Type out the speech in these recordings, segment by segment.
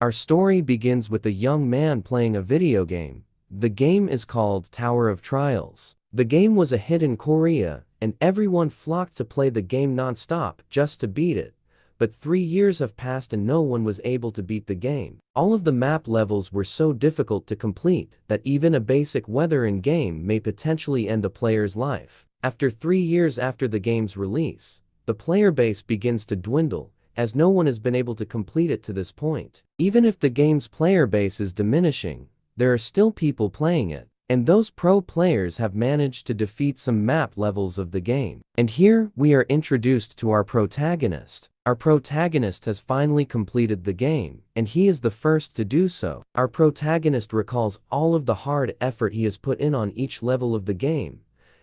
Our story begins with a young man playing a video game. The game is called Tower of Trials. The game was a hit in Korea, and everyone flocked to play the game non-stop just to beat it. But 3 years have passed and no one was able to beat the game. All of the map levels were so difficult to complete that even a basic weather in game may potentially end a player's life. After 3 years after the game's release, the player base begins to dwindle, as no one has been able to complete it to this point. Even if the game's player base is diminishing, there are still people playing it, and those pro players have managed to defeat some map levels of the game. And here, we are introduced to our protagonist. Our protagonist has finally completed the game, and he is the first to do so. Our protagonist recalls all of the hard effort he has put in on each level of the game,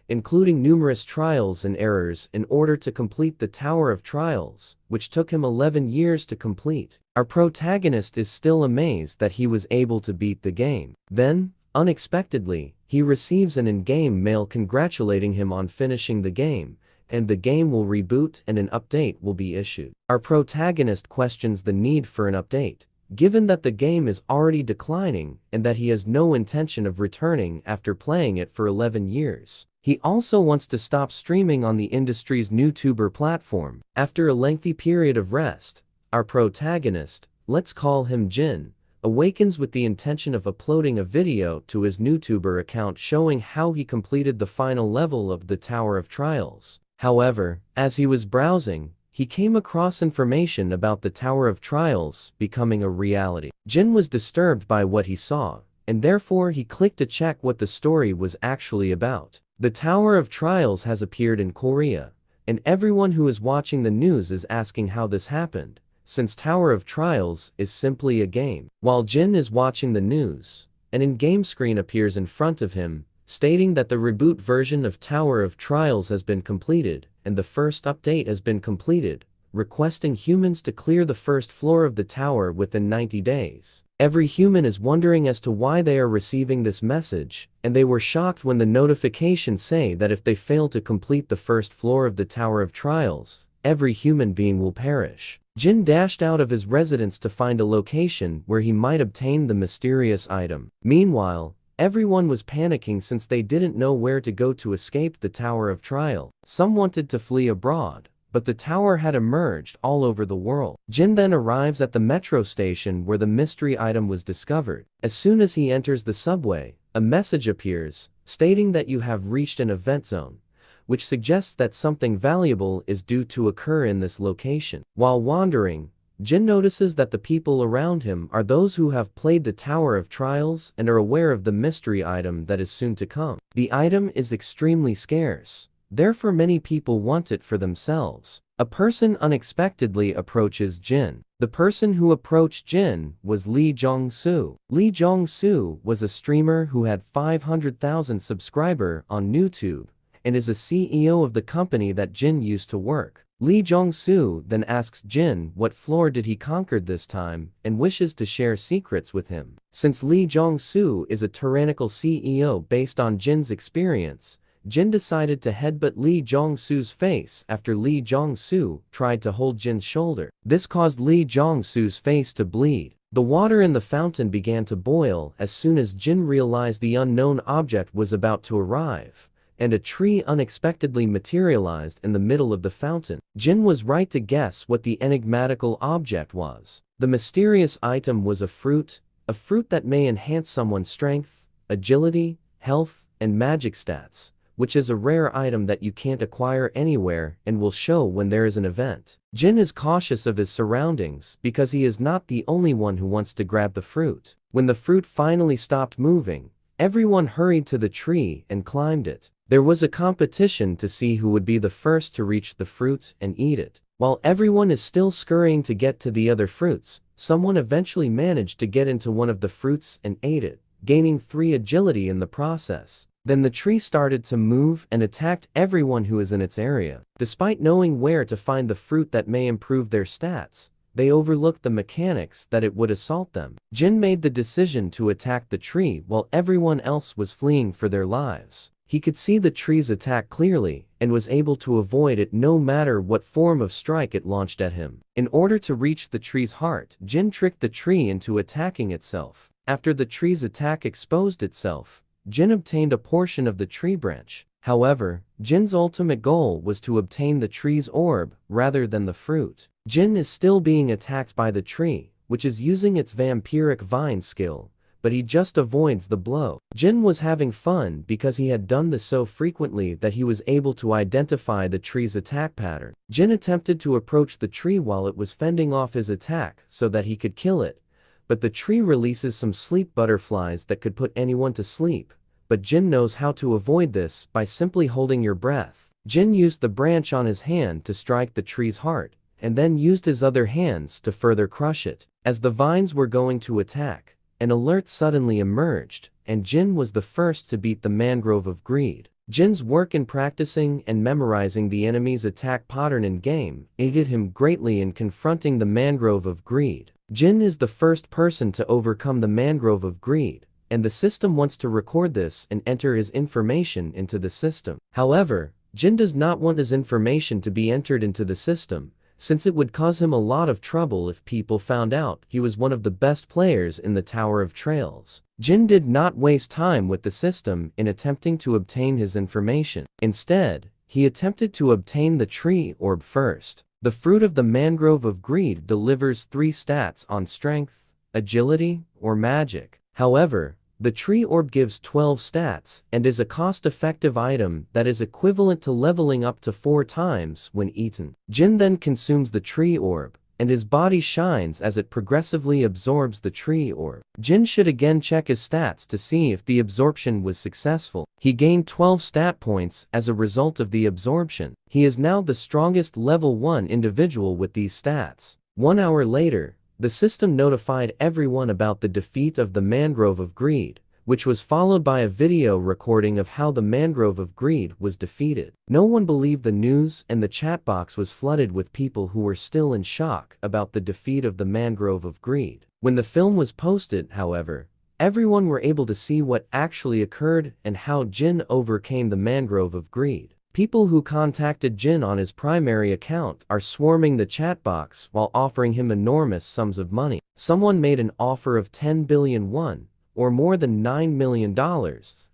including numerous trials and errors in order to complete the Tower of Trials, which took him 11 years to complete. Our protagonist is still amazed that he was able to beat the game. Then, unexpectedly, he receives an in-game mail congratulating him on finishing the game, and the game will reboot and an update will be issued. Our protagonist questions the need for an update, given that the game is already declining and that he has no intention of returning after playing it for 11 years. He also wants to stop streaming on the industry's YouTuber platform. After a lengthy period of rest, our protagonist, let's call him Jin, awakens with the intention of uploading a video to his YouTuber account showing how he completed the final level of the Tower of Trials. However, as he was browsing, he came across information about the Tower of Trials becoming a reality. Jin was disturbed by what he saw, and therefore he clicked to check what the story was actually about. The Tower of Trials has appeared in Korea, and everyone who is watching the news is asking how this happened, since Tower of Trials is simply a game. While Jin is watching the news, an in-game screen appears in front of him, stating that the reboot version of Tower of Trials has been completed, and the first update has been completed, requesting humans to clear the first floor of the tower within 90 days. Every human is wondering as to why they are receiving this message, and they were shocked when the notifications say that if they fail to complete the first floor of the Tower of Trials, every human being will perish. Jin dashed out of his residence to find a location where he might obtain the mysterious item. Meanwhile, everyone was panicking since they didn't know where to go to escape the Tower of Trial. Some wanted to flee abroad, but the tower had emerged all over the world. Jin then arrives at the metro station where the mystery item was discovered. As soon as he enters the subway, a message appears, stating that you have reached an event zone, which suggests that something valuable is due to occur in this location. While wandering, Jin notices that the people around him are those who have played the Tower of Trials and are aware of the mystery item that is soon to come. The item is extremely scarce, therefore many people want it for themselves. A person unexpectedly approaches Jin. The person who approached Jin was Lee Jong-soo. Lee Jong-soo was a streamer who had 500,000 subscribers on YouTube, and is a CEO of the company that Jin used to work. Lee Jong-soo then asks Jin what floor did he conquer this time and wishes to share secrets with him. Since Lee Jong-soo is a tyrannical CEO based on Jin's experience, Jin decided to headbutt Lee Jong-soo's face after Lee Jong-soo tried to hold Jin's shoulder. This caused Lee Jong-soo's face to bleed. The water in the fountain began to boil as soon as Jin realized the unknown object was about to arrive, and a tree unexpectedly materialized in the middle of the fountain. Jin was right to guess what the enigmatical object was. The mysterious item was a fruit that may enhance someone's strength, agility, health, and magic stats, which is a rare item that you can't acquire anywhere and will show when there is an event. Jin is cautious of his surroundings because he is not the only one who wants to grab the fruit. When the fruit finally stopped moving, everyone hurried to the tree and climbed it. There was a competition to see who would be the first to reach the fruit and eat it. While everyone is still scurrying to get to the other fruits, someone eventually managed to get into one of the fruits and ate it, gaining 3 agility in the process. Then the tree started to move and attacked everyone who is in its area. Despite knowing where to find the fruit that may improve their stats, they overlooked the mechanics that it would assault them. Jin made the decision to attack the tree while everyone else was fleeing for their lives. He could see the tree's attack clearly, and was able to avoid it no matter what form of strike it launched at him. In order to reach the tree's heart, Jin tricked the tree into attacking itself. After the tree's attack exposed itself, Jin obtained a portion of the tree branch. However, Jin's ultimate goal was to obtain the tree's orb rather than the fruit. Jin is still being attacked by the tree, which is using its vampiric vine skill, but he just avoids the blow. Jin was having fun because he had done this so frequently that he was able to identify the tree's attack pattern. Jin attempted to approach the tree while it was fending off his attack so that he could kill it, but the tree releases some sleep butterflies that could put anyone to sleep. But Jin knows how to avoid this by simply holding your breath. Jin used the branch on his hand to strike the tree's heart, and then used his other hands to further crush it. As the vines were going to attack, an alert suddenly emerged, and Jin was the first to beat the Mangrove of Greed. Jin's work in practicing and memorizing the enemy's attack pattern in game aided him greatly in confronting the Mangrove of Greed. Jin is the first person to overcome the Mangrove of Greed, and the system wants to record this and enter his information into the system. However, Jin does not want his information to be entered into the system, since it would cause him a lot of trouble if people found out he was one of the best players in the Tower of Trails. Jin did not waste time with the system in attempting to obtain his information. Instead, he attempted to obtain the tree orb first. The fruit of the Mangrove of Greed delivers 3 stats on strength, agility, or magic. However, the tree orb gives 12 stats and is a cost-effective item that is equivalent to leveling up to 4 times when eaten. Jin then consumes the tree orb, and his body shines as it progressively absorbs the tree orb. Jin should again check his stats to see if the absorption was successful. He gained 12 stat points as a result of the absorption. He is now the strongest level 1 individual with these stats. 1 hour later, the system notified everyone about the defeat of the Mangrove of Greed, which was followed by a video recording of how the Mangrove of Greed was defeated. No one believed the news, and the chat box was flooded with people who were still in shock about the defeat of the Mangrove of Greed. When the film was posted, however, everyone were able to see what actually occurred and how Jin overcame the Mangrove of Greed. People who contacted Jin on his primary account are swarming the chat box while offering him enormous sums of money. Someone made an offer of 10 billion won, or more than $9 million,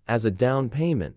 as a down payment,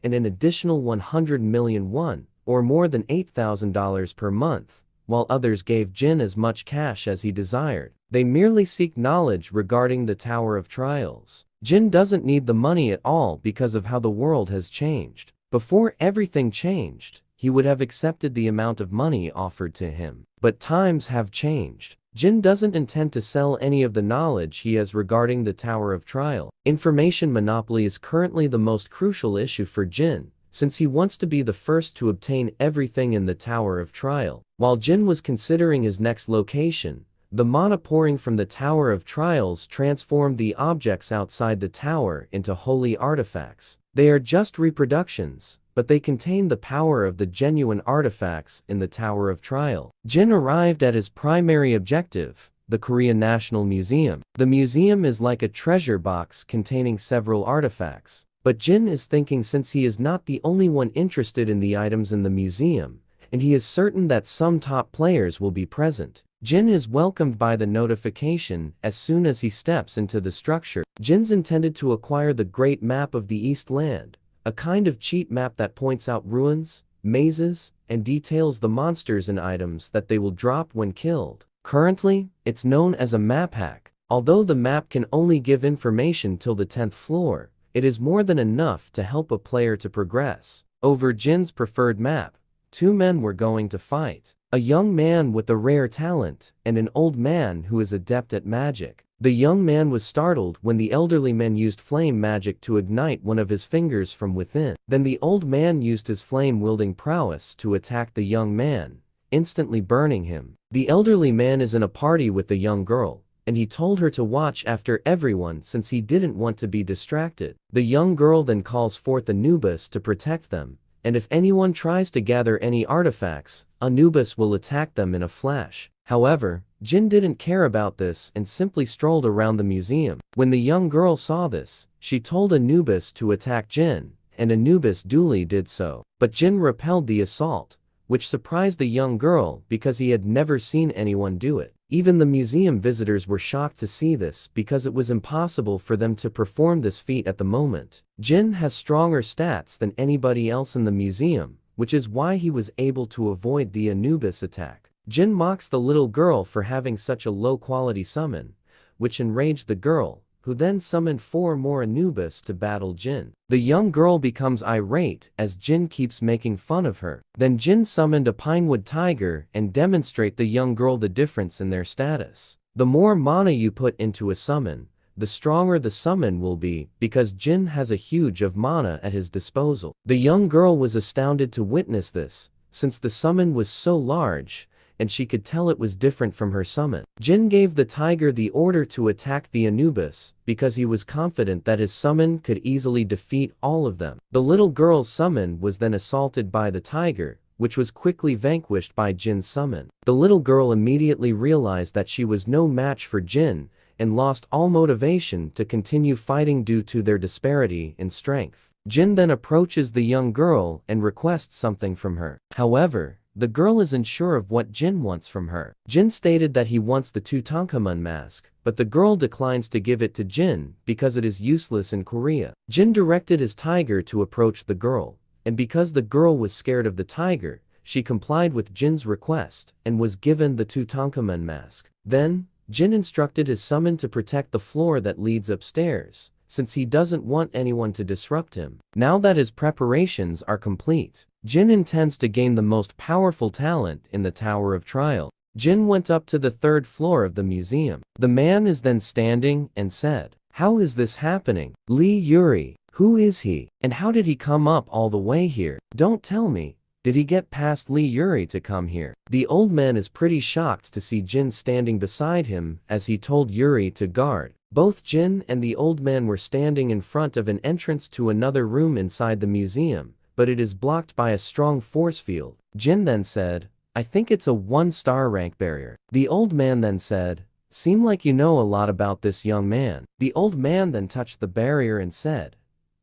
and an additional 100 million won, or more than $8,000 per month, while others gave Jin as much cash as he desired. They merely seek knowledge regarding the Tower of Trials. Jin doesn't need the money at all because of how the world has changed. Before everything changed, he would have accepted the amount of money offered to him. But times have changed. Jin doesn't intend to sell any of the knowledge he has regarding the Tower of Trial. Information monopoly is currently the most crucial issue for Jin, since he wants to be the first to obtain everything in the Tower of Trial. While Jin was considering his next location, the mana pouring from the Tower of Trials transformed the objects outside the tower into holy artifacts. They are just reproductions, but they contain the power of the genuine artifacts in the Tower of Trial. Jin arrived at his primary objective, the Korea National Museum. The museum is like a treasure box containing several artifacts. But Jin is thinking, since he is not the only one interested in the items in the museum, and he is certain that some top players will be present. Jin is welcomed by the notification as soon as he steps into the structure. Jin's intended to acquire the Great Map of the East Land, a kind of cheat map that points out ruins, mazes, and details the monsters and items that they will drop when killed. Currently, it's known as a map hack. Although the map can only give information till the 10th floor, it is more than enough to help a player to progress. Over Jin's preferred map, 2 men were going to fight. A young man with a rare talent, and an old man who is adept at magic. The young man was startled when the elderly man used flame magic to ignite one of his fingers from within. Then the old man used his flame-wielding prowess to attack the young man, instantly burning him. The elderly man is in a party with the young girl, and he told her to watch after everyone since he didn't want to be distracted. The young girl then calls forth Anubis to protect them, and if anyone tries to gather any artifacts, Anubis will attack them in a flash. However, Jin didn't care about this and simply strolled around the museum. When the young girl saw this, she told Anubis to attack Jin, and Anubis duly did so. But Jin repelled the assault, which surprised the young girl because he had never seen anyone do it. Even the museum visitors were shocked to see this because it was impossible for them to perform this feat at the moment. Jin has stronger stats than anybody else in the museum, which is why he was able to avoid the Anubis attack. Jin mocks the little girl for having such a low-quality summon, which enraged the girl, who then summoned 4 more Anubis to battle Jin. The young girl becomes irate as Jin keeps making fun of her. Then Jin summoned a pinewood tiger and demonstrate the young girl the difference in their status. The more mana you put into a summon, the stronger the summon will be because Jin has a huge of mana at his disposal. The young girl was astounded to witness this, since the summon was so large, and she could tell it was different from her summon. Jin gave the tiger the order to attack the Anubis, because he was confident that his summon could easily defeat all of them. The little girl's summon was then assaulted by the tiger, which was quickly vanquished by Jin's summon. The little girl immediately realized that she was no match for Jin, and lost all motivation to continue fighting due to their disparity in strength. Jin then approaches the young girl and requests something from her. However, the girl isn't sure of what Jin wants from her. Jin stated that he wants the Tutankhamun mask, but the girl declines to give it to Jin because it is useless in Korea. Jin directed his tiger to approach the girl, and because the girl was scared of the tiger, she complied with Jin's request and was given the Tutankhamun mask. Then, Jin instructed his summon to protect the floor that leads upstairs, since he doesn't want anyone to disrupt him. Now that his preparations are complete, Jin intends to gain the most powerful talent in the Tower of Trial. Jin went up to the 3rd floor of the museum. The man is then standing and said, "How is this happening? Lee Yuri, who is he? And how did he come up all the way here? Don't tell me. Did he get past Lee Yuri to come here?" The old man is pretty shocked to see Jin standing beside him as he told Yuri to guard. Both Jin and the old man were standing in front of an entrance to another room inside the museum, but it is blocked by a strong force field. Jin then said, "I think it's a 1-star rank barrier." The old man then said, "Seem like you know a lot about this young man." The old man then touched the barrier and said,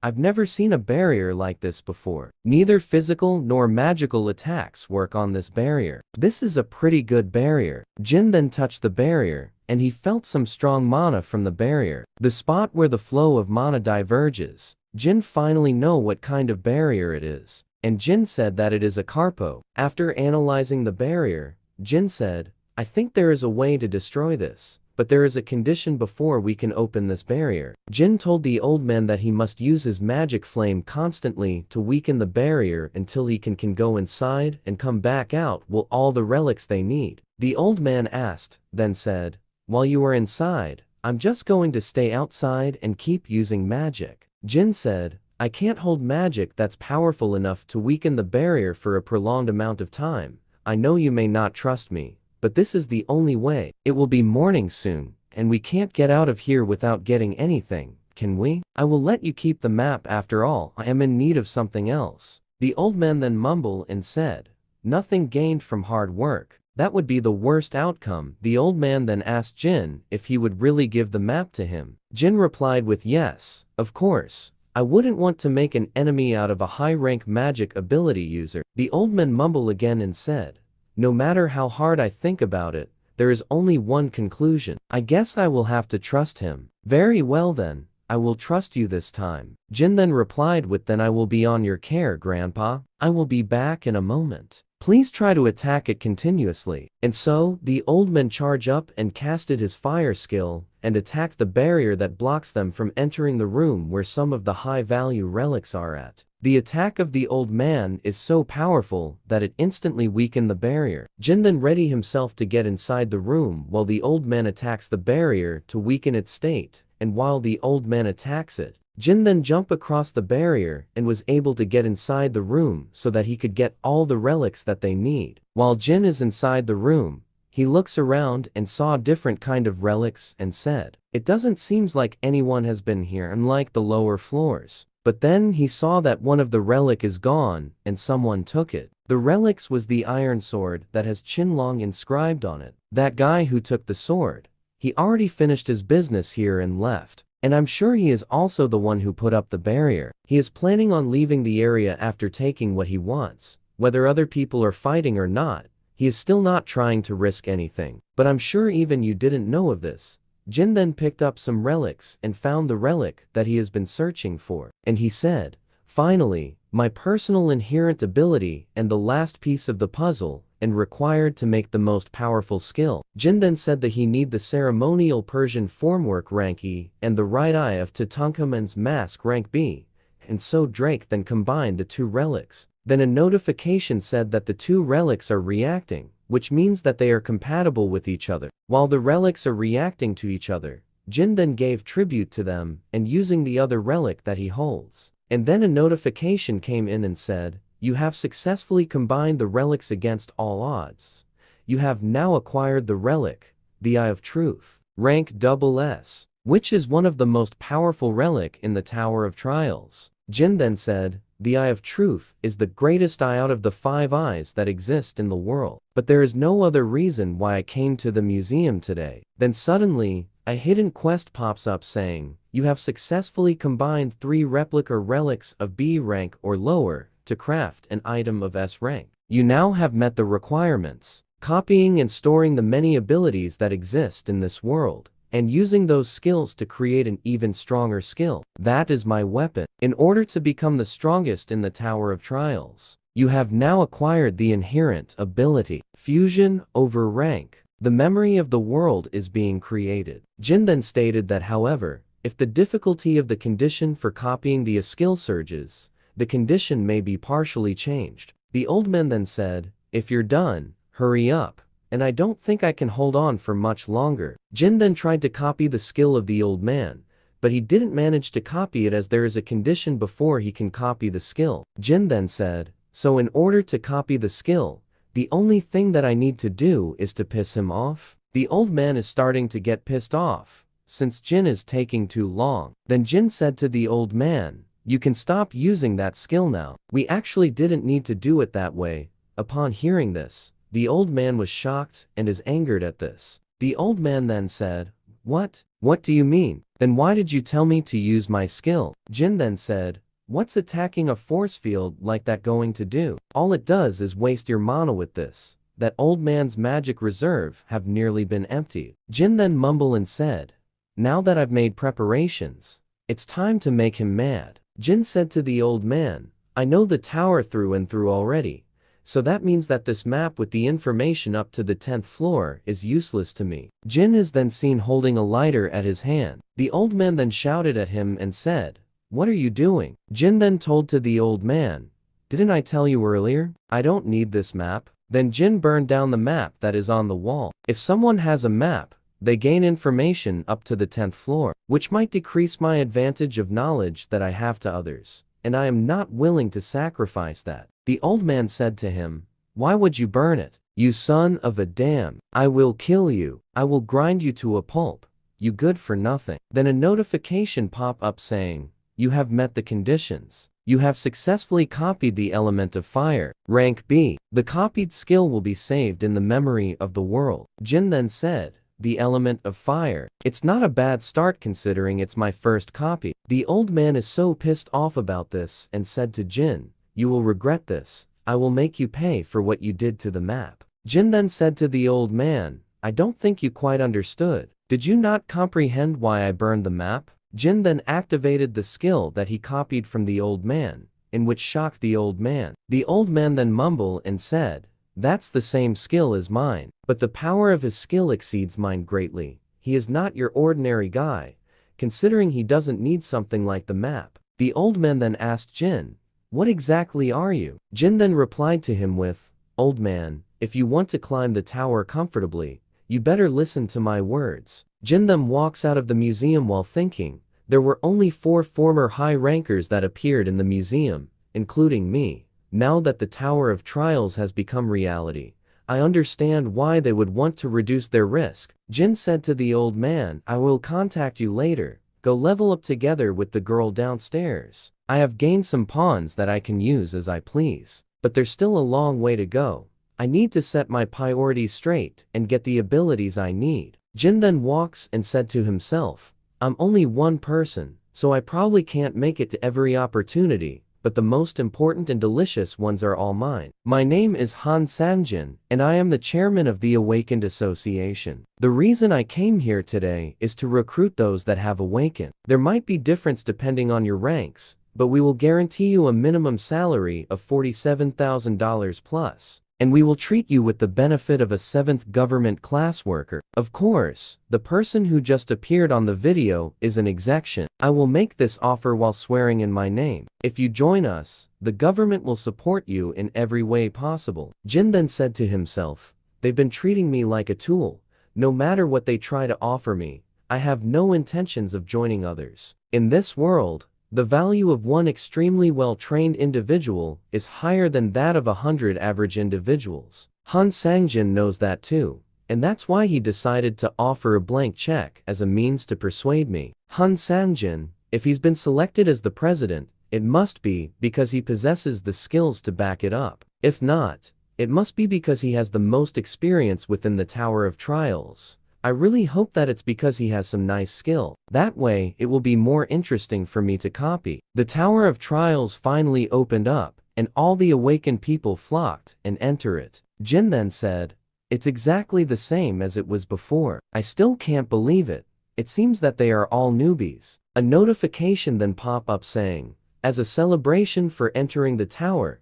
"I've never seen a barrier like this before. Neither physical nor magical attacks work on this barrier. This is a pretty good barrier." Jin then touched the barrier, and he felt some strong mana from the barrier, the spot where the flow of mana diverges. Jin finally know what kind of barrier it is, and Jin said that it is a Carpo. After analyzing the barrier, Jin said, "I think there is a way to destroy this, but there is a condition before we can open this barrier." Jin told the old man that he must use his magic flame constantly to weaken the barrier until he can go inside and come back out with all the relics they need. The old man asked, then said, "While you are inside, I'm just going to stay outside and keep using magic." Jin said, "I can't hold magic that's powerful enough to weaken the barrier for a prolonged amount of time. I know you may not trust me, but this is the only way. It will be morning soon, and we can't get out of here without getting anything, can we? I will let you keep the map after all. I am in need of something else." The old man then mumbled and said, "Nothing gained from hard work. That would be the worst outcome." The old man then asked Jin if he would really give the map to him. Jin replied with yes, of course. I wouldn't want to make an enemy out of a high-rank magic ability user. The old man mumbled again and said, "No matter how hard I think about it, there is only one conclusion. I guess I will have to trust him." "Very well then, I will trust you this time." Jin then replied with, "Then I will be on your care, Grandpa. I will be back in a moment. Please try to attack it continuously." And so, the old man charged up and casted his fire skill, and attacked the barrier that blocks them from entering the room where some of the high-value relics are at. The attack of the old man is so powerful that it instantly weakened the barrier. Jin then ready himself to get inside the room while the old man attacks the barrier to weaken its state, and while the old man attacks it, Jin then jumped across the barrier and was able to get inside the room so that he could get all the relics that they need. While Jin is inside the room, he looks around and saw different kind of relics and said, "It doesn't seems like anyone has been here unlike the lower floors." But then he saw that one of the relic is gone and someone took it. The relics was the iron sword that has Qinlong inscribed on it. That guy who took the sword, he already finished his business here and left. And I'm sure he is also the one who put up the barrier. He is planning on leaving the area after taking what he wants. Whether other people are fighting or not, he is still not trying to risk anything. But I'm sure even you didn't know of this. Jin then picked up some relics and found the relic that he has been searching for. And he said, "Finally, my personal inherent ability and the last piece of the puzzle, and required to make the most powerful skill." Jin then said that he need the ceremonial Persian formwork rank E and the right eye of Tutankhamun's mask rank B. And so Drake then combined the two relics. Then a notification said that the two relics are reacting, which means that they are compatible with each other. While the relics are reacting to each other, Jin then gave tribute to them and using the other relic that he holds. And then a notification came in and said, "You have successfully combined the relics against all odds. You have now acquired the relic, the Eye of Truth, rank SS, which is one of the most powerful relic in the Tower of Trials." Jin then said, "The Eye of Truth is the greatest eye out of the 5 eyes that exist in the world. But there is no other reason why I came to the museum today." Then suddenly, a hidden quest pops up saying, "You have successfully combined 3 replica relics of B rank or lower to craft an item of S rank. You now have met the requirements, copying and storing the many abilities that exist in this world, and using those skills to create an even stronger skill. That is my weapon. In order to become the strongest in the Tower of Trials, you have now acquired the inherent ability, fusion over rank. The memory of the world is being created." Jin then stated that however, if the difficulty of the condition for copying the skill surges, the condition may be partially changed. The old man then said, "If you're done, hurry up, and I don't think I can hold on for much longer." Jin then tried to copy the skill of the old man, but he didn't manage to copy it as there is a condition before he can copy the skill. Jin then said, "So in order to copy the skill, the only thing that I need to do is to piss him off?" The old man is starting to get pissed off, since Jin is taking too long. Then Jin said to the old man, "You can stop using that skill now. We actually didn't need to do it that way." Upon hearing this, the old man was shocked and is angered at this. The old man then said, What do you mean? Then why did you tell me to use my skill?" Jin then said, "What's attacking a force field like that going to do? All it does is waste your mana with this." That old man's magic reserve have nearly been emptied. Jin then mumbled and said, "Now that I've made preparations, it's time to make him mad." Jin said to the old man, "I know the tower through and through already, so that means that this map with the information up to the 10th floor is useless to me." Jin is then seen holding a lighter at his hand. The old man then shouted at him and said, "What are you doing?" Jin then told to the old man, "Didn't I tell you earlier? I don't need this map." Then Jin burned down the map that is on the wall. If someone has a map, they gain information up to the 10th floor, which might decrease my advantage of knowledge that I have to others, and I am not willing to sacrifice that. The old man said to him, "Why would you burn it? You son of a damn, I will kill you. I will grind you to a pulp, you good for nothing." Then a notification pop up saying, "You have met the conditions. You have successfully copied the element of fire, rank B. The copied skill will be saved in the memory of the world." Jin then said, "The element of fire. It's not a bad start considering it's my first copy." The old man is so pissed off about this and said to Jin, "You will regret this. I will make you pay for what you did to the map." Jin then said to the old man, "I don't think you quite understood. Did you not comprehend why I burned the map?" Jin then activated the skill that he copied from the old man, in which shocked the old man. The old man then mumbled and said, "That's the same skill as mine, but the power of his skill exceeds mine greatly. He is not your ordinary guy, considering he doesn't need something like the map." The old man then asked Jin, "What exactly are you?" Jin then replied to him with, "Old man, if you want to climb the tower comfortably, you better listen to my words." Jin then walks out of the museum while thinking, there were only 4 former high rankers that appeared in the museum, including me. Now that the Tower of Trials has become reality, I understand why they would want to reduce their risk. Jin said to the old man, "I will contact you later. Go level up together with the girl downstairs. I have gained some pawns that I can use as I please, but there's still a long way to go. I need to set my priorities straight and get the abilities I need." Jin then walks and said to himself, I'm only one person, so I probably can't make it to every opportunity, but the most important and delicious ones are all mine. My name is Han Sangjin, and I am the chairman of the Awakened Association. The reason I came here today is to recruit those that have awakened. There might be difference depending on your ranks, but we will guarantee you a minimum salary of $47,000 plus. And we will treat you with the benefit of a 7th government class worker. Of course, the person who just appeared on the video is an execution. I will make this offer while swearing in my name. If you join us, the government will support you in every way possible. Jin then said to himself, they've been treating me like a tool. No matter what they try to offer me, I have no intentions of joining others. In this world, the value of one extremely well-trained individual is higher than that of 100 average individuals. Han Sangjin knows that too, and that's why he decided to offer a blank check as a means to persuade me. Han Sangjin, if he's been selected as the president, it must be because he possesses the skills to back it up. If not, it must be because he has the most experience within the Tower of Trials. I really hope that it's because he has some nice skill. That way, it will be more interesting for me to copy. The Tower of Trials finally opened up, and all the awakened people flocked and enter it. Jin then said, it's exactly the same as it was before. I still can't believe it. It seems that they are all newbies. A notification then pop up saying, as a celebration for entering the tower,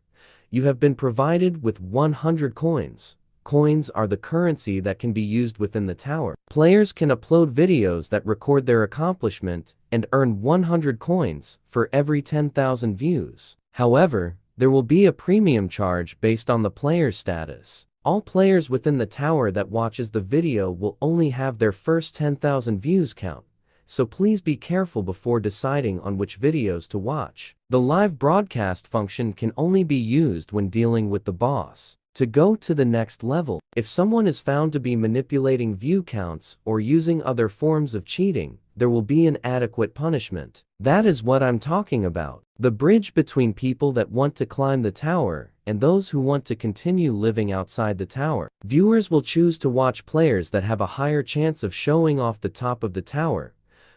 you have been provided with 100 coins. Coins are the currency that can be used within the tower. Players can upload videos that record their accomplishment and earn 100 coins for every 10,000 views. However, there will be a premium charge based on the player's status. All players within the tower that watches the video will only have their first 10,000 views count, so please be careful before deciding on which videos to watch. The live broadcast function can only be used when dealing with the boss. To go to the next level, if someone is found to be manipulating view counts or using other forms of cheating, there will be an adequate punishment. That is what I'm talking about. The bridge between people that want to climb the tower and those who want to continue living outside the tower. Viewers will choose to watch players that have a higher chance of showing off the top of the tower,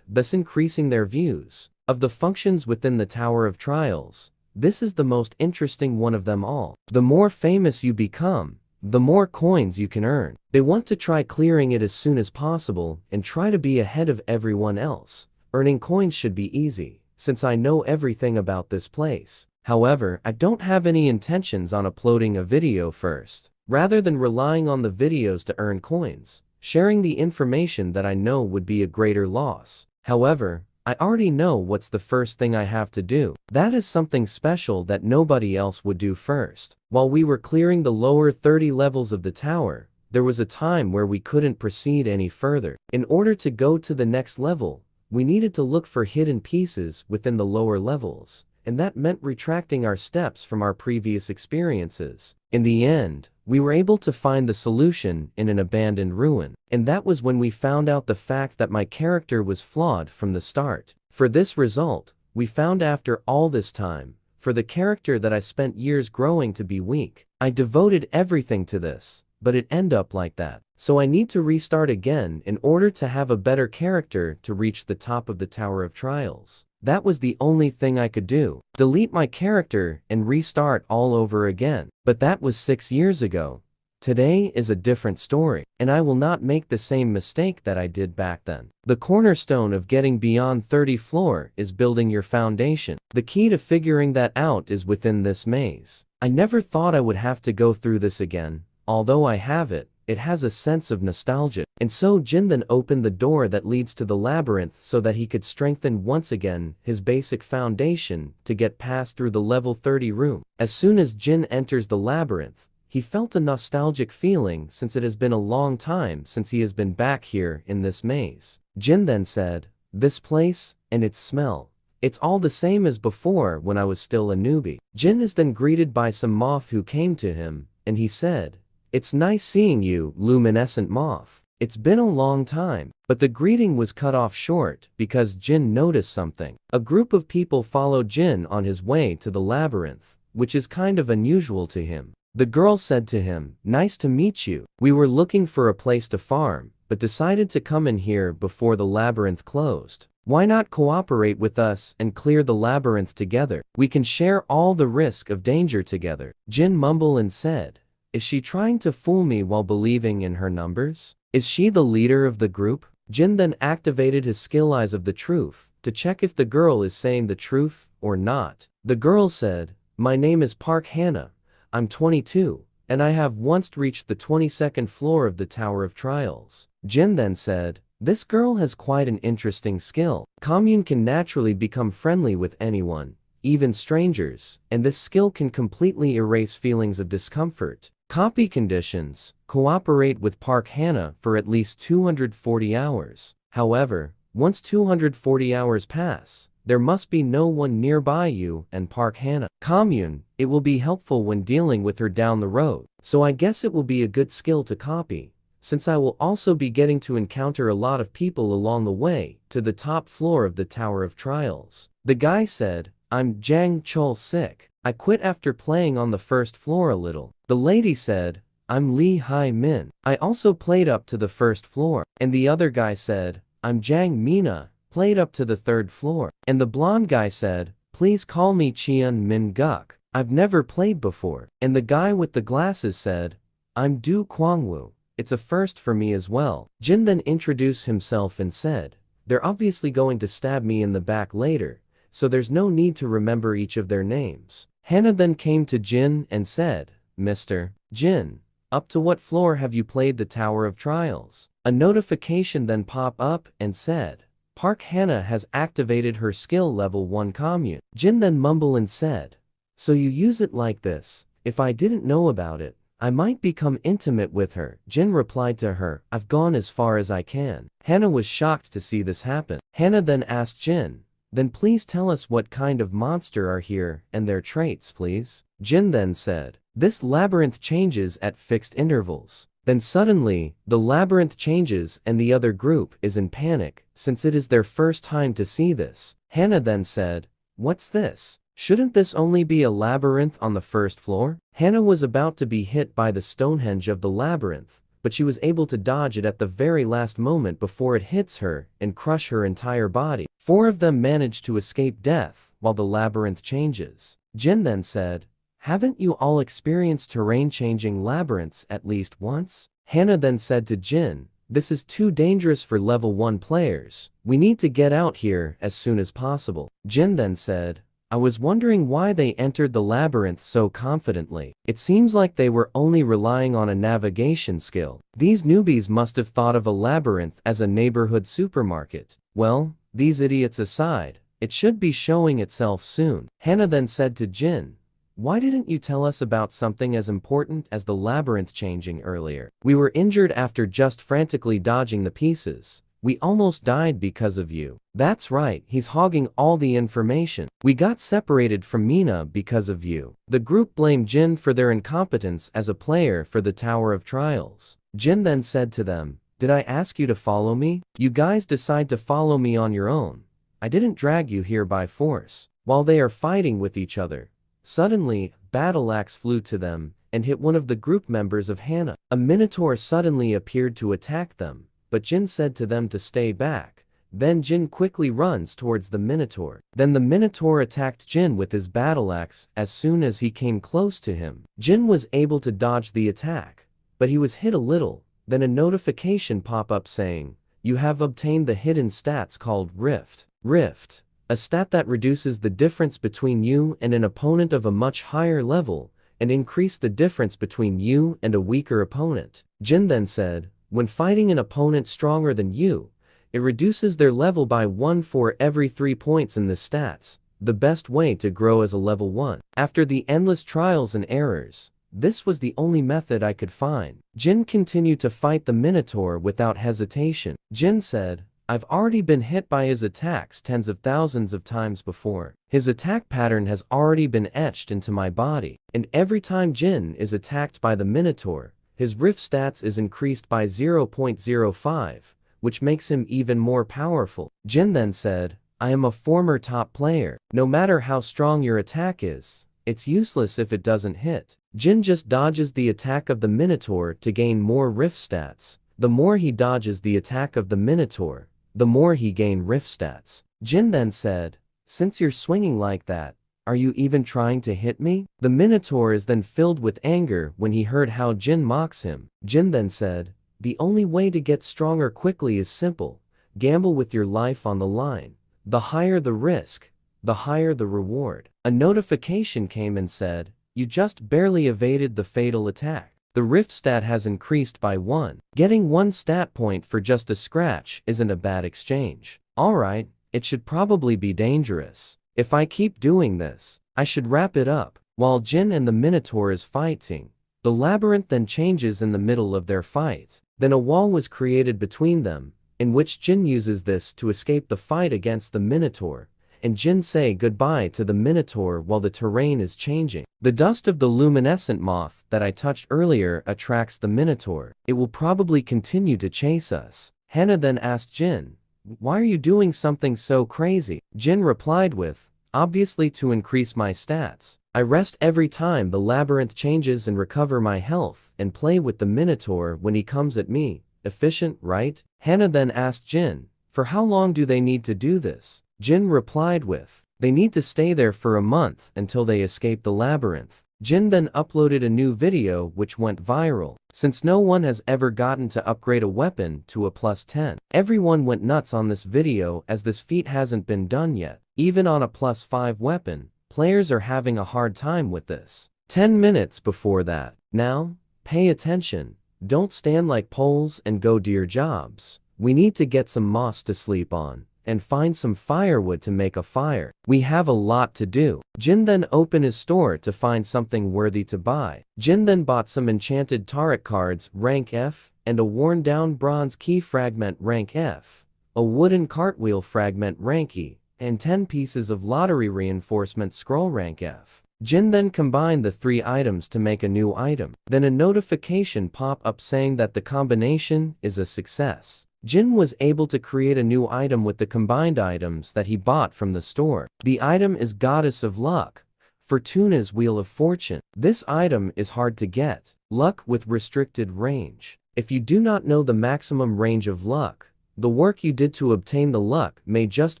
thus increasing their views. Of the functions within the Tower of Trials, this is the most interesting one of them all. The more famous you become, the more coins you can earn. They want to try clearing it as soon as possible and try to be ahead of everyone else. Earning coins should be easy, since I know everything about this place. However, I don't have any intentions on uploading a video first. Rather than relying on the videos to earn coins, sharing the information that I know would be a greater loss. However, I already know what's the first thing I have to do. That is something special that nobody else would do first. While we were clearing the lower 30 levels of the tower, there was a time where we couldn't proceed any further. In order to go to the next level, we needed to look for hidden pieces within the lower levels, and that meant retracting our steps from our previous experiences. In the end, we were able to find the solution in an abandoned ruin, and that was when we found out the fact that my character was flawed from the start. For this result, we found after all this time, for the character that I spent years growing to be weak. I devoted everything to this, but it ended up like that. So I need to restart again in order to have a better character to reach the top of the Tower of Trials. That was the only thing I could do. Delete my character and restart all over again. But that was 6 years ago. Today is a different story, and I will not make the same mistake that I did back then. The cornerstone of getting beyond 30 floor is building your foundation. The key to figuring that out is within this maze. I never thought I would have to go through this again. Although I have it, it has a sense of nostalgia. And so Jin then opened the door that leads to the labyrinth so that he could strengthen once again his basic foundation to get past through the level 30 room. As soon as Jin enters the labyrinth, he felt a nostalgic feeling since it has been a long time since he has been back here in this maze. Jin then said, this place, and its smell, it's all the same as before when I was still a newbie. Jin is then greeted by some moth who came to him, and he said, it's nice seeing you, luminescent moth. It's been a long time. But the greeting was cut off short because Jin noticed something. A group of people followed Jin on his way to the labyrinth, which is kind of unusual to him. The girl said to him, nice to meet you. We were looking for a place to farm, but decided to come in here before the labyrinth closed. Why not cooperate with us and clear the labyrinth together? We can share all the risk of danger together. Jin mumbled and said, is she trying to fool me while believing in her numbers? Is she the leader of the group? Jin then activated his skill Eyes of the Truth to check if the girl is saying the truth or not. The girl said, my name is Park Hannah. I'm 22, and I have once reached the 22nd floor of the Tower of Trials. Jin then said, this girl has quite an interesting skill. Commune can naturally become friendly with anyone, even strangers, and this skill can completely erase feelings of discomfort. Copy conditions: cooperate with Park Hannah for at least 240 hours. However, once 240 hours pass, there must be no one nearby you and Park Hannah. Commune: it will be helpful when dealing with her down the road, so I guess it will be a good skill to copy, since I will also be getting to encounter a lot of people along the way to the top floor of the Tower of Trials. The guy said, I'm Jang Chul-sik. I quit after playing on the first floor a little. The lady said, I'm Lee Hai-min. I also played up to the first floor. And the other guy said, I'm Jang Mina, played up to the third floor. And the blonde guy said, please call me Cheon Min Guk. I've never played before. And the guy with the glasses said, I'm Du Kwangwoo. It's a first for me as well. Jin then introduced himself and said, they're obviously going to stab me in the back later, so there's no need to remember each of their names. Hannah then came to Jin and said, Mr. Jin, up to what floor have you played the Tower of Trials? A notification then popped up and said, Park Hannah has activated her skill level 1 commune. Jin then mumbled and said, so you use it like this. If I didn't know about it, I might become intimate with her. Jin replied to her, I've gone as far as I can. Hannah was shocked to see this happen. Hannah then asked Jin, then please tell us what kind of monster are here and their traits, please. Jin then said, this labyrinth changes at fixed intervals. Then suddenly, the labyrinth changes and the other group is in panic, since it is their first time to see this. Hannah then said, what's this? Shouldn't this only be a labyrinth on the first floor? Hannah was about to be hit by the Stonehenge of the labyrinth, but she was able to dodge it at the very last moment before it hits her and crush her entire body. 4 of them managed to escape death while the labyrinth changes. Jin then said, haven't you all experienced terrain-changing labyrinths at least once? Hannah then said to Jin, this is too dangerous for level 1 players. We need to get out here as soon as possible. Jin then said, I was wondering why they entered the labyrinth so confidently. It seems like they were only relying on a navigation skill. These newbies must have thought of a labyrinth as a neighborhood supermarket. Well, these idiots aside, it should be showing itself soon. Hannah then said to Jin, why didn't you tell us about something as important as the labyrinth changing earlier? We were injured after just frantically dodging the pieces. We almost died because of you. That's right, he's hogging all the information. We got separated from Mina because of you. The group blamed Jin for their incompetence as a player for the Tower of Trials. Jin then said to them, did I ask you to follow me? You guys decide to follow me on your own. I didn't drag you here by force. While they are fighting with each other, suddenly, battle axe flew to them and hit one of the group members of Hannah. A minotaur suddenly appeared to attack them, but Jin said to them to stay back. Then Jin quickly runs towards the Minotaur. Then the Minotaur attacked Jin with his battle axe as soon as he came close to him. Jin was able to dodge the attack, but he was hit a little. Then a notification pop up saying, you have obtained the hidden stats called Rift. Rift, a stat that reduces the difference between you and an opponent of a much higher level, and increase the difference between you and a weaker opponent. Jin then said, when fighting an opponent stronger than you, it reduces their level by 1 for every 3 points in the stats, the best way to grow as a level 1. After the endless trials and errors, this was the only method I could find. Jin continued to fight the Minotaur without hesitation. Jin said, I've already been hit by his attacks tens of thousands of times before. His attack pattern has already been etched into my body, and every time Jin is attacked by the Minotaur, his rift stats is increased by 0.05, which makes him even more powerful. Jin then said, I am a former top player. No matter how strong your attack is, it's useless if it doesn't hit. Jin just dodges the attack of the Minotaur to gain more rift stats. the more he dodges the attack of the Minotaur, the more he gains rift stats. Jin then said, "Since you're swinging like that, are you even trying to hit me?" The Minotaur is then filled with anger when he heard how Jin mocks him. Jin then said, "The only way to get stronger quickly is simple. Gamble with your life on the line. The higher the risk, the higher the reward." A notification came and said, "You just barely evaded the fatal attack. The rift stat has increased by 1. Getting 1 stat point for just a scratch isn't a bad exchange. Alright, it should probably be dangerous. If I keep doing this, I should wrap it up." While Jin and the Minotaur is fighting, the labyrinth then changes in the middle of their fight. Then a wall was created between them, in which Jin uses this to escape the fight against the Minotaur, and Jin say goodbye to the Minotaur while the terrain is changing. The dust of the luminescent moth that I touched earlier attracts the Minotaur. It will probably continue to chase us. Hannah then asked Jin, "Why are you doing something so crazy?" Jin replied with, "Obviously to increase my stats. I rest every time the labyrinth changes and recover my health and play with the Minotaur when he comes at me. Efficient, right?" Hannah then asked Jin, "For how long do they need to do this?" Jin replied with, "They need to stay there for a month until they escape the labyrinth." Jin then uploaded a new video which went viral, since no one has ever gotten to upgrade a weapon to a +10. Everyone went nuts on this video as this feat hasn't been done yet. Even on a +5 weapon, players are having a hard time with this. 10 minutes before that. Now, pay attention. Don't stand like poles and go to your jobs. We need to get some moss to sleep on and find some firewood to make a fire. We have a lot to do. Jin then opened his store to find something worthy to buy. Jin then bought some enchanted tarot cards rank F and a worn down bronze key fragment rank F, a wooden cartwheel fragment rank E, and 10 pieces of lottery reinforcement scroll rank F. Jin then combined the 3 items to make a new item. Then a notification pop up saying that the combination is a success. Jin was able to create a new item with the combined items that he bought from the store. The item is Goddess of Luck, Fortuna's Wheel of Fortune. This item is hard to get. Luck with restricted range. If you do not know the maximum range of luck, the work you did to obtain the luck may just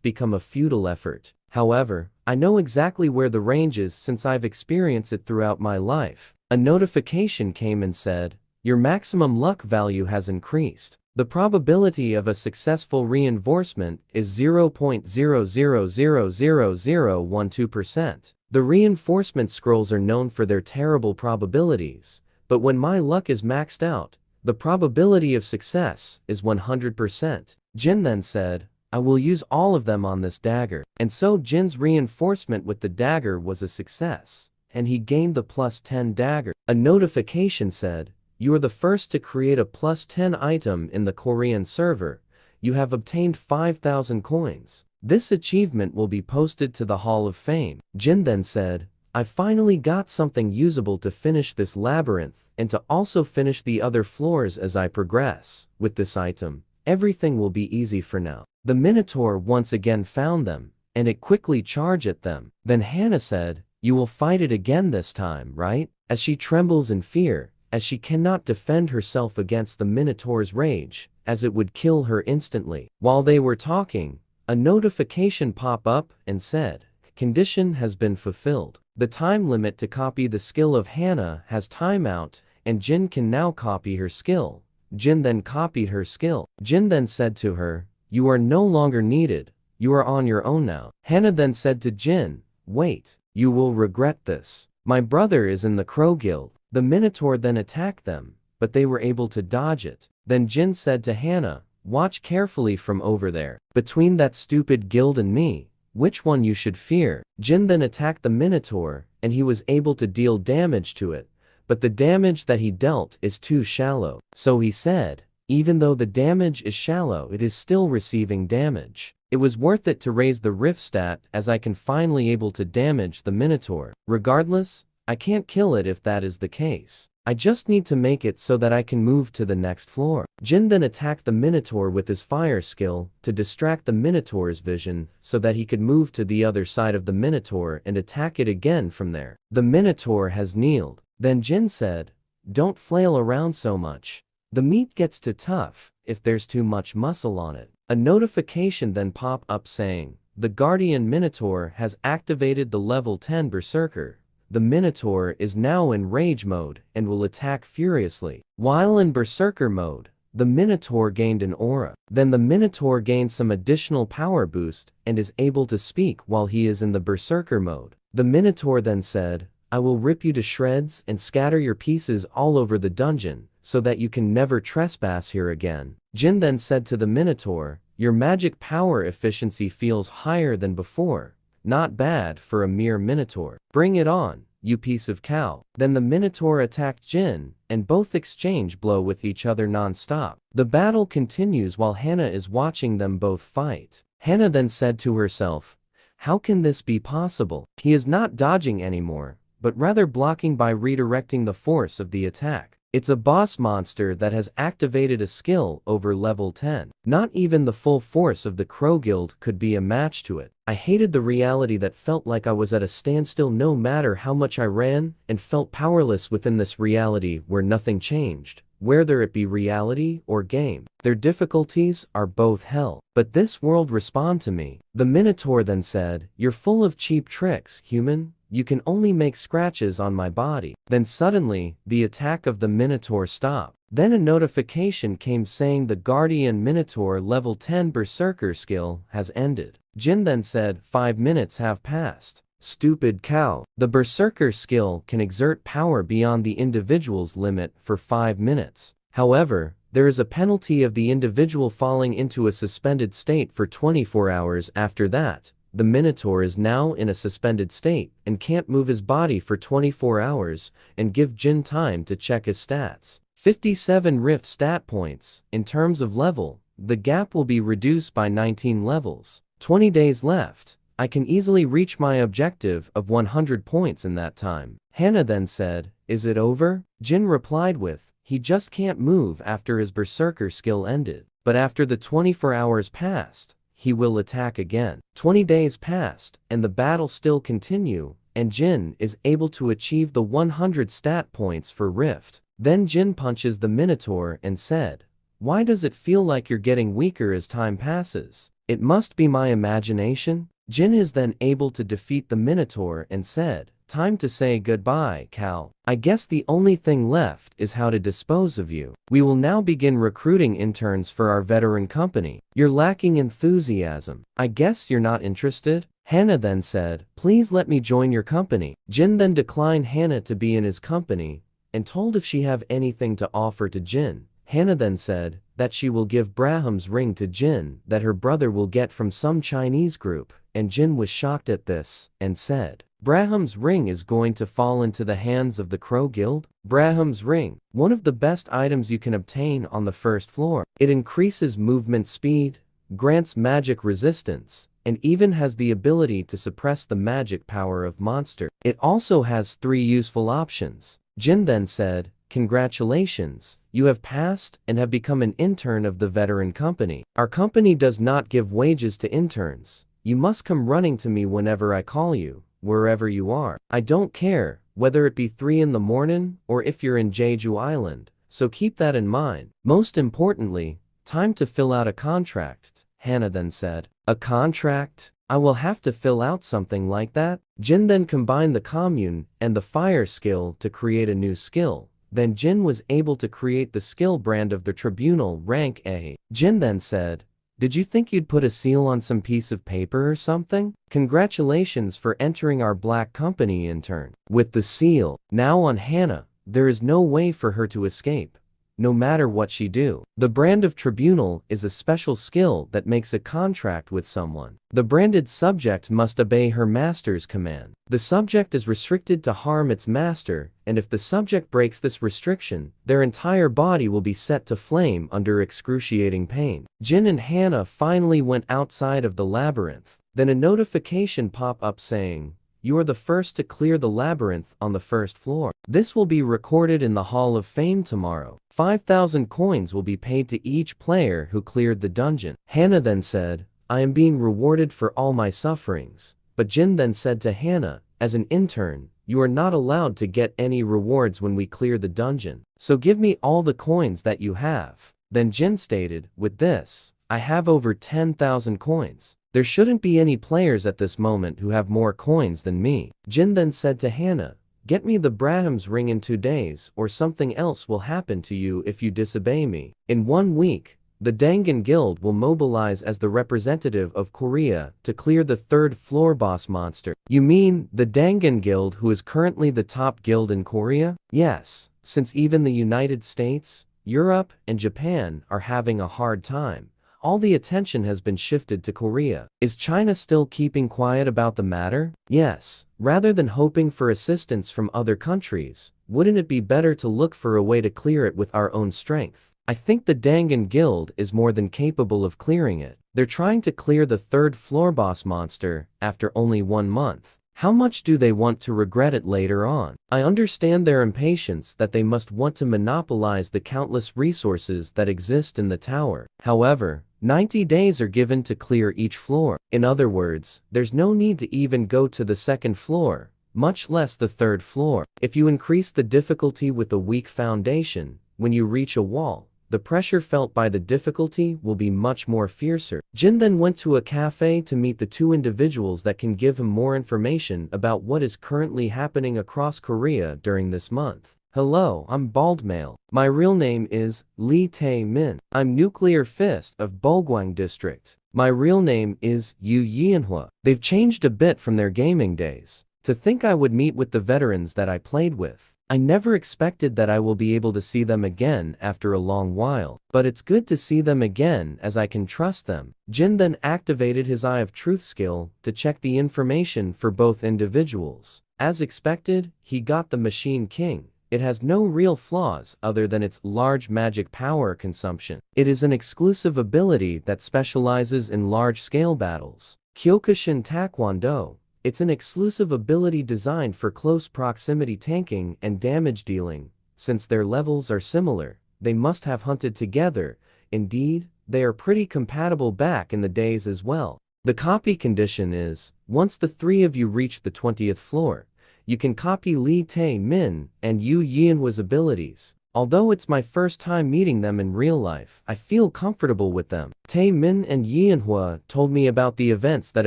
become a futile effort. However, I know exactly where the range is since I've experienced it throughout my life. A notification came and said, "Your maximum luck value has increased. The probability of a successful reinforcement is 0.000012%. The reinforcement scrolls are known for their terrible probabilities, but when my luck is maxed out, the probability of success is 100%. Jin then said, "I will use all of them on this dagger." And so Jin's reinforcement with the dagger was a success, and he gained the +10 dagger. A notification said, "You are the first to create a +10 item in the Korean server. You have obtained 5,000 coins. This achievement will be posted to the Hall of Fame." Jin then said, "I finally got something usable to finish this labyrinth and to also finish the other floors as I progress. With this item, everything will be easy for now." The Minotaur once again found them, and it quickly charged at them. Then Hannah said, "You will fight it again this time, right?" As she trembles in fear, as she cannot defend herself against the Minotaur's rage, as it would kill her instantly. While they were talking, a notification pop up and said, "Condition has been fulfilled. The time limit to copy the skill of Hannah has timeout, and Jin can now copy her skill." Jin then copied her skill. Jin then said to her, "You are no longer needed. You are on your own now." Hannah then said to Jin, "Wait, you will regret this. My brother is in the Crow Guild." The Minotaur then attacked them, but they were able to dodge it. Then Jin said to Hannah, "Watch carefully from over there. Between that stupid guild and me, which one you should fear?" Jin then attacked the Minotaur, and he was able to deal damage to it, but the damage that he dealt is too shallow. So he said, "Even though the damage is shallow, it is still receiving damage. It was worth it to raise the rift stat as I can finally able to damage the Minotaur. Regardless, I can't kill it if that is the case. I just need to make it so that I can move to the next floor." Jin then attacked the Minotaur with his fire skill to distract the Minotaur's vision so that he could move to the other side of the Minotaur and attack it again from there. The Minotaur has kneeled. Then Jin said, "Don't flail around so much. The meat gets too tough if there's too much muscle on it. A notification then pop up saying, the Guardian Minotaur has activated the level 10 Berserker. The Minotaur is now in rage mode and will attack furiously. While in Berserker mode, the Minotaur gained an aura. Then the Minotaur gained some additional power boost and is able to speak while he is in the Berserker mode. The Minotaur then said, I will rip you to shreds and scatter your pieces all over the dungeon, so that you can never trespass here again. Jin then said to the Minotaur, your magic power efficiency feels higher than before. Not bad for a mere Minotaur. Bring it on, you piece of cow. Then the Minotaur attacked Jin, and both exchange blow with each other non-stop. The battle continues while Hannah is watching them both fight. Hannah then said to herself, how can this be possible? He is not dodging anymore, but rather blocking by redirecting the force of the attack. It's a boss monster that has activated a skill over level 10. Not even the full force of the Crow Guild could be a match to it. I hated the reality that felt like I was at a standstill no matter how much I ran, and felt powerless within this reality where nothing changed, whether it be reality or game. Their difficulties are both hell. But this world respond to me. The Minotaur then said, you're full of cheap tricks, human. You can only make scratches on my body. Then suddenly, the attack of the Minotaur stopped. Then a notification came saying the Guardian Minotaur level 10 Berserker skill has ended. Jin then said, 5 minutes have passed. Stupid cow. The Berserker skill can exert power beyond the individual's limit for 5 minutes. However, there is a penalty of the individual falling into a suspended state for 24 hours after that. The Minotaur is now in a suspended state and can't move his body for 24 hours and give Jin time to check his stats. 57 Rift stat points. In terms of level, the gap will be reduced by 19 levels. 20 days left. I can easily reach my objective of 100 points in that time. Hannah then said, is it over? Jin replied with, he just can't move after his Berserker skill ended. But after the 24 hours passed, he will attack again. 20 days passed, and the battle still continue, and Jin is able to achieve the 100 stat points for Rift. Then Jin punches the Minotaur and said, why does it feel like you're getting weaker as time passes? It must be my imagination? Jin is then able to defeat the Minotaur and said, time to say goodbye, Cal. I guess the only thing left is how to dispose of you. We will now begin recruiting interns for our veteran company. You're lacking enthusiasm. I guess you're not interested? Hannah then said, please let me join your company. Jin then declined Hannah to be in his company and told if she have anything to offer to Jin. Hannah then said that she will give Braham's ring to Jin that her brother will get from some Chinese group, and Jin was shocked at this and said, Braham's ring is going to fall into the hands of the Crow Guild? Braham's ring, one of the best items you can obtain on the first floor. It increases movement speed, grants magic resistance, and even has the ability to suppress the magic power of monster. It also has 3 useful options. Jin then said, congratulations, you have passed and have become an intern of the veteran company. Our company does not give wages to interns. You must come running to me whenever I call you, wherever you are. I don't care, whether it be 3 in the morning or if you're in Jeju Island, so keep that in mind. Most importantly, time to fill out a contract, Hannah then said. A contract? I will have to fill out something like that? Jin then combined the commune and the fire skill to create a new skill. Then Jin was able to create the skill brand of the Tribunal rank A. Jin then said, did you think you'd put a seal on some piece of paper or something? Congratulations for entering our black company, intern. With the seal now on Hannah, there is no way for her to escape, no matter what she do. The brand of Tribunal is a special skill that makes a contract with someone. The branded subject must obey her master's command. The subject is restricted to harm its master, and if the subject breaks this restriction, their entire body will be set to flame under excruciating pain. Jin and Hannah finally went outside of the labyrinth. Then a notification pop up saying, you are the first to clear the labyrinth on the first floor. This will be recorded in the Hall of Fame tomorrow. 5,000 coins will be paid to each player who cleared the dungeon. Hannah then said, I am being rewarded for all my sufferings. But Jin then said to Hannah, as an intern, You are not allowed to get any rewards when we clear the dungeon. So give me all the coins that you have. Then Jin stated, with this, I have over 10,000 coins. There shouldn't be any players at this moment who have more coins than me. Jin then said to Hannah, get me the Brahms ring in 2 days or something else will happen to you if you disobey me. In 1 week, the Dangan Guild will mobilize as the representative of Korea to clear the 3rd floor boss monster. You mean the Dangan Guild, who is currently the top guild in Korea? Yes, since even the United States, Europe, and Japan are having a hard time. All the attention has been shifted to Korea. Is China still keeping quiet about the matter? Yes. Rather than hoping for assistance from other countries, wouldn't it be better to look for a way to clear it with our own strength? I think the Dangan Guild is more than capable of clearing it. They're trying to clear the 3rd floor boss monster after only 1 month. How much do they want to regret it later on? I understand their impatience that they must want to monopolize the countless resources that exist in the tower. However, 90 days are given to clear each floor. In other words, there's no need to even go to the 2nd floor, much less the 3rd floor. If you increase the difficulty with a weak foundation, when you reach a wall, the pressure felt by the difficulty will be much more fiercer. Jin then went to a cafe to meet the 2 individuals that can give him more information about what is currently happening across Korea during this month. Hello, I'm Bald Male. My real name is Lee Tae-min. I'm Nuclear Fist of Bulgwang District. My real name is Yu Yianhua. They've changed a bit from their gaming days. To think I would meet with the veterans that I played with. I never expected that I will be able to see them again after a long while, but it's good to see them again as I can trust them. Jin then activated his Eye of Truth skill to check the information for both individuals. As expected, he got the Machine King. It has no real flaws other than its large magic power consumption. It is an exclusive ability that specializes in large-scale battles. Kyokushin Taekwondo. It's an exclusive ability designed for close proximity tanking and damage dealing. Since their levels are similar, they must have hunted together. Indeed, they are pretty compatible back in the days as well. The copy condition is, once the 3 of you reach the 20th floor, you can copy Lee Tae-min and Yu Yianhua's abilities. Although it's my first time meeting them in real life, I feel comfortable with them. Tae-min and Yianhua told me about the events that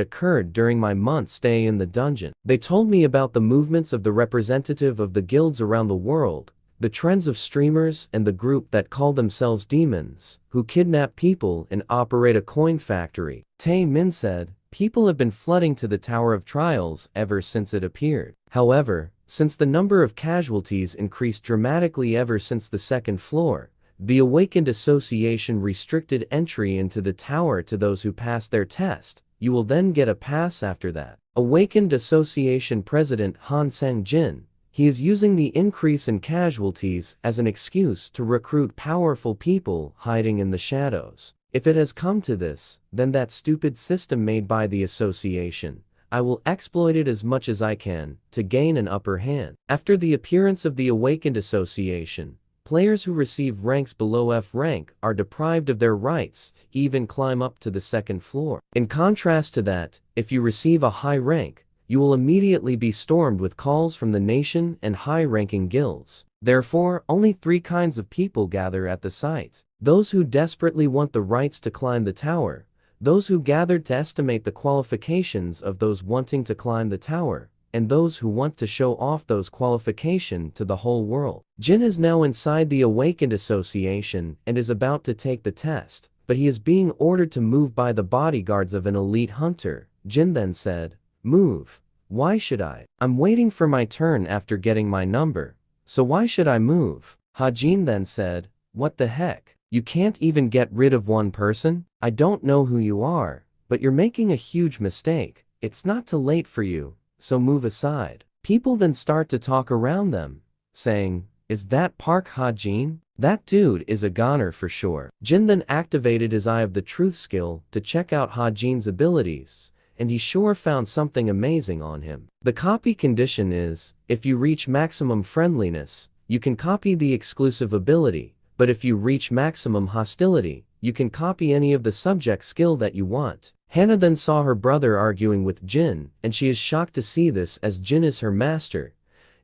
occurred during my month's stay in the dungeon. They told me about the movements of the representative of the guilds around the world, the trends of streamers and the group that call themselves demons, who kidnap people and operate a coin factory. Tae-min said, people have been flooding to the Tower of Trials ever since it appeared. However, since the number of casualties increased dramatically ever since the 2nd floor, the Awakened Association restricted entry into the tower to those who pass their test. You will then get a pass after that. Awakened Association President Han Sang-jin, he is using the increase in casualties as an excuse to recruit powerful people hiding in the shadows. If it has come to this, then that stupid system made by the association, I will exploit it as much as I can to gain an upper hand. After the appearance of the Awakened Association, players who receive ranks below F rank are deprived of their rights, even climb up to the 2nd floor. In contrast to that, if you receive a high rank, you will immediately be stormed with calls from the nation and high-ranking guilds. Therefore, only 3 kinds of people gather at the site. Those who desperately want the rights to climb the tower, those who gathered to estimate the qualifications of those wanting to climb the tower, and those who want to show off those qualifications to the whole world. Jin is now inside the Awakened Association and is about to take the test, but he is being ordered to move by the bodyguards of an elite hunter. Jin then said, move. Why should I? I'm waiting for my turn after getting my number, so why should I move? Hajin then said, what the heck? You can't even get rid of one person? I don't know who you are, but you're making a huge mistake. It's not too late for you, so move aside. People then start to talk around them, saying, is that Park Ha-jin? That dude is a goner for sure. Jin then activated his Eye of the Truth skill to check out Ha-jin's abilities, and he sure found something amazing on him. The copy condition is, if you reach maximum friendliness, you can copy the exclusive ability. But if you reach maximum hostility, you can copy any of the subject skill that you want. Hannah then saw her brother arguing with Jin, and she is shocked to see this as Jin is her master,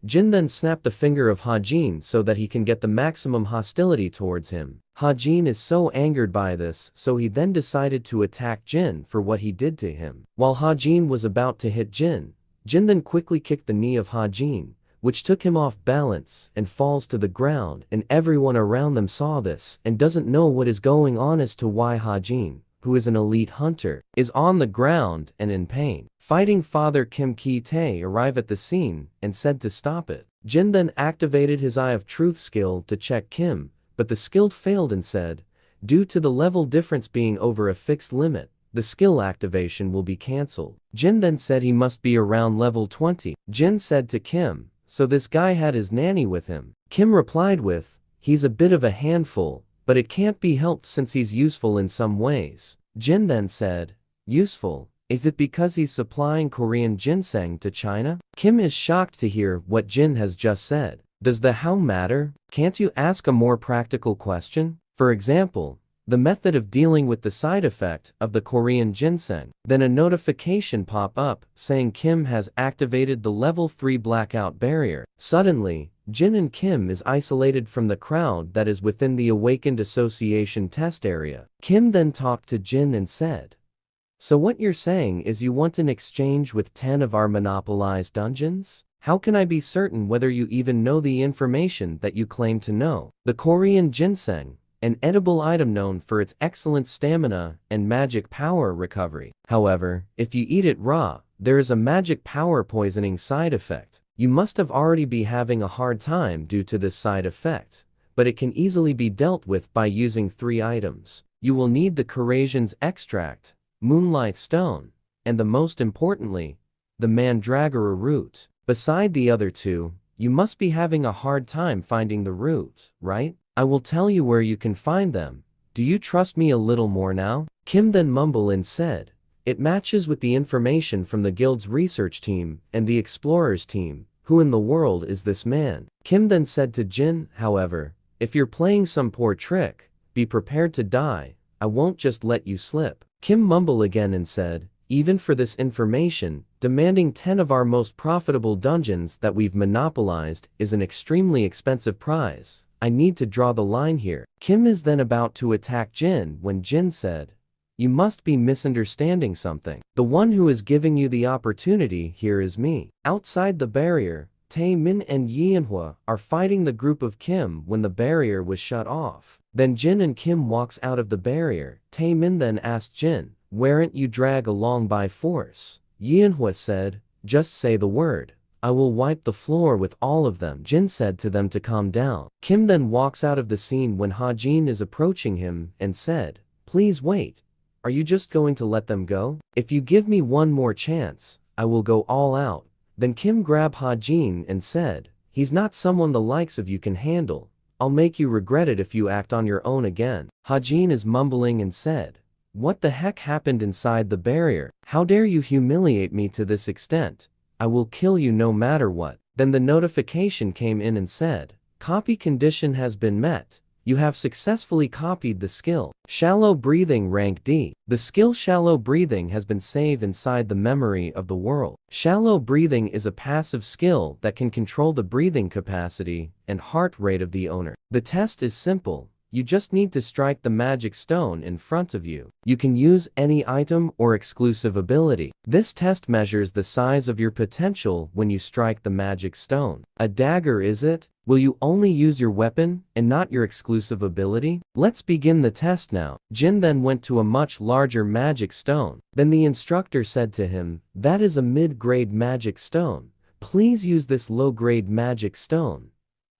Jin then snapped the finger of Hajin so that he can get the maximum hostility towards him. Hajin is so angered by this, so he then decided to attack Jin for what he did to him. While Hajin was about to hit Jin, Jin then quickly kicked the knee of Hajin, which took him off balance and falls to the ground, and everyone around them saw this and doesn't know what is going on as to why Hajin, who is an elite hunter, is on the ground and in pain. Fighting Father Kim Ki-tae arrived at the scene and said to stop it. Jin then activated his Eye of Truth skill to check Kim, but the skill failed and said, due to the level difference being over a fixed limit, the skill activation will be cancelled. Jin then said he must be around level 20. Jin said to Kim, so this guy had his nanny with him. Kim replied with, he's a bit of a handful, but it can't be helped since he's useful in some ways. Jin then said, useful? Is it because he's supplying Korean ginseng to China? Kim is shocked to hear what Jin has just said. Does the how matter? Can't you ask a more practical question? For example, the method of dealing with the side effect of the Korean ginseng. Then a notification pop up saying Kim has activated the level 3 blackout barrier. Suddenly, Jin and Kim is isolated from the crowd that is within the Awakened Association test area. Kim then talked to Jin and said, so what you're saying is you want an exchange with 10 of our monopolized dungeons? How can I be certain whether you even know the information that you claim to know? The Korean ginseng, an edible item known for its excellent stamina and magic power recovery. However, if you eat it raw, there is a magic power poisoning side effect. You must have already be having a hard time due to this side effect, but it can easily be dealt with by using 3 items. You will need the Korasian's extract, Moonlight Stone, and the most importantly, the Mandragora root. Beside the other 2, you must be having a hard time finding the root, right? I will tell you where you can find them. Do you trust me a little more now? Kim then mumbled and said, it matches with the information from the guild's research team and the explorers team. Who in the world is this man? Kim then said to Jin, however, if you're playing some poor trick, be prepared to die. I won't just let you slip. Kim mumbled again and said, even for this information, demanding 10 of our most profitable dungeons that we've monopolized is an extremely expensive prize. I need to draw the line here. Kim is then about to attack Jin when Jin said, you must be misunderstanding something. The one who is giving you the opportunity here is me. Outside the barrier, Tae Min and Yeonhwa are fighting the group of Kim when the barrier was shut off. Then Jin and Kim walks out of the barrier. Tae Min then asked Jin, weren't you dragged along by force? Yeonhwa said, just say the word. I will wipe the floor with all of them. Jin said to them to calm down. Kim then walks out of the scene when Hajin is approaching him and said, please wait. Are you just going to let them go? If you give me one more chance, I will go all out. Then Kim grabbed Hajin and said, he's not someone the likes of you can handle. I'll make you regret it if you act on your own again. Hajin is mumbling and said, what the heck happened inside the barrier? How dare you humiliate me to this extent? I will kill you no matter what. Then the notification came in and said, copy condition has been met. You have successfully copied the skill. Shallow Breathing rank D. The skill Shallow Breathing has been saved inside the memory of the world. Shallow Breathing is a passive skill that can control the breathing capacity and heart rate of the owner. The test is simple. You just need to strike the magic stone in front of you. You can use any item or exclusive ability. This test measures the size of your potential when you strike the magic stone. A dagger, is it? Will you only use your weapon and not your exclusive ability? Let's begin the test now. Jin then went to a much larger magic stone. Then the instructor said to him, that is a mid-grade magic stone. Please use this low-grade magic stone.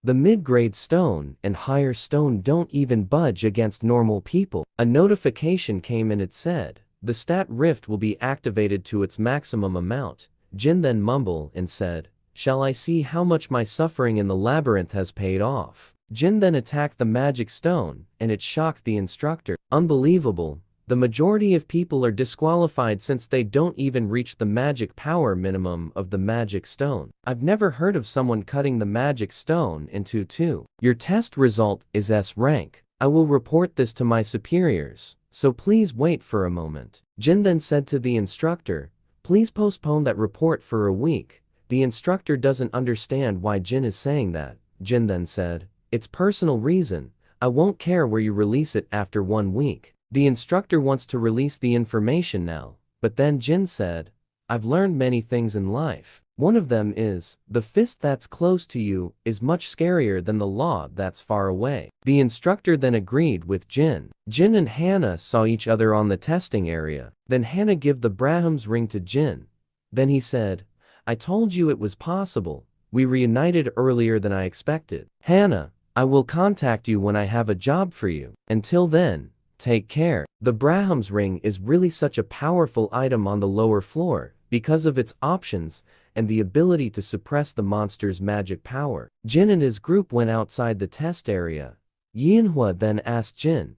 The mid-grade stone and higher stone don't even budge against normal people. A notification came and it said, the stat rift will be activated to its maximum amount. Jin then mumbled and said, shall I see how much my suffering in the labyrinth has paid off? Jin then attacked the magic stone, and it shocked the instructor. Unbelievable. The majority of people are disqualified since they don't even reach the magic power minimum of the magic stone. I've never heard of someone cutting the magic stone into 2. Your test result is S rank. I will report this to my superiors, so please wait for a moment. Jin then said to the instructor, please postpone that report for a week, The instructor doesn't understand why Jin is saying that. Jin then said, "It's personal reason. I won't care where you release it after 1 week." The instructor wants to release the information now, but then Jin said, "I've learned many things in life. One of them is, the fist that's close to you is much scarier than the law that's far away." The instructor then agreed with Jin. Jin and Hannah saw each other on the testing area. Then Hannah gave the Brahms ring to Jin. Then he said, "I told you it was possible. We reunited earlier than I expected. Hannah, I will contact you when I have a job for you. Until then, take care." The Brahms ring is really such a powerful item on the lower floor because of its options and the ability to suppress the monster's magic power. Jin and his group went outside the test area. Yinhua then asked Jin,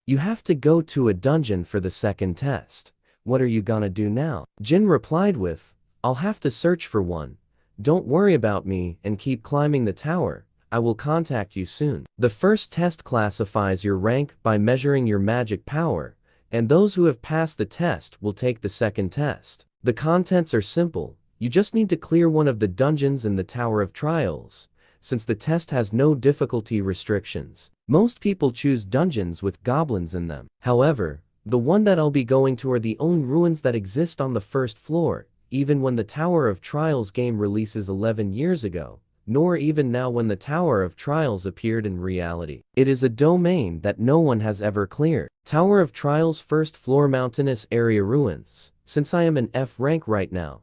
"You have to go to a dungeon for the second test. What are you gonna do now?" Jin replied with, "I'll have to search for one. Don't worry about me and keep climbing the tower. I will contact you soon." The first test classifies your rank by measuring your magic power, and those who have passed the test will take the second test. The contents are simple. You just need to clear one of the dungeons in the Tower of Trials, since the test has no difficulty restrictions. Most people choose dungeons with goblins in them. However, the one that I'll be going to are the only ruins that exist on the first floor, even when the Tower of Trials game releases 11 years ago, nor even now when the Tower of Trials appeared in reality. It is a domain that no one has ever cleared. Tower of Trials first floor mountainous area ruins. Since I am an F rank right now,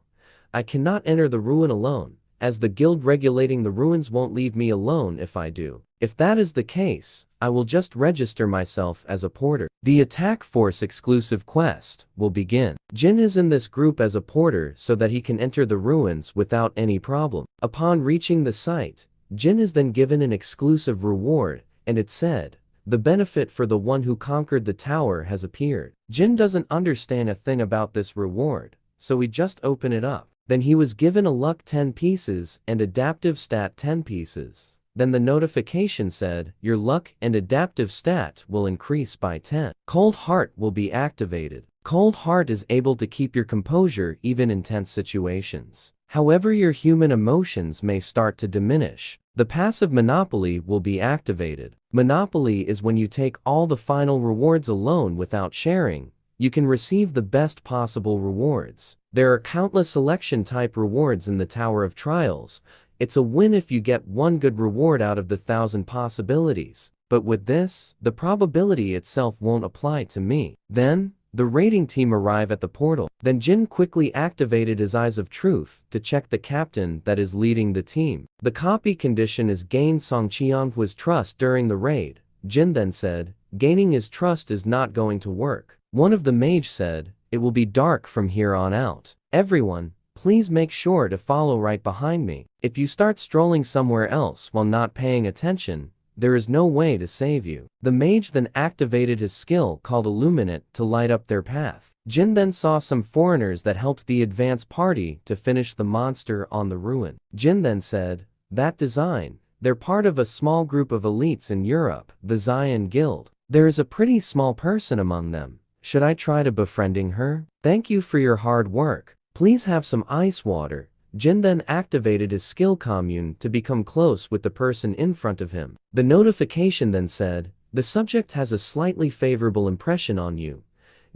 I cannot enter the ruin alone, as the guild regulating the ruins won't leave me alone if I do. If that is the case, I will just register myself as a porter. The Attack Force exclusive quest will begin. Jin is in this group as a porter so that he can enter the ruins without any problem. Upon reaching the site, Jin is then given an exclusive reward, and it said, "The benefit for the one who conquered the tower has appeared." Jin doesn't understand a thing about this reward, so he just opened it up. Then he was given a luck 10 pieces and adaptive stat 10 pieces. Then the notification said, "Your luck and adaptive stat will increase by 10. Cold Heart will be activated." Cold Heart is able to keep your composure even in tense situations. However, your human emotions may start to diminish. The passive Monopoly will be activated. Monopoly is when you take all the final rewards alone without sharing. You can receive the best possible rewards. There are countless selection type rewards in the Tower of Trials. It's a win if you get one good reward out of the 1,000 possibilities. But with this, the probability itself won't apply to me. Then, the raiding team arrive at the portal. Then Jin quickly activated his Eyes of Truth to check the captain that is leading the team. The copy condition is gain Song Qianhua's trust during the raid. Jin then said, "Gaining his trust is not going to work." One of the mage said, "It will be dark from here on out. Everyone, please make sure to follow right behind me. If you start strolling somewhere else while not paying attention, there is no way to save you." The mage then activated his skill called Illuminate to light up their path. Jin then saw some foreigners that helped the advance party to finish the monster on the ruin. Jin then said, "That design, they're part of a small group of elites in Europe, the Zion Guild. There is a pretty small person among them. Should I try to befriending her? Thank you for your hard work. Please have some ice water." Jin then activated his skill commune to become close with the person in front of him. The notification then said, "The subject has a slightly favorable impression on you."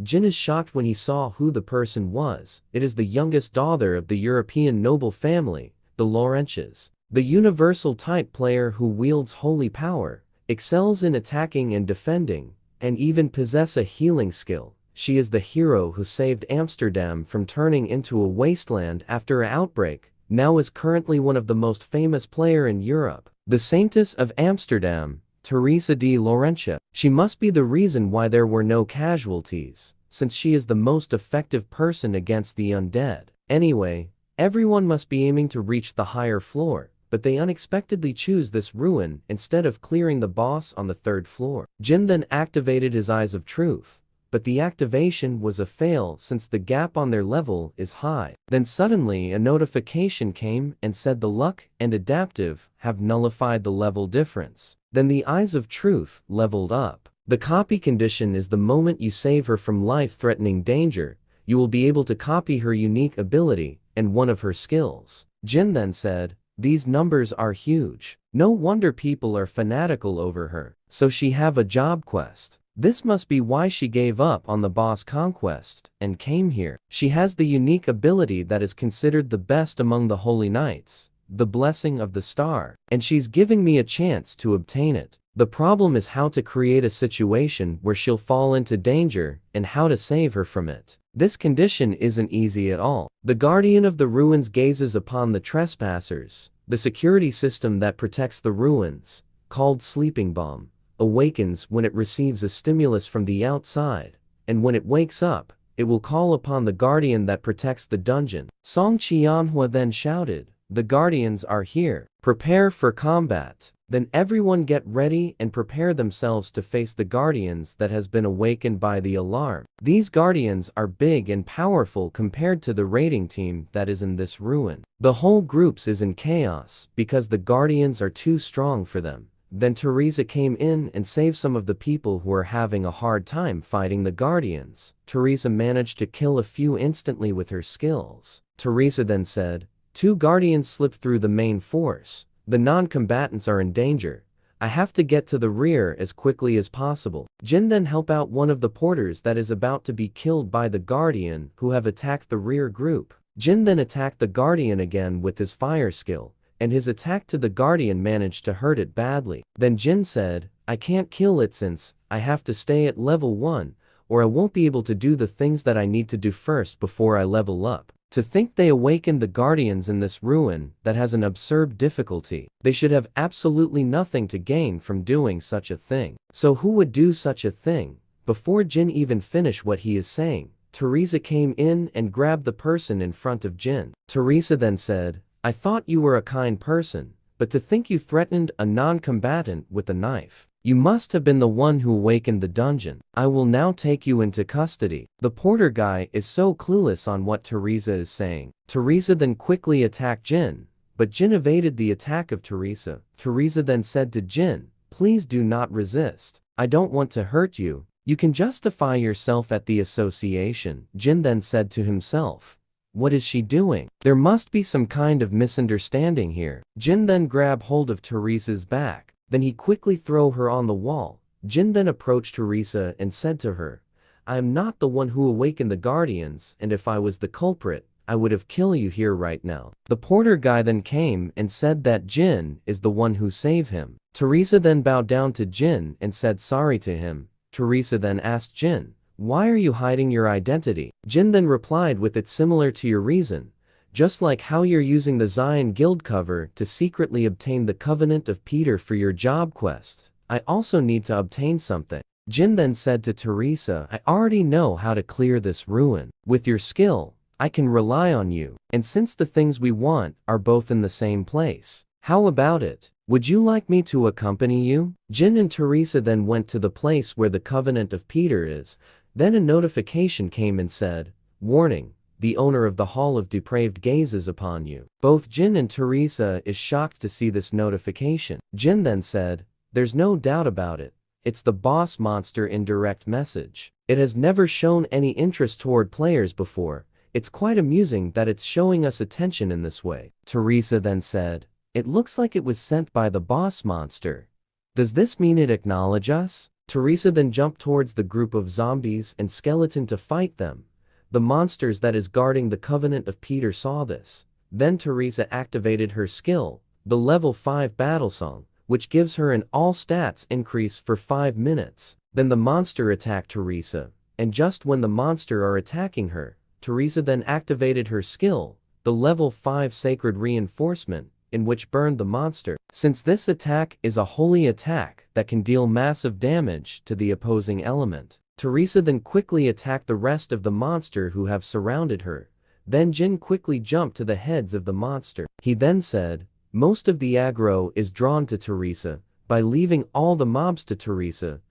Jin is shocked when he saw who the person was. It is the youngest daughter of the European noble family, the Laurentians. The universal type player who wields holy power, excels in attacking and defending, and even possess a healing skill. She is the hero who saved Amsterdam from turning into a wasteland after an outbreak, now is currently one of the most famous player in Europe. The Saintess of Amsterdam, Teresa de Laurentia. She must be the reason why there were no casualties, since she is the most effective person against the undead. Anyway, everyone must be aiming to reach the higher floor, but they unexpectedly choose this ruin instead of clearing the boss on the 3rd floor. Jin then activated his Eyes of Truth, but the activation was a fail since the gap on their level is high. Then suddenly a notification came and said the luck and adaptive have nullified the level difference. Then the Eyes of Truth leveled up. The copy condition is the moment you save her from life-threatening danger, you will be able to copy her unique ability and one of her skills. Jin then said, "These numbers are huge. No wonder people are fanatical over her. So she have a job quest. This must be why she gave up on the boss conquest and came here. She has the unique ability that is considered the best among the holy knights, the blessing of the star, and she's giving me a chance to obtain it. The problem is how to create a situation where she'll fall into danger and how to save her from it. This condition isn't easy at all. The guardian of the ruins gazes upon the trespassers. The security system that protects the ruins, called Sleeping Bomb, awakens when it receives a stimulus from the outside, and when it wakes up, it will call upon the guardian that protects the dungeon." Song Qianhua then shouted, "The guardians are here. Prepare for combat." Then everyone get ready and prepare themselves to face the guardians that has been awakened by the alarm. These guardians are big and powerful compared to the raiding team that is in this ruin. The whole groups is in chaos because the guardians are too strong for them. Then Teresa came in and saved some of the people who are having a hard time fighting the guardians. Teresa managed to kill a few instantly with her skills. Teresa then said, "Two guardians slipped through the main force. The non-combatants are in danger. I have to get to the rear as quickly as possible." Jin then help out one of the porters that is about to be killed by the guardian who have attacked the rear group. Jin then attacked the guardian again with his fire skill, and his attack to the guardian managed to hurt it badly. Then Jin said, "I can't kill it since I have to stay at level 1, or I won't be able to do the things that I need to do first before I level up." To think they awakened the guardians in this ruin that has an absurd difficulty. They should have absolutely nothing to gain from doing such a thing. So who would do such a thing? Before Jin even finished what he is saying, Teresa came in and grabbed the person in front of Jin. Teresa then said, "I thought you were a kind person, but to think you threatened a non-combatant with a knife. You must have been the one who awakened the dungeon. I will now take you into custody." The porter guy is so clueless on what Teresa is saying. Teresa then quickly attacked Jin, but Jin evaded the attack of Teresa. Teresa then said to Jin, "Please do not resist. I don't want to hurt you. You can justify yourself at the association." Jin then said to himself, "What is she doing? There must be some kind of misunderstanding here." Jin then grabbed hold of Teresa's back. Then he quickly threw her on the wall. Jin then approached Teresa and said to her, "I am not the one who awakened the guardians, and if I was the culprit, I would have killed you here right now." The porter guy then came and said that Jin is the one who saved him. Teresa then bowed down to Jin and said sorry to him. Teresa then asked Jin, "Why are you hiding your identity?" Jin then replied with, "It's similar to your reason. Just like how you're using the Zion Guild cover to secretly obtain the Covenant of Peter for your job quest, I also need to obtain something." Jin then said to Teresa, "I already know how to clear this ruin. With your skill, I can rely on you. And since the things we want are both in the same place, how about it? Would you like me to accompany you?" Jin and Teresa then went to the place where the Covenant of Peter is. Then a notification came and said, "Warning. The owner of the Hall of Depraved gazes upon you." Both Jin and Teresa is shocked to see this notification. Jin then said, "There's no doubt about it. It's the boss monster in direct message. It has never shown any interest toward players before. It's quite amusing that it's showing us attention in this way." Teresa then said, "It looks like it was sent by the boss monster. Does this mean it acknowledge us?" Teresa then jumped towards the group of zombies and skeleton to fight them. The monsters that is guarding the Covenant of Peter saw this. Then Teresa activated her skill, the level 5 battle song, which gives her an all stats increase for 5 minutes. Then the monster attacked Teresa, and just when the monster are attacking her, Teresa then activated her skill, the level 5 sacred reinforcement, in which burned the monster. Since this attack is a holy attack that can deal massive damage to the opposing element, Teresa then quickly attacked the rest of the monster who have surrounded her. Then Jin quickly jumped to the heads of the monster. He then said, "Most of the aggro is drawn to Teresa. By leaving all the mobs to Teresa,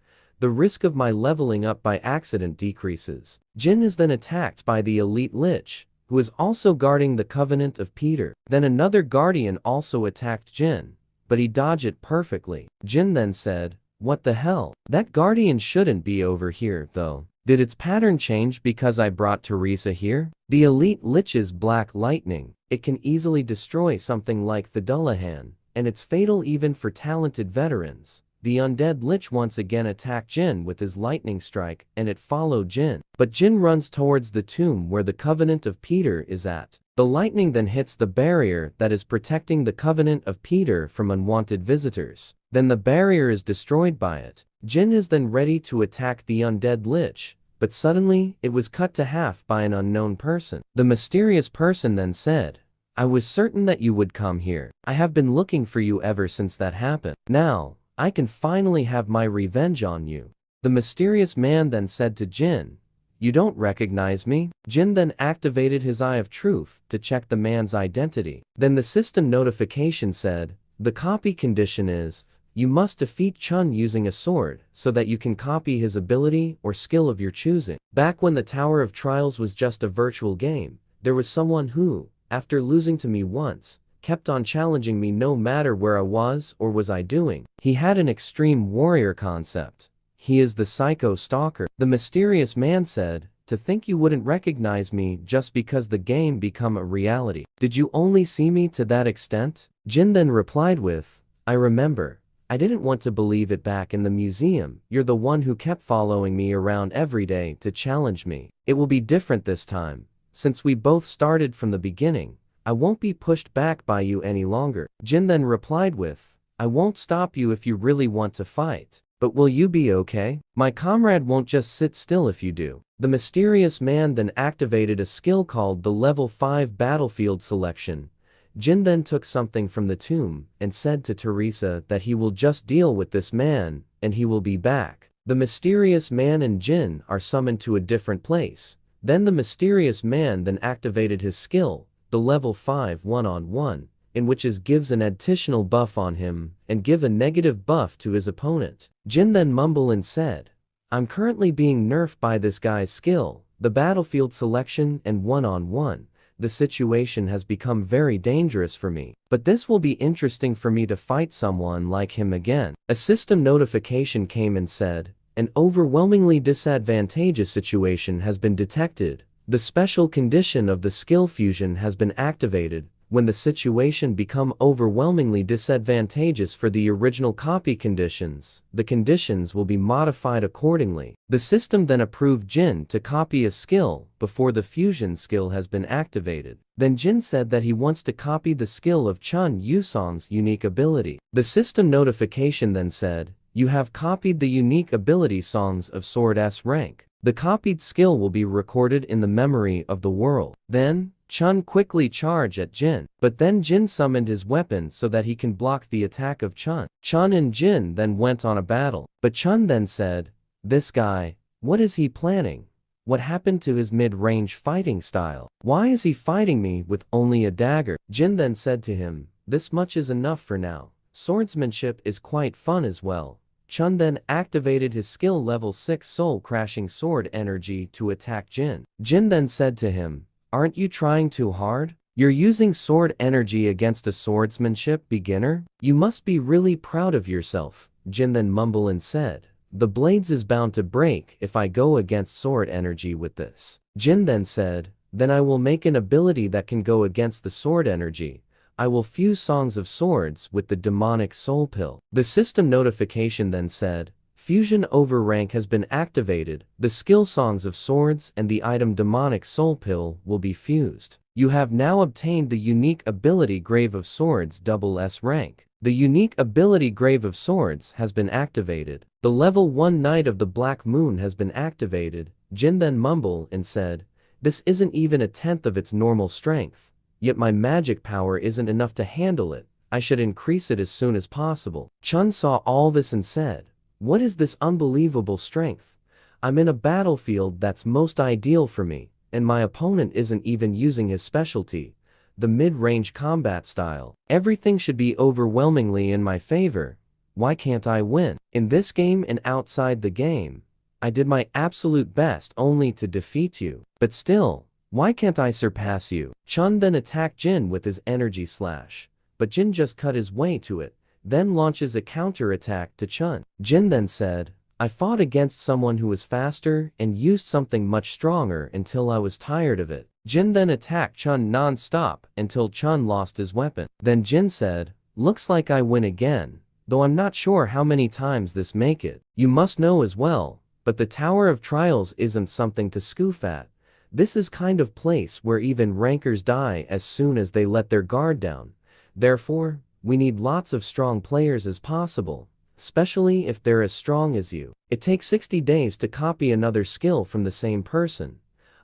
the risk of my leveling up by accident decreases." Jin is then attacked by the elite lich, who is also guarding the Covenant of Peter. Then another guardian also attacked Jin, but he dodged it perfectly. Jin then said, "What the hell? That guardian shouldn't be over here, though. Did its pattern change because I brought Teresa here?" The elite lich's black lightning It can easily destroy something like the Dullahan, and it's fatal even for talented veterans. The undead lich once again attacked Jin with his lightning strike, and it followed Jin. But Jin runs towards the tomb where the Covenant of Peter is at. The lightning then hits the barrier that is protecting the Covenant of Peter from unwanted visitors. Then the barrier is destroyed by it. Jin is then ready to attack the undead lich, but suddenly it was cut to half by an unknown person. The mysterious person then said, "I was certain that you would come here. I have been looking for you ever since that happened. Now, I can finally have my revenge on you." The mysterious man then said to Jin, "You don't recognize me?" Jin then activated his Eye of Truth to check the man's identity. Then the system notification said, "The copy condition is, you must defeat Chun using a sword so that you can copy his ability or skill of your choosing." Back when the Tower of Trials was just a virtual game, there was someone who, after losing to me once, kept on challenging me no matter where I was or was I doing. He had an extreme warrior concept. He is the Psycho Stalker. The mysterious man said, "To think you wouldn't recognize me just because the game become a reality. Did you only see me to that extent?" Jin then replied with, "I remember. I didn't want to believe it back in the museum. You're the one who kept following me around every day to challenge me. It will be different this time. Since we both started from the beginning, I won't be pushed back by you any longer." Jin then replied with, "I won't stop you if you really want to fight. But will you be okay? My comrade won't just sit still if you do." The mysterious man then activated a skill called the Level 5 Battlefield Selection. Jin then took something from the tomb and said to Teresa that he will just deal with this man, and he will be back. The mysterious man and Jin are summoned to a different place. Then the mysterious man then activated his skill, the Level 5 One-on-One, in which is gives an additional buff on him and give a negative buff to his opponent. Jin then mumbled and said, "I'm currently being nerfed by this guy's skill, the Battlefield Selection and One-on-One. The situation has become very dangerous for me, but this will be interesting for me to fight someone like him again." A system notification came and said, "An overwhelmingly disadvantageous situation has been detected. The special condition of the skill fusion has been activated. When the situation become overwhelmingly disadvantageous for the original copy conditions, the conditions will be modified accordingly." The system then approved Jin to copy a skill before the fusion skill has been activated. Then Jin said that he wants to copy the skill of Chun Yusong's unique ability. The system notification then said, "You have copied the unique ability songs of Sword S rank. The copied skill will be recorded in the memory of the world." Then, Chun quickly charged at Jin, but then Jin summoned his weapon so that he can block the attack of Chun. Chun and Jin then went on a battle, but Chun then said, "This guy, what is he planning? What happened to his mid-range fighting style? Why is he fighting me with only a dagger?" Jin then said to him, "This much is enough for now. Swordsmanship is quite fun as well." Chun then activated his skill level 6 Soul Crashing Sword energy to attack Jin. Jin then said to him, "Aren't you trying too hard? You're using sword energy against a swordsmanship beginner? You must be really proud of yourself." Jin then mumbled and said, "The blades is bound to break if I go against sword energy with this." Jin then said, "Then I will make an ability that can go against the sword energy. I will fuse Songs of Swords with the demonic soul pill." The system notification then said, "Fusion overrank has been activated. The skill Songs of Swords and the item demonic soul pill will be fused. You have now obtained the unique ability Grave of Swords SS rank. The unique ability Grave of Swords has been activated. The level 1 Knight of the Black Moon has been activated." Jin then mumbled and said, "This isn't even a tenth of its normal strength. Yet my magic power isn't enough to handle it. I should increase it as soon as possible." Chun saw all this and said, "What is this unbelievable strength? I'm in a battlefield that's most ideal for me, and my opponent isn't even using his specialty, the mid-range combat style. Everything should be overwhelmingly in my favor. Why can't I win? In this game and outside the game, I did my absolute best only to defeat you. But still, why can't I surpass you?" Chun then attacked Jin with his energy slash, but Jin just cut his way to it, then launches a counter-attack to Chun. Jin then said, "I fought against someone who was faster and used something much stronger until I was tired of it." Jin then attacked Chun non-stop until Chun lost his weapon. Then Jin said, "Looks like I win again, though I'm not sure how many times this make it. You must know as well, but the Tower of Trials isn't something to scoof at. This is kind of place where even rankers die as soon as they let their guard down. Therefore, we need lots of strong players as possible, especially if they're as strong as you. It takes 60 days to copy another skill from the same person.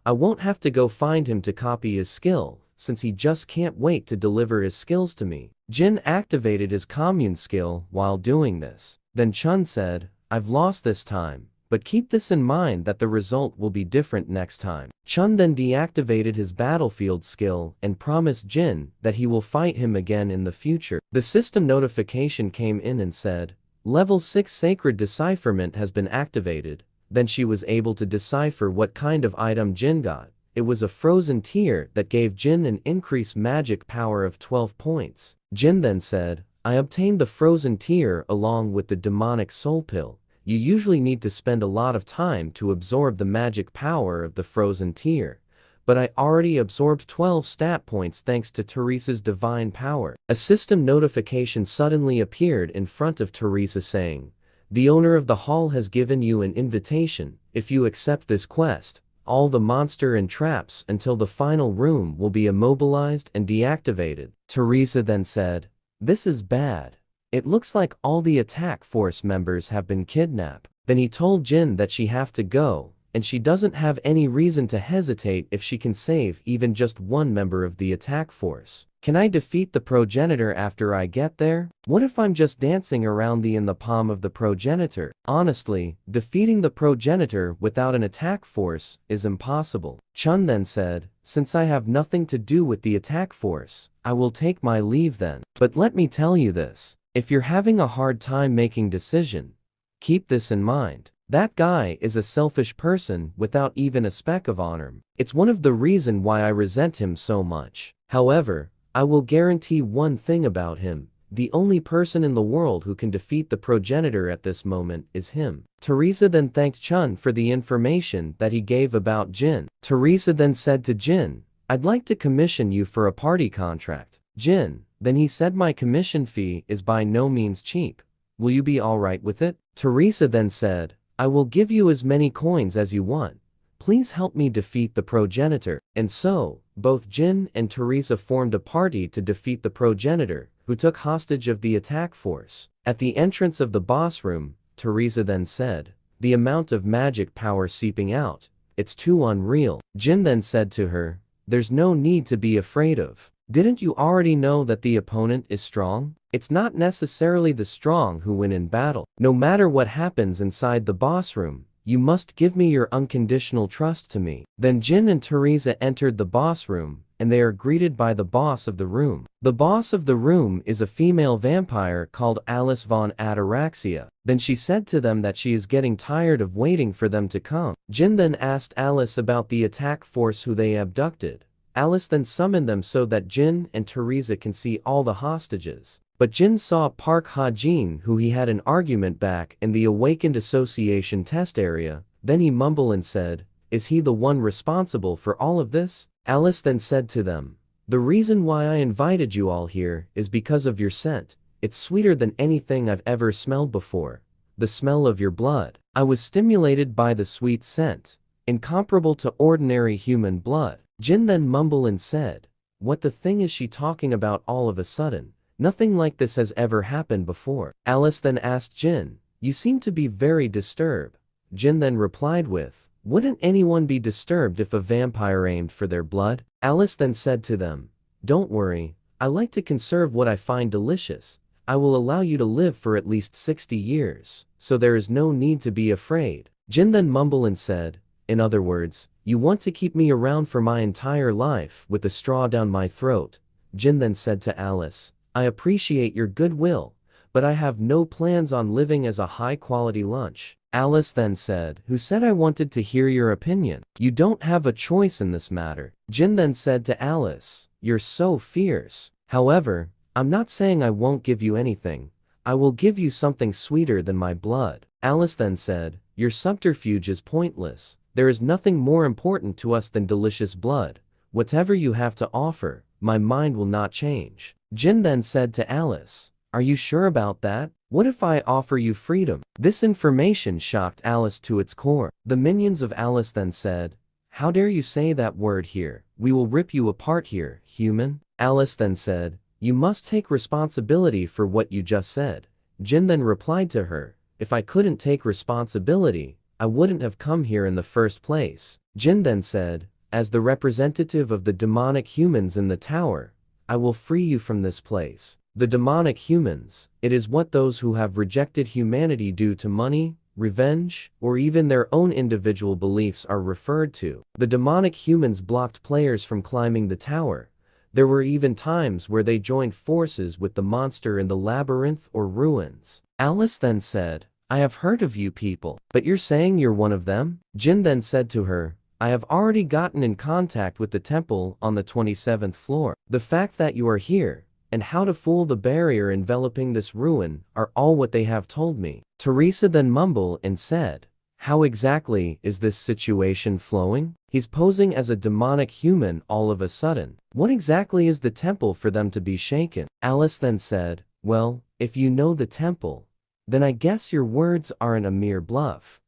I won't have to go find him to copy his skill, since he just can't wait to deliver his skills to me." Jin activated his commune skill while doing this. Then Chun said, "I've lost this time, but keep this in mind that the result will be different next time." Chun then deactivated his battlefield skill and promised Jin that he will fight him again in the future. The system notification came in and said, "Level 6 Sacred Decipherment has been activated." Then she was able to decipher what kind of item Jin got. It was a frozen tear that gave Jin an increased magic power of 12 points. Jin then said, "I obtained the frozen tear along with the demonic soul pill. You usually need to spend a lot of time to absorb the magic power of the frozen tear, but I already absorbed 12 stat points thanks to Teresa's divine power." A system notification suddenly appeared in front of Teresa saying, "The owner of the hall has given you an invitation. If you accept this quest, all the monster and traps until the final room will be immobilized and deactivated." Teresa then said, "This is bad. It looks like all the attack force members have been kidnapped." Then he told Jin that she have to go, and she doesn't have any reason to hesitate if she can save even just one member of the attack force. "Can I defeat the progenitor after I get there? What if I'm just dancing around in the palm of the progenitor?" Honestly, defeating the progenitor without an attack force is impossible. Chun then said, "Since I have nothing to do with the attack force, I will take my leave then. But let me tell you this, if you're having a hard time making decision, keep this in mind. That guy is a selfish person without even a speck of honor. It's one of the reasons why I resent him so much. However, I will guarantee one thing about him. The only person in the world who can defeat the progenitor at this moment is him." Teresa then thanked Chun for the information that he gave about Jin. Teresa then said to Jin, "I'd like to commission you for a party contract." Jin, then he said, "My commission fee is by no means cheap. Will you be alright with it?" Teresa then said, "I will give you as many coins as you want. Please help me defeat the progenitor." And so, both Jin and Teresa formed a party to defeat the progenitor, who took hostage of the attack force. At the entrance of the boss room, Teresa then said, "The amount of magic power seeping out, it's too unreal." Jin then said to her, "There's no need to be afraid of. Didn't you already know that the opponent is strong? It's not necessarily the strong who win in battle. No matter what happens inside the boss room, you must give me your unconditional trust to me." Then Jin and Teresa entered the boss room, and they are greeted by the boss of the room. The boss of the room is a female vampire called Alice von Ataraxia. Then she said to them that she is getting tired of waiting for them to come. Jin then asked Alice about the attack force who they abducted. Alice then summoned them so that Jin and Teresa can see all the hostages. But Jin saw Park Ha-jin, who he had an argument back in the Awakened Association test area. Then he mumbled and said, "Is he the one responsible for all of this?" Alice then said to them, "The reason why I invited you all here is because of your scent. It's sweeter than anything I've ever smelled before. The smell of your blood. I was stimulated by the sweet scent, incomparable to ordinary human blood." Jin then mumbled and said, "What the thing is she talking about all of a sudden? Nothing like this has ever happened before." Alice then asked Jin, "You seem to be very disturbed." Jin then replied with, "Wouldn't anyone be disturbed if a vampire aimed for their blood?" Alice then said to them, "Don't worry, I like to conserve what I find delicious. I will allow you to live for at least 60 years, so there is no need to be afraid." Jin then mumbled and said, "In other words, you want to keep me around for my entire life with a straw down my throat." Jin then said to Alice, "I appreciate your goodwill, but I have no plans on living as a high-quality lunch." Alice then said, "Who said I wanted to hear your opinion? You don't have a choice in this matter." Jin then said to Alice, "You're so fierce. However, I'm not saying I won't give you anything. I will give you something sweeter than my blood." Alice then said, "Your subterfuge is pointless. There is nothing more important to us than delicious blood. Whatever you have to offer, my mind will not change. Jin then said to Alice, "Are you sure about that? What if I offer you freedom?" This information shocked Alice to its core. The minions of Alice then said, "How dare you say that word here? We will rip you apart here, human." Alice then said, "You must take responsibility for what you just said." Jin then replied to her, "If I couldn't take responsibility, I wouldn't have come here in the first place." Jin then said, "As the representative of the demonic humans in the tower, I will free you from this place." The demonic humans, it is what those who have rejected humanity due to money, revenge, or even their own individual beliefs are referred to. The demonic humans blocked players from climbing the tower. There were even times where they joined forces with the monster in the labyrinth or ruins. Alice then said, "I have heard of you people, but you're saying you're one of them?" Jin then said to her, "I have already gotten in contact with the temple on the 27th floor. The fact that you are here, and how to fool the barrier enveloping this ruin are all what they have told me." Teresa then mumbled and said, "How exactly is this situation flowing? He's posing as a demonic human all of a sudden. What exactly is the temple for them to be shaken?" Alice then said, "Well, if you know the temple, then I guess your words aren't a mere bluff."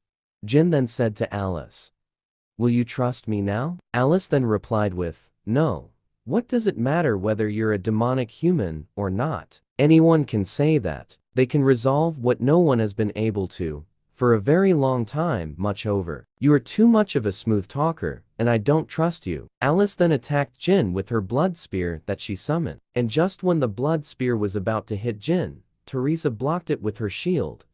Jin then said to Alice, "Will you trust me now?" Alice then replied with, "No. What does it matter whether you're a demonic human or not? Anyone can say that. They can resolve what no one has been able to, for a very long time, much over. You are too much of a smooth talker, and I don't trust you." Alice then attacked Jin with her blood spear that she summoned. And just when the blood spear was about to hit Jin, Teresa blocked it with her shield.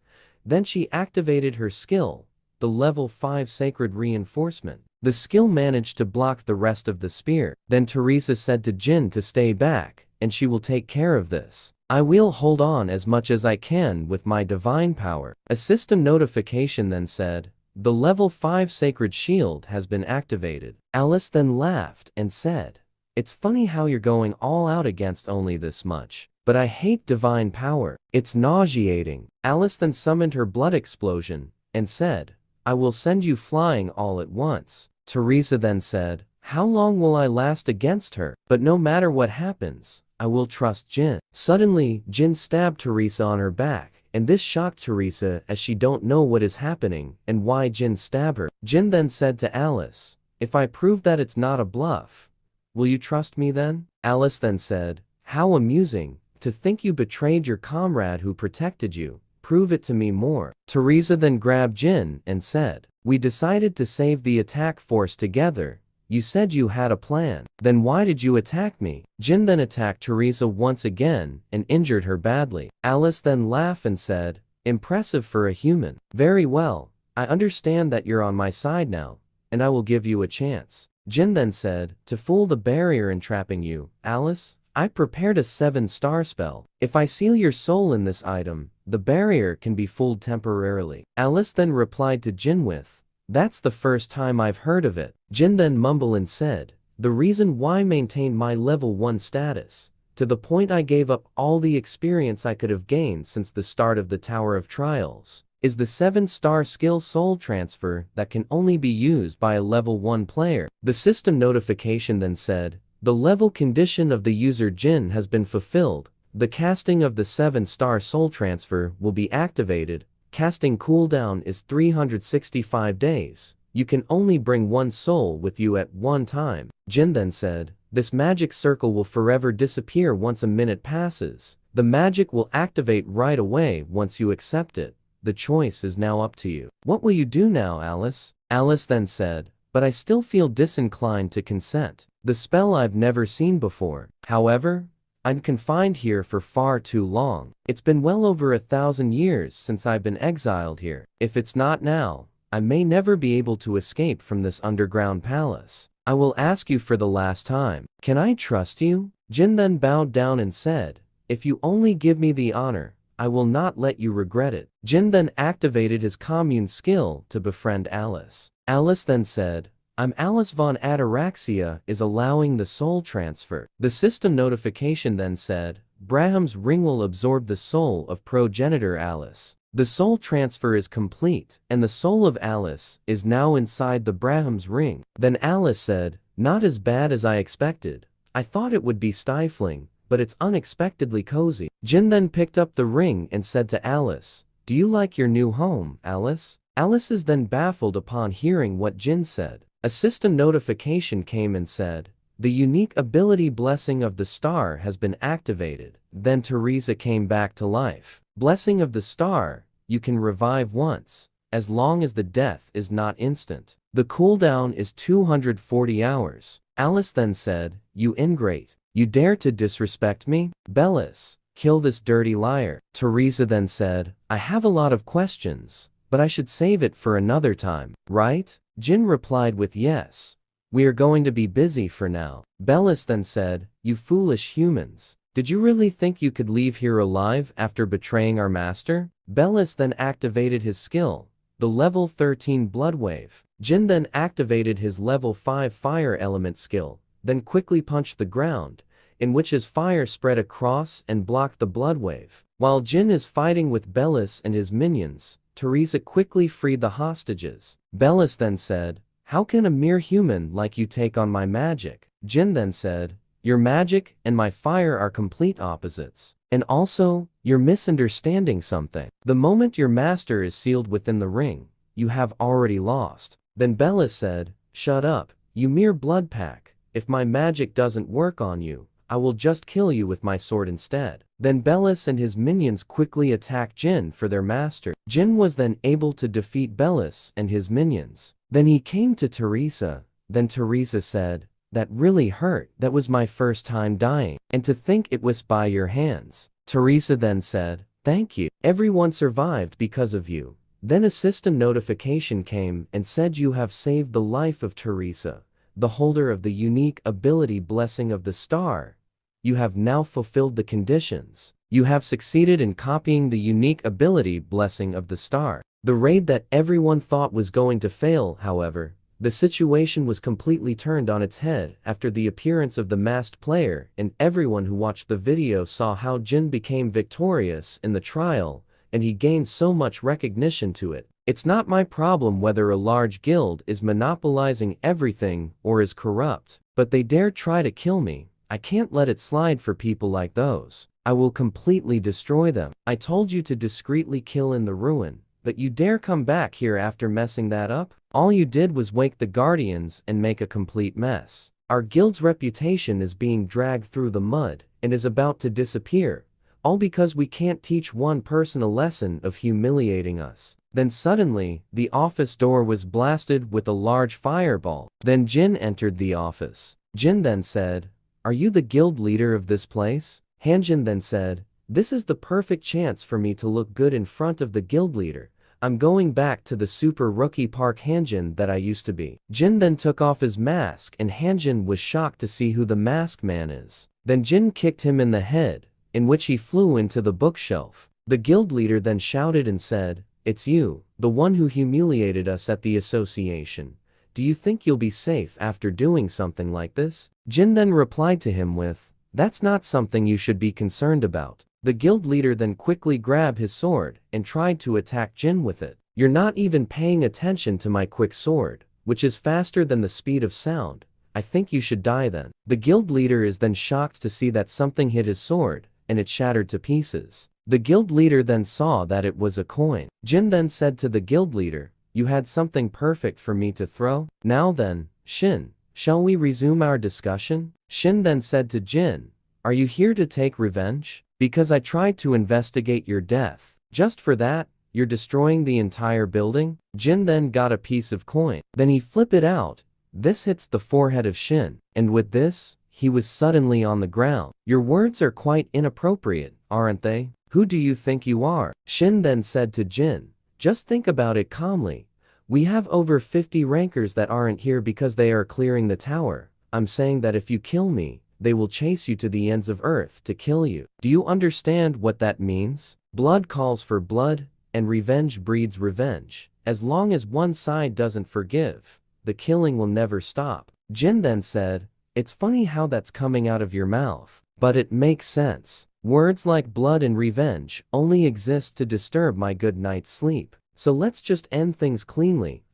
Then she activated her skill, the level 5 sacred reinforcement. The skill managed to block the rest of the spear. Then Teresa said to Jin to stay back, and she will take care of this. I will hold on as much as I can with my divine power. A system notification then said, "The level 5 sacred shield has been activated." Alice then laughed and said, "It's funny how you're going all out against only this much. But I hate divine power. It's nauseating." Alice then summoned her blood explosion and said, "I will send you flying all at once." Teresa then said, "How long will I last against her? But no matter what happens, I will trust Jin." Suddenly, Jin stabbed Teresa on her back, and this shocked Teresa as she don't know what is happening and why Jin stabbed her. Jin then said to Alice, "If I prove that it's not a bluff, will you trust me then?" Alice then said, "How amusing, to think you betrayed your comrade who protected you. Prove it to me more." Teresa then grabbed Jin and said, "We decided to save the attack force together. You said you had a plan. Then why did you attack me?" Jin then attacked Teresa once again and injured her badly. Alice then laughed and said, "Impressive for a human. Very well, I understand that you're on my side now, and I will give you a chance." Jin then said, "To fool the barrier entrapping you, Alice, I prepared a 7-star spell. If I seal your soul in this item, the barrier can be fooled temporarily." Alice then replied to Jin with, "That's the first time I've heard of it." Jin then mumbled and said, "The reason why I maintained my level 1 status, to the point I gave up all the experience I could have gained since the start of the Tower of Trials, is the 7-star skill soul transfer that can only be used by a level 1 player." The system notification then said, "The level condition of the user Jin has been fulfilled. The casting of the 7-star soul transfer will be activated. Casting cooldown is 365 days. You can only bring one soul with you at one time." Jin then said, "This magic circle will forever disappear once a minute passes. The magic will activate right away once you accept it. The choice is now up to you. What will you do now, Alice?" Alice then said, "But I still feel disinclined to consent. The spell I've never seen before. However, I'm confined here for far too long. It's been well over 1,000 years since I've been exiled here. If it's not now, I may never be able to escape from this underground palace. I will ask you for the last time. Can I trust you?" Jin then bowed down and said, "If you only give me the honor, I will not let you regret it." Jin then activated his commune skill to befriend Alice. Alice then said, "I'm Alice von Ataraxia is allowing the soul transfer." The system notification then said, "Braham's ring will absorb the soul of progenitor Alice." The soul transfer is complete, and the soul of Alice is now inside the Braham's ring. Then Alice said, Not as bad as I expected. I thought it would be stifling, but it's unexpectedly cozy. Jin then picked up the ring and said to Alice, "Do you like your new home, Alice?" Alice is then baffled upon hearing what Jin said. A system notification came and said, "The unique ability Blessing of the Star has been activated." Then Teresa came back to life. Blessing of the Star, you can revive once, as long as the death is not instant. The cooldown is 240 hours. Alice then said, "You ingrate. You dare to disrespect me? Bellis, kill this dirty liar." Teresa then said, "I have a lot of questions, but I should save it for another time, right?" Jin replied with yes. "We are going to be busy for now." Bellis then said, "You foolish humans. Did you really think you could leave here alive after betraying our master?" Bellis then activated his skill, the level 13 Blood Wave. Jin then activated his level 5 Fire Element skill, then quickly punched the ground, in which his fire spread across and blocked the Blood Wave. While Jin is fighting with Bellis and his minions, Teresa quickly freed the hostages. Bellis then said, "How can a mere human like you take on my magic?" Jin then said, "Your magic and my fire are complete opposites. And also, you're misunderstanding something. The moment your master is sealed within the ring, you have already lost." Then Bellis said, "Shut up, you mere blood pack. If my magic doesn't work on you, I will just kill you with my sword instead." Then Bellis and his minions quickly attacked Jin for their master. Jin was then able to defeat Bellis and his minions. Then he came to Teresa. Then Teresa said, "That really hurt. That was my first time dying. And to think it was by your hands." Teresa then said, "Thank you. Everyone survived because of you." Then a system notification came and said you have saved the life of Teresa, the holder of the unique ability Blessing of the Star. You have now fulfilled the conditions. You have succeeded in copying the unique ability Blessing of the Star. The raid that everyone thought was going to fail, however, the situation was completely turned on its head after the appearance of the masked player, and everyone who watched the video saw how Jin became victorious in the trial, and he gained so much recognition to it. It's not my problem whether a large guild is monopolizing everything or is corrupt, but they dare try to kill me. I can't let it slide for people like those. I will completely destroy them. I told you to discreetly kill in the ruin, but you dare come back here after messing that up? All you did was wake the Guardians and make a complete mess. Our guild's reputation is being dragged through the mud and is about to disappear, all because we can't teach one person a lesson of humiliating us. Then suddenly, the office door was blasted with a large fireball. Then Jin entered the office. Jin then said, "Are you the guild leader of this place?" Hanjin then said, "This is the perfect chance for me to look good in front of the guild leader. I'm going back to the super rookie Park Hanjin that I used to be." Jin then took off his mask and Hanjin was shocked to see who the masked man is. Then Jin kicked him in the head, in which he flew into the bookshelf. The guild leader then shouted and said, "It's you, the one who humiliated us at the association. Do you think you'll be safe after doing something like this?" Jin then replied to him with, "That's not something you should be concerned about." The guild leader then quickly grabbed his sword and tried to attack Jin with it. "You're not even paying attention to my quick sword, which is faster than the speed of sound. I think you should die then." The guild leader is then shocked to see that something hit his sword, and it shattered to pieces. The guild leader then saw that it was a coin. Jin then said to the guild leader, "You had something perfect for me to throw? Now then, Shin, shall we resume our discussion?" Shin then said to Jin, "Are you here to take revenge? Because I tried to investigate your death. Just for that, you're destroying the entire building?" Jin then got a piece of coin. Then he flipped it out. This hits the forehead of Shin, and with this, he was suddenly on the ground. "Your words are quite inappropriate, aren't they? Who do you think you are?" Shin then said to Jin, "Just think about it calmly. We have over 50 rankers that aren't here because they are clearing the tower. I'm saying that if you kill me, they will chase you to the ends of earth to kill you. Do you understand what that means? Blood calls for blood, and revenge breeds revenge. As long as one side doesn't forgive, the killing will never stop." Jin then said, "It's funny how that's coming out of your mouth, but it makes sense. Words like blood and revenge only exist to disturb my good night's sleep. So let's just end things cleanly.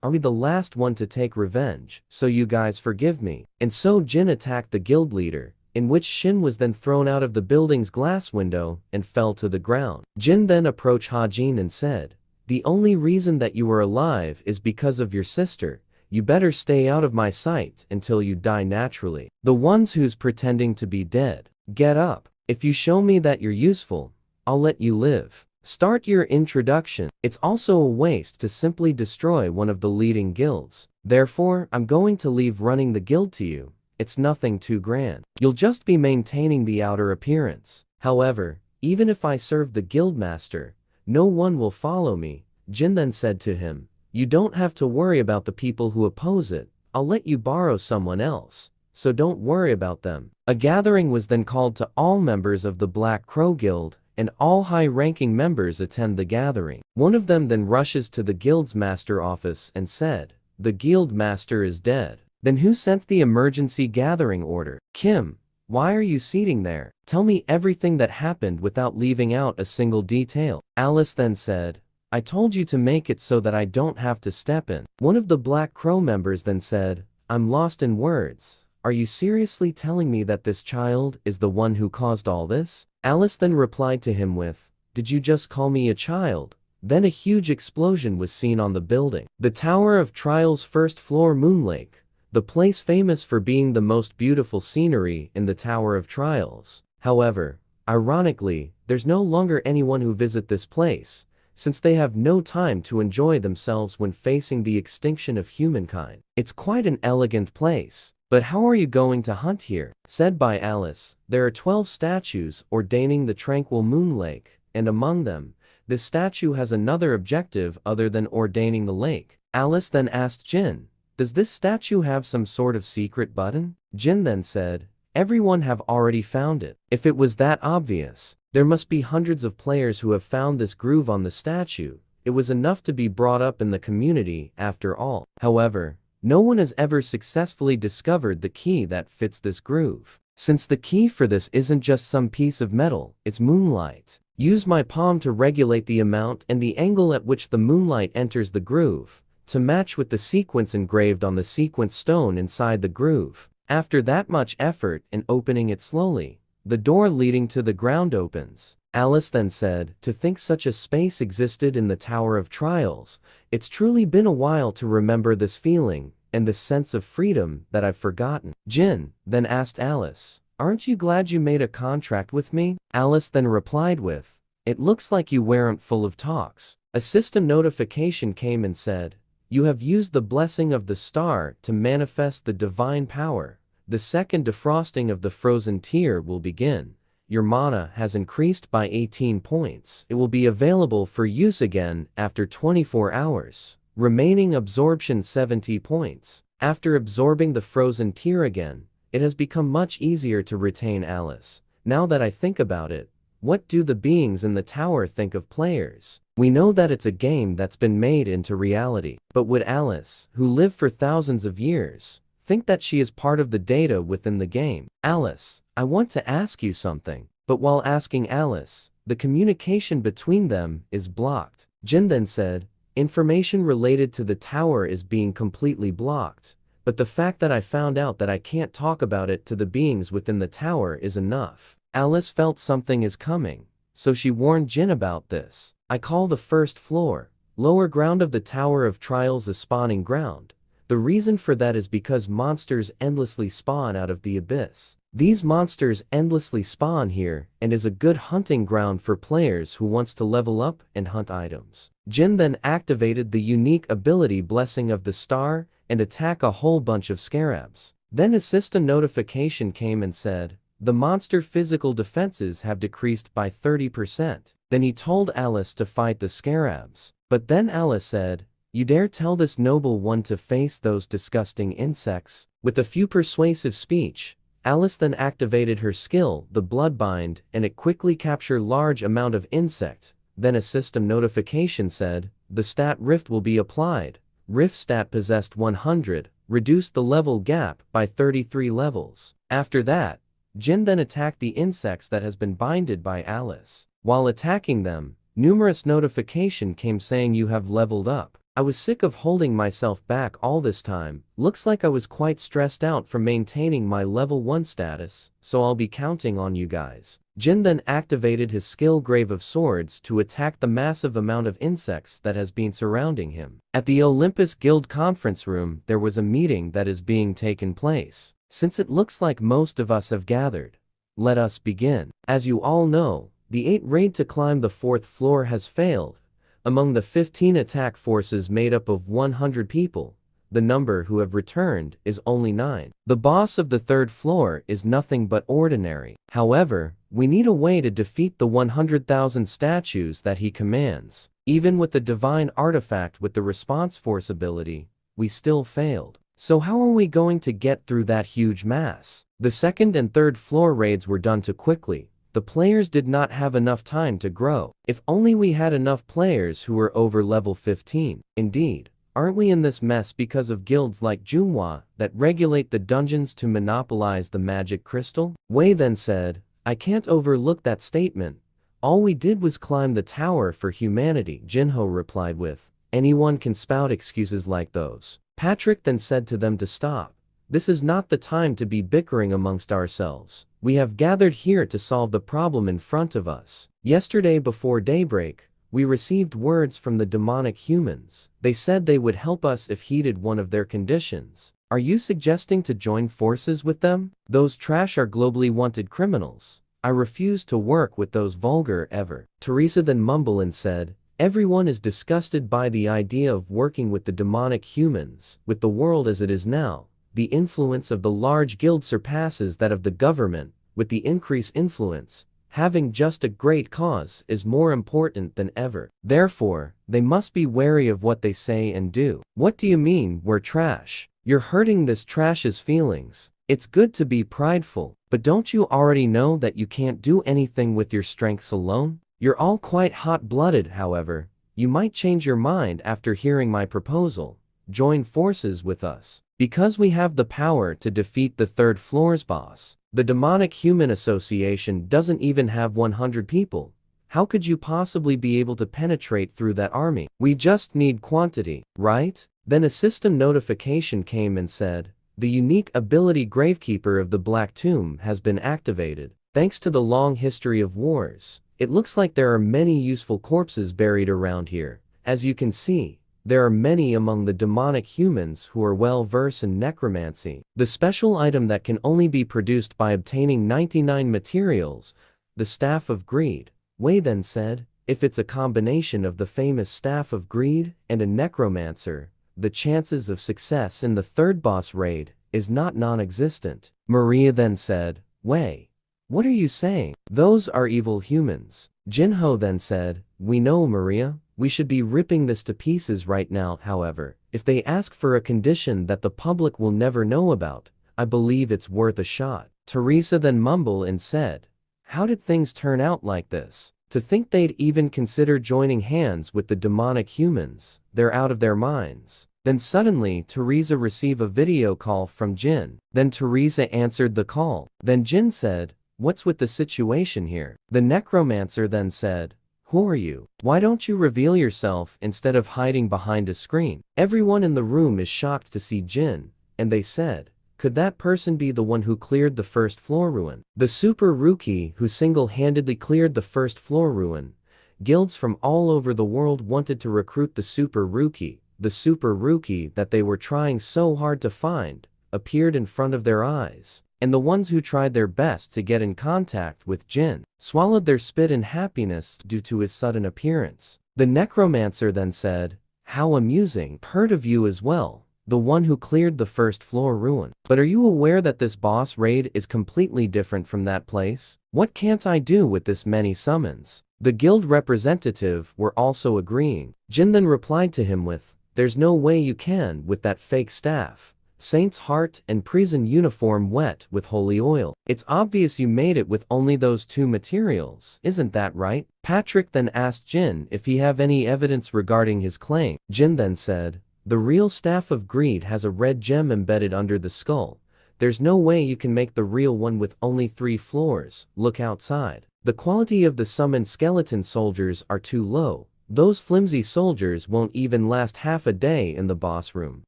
Are we the last one to take revenge, so you guys forgive me? And so Jin attacked the guild leader, in which Shin was then thrown out of the building's glass window and fell to the ground. Jin then approached Hajin and said, "The only reason that you are alive is because of your sister. You better stay out of my sight until you die naturally. The ones who's pretending to be dead, get up. If you show me that you're useful, I'll let you live." Start your introduction. It's also a waste to simply destroy one of the leading guilds. Therefore, I'm going to leave running the guild to you. It's nothing too grand. You'll just be maintaining the outer appearance. However, even if I serve the guildmaster, no one will follow me. Jin then said to him, "You don't have to worry about the people who oppose it. I'll let you borrow someone else, so don't worry about them." A gathering was then called to all members of the Black Crow Guild, and all high-ranking members attend the gathering. One of them then rushes to the guild's master office and said, "The guild master is dead." Then who sent the emergency gathering order? Kim, why are you sitting there? Tell me everything that happened without leaving out a single detail. Alice then said, "I told you to make it so that I don't have to step in." One of the Black Crow members then said, "I'm lost in words. Are you seriously telling me that this child is the one who caused all this?" Alice then replied to him with, "Did you just call me a child?" Then a huge explosion was seen on the building. The Tower of Trials' first floor, Moon Lake, the place famous for being the most beautiful scenery in the Tower of Trials. However, ironically, there's no longer anyone who visit this place, since they have no time to enjoy themselves when facing the extinction of humankind. It's quite an elegant place. "But how are you going to hunt here?" Said by Alice, "There are 12 statues ordaining the tranquil Moon Lake, and among them, this statue has another objective other than ordaining the lake." Alice then asked Jin, "Does this statue have some sort of secret button?" Jin then said, "Everyone have already found it. If it was that obvious, there must be hundreds of players who have found this groove on the statue. It was enough to be brought up in the community after all. However, no one has ever successfully discovered the key that fits this groove. Since the key for this isn't just some piece of metal, it's moonlight. Use my palm to regulate the amount and the angle at which the moonlight enters the groove, to match with the sequence engraved on the sequence stone inside the groove. After that much effort in opening it slowly, the door leading to the ground opens." Alice then said, "To think such a space existed in the Tower of Trials, it's truly been a while to remember this feeling, and this sense of freedom that I've forgotten." Jin then asked Alice, "Aren't you glad you made a contract with me?" Alice then replied with, "It looks like you weren't full of talks." A system notification came and said, "You have used the blessing of the star to manifest the divine power. The second defrosting of the frozen tear will begin. Your mana has increased by 18 points. It will be available for use again after 24 hours. Remaining absorption 70 points. After absorbing the frozen tear again, it has become much easier to retain Alice. Now that I think about it, what do the beings in the tower think of players? We know that it's a game that's been made into reality. But would Alice, who lived for thousands of years, think that she is part of the data within the game? Alice, I want to ask you something." But while asking Alice, the communication between them is blocked. Jin then said, "Information related to the tower is being completely blocked, but the fact that I found out that I can't talk about it to the beings within the tower is enough." Alice felt something is coming, so she warned Jin about this. "I call the first floor, lower ground of the Tower of Trials a spawning ground. The reason for that is because monsters endlessly spawn out of the abyss. These monsters endlessly spawn here and is a good hunting ground for players who wants to level up and hunt items." Jin then activated the unique ability Blessing of the Star and attack a whole bunch of scarabs. Then a system notification came and said, "The monster physical defenses have decreased by 30%. Then he told Alice to fight the scarabs. But then Alice said, "You dare tell this noble one to face those disgusting insects?" With a few persuasive speech, Alice then activated her skill, the Bloodbind, and it quickly captured large amount of insect. Then a system notification said, "The stat Rift will be applied. Rift stat possessed 100, reduced the level gap by 33 levels." After that, Jin then attacked the insects that has been binded by Alice. While attacking them, numerous notification came saying you have leveled up. I was sick of holding myself back all this time. Looks like I was quite stressed out from maintaining my level 1 status, so I'll be counting on you guys. Jin then activated his skill Grave of Swords to attack the massive amount of insects that has been surrounding him. At the Olympus Guild conference room, there was a meeting that is being taken place. Since it looks like most of us have gathered, let us begin. As you all know, the 8 raid to climb the 4th floor has failed. Among the 15 attack forces made up of 100 people, the number who have returned is only 9. The boss of the 3rd floor is nothing but ordinary. However, we need a way to defeat the 100,000 statues that he commands. Even with the divine artifact with the response force ability, we still failed. So how are we going to get through that huge mass? The 2nd and 3rd floor raids were done too quickly. The players did not have enough time to grow. If only we had enough players who were over level 15. Indeed, aren't we in this mess because of guilds like Junhua that regulate the dungeons to monopolize the magic crystal? Wei then said, I can't overlook that statement. All we did was climb the tower for humanity. Jinho replied with, anyone can spout excuses like those. Patrick then said to them to stop. This is not the time to be bickering amongst ourselves. We have gathered here to solve the problem in front of us. Yesterday before daybreak, we received words from the demonic humans. They said they would help us if heeded one of their conditions. Are you suggesting to join forces with them? Those trash are globally wanted criminals. I refuse to work with those vulgar ever. Teresa then mumbled and said, everyone is disgusted by the idea of working with the demonic humans. With the world as it is now, the influence of the large guild surpasses that of the government. With the increased influence, having just a great cause is more important than ever. Therefore, they must be wary of what they say and do. What do you mean, we're trash? You're hurting this trash's feelings. It's good to be prideful, but don't you already know that you can't do anything with your strengths alone? You're all quite hot-blooded, however. You might change your mind after hearing my proposal. Join forces with us. Because we have the power to defeat the 3rd floor's boss. The Demonic Human Association doesn't even have 100 people. How could you possibly be able to penetrate through that army? We just need quantity, right? Then a system notification came and said, the unique ability Gravekeeper of the Black Tomb has been activated. Thanks to the long history of wars, it looks like there are many useful corpses buried around here. As you can see, there are many among the demonic humans who are well versed in necromancy. The special item that can only be produced by obtaining 99 materials, the Staff of Greed. Wei then said, if it's a combination of the famous Staff of Greed and a necromancer, the chances of success in the 3rd boss raid is not non-existent. Maria then said, Wei, what are you saying? Those are evil humans. Jinho then said, we know, Maria. We should be ripping this to pieces right now. However, if they ask for a condition that the public will never know about, I believe it's worth a shot. Teresa then mumbled and said, how did things turn out like this? To think they'd even consider joining hands with the demonic humans, they're out of their minds. Then suddenly Teresa received a video call from Jin. Then Teresa answered the call. Then Jin said, what's with the situation here? The necromancer then said, who are you? Why don't you reveal yourself instead of hiding behind a screen? Everyone in the room is shocked to see Jin, and they said, could that person be the one who cleared the 1st floor ruin? The Super Rookie who single-handedly cleared the 1st floor ruin. Guilds from all over the world wanted to recruit the Super Rookie. The Super Rookie that they were trying so hard to find appeared in front of their eyes. And the ones who tried their best to get in contact with Jin swallowed their spit in happiness due to his sudden appearance. The necromancer then said, how amusing, heard of you as well, the one who cleared the 1st floor ruin. But are you aware that this boss raid is completely different from that place? What can't I do with this many summons? The guild representative were also agreeing. Jin then replied to him with, there's no way you can with that fake staff. Saint's heart and prison uniform wet with holy oil. It's obvious you made it with only those 2 materials, isn't that right? Patrick then asked Jin if he have any evidence regarding his claim. Jin then said, the real Staff of Greed has a red gem embedded under the skull. There's no way you can make the real one with only 3 floors. Look outside. The quality of the summoned skeleton soldiers are too low. Those flimsy soldiers won't even last half a day in the boss room.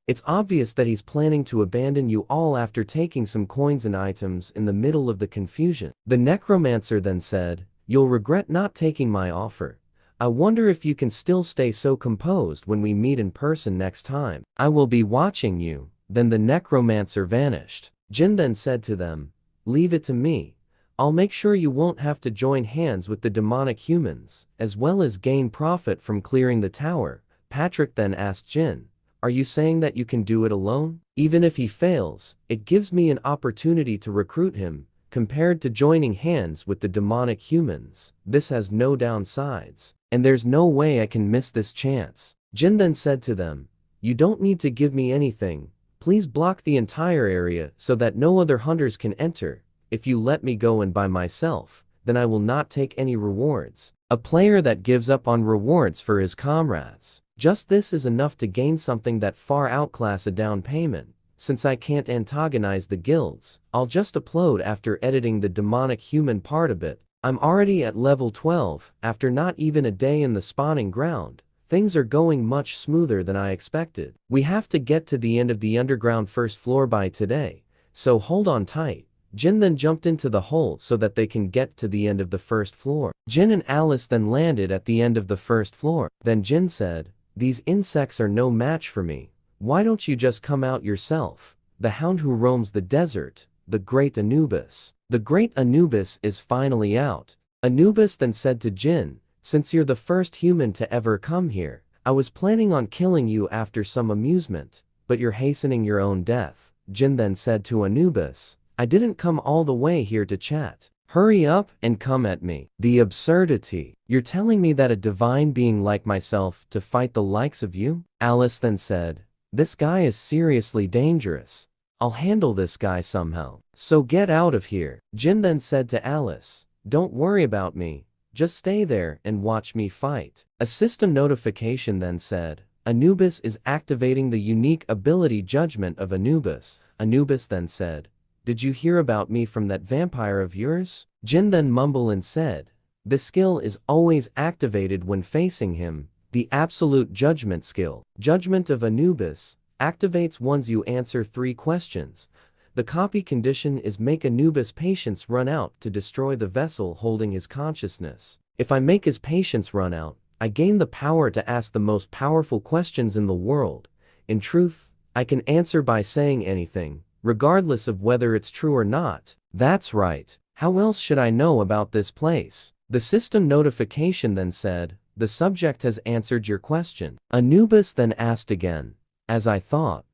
It's obvious that he's planning to abandon you all after taking some coins and items in the middle of the confusion. The necromancer then said, "You'll regret not taking my offer. I wonder if you can still stay so composed when we meet in person next time. I will be watching you." Then the necromancer vanished. Jin then said to them, "Leave it to me. I'll make sure you won't have to join hands with the demonic humans, as well as gain profit from clearing the tower." Patrick then asked Jin, "Are you saying that you can do it alone? Even if he fails, it gives me an opportunity to recruit him, compared to joining hands with the demonic humans. This has no downsides, and there's no way I can miss this chance." Jin then said to them, "You don't need to give me anything. Please block the entire area so that no other hunters can enter. If you let me go in by myself, then I will not take any rewards." A player that gives up on rewards for his comrades. Just this is enough to gain something that far outclass a down payment. Since I can't antagonize the guilds, I'll just upload after editing the demonic human part a bit. I'm already at level 12, after not even a day in the spawning ground. Things are going much smoother than I expected. We have to get to the end of the underground first floor by today, so hold on tight. Jin then jumped into the hole so that they can get to the end of the first floor. Jin and Alice then landed at the end of the first floor. Then Jin said, "These insects are no match for me. Why don't you just come out yourself? The hound who roams the desert, the great Anubis." The great Anubis is finally out. Anubis then said to Jin, "Since you're the first human to ever come here, I was planning on killing you after some amusement, but you're hastening your own death." Jin then said to Anubis, "I didn't come all the way here to chat. Hurry up and come at me." The absurdity. You're telling me that a divine being like myself to fight the likes of you? Alice then said, "This guy is seriously dangerous. I'll handle this guy somehow. So get out of here." Jin then said to Alice, "Don't worry about me. Just stay there and watch me fight." A system notification then said, "Anubis is activating the unique ability Judgment of Anubis." Anubis then said, "Did you hear about me from that vampire of yours?" Jin then mumbled and said, "The skill is always activated when facing him, the absolute judgment skill. Judgment of Anubis activates once you answer 3 questions. The copy condition is make Anubis' patience run out to destroy the vessel holding his consciousness. If I make his patience run out, I gain the power to ask the most powerful questions in the world. In truth, I can answer by saying anything, regardless of whether it's true or not." That's right. How else should I know about this place? The system notification then said, "The subject has answered your question." Anubis then asked again, "As I thought.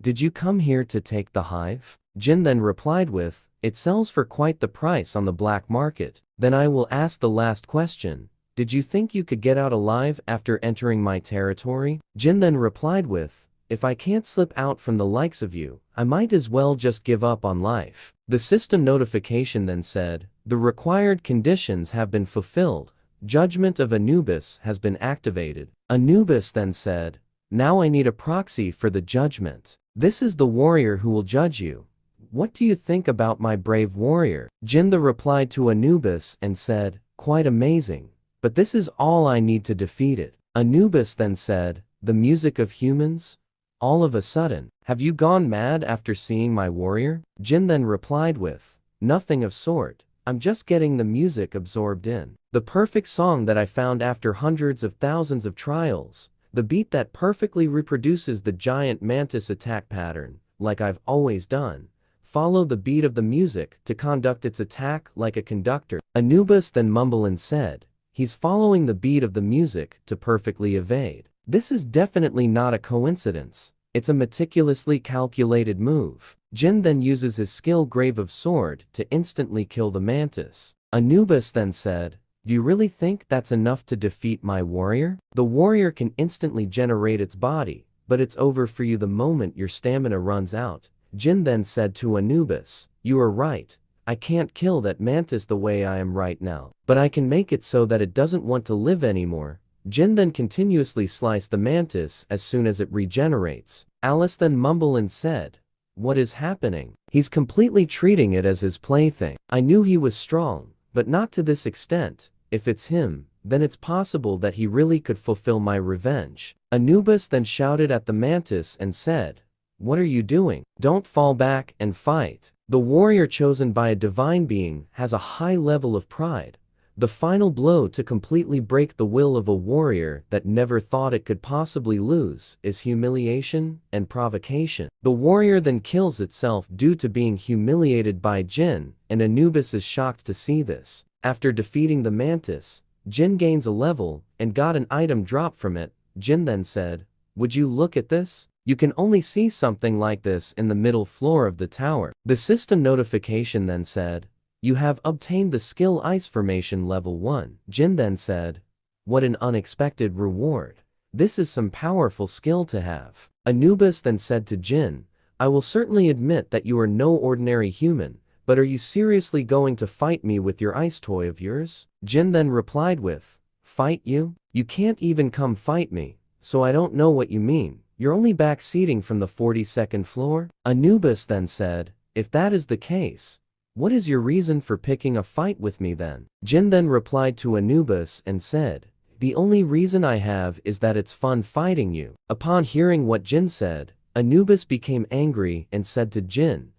Did you come here to take the hive?" Jin then replied with, "It sells for quite the price on the black market." Then I will ask the last question. "Did you think you could get out alive after entering my territory?" Jin then replied with, "If I can't slip out from the likes of you, I might as well just give up on life." The system notification then said, "The required conditions have been fulfilled. Judgment of Anubis has been activated." Anubis then said, "Now I need a proxy for the judgment. This is the warrior who will judge you. What do you think about my brave warrior?" Jin then replied to Anubis and said, "Quite amazing, but this is all I need to defeat it." Anubis then said, "The music of humans? All of a sudden, have you gone mad after seeing my warrior?" Jin then replied with, "Nothing of sort. I'm just getting the music absorbed in. The perfect song that I found after hundreds of thousands of trials. The beat that perfectly reproduces the giant mantis attack pattern, like I've always done. Follow the beat of the music to conduct its attack like a conductor." Anubis then mumbled and said, "He's following the beat of the music to perfectly evade. This is definitely not a coincidence. It's a meticulously calculated move." Jin then uses his skill Grave of Sword to instantly kill the mantis. Anubis then said, "Do you really think that's enough to defeat my warrior? The warrior can instantly generate its body, but it's over for you the moment your stamina runs out." Jin then said to Anubis, "You are right. I can't kill that mantis the way I am right now, but I can make it so that it doesn't want to live anymore." Jin then continuously sliced the mantis as soon as it regenerates. Alice then mumbled and said, "What is happening? He's completely treating it as his plaything. I knew he was strong, but not to this extent. If it's him, then it's possible that he really could fulfill my revenge. Anubis then shouted at the mantis and said, "What are you doing? Don't fall back and fight." The warrior chosen by a divine being has a high level of pride. The final blow to completely break the will of a warrior that never thought it could possibly lose is humiliation and provocation. The warrior then kills itself due to being humiliated by Jin, and Anubis is shocked to see this. After defeating the mantis, Jin gains a level and got an item dropped from it. Jin then said, "Would you look at this? You can only see something like this in the middle floor of the tower." The system notification then said, "You have obtained the skill Ice Formation level 1. Jin then said, "What an unexpected reward. This is some powerful skill to have." Anubis then said to Jin, "I will certainly admit that you are no ordinary human, but are you seriously going to fight me with your ice toy of yours?" Jin then replied with, "Fight you? You can't even come fight me, so I don't know what you mean. You're only backseating from the 42nd floor?" Anubis then said, "If that is the case, what is your reason for picking a fight with me then?" Jin then replied to Anubis and said, "The only reason I have is that it's fun fighting you." Upon hearing what Jin said, Anubis became angry and said to Jin,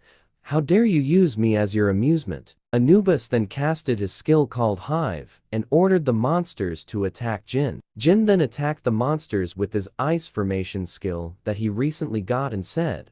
"How dare you use me as your amusement?" Anubis then casted his skill called Hive and ordered the monsters to attack Jin. Jin then attacked the monsters with his Ice Formation skill that he recently got and said,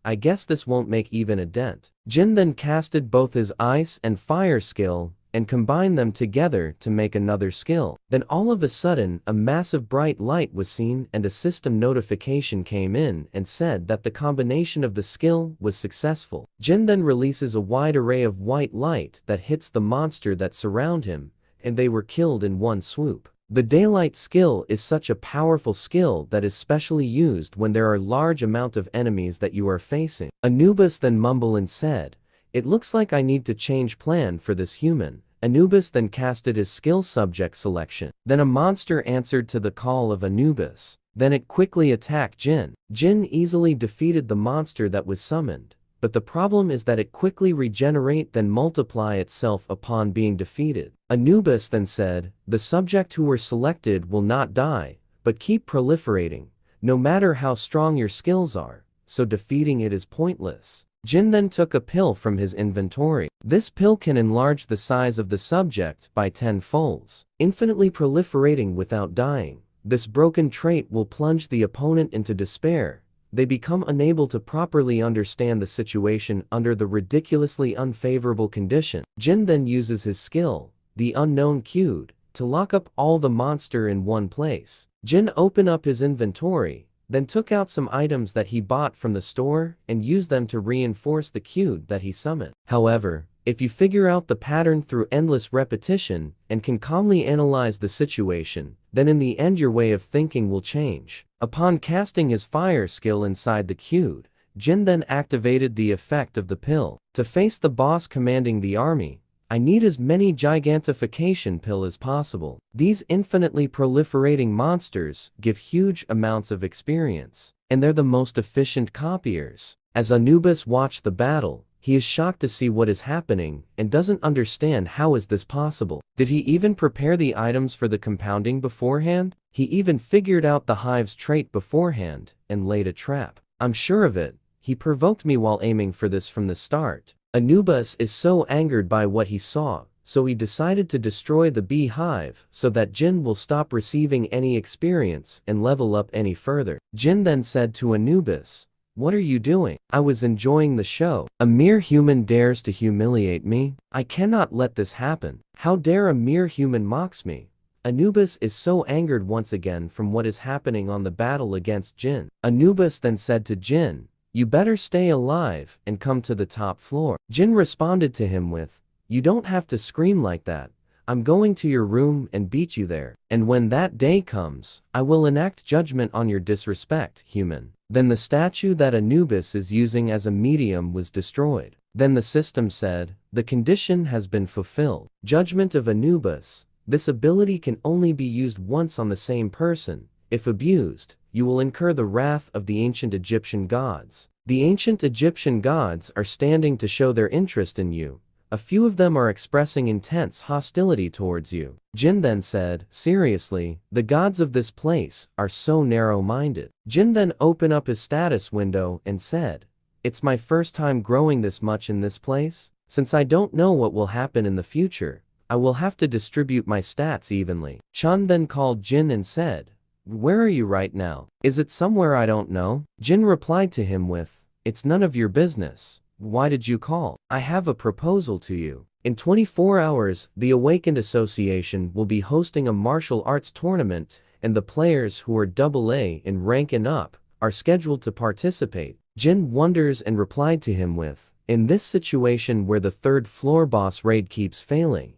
"I guess this won't make even a dent." Jin then casted both his Ice and Fire skill and combined them together to make another skill. Then all of a sudden a massive bright light was seen and a system notification came in and said that the combination of the skill was successful. Jin then releases a wide array of white light that hits the monster that surround him, and they were killed in one swoop. The daylight skill is such a powerful skill that is specially used when there are large amount of enemies that you are facing. Anubis then mumbled and said, "It looks like I need to change plan for this human." Anubis then casted his skill subject selection. Then a monster answered to the call of Anubis. Then it quickly attacked Jin. Jin easily defeated the monster that was summoned, but the problem is that it quickly regenerate then multiply itself upon being defeated. Anubis then said, "The subject who were selected will not die, but keep proliferating, no matter how strong your skills are, so defeating it is pointless." Jin then took a pill from his inventory. This pill can enlarge the size of the subject by 10 folds, infinitely proliferating without dying. This broken trait will plunge the opponent into despair. They become unable to properly understand the situation under the ridiculously unfavorable condition. Jin then uses his skill, the Unknown Cube, to lock up all the monster in one place. Jin opened up his inventory, then took out some items that he bought from the store and used them to reinforce the cube that he summoned. However, if you figure out the pattern through endless repetition and can calmly analyze the situation, then in the end your way of thinking will change. Upon casting his fire skill inside the cube, Jin then activated the effect of the pill. To face the boss commanding the army, I need as many gigantification pill as possible. These infinitely proliferating monsters give huge amounts of experience, and they're the most efficient copiers. As Anubis watched the battle, he is shocked to see what is happening and doesn't understand how is this possible. Did he even prepare the items for the compounding beforehand? He even figured out the hive's trait beforehand and laid a trap. I'm sure of it. He provoked me while aiming for this from the start. Anubis is so angered by what he saw, so he decided to destroy the beehive so that Jin will stop receiving any experience and level up any further. Jin then said to Anubis, "What are you doing? I was enjoying the show. A mere human dares to humiliate me? I cannot let this happen. How dare a mere human mocks me?" Anubis is so angered once again from what is happening on the battle against Jin. Anubis then said to Jin, "You better stay alive and come to the top floor." Jin responded to him with, "You don't have to scream like that. I'm going to your room and beat you there. And when that day comes, I will enact judgment on your disrespect, human." Then the statue that Anubis is using as a medium was destroyed. Then the system said, "The condition has been fulfilled." Judgment of Anubis. This ability can only be used once on the same person. If abused, you will incur the wrath of the ancient Egyptian gods. The ancient Egyptian gods are standing to show their interest in you, A few of them are expressing intense hostility towards you. Jin then said, seriously, the gods of this place are so narrow-minded. Jin then opened up his status window and said, it's my first time growing this much in this place. Since I don't know what will happen in the future, I will have to distribute my stats evenly. Chun then called Jin and said, where are you right now? Is it somewhere I don't know? Jin replied to him with, it's none of your business. Why did you call? I have a proposal to you. In 24 hours, the Awakened Association will be hosting a martial arts tournament, and the players who are AA in rank and up are scheduled to participate. Jin wonders and replied to him with, in this situation where the third floor boss raid keeps failing,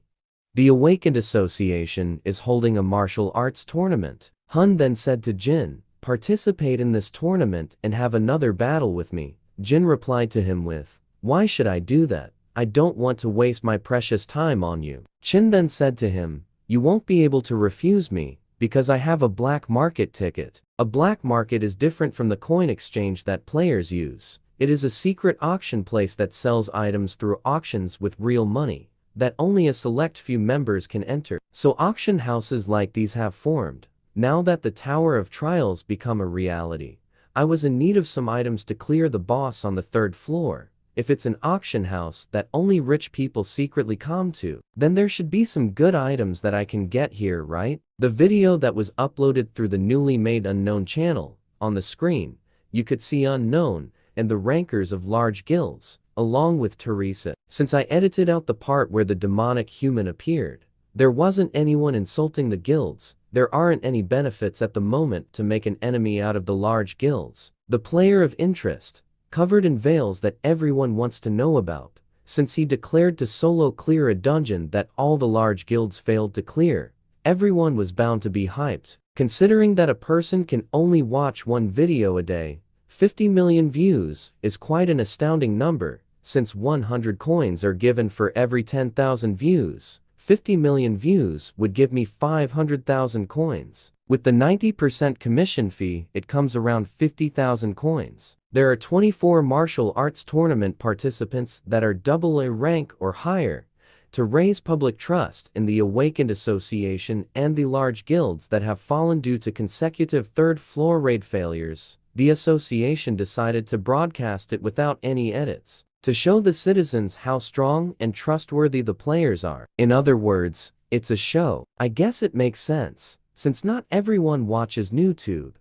the Awakened Association is holding a martial arts tournament. Hun then said to Jin, participate in this tournament and have another battle with me. Jin replied to him with, why should I do that? I don't want to waste my precious time on you. Chin then said to him, you won't be able to refuse me, because I have a black market ticket. A black market is different from the coin exchange that players use. It is a secret auction place that sells items through auctions with real money, that only a select few members can enter. So auction houses like these have formed. Now that the Tower of Trials become a reality, I was in need of some items to clear the boss on the third floor. If it's an auction house that only rich people secretly come to, then there should be some good items that I can get here, right? The video that was uploaded through the newly made Unknown channel, on the screen, you could see Unknown and the rankers of large guilds, along with Teresa. Since I edited out the part where the demonic human appeared, there wasn't anyone insulting the guilds. There aren't any benefits at the moment to make an enemy out of the large guilds. The player of interest, covered in veils that everyone wants to know about, since he declared to solo clear a dungeon that all the large guilds failed to clear, everyone was bound to be hyped. Considering that a person can only watch one video a day, 50 million views is quite an astounding number, since 100 coins are given for every 10,000 views. 50 million views would give me 500,000 coins. With the 90% commission fee, it comes around 50,000 coins. There are 24 martial arts tournament participants that are AA rank or higher. To raise public trust in the Awakened Association and the large guilds that have fallen due to consecutive third-floor raid failures, the association decided to broadcast it without any edits, to show the citizens how strong and trustworthy the players are. In other words, it's a show. I guess it makes sense, since not everyone watches YouTube,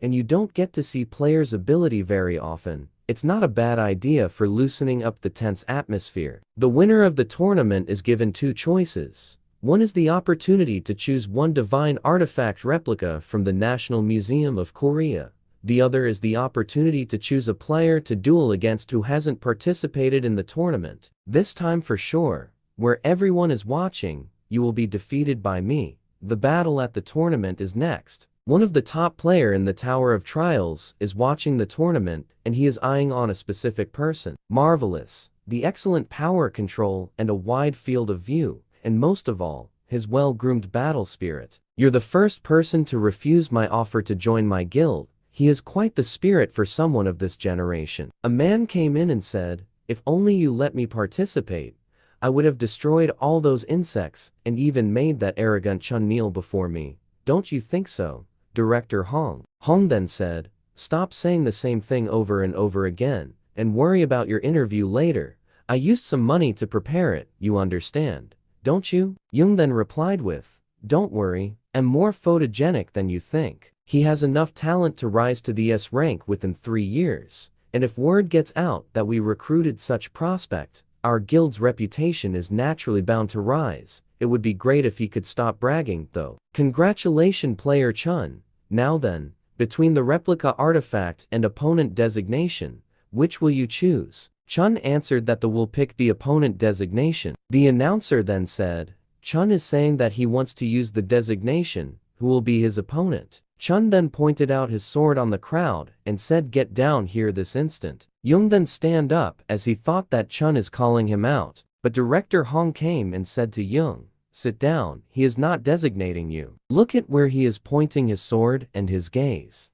and you don't get to see players' ability very often. It's not a bad idea for loosening up the tense atmosphere. The winner of the tournament is given two choices. One is the opportunity to choose one divine artifact replica from the National Museum of Korea. The other is the opportunity to choose a player to duel against who hasn't participated in the tournament. This time for sure, where everyone is watching, you will be defeated by me. The battle at the tournament is next. One of the top player in the Tower of Trials is watching the tournament, and he is eyeing on a specific person. Marvelous, the excellent power control and a wide field of view, and most of all, his well-groomed battle spirit. You're the first person to refuse my offer to join my guild. He is quite the spirit for someone of this generation. A man came in and said, if only you let me participate, I would have destroyed all those insects and even made that arrogant Chun kneel before me. Don't you think so, Director Hong? Hong then said, stop saying the same thing over and over again, and worry about your interview later. I used some money to prepare it, you understand, don't you? Jung then replied with, don't worry, I'm more photogenic than you think. He has enough talent to rise to the S rank within 3 years, and if word gets out that we recruited such prospect, our guild's reputation is naturally bound to rise. It would be great if he could stop bragging, though. Congratulations, player Chun. Now then, between the replica artifact and opponent designation, which will you choose? Chun answered that will pick the opponent designation. The announcer then said, Chun is saying that he wants to use the designation. Who will be his opponent? Chun then pointed out his sword on the crowd and said, get down here this instant. Jung then stand up as he thought that Chun is calling him out, but Director Hong came and said to Jung, sit down, he is not designating you. Look at where he is pointing his sword and his gaze.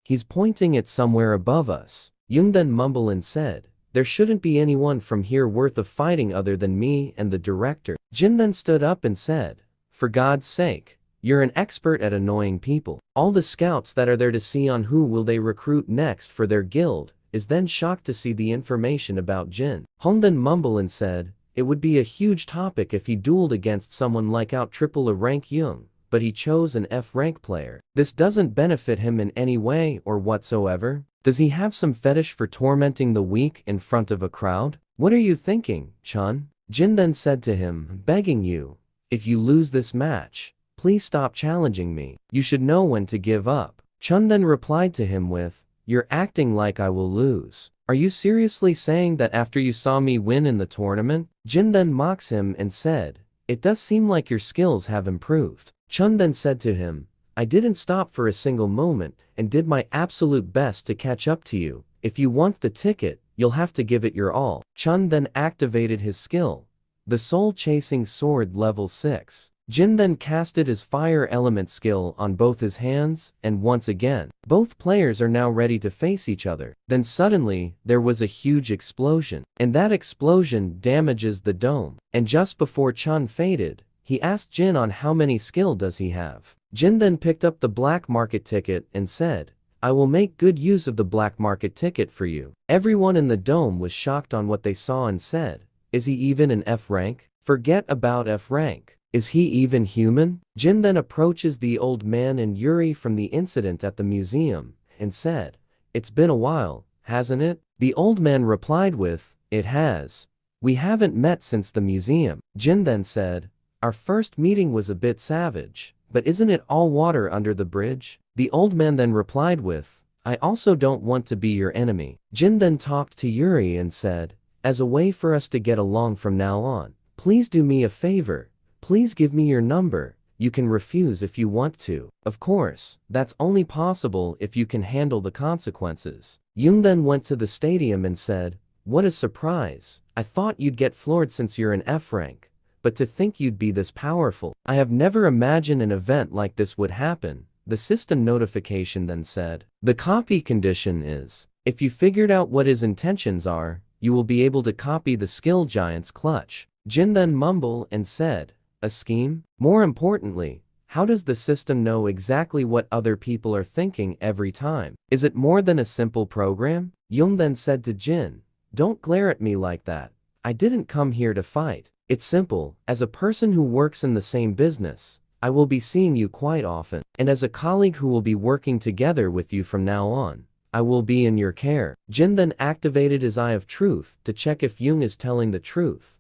He's pointing it somewhere above us. Jung then mumbled and said, There shouldn't be anyone from here worth of fighting other than me and the director. Jin then stood up and said, "For God's sake, you're an expert at annoying people. All the scouts that are there to see on who will they recruit next for their guild," is then shocked to see the information about Jin. Hong then mumbled and said, "It would be a huge topic if he dueled against someone like out triple a rank Young, but he chose an F rank player. This doesn't benefit him in any way or whatsoever. Does he have some fetish for tormenting the weak in front of a crowd? What are you thinking, Chun?" Jin then said to him, "Begging you, if you lose this match, please stop challenging me. You should know when to give up." Chun then replied to him with, "You're acting like I will lose. Are you seriously saying that after you saw me win in the tournament?" Jin then mocks him and said, "It does seem like your skills have improved." Chun then said to him, "I didn't stop for a single moment and did my absolute best to catch up to you. If you want the ticket, you'll have to give it your all." Chun then activated his skill, the Soul Chasing Sword level 6. Jin then casted his fire element skill on both his hands, and once again, both players are now ready to face each other. Then suddenly, there was a huge explosion, and that explosion damages the dome. And just before Chun faded, he asked Jin on how many skill does he have. Jin then picked up the black market ticket and said, "I will make good use of the black market ticket for you." Everyone in the dome was shocked on what they saw and said, "Is he even an F rank? Forget about F rank. Is he even human?" Jin then approaches the old man and Yuri from the incident at the museum and said, "It's been a while, hasn't it?" The old man replied with, "It has. We haven't met since the museum." Jin then said, "Our first meeting was a bit savage, but isn't it all water under the bridge?" The old man then replied with, "I also don't want to be your enemy." Jin then talked to Yuri and said, "As a way for us to get along from now on, please do me a favor. Please give me your number. You can refuse if you want to. Of course, that's only possible if you can handle the consequences." Yoon then went to the stadium and said, "What a surprise. I thought you'd get floored since you're an F rank. But to think you'd be this powerful. I have never imagined an event like this would happen." The system notification then said, "The copy condition is, if you figured out what his intentions are, you will be able to copy the skill giant's clutch." Jin then mumbled and said, "A scheme? More importantly, how does the system know exactly what other people are thinking every time? Is it more than a simple program?" Yoon then said to Jin, "Don't glare at me like that. I didn't come here to fight. It's simple. As a person who works in the same business, I will be seeing you quite often. And as a colleague who will be working together with you from now on, I will be in your care." Jin then activated his Eye of Truth to check if Yoon is telling the truth.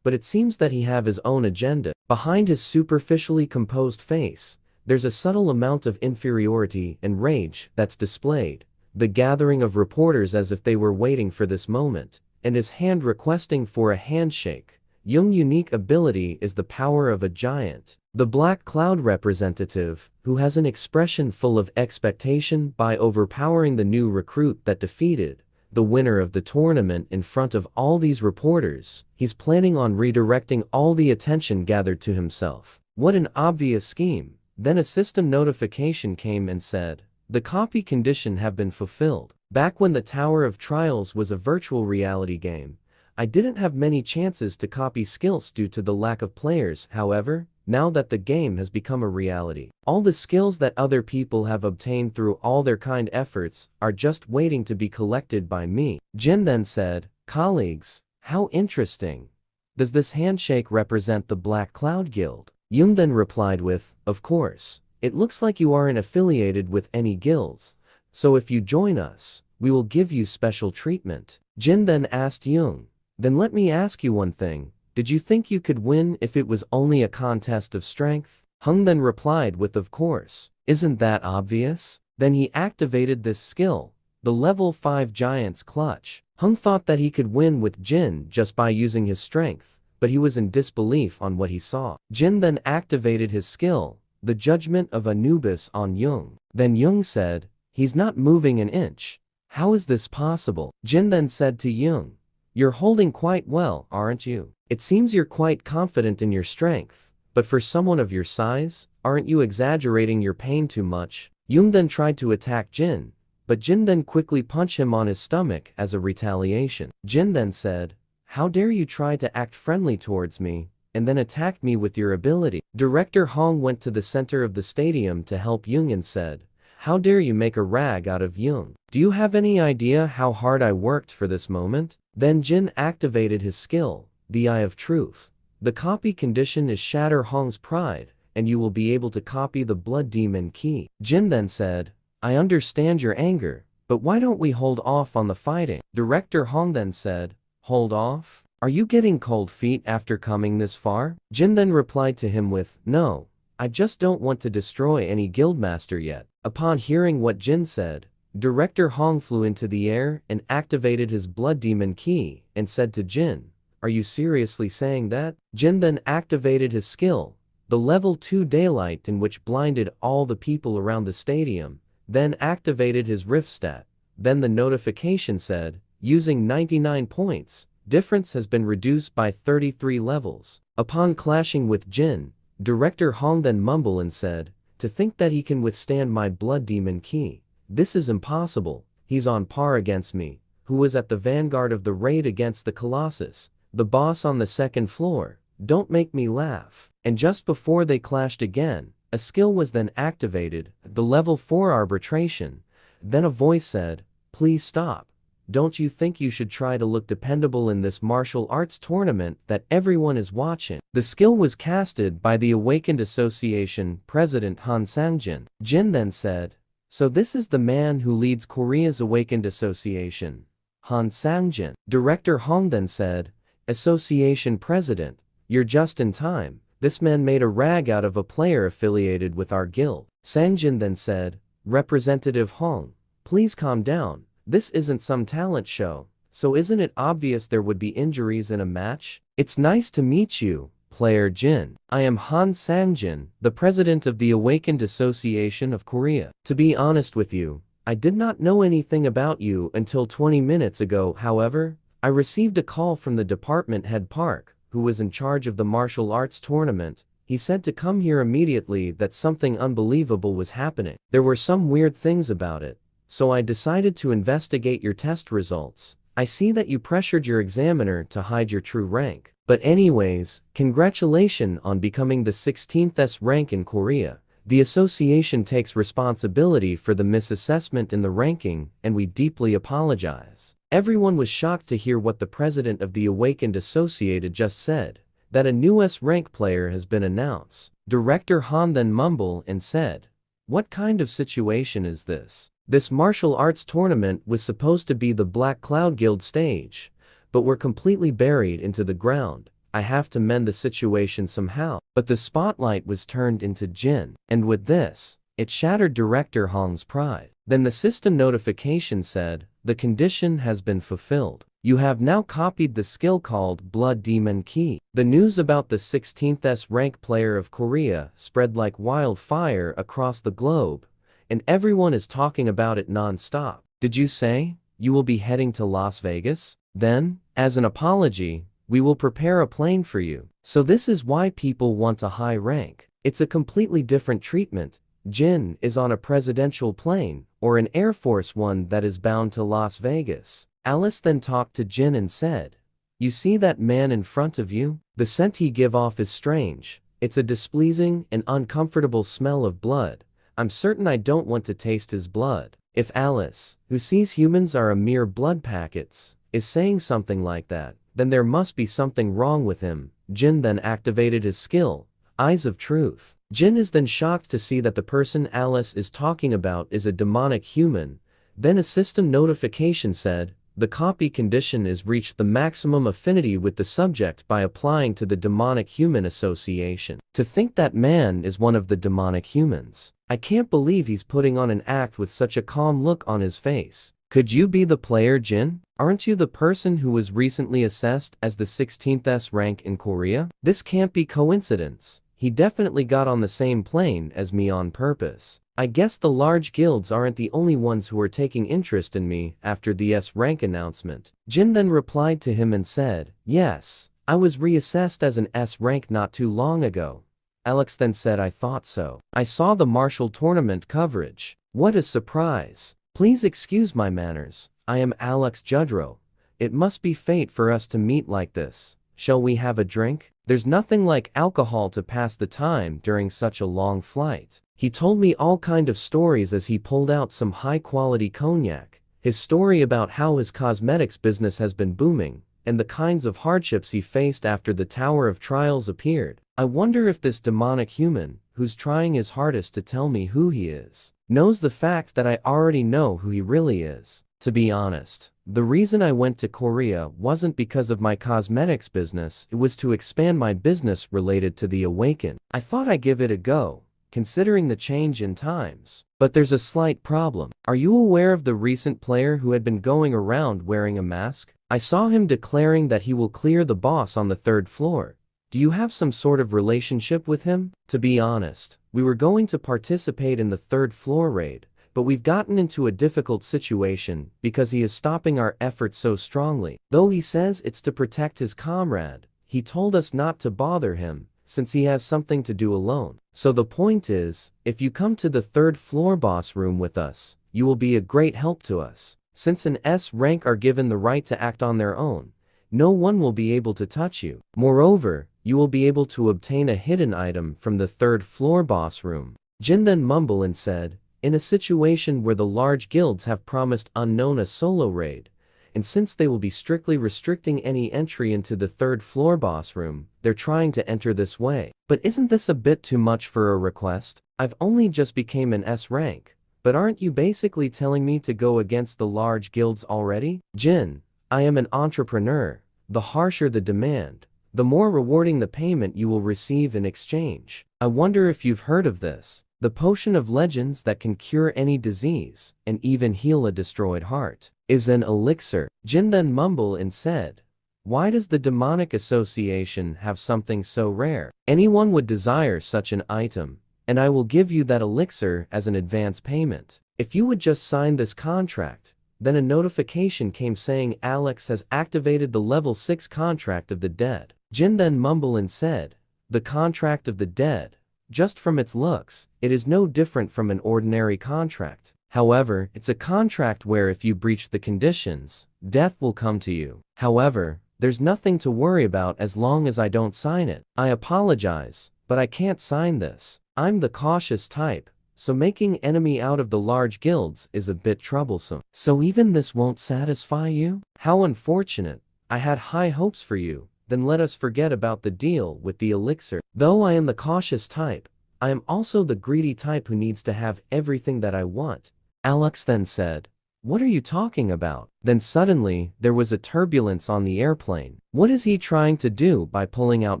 But it seems that he have his own agenda. Behind his superficially composed face, there's a subtle amount of inferiority and rage that's displayed. The gathering of reporters as if they were waiting for this moment, and his hand requesting for a handshake. Young's unique ability is the power of a giant. The Black Cloud representative, who has an expression full of expectation by overpowering the new recruit that defeated the winner of the tournament in front of all these reporters. He's planning on redirecting all the attention gathered to himself. What an obvious scheme. Then a system notification came and said, "The copy condition have been fulfilled." Back when the Tower of Trials was a virtual reality game, I didn't have many chances to copy skills due to the lack of players. However, now that the game has become a reality, all the skills that other people have obtained through all their kind efforts are just waiting to be collected by me. Jin then said, "Colleagues, how interesting. Does this handshake represent the Black Cloud Guild?" Yoon then replied with, "Of course. It looks like you aren't affiliated with any guilds, so if you join us, we will give you special treatment." Jin then asked Yoon, "Then let me ask you one thing. Did you think you could win if it was only a contest of strength?" Hung then replied with, "Of course. Isn't that obvious?" Then he activated this skill, the level 5 Giant's Clutch. Hung thought that he could win with Jin just by using his strength, but he was in disbelief on what he saw. Jin then activated his skill, the Judgment of Anubis on Yoon. Then Yoon said, "He's not moving an inch. How is this possible?" Jin then said to Yoon, "You're holding quite well, aren't you? It seems you're quite confident in your strength, but for someone of your size, aren't you exaggerating your pain too much?" Yoon then tried to attack Jin, but Jin then quickly punched him on his stomach as a retaliation. Jin then said, "How dare you try to act friendly towards me, and then attack me with your ability?" Director Hong went to the center of the stadium to help Young and said, "How dare you make a rag out of Young? Do you have any idea how hard I worked for this moment?" Then Jin activated his skill, the Eye of Truth. The copy condition is shatter Hong's pride, and you will be able to copy the Blood Demon Key. Jin then said, "I understand your anger, but why don't we hold off on the fighting?" Director Hong then said, "Hold off? Are you getting cold feet after coming this far?" Jin then replied to him with, "No, I just don't want to destroy any guildmaster yet." Upon hearing what Jin said, Director Hong flew into the air and activated his Blood Demon Key and said to Jin, "Are you seriously saying that?" Jin then activated his skill, the level 2 daylight, in which blinded all the people around the stadium, then activated his rift stat. Then the notification said, "Using 99 points, difference has been reduced by 33 levels." Upon clashing with Jin, Director Hong then mumbled and said, "To think that he can withstand my Blood Demon Key. This is impossible. He's on par against me, who was at the vanguard of the raid against the Colossus, the boss on the second floor. Don't make me laugh." And just before they clashed again, a skill was then activated, the level 4 arbitration. Then a voice said, "Please stop. Don't you think you should try to look dependable in this martial arts tournament that everyone is watching?" The skill was casted by the Awakened Association President Han Sangjin. Jin then said, "So this is the man who leads Korea's Awakened Association, Han Sangjin." Director Hong then said, "Association President, you're just in time. This man made a rag out of a player affiliated with our guild." Sangjin then said, "Representative Hong, please calm down. This isn't some talent show, so isn't it obvious there would be injuries in a match? It's nice to meet you, player Jin. I am Han Sangjin, the president of the Awakened Association of Korea. To be honest with you, I did not know anything about you until 20 minutes ago. However, I received a call from the department head Park, who was in charge of the martial arts tournament. He said to come here immediately, that something unbelievable was happening. There were some weird things about it, so I decided to investigate your test results. I see that you pressured your examiner to hide your true rank. But anyways, congratulations on becoming the 16th S rank in Korea. The association takes responsibility for the misassessment in the ranking, and we deeply apologize." Everyone was shocked to hear what the president of the Awakened Associated just said, that a new S rank player has been announced. Director Han then mumbled and said, "What kind of situation is this? This martial arts tournament was supposed to be the Black Cloud Guild stage, but we're completely buried into the ground. I have to mend the situation somehow." But the spotlight was turned into Jin, and with this, it shattered Director Hong's pride. Then the system notification said, "The condition has been fulfilled. You have now copied the skill called Blood Demon Key." The news about the 16th S rank player of Korea spread like wildfire across the globe, and everyone is talking about it non-stop. "Did you say you will be heading to Las Vegas? Then, as an apology, we will prepare a plane for you." So this is why people want a high rank. It's a completely different treatment. Jin is on a presidential plane, or an Air Force One that is bound to Las Vegas. Alice then talked to Jin and said, "You see that man in front of you? The scent he give off is strange. It's a displeasing and uncomfortable smell of blood. I'm certain I don't want to taste his blood." If Alice, who sees humans are a mere blood packets, is saying something like that, then there must be something wrong with him. Jin then activated his skill, Eyes of Truth. Jin is then shocked to see that the person Alice is talking about is a demonic human. Then a system notification said, "The copy condition is reached the maximum affinity with the subject by applying to the demonic human association." To think that man is one of the demonic humans. I can't believe he's putting on an act with such a calm look on his face. Could you be the player Jin? Aren't you the person who was recently assessed as the 16th S rank in Korea? This can't be coincidence. He definitely got on the same plane as me on purpose. I guess the large guilds aren't the only ones who are taking interest in me after the S rank announcement. Jin then replied to him and said, "Yes, I was reassessed as an S rank not too long ago." Alex then said, "I thought so. I saw the martial tournament coverage." What a surprise. Please excuse my manners. I am Alex Judrow. It must be fate for us to meet like this. Shall we have a drink? There's nothing like alcohol to pass the time during such a long flight. He told me all kind of stories as he pulled out some high-quality cognac. His story about how his cosmetics business has been booming, and the kinds of hardships he faced after the Tower of Trials appeared. I wonder if this demonic human, who's trying his hardest to tell me who he is, knows the fact that I already know who he really is. To be honest, the reason I went to Korea wasn't because of my cosmetics business, it was to expand my business related to the Awaken. I thought I'd give it a go, considering the change in times. But there's a slight problem. Are you aware of the recent player who had been going around wearing a mask? I saw him declaring that he will clear the boss on the 3rd floor. Do you have some sort of relationship with him? To be honest, we were going to participate in the 3rd floor raid, but we've gotten into a difficult situation because he is stopping our efforts so strongly. Though he says it's to protect his comrade, he told us not to bother him, since he has something to do alone. So the point is, if you come to the 3rd floor boss room with us, you will be a great help to us. Since an S rank are given the right to act on their own, no one will be able to touch you. Moreover, you will be able to obtain a hidden item from the 3rd floor boss room. Jin then mumbled and said, in a situation where the large guilds have promised Unknown a solo raid, and since they will be strictly restricting any entry into the 3rd floor boss room, they're trying to enter this way. But isn't this a bit too much for a request? I've only just became an S rank, but aren't you basically telling me to go against the large guilds already? Jin, I am an entrepreneur. The harsher the demand, the more rewarding the payment you will receive in exchange. I wonder if you've heard of this. The potion of legends that can cure any disease, and even heal a destroyed heart, is an elixir. Jin then mumbled and said, why does the demonic association have something so rare? Anyone would desire such an item, and I will give you that elixir as an advance payment. If you would just sign this contract. Then a notification came saying Alex has activated the level 6 contract of the dead. Jin then mumbled and said, the contract of the dead. Just from its looks, it is no different from an ordinary contract. However, it's a contract where if you breach the conditions, death will come to you. However, there's nothing to worry about as long as I don't sign it. I apologize, but I can't sign this. I'm the cautious type, so making enemy out of the large guilds is a bit troublesome. So even this won't satisfy you? How unfortunate. I had high hopes for you. Then let us forget about the deal with the elixir. Though I am the cautious type, I am also the greedy type who needs to have everything that I want. Alex then said, what are you talking about? Then suddenly, there was a turbulence on the airplane. What is he trying to do by pulling out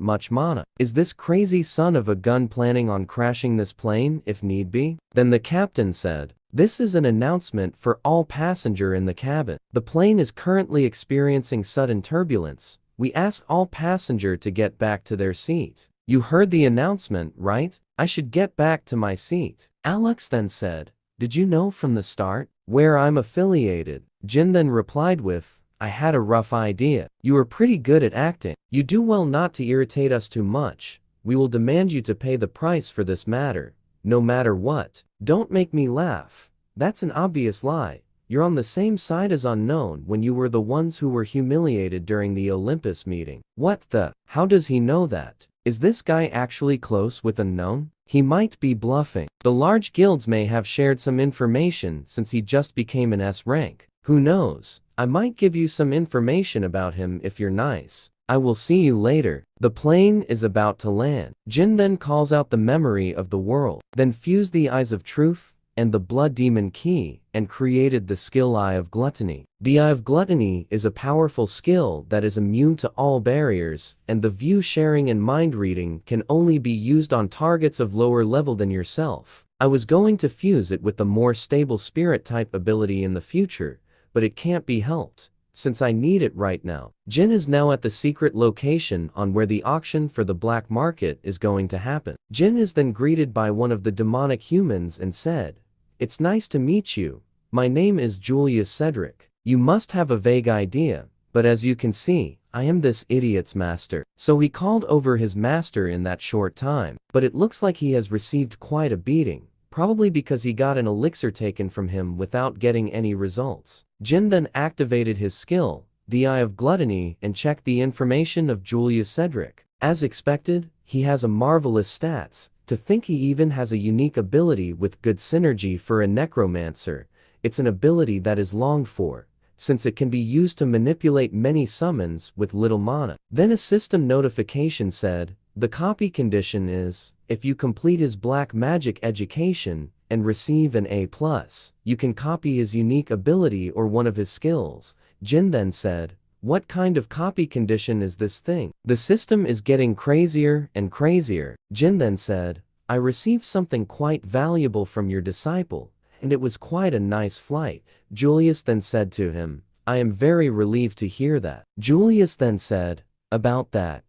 much mana? Is this crazy son of a gun planning on crashing this plane if need be? Then the captain said, this is an announcement for all passenger in the cabin. The plane is currently experiencing sudden turbulence. We ask all passenger to get back to their seat. You heard the announcement, right? I should get back to my seat. Alex then said, did you know from the start where I'm affiliated? Jin then replied with, I had a rough idea. You are pretty good at acting. You do well not to irritate us too much. We will demand you to pay the price for this matter, no matter what. Don't make me laugh. That's an obvious lie. You're on the same side as Unknown when you were the ones who were humiliated during the Olympus meeting. What the? How does he know that? Is this guy actually close with Unknown? He might be bluffing. The large guilds may have shared some information since he just became an S rank. Who knows? I might give you some information about him if you're nice. I will see you later. The plane is about to land. Jin then calls out the memory of the world, then fused the eyes of truth and the blood demon key, and created the skill Eye of Gluttony. The Eye of Gluttony is a powerful skill that is immune to all barriers, and the view sharing and mind reading can only be used on targets of lower level than yourself. I was going to fuse it with the more stable spirit type ability in the future, but it can't be helped, since I need it right now. Jin is now at the secret location on where the auction for the black market is going to happen. Jin is then greeted by one of the demonic humans and said, it's nice to meet you. My name is Julius Cedric. You must have a vague idea, but as you can see, I am this idiot's master. So he called over his master in that short time, but it looks like he has received quite a beating. probably because he got an elixir taken from him without getting any results. Jin then activated his skill, the Eye of Gluttony, and checked the information of Julius Cedric. As expected, he has a marvelous stats. To think he even has a unique ability with good synergy for a necromancer. It's an ability that is longed for, since it can be used to manipulate many summons with little mana. Then a system notification said, the copy condition is, if you complete his black magic education and receive an A+, you can copy his unique ability or one of his skills. Jin then said, what kind of copy condition is this thing? The system is getting crazier and crazier. Jin then said, I received something quite valuable from your disciple, and it was quite a nice flight. Julius then said to him, I am very relieved to hear that. Julius then said, about that,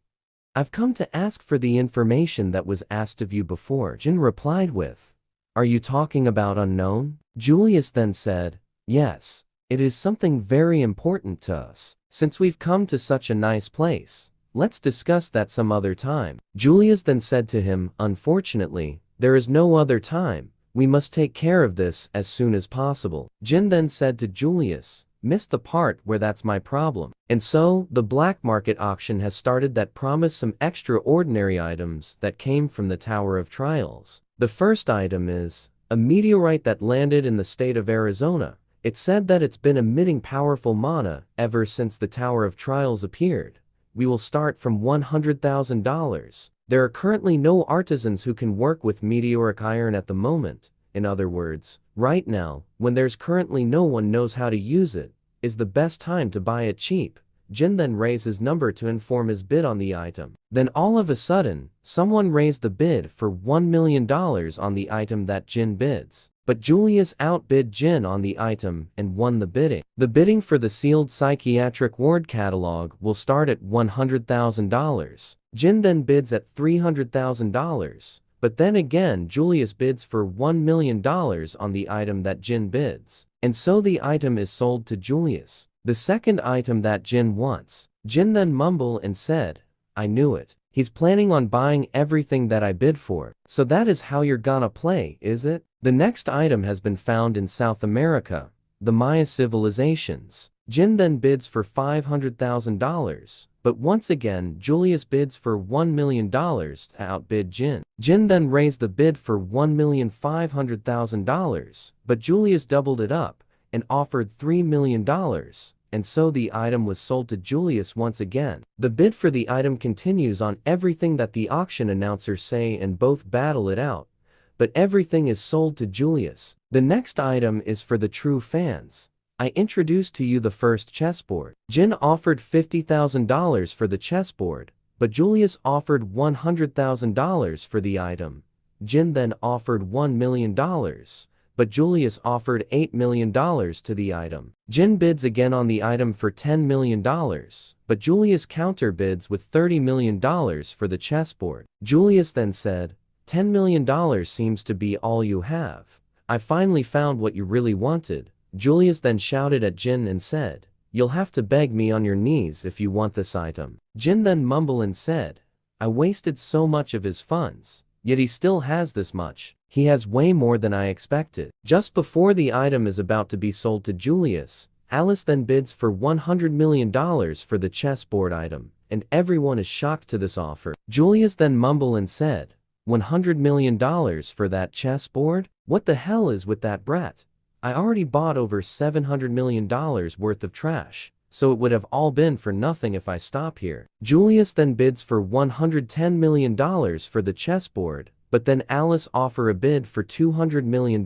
I've come to ask for the information that was asked of you before. Jin replied with, are you talking about unknown? Julius then said, yes, it is something very important to us. Since we've come to such a nice place, let's discuss that some other time. Julius then said to him, unfortunately, there is no other time. We must take care of this as soon as possible. Jin then said to Julius, missed the part where that's my problem. And so, the black market auction has started that promised some extraordinary items that came from the Tower of Trials. The first item is a meteorite that landed in the state of Arizona. It said that it's been emitting powerful mana ever since the Tower of Trials appeared. We will start from $100,000. There are currently no artisans who can work with meteoric iron at the moment. In other words, right now, when there's currently no one knows how to use it, is the best time to buy it cheap. Jin then raised his number to inform his bid on the item. Then all of a sudden, someone raised the bid for $1 million on the item that Jin bids. But Julius outbid Jin on the item and won the bidding. The bidding for the sealed psychiatric ward catalog will start at $100,000. Jin then bids at $300,000. But then again Julius bids for $1 million on the item that Jin bids. And so the item is sold to Julius. The second item that Jin wants. Jin then mumbled and said, I knew it. He's planning on buying everything that I bid for. So that is how you're gonna play, is it? The next item has been found in South America, the Maya civilizations. Jin then bids for $500,000, but once again Julius bids for $1 million to outbid Jin. Jin then raised the bid for $1,500,000, but Julius doubled it up and offered $3 million, and so the item was sold to Julius once again. The bid for the item continues on everything that the auction announcers say and both battle it out, but everything is sold to Julius. The next item is for the true fans. I introduced to you the first chessboard. Jin offered $50,000 for the chessboard, but Julius offered $100,000 for the item. Jin then offered $1 million, but Julius offered $8 million to the item. Jin bids again on the item for $10 million, but Julius counterbids with $30 million for the chessboard. Julius then said, $10 million seems to be all you have. I finally found what you really wanted. Julius then shouted at Jin and said, you'll have to beg me on your knees if you want this item. Jin then mumbled and said, I wasted so much of his funds, yet he still has this much. He has way more than I expected. Just before the item is about to be sold to Julius, Alice then bids for $100 million for the chessboard item, and everyone is shocked to this offer. Julius then mumbled and said, $100 million for that chessboard? What the hell is with that brat? I already bought over $700 million worth of trash, so it would have all been for nothing if I stop here. Julius then bids for $110 million for the chessboard, but then Alice offers a bid for $200 million,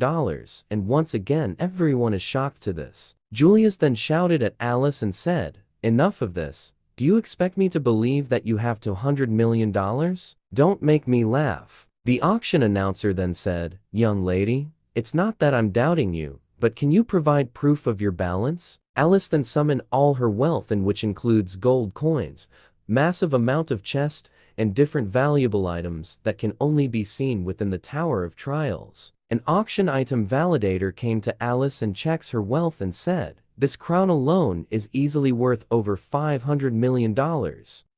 and once again everyone is shocked to this. Julius then shouted at Alice and said, enough of this. Do you expect me to believe that you have $200 million? Don't make me laugh. The auction announcer then said, young lady, it's not that I'm doubting you, but can you provide proof of your balance? Alice then summoned all her wealth, in which includes gold coins, massive amount of chest, and different valuable items that can only be seen within the Tower of Trials. An auction item validator came to Alice and checks her wealth and said, this crown alone is easily worth over $500 million.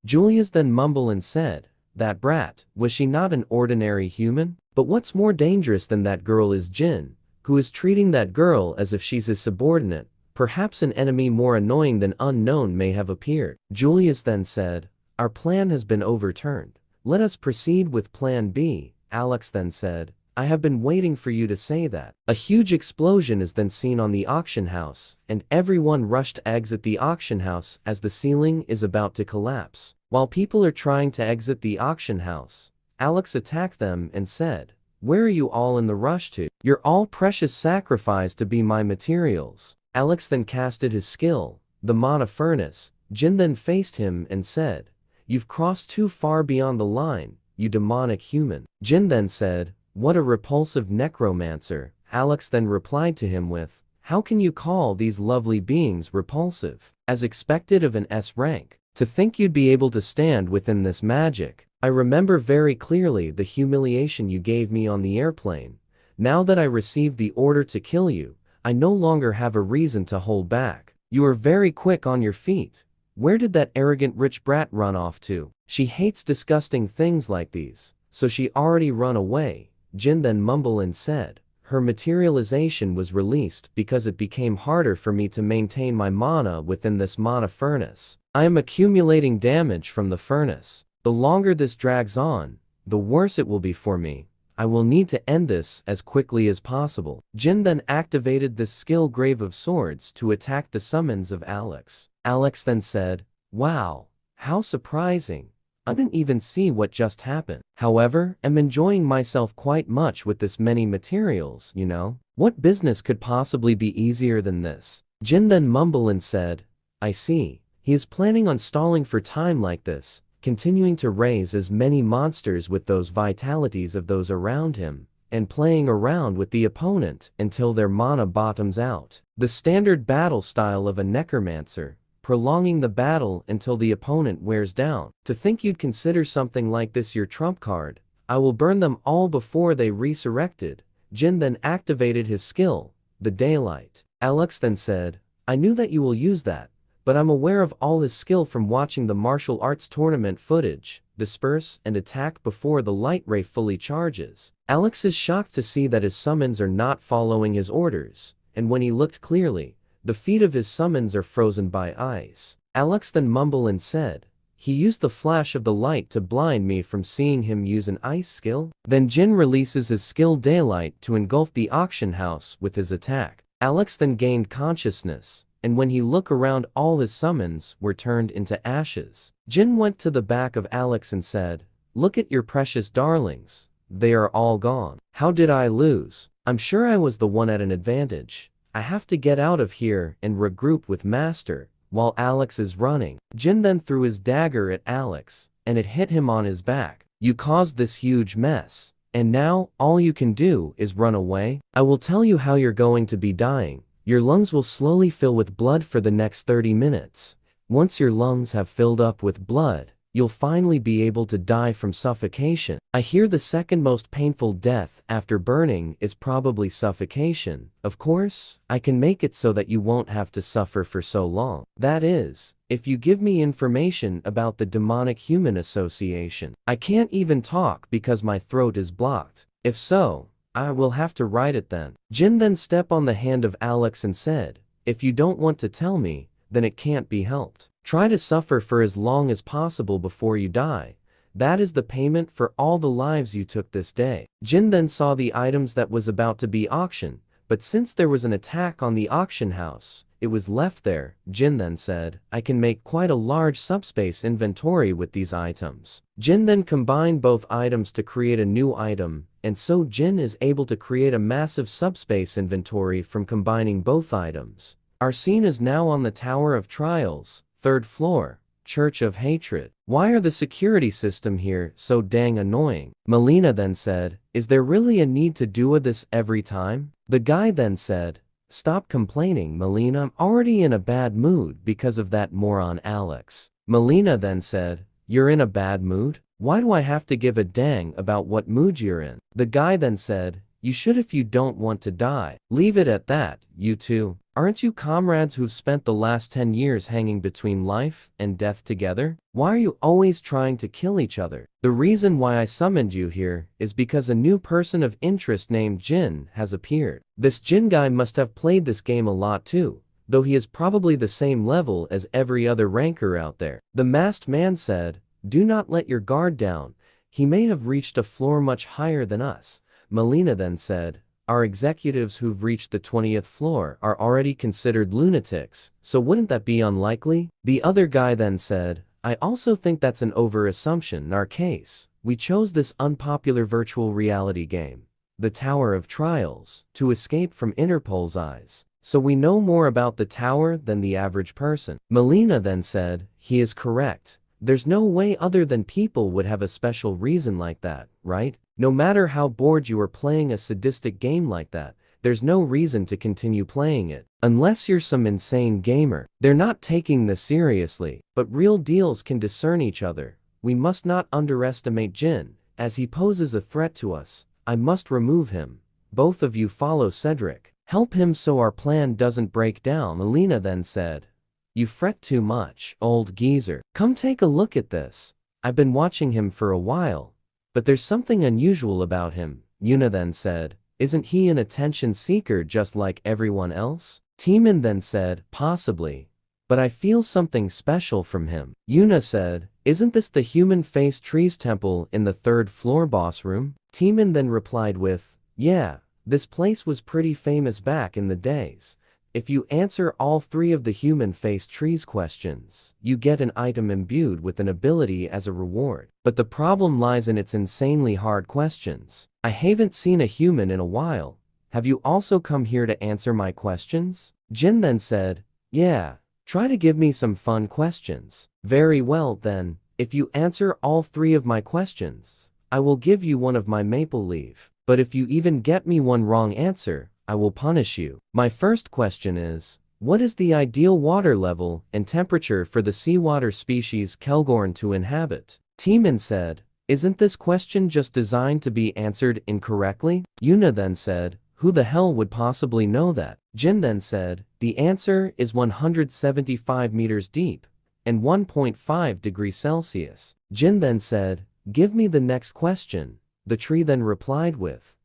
Julius then mumbled and said, That brat, was she not an ordinary human? But what's more dangerous than that girl is Jin, who is treating that girl as if she's his subordinate. Perhaps an enemy more annoying than unknown may have appeared. Julius then said, "Our plan has been overturned. Let us proceed with plan B." Alex then said, "I have been waiting for you to say that." A huge explosion is then seen on the auction house, and everyone rushed to exit the auction house as the ceiling is about to collapse. While people are trying to exit the auction house, Alex attacked them and said, "Where are you all in the rush to? You're all precious sacrifice to be my materials." Alex then casted his skill, the Mana Furnace. Jin then faced him and said, "You've crossed too far beyond the line, you demonic human." Jin then said, "What a repulsive necromancer." Alex then replied to him with, "How can you call these lovely beings repulsive? As expected of an S rank. To think you'd be able to stand within this magic. I remember very clearly the humiliation you gave me on the airplane. Now that I received the order to kill you, I no longer have a reason to hold back. You are very quick on your feet. Where did that arrogant rich brat run off to? She hates disgusting things like these, so she already run away." Jin then mumbled and said, "Her materialization was released because it became harder for me to maintain my mana within this mana furnace. I am accumulating damage from the furnace. The longer this drags on, the worse it will be for me. I will need to end this as quickly as possible." Jin then activated this skill Grave of Swords to attack the summons of Alex. Alex then said, "Wow, how surprising. I didn't even see what just happened. However, I'm enjoying myself quite much with this many materials, you know. What business could possibly be easier than this?" Jin then mumbled and said, "I see. He is planning on stalling for time like this, continuing to raise as many monsters with those vitalities of those around him, and playing around with the opponent until their mana bottoms out. The standard battle style of a necromancer, prolonging the battle until the opponent wears down. To think you'd consider something like this your trump card. I will burn them all before they resurrected." Jin then activated his skill, the Daylight. Alex then said, "I knew that you will use that, but I'm aware of all his skill from watching the martial arts tournament footage. Disperse and attack before the light ray fully charges." Alex is shocked to see that his summons are not following his orders, and when he looked clearly, the feet of his summons are frozen by ice. Alex then mumbled and said, "He used the flash of the light to blind me from seeing him use an ice skill?" Then Jin releases his skill Daylight to engulf the auction house with his attack. Alex then gained consciousness, and when he looked around, all his summons were turned into ashes. Jin went to the back of Alex and said, "Look at your precious darlings. They are all gone. How did I lose? I'm sure I was the one at an advantage. I have to get out of here and regroup with Master." While Alex is running, Jin then threw his dagger at Alex, and it hit him on his back. "You caused this huge mess, and now all you can do is run away? I will tell you how you're going to be dying. Your lungs will slowly fill with blood for the next 30 minutes. Once your lungs have filled up with blood, you'll finally be able to die from suffocation. I hear the second most painful death after burning is probably suffocation. Of course, I can make it so that you won't have to suffer for so long. That is, if you give me information about the Demonic Human Association. I can't even talk because my throat is blocked. If so, I will have to write it then." Jin then stepped on the hand of Alex and said, "If you don't want to tell me, then it can't be helped. Try to suffer for as long as possible before you die. That is the payment for all the lives you took this day." Jin then saw the items that was about to be auctioned, but since there was an attack on the auction house, it was left there. Jin then said, "I can make quite a large subspace inventory with these items." Jin then combined both items to create a new item, and so Jin is able to create a massive subspace inventory from combining both items. Our scene is now on the Tower of Trials, 3rd floor, Church of Hatred. "Why are the security system here so dang annoying?" Melina then said, "Is there really a need to do this every time?" The guy then said, "Stop complaining, Melina. I'm already in a bad mood because of that moron Alex." Melina then said, "You're in a bad mood? Why do I have to give a dang about what mood you're in?" The guy then said, You should if you don't want to die. Leave it at that, you two. Aren't you comrades who've spent the last 10 years hanging between life and death together? Why are you always trying to kill each other? The reason why I summoned you here is because a new person of interest named Jin has appeared. This Jin guy must have played this game a lot too, though he is probably the same level as every other ranker out there. The masked man said, "Do not let your guard down. He may have reached a floor much higher than us." Melina then said, "Our executives who've reached the 20th floor are already considered lunatics, so wouldn't that be unlikely?" The other guy then said, "I also think that's an over-assumption in our case. We chose this unpopular virtual reality game, the Tower of Trials, to escape from Interpol's eyes. So we know more about the tower than the average person." Melina then said, "He is correct. There's no way other than people would have a special reason like that, right? No matter how bored you are playing a sadistic game like that, there's no reason to continue playing it. Unless you're some insane gamer." They're not taking this seriously, but real deals can discern each other. We must not underestimate Jin, as he poses a threat to us. I must remove him. Both of you follow Cedric. Help him so our plan doesn't break down. Melina then said, "You fret too much, old geezer. Come take a look at this. I've been watching him for a while, but there's something unusual about him." Yuna then said, "Isn't he an attention seeker just like everyone else?" Timan then said, "Possibly, but I feel something special from him." Yuna said, "Isn't this the human-faced trees temple in the 3rd floor boss room?" Timan then replied with, "Yeah, this place was pretty famous back in the days. If you answer all 3 of the human-faced trees questions, you get an item imbued with an ability as a reward. But the problem lies in its insanely hard questions. I haven't seen a human in a while. Have you also come here to answer my questions?" Jin then said, "Yeah, try to give me some fun questions." "Very well then, if you answer all 3 of my questions, I will give you one of my maple leaf. But if you even get me one wrong answer, I will punish you. My first question is, what is the ideal water level and temperature for the seawater species Kelgorn to inhabit?" Timan said, "Isn't this question just designed to be answered incorrectly?" Yuna then said, "Who the hell would possibly know that?" Jin then said, "The answer is 175 meters deep and 1.5 degrees Celsius." Jin then said, "Give me the next question." The tree then replied with,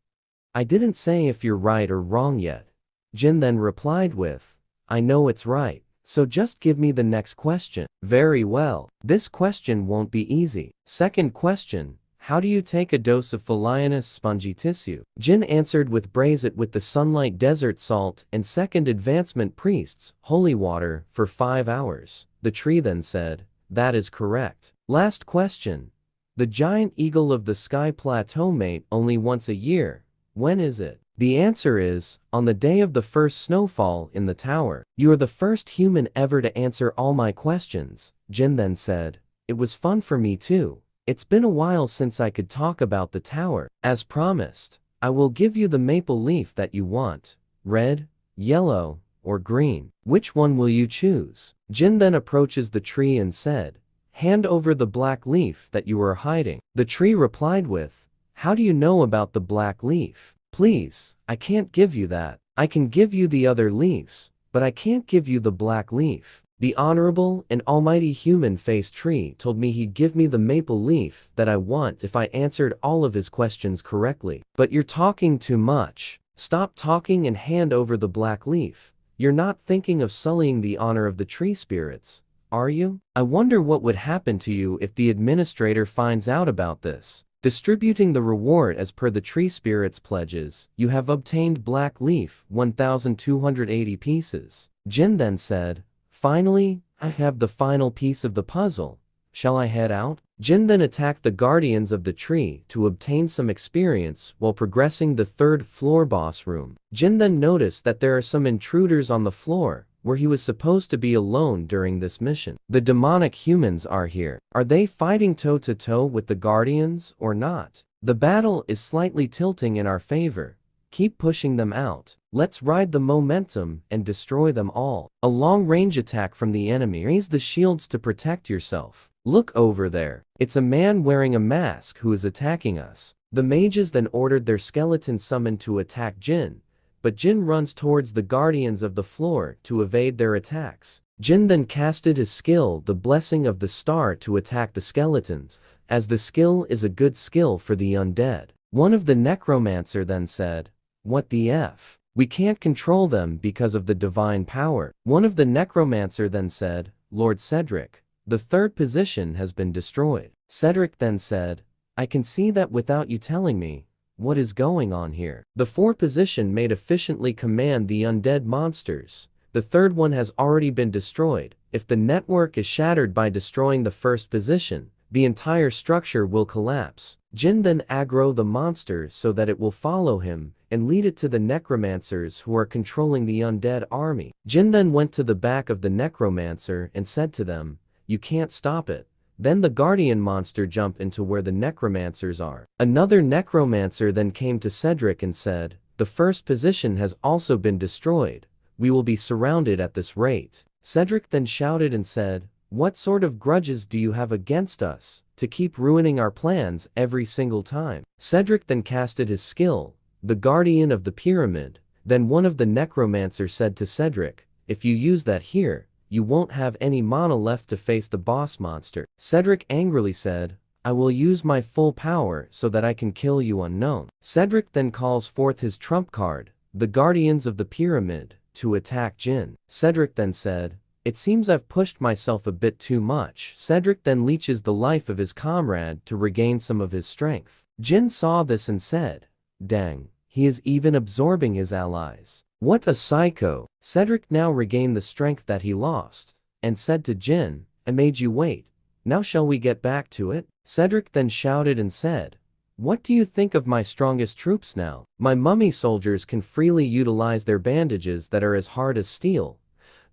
"I didn't say if you're right or wrong yet." Jin then replied with, "I know it's right, so just give me the next question." "Very well. This question won't be easy." Second question, "How do you take a dose of Phalaenus spongy tissue?" Jin answered with, "Braise it with the sunlight desert salt and second advancement priests, holy water, for 5 hours. The tree then said, "That is correct." Last question, "The giant eagle of the sky plateau mate only once a year. When is it?" The answer is, on the day of the first snowfall in the tower. "You are the first human ever to answer all my questions," Jin then said. "It was fun for me too. It's been a while since I could talk about the tower. As promised, I will give you the maple leaf that you want. Red, yellow, or green. Which one will you choose?" Jin then approaches the tree and said, "Hand over the black leaf that you are hiding." The tree replied with, "How do you know about the black leaf? Please, I can't give you that. I can give you the other leaves, but I can't give you the black leaf. The honorable and almighty human-faced tree told me he'd give me the maple leaf that I want if I answered all of his questions correctly. But you're talking too much. Stop talking and hand over the black leaf. You're not thinking of sullying the honor of the tree spirits, are you? I wonder what would happen to you if the administrator finds out about this." Distributing the reward as per the tree spirit's pledges, you have obtained black leaf 1,280 pieces. Jin then said, "Finally, I have the final piece of the puzzle. Shall I head out?" Jin then attacked the guardians of the tree to obtain some experience while progressing the 3rd floor boss room. Jin then noticed that there are some intruders on the floor, where he was supposed to be alone during this mission. The demonic humans are here. Are they fighting toe-to-toe with the guardians or not? The battle is slightly tilting in our favor. Keep pushing them out. Let's ride the momentum and destroy them all. A long-range attack from the enemy. Raise the shields to protect yourself. Look over there. It's a man wearing a mask who is attacking us. The mages then ordered their skeleton summon to attack Jin, but Jin runs towards the guardians of the floor to evade their attacks. Jin then casted his skill, the Blessing of the Star, to attack the skeletons, as the skill is a good skill for the undead. One of the necromancer then said, "What the F? We can't control them because of the divine power." One of the necromancer then said, "Lord Cedric, the third position has been destroyed." Cedric then said, "I can see that without you telling me. What is going on here? The fourth position may efficiently command the undead monsters. The third one has already been destroyed. If the network is shattered by destroying the first position, the entire structure will collapse." Jin then aggro the monster so that it will follow him and lead it to the necromancers who are controlling the undead army. Jin then went to the back of the necromancer and said to them, "You can't stop it." Then the guardian monster jumped into where the necromancers are. Another necromancer then came to Cedric and said, "The first position has also been destroyed. We will be surrounded at this rate." Cedric then shouted and said, "What sort of grudges do you have against us, to keep ruining our plans every single time?" Cedric then casted his skill, the Guardian of the Pyramid. Then one of the necromancers said to Cedric, "If you use that here, you won't have any mana left to face the boss monster." Cedric angrily said, "I will use my full power so that I can kill you unknown." Cedric then calls forth his trump card, the Guardians of the Pyramid, to attack Jin. Cedric then said, "It seems I've pushed myself a bit too much." Cedric then leeches the life of his comrade to regain some of his strength. Jin saw this and said, "Dang, he is even absorbing his allies. What a psycho." Cedric now regained the strength that he lost, and said to Jin, "I made you wait. Now shall we get back to it?" Cedric then shouted and said, "What do you think of my strongest troops now? My mummy soldiers can freely utilize their bandages that are as hard as steel.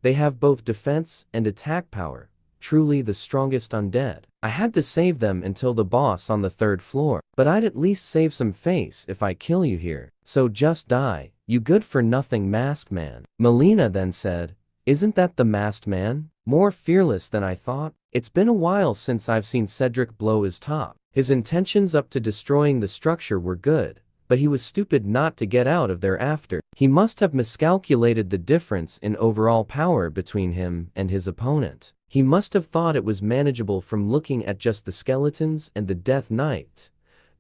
They have both defense and attack power, truly the strongest undead. I had to save them until the boss on the third floor, but I'd at least save some face if I kill you here. So just die, you good-for-nothing masked man." Melina then said, "Isn't that the masked man? More fearless than I thought. It's been a while since I've seen Cedric blow his top. His intentions up to destroying the structure were good, but he was stupid not to get out of there after. He must have miscalculated the difference in overall power between him and his opponent. He must have thought it was manageable from looking at just the skeletons and the Death Knight.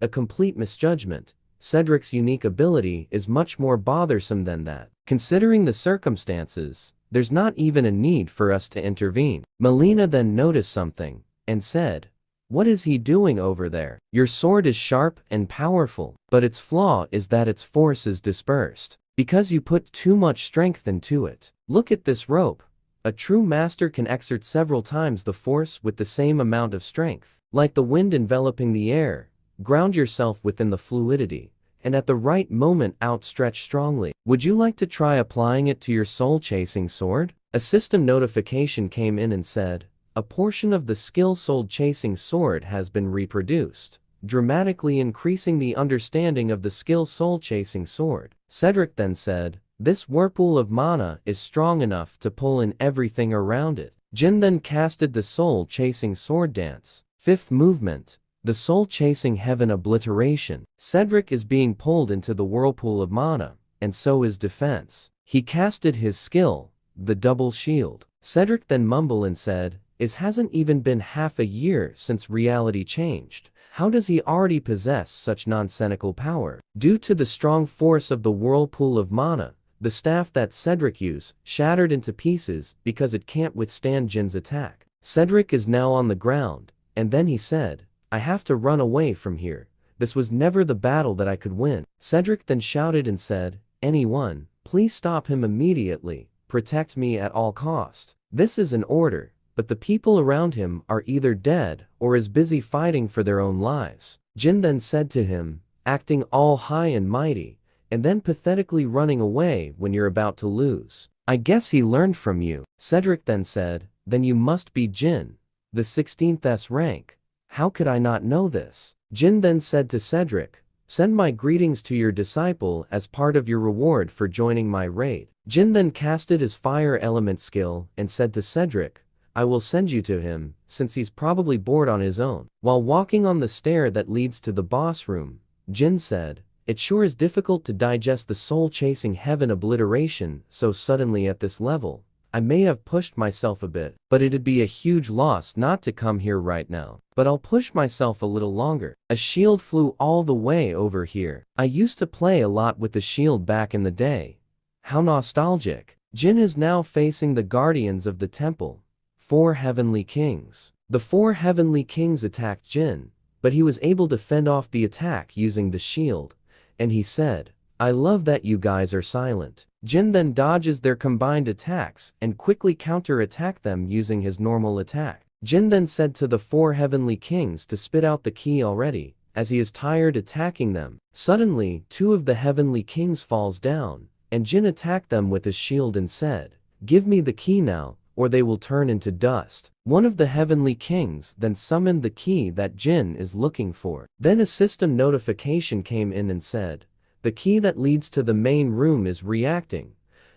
A complete misjudgment. Cedric's unique ability is much more bothersome than that. Considering the circumstances, there's not even a need for us to intervene." Melina then noticed something, and said, "What is he doing over there? Your sword is sharp and powerful, but its flaw is that its force is dispersed, because you put too much strength into it. Look at this rope. A true master can exert several times the force with the same amount of strength. Like the wind enveloping the air, ground yourself within the fluidity, and at the right moment outstretch strongly. Would you like to try applying it to your soul-chasing sword?" A system notification came in and said, "A portion of the skill soul-chasing sword has been reproduced, dramatically increasing the understanding of the skill soul-chasing sword." Cedric then said, "This whirlpool of mana is strong enough to pull in everything around it." Jin then casted the soul-chasing sword dance. Fifth movement, the soul-chasing heaven obliteration. Cedric is being pulled into the whirlpool of mana, and so is defense. He casted his skill, the double shield. Cedric then mumbled and said, "It hasn't even been half a year since reality changed. How does he already possess such nonsensical power?" Due to the strong force of the whirlpool of mana, the staff that Cedric used shattered into pieces because it can't withstand Jin's attack. Cedric is now on the ground, and then he said, "I have to run away from here. This was never the battle that I could win." Cedric then shouted and said, "Anyone, please stop him immediately. Protect me at all cost." This is an order, but the people around him are either dead or is busy fighting for their own lives. Jin then said to him, acting all high and mighty, and then pathetically running away when you're about to lose, "I guess he learned from you." Cedric then said, "Then you must be Jin, the 16th S rank. How could I not know this?" Jin then said to Cedric, "Send my greetings to your disciple as part of your reward for joining my raid." Jin then casted his fire element skill and said to Cedric, "I will send you to him, since he's probably bored on his own." While walking on the stair that leads to the boss room, Jin said. It sure is difficult to digest the soul-chasing heaven obliteration so suddenly at this level. I may have pushed myself a bit, but it'd be a huge loss not to come here right now. But I'll push myself a little longer. A shield flew all the way over here. I used to play a lot with the shield back in the day. How nostalgic. Jin is now facing the guardians of the temple. 4 heavenly kings. The 4 heavenly kings attacked Jin, but he was able to fend off the attack using the shield. And he said, I love that you guys are silent. Jin then dodges their combined attacks and quickly counter-attack them using his normal attack. Jin then said to the 4 heavenly kings to spit out the key already, as he is tired attacking them. Suddenly, 2 of the heavenly kings falls down, and Jin attacked them with his shield and said, give me the key now, or they will turn into dust. One of the heavenly kings then summoned the key that Jin is looking for. Then a system notification came in and said, the key that leads to the main room is reacting.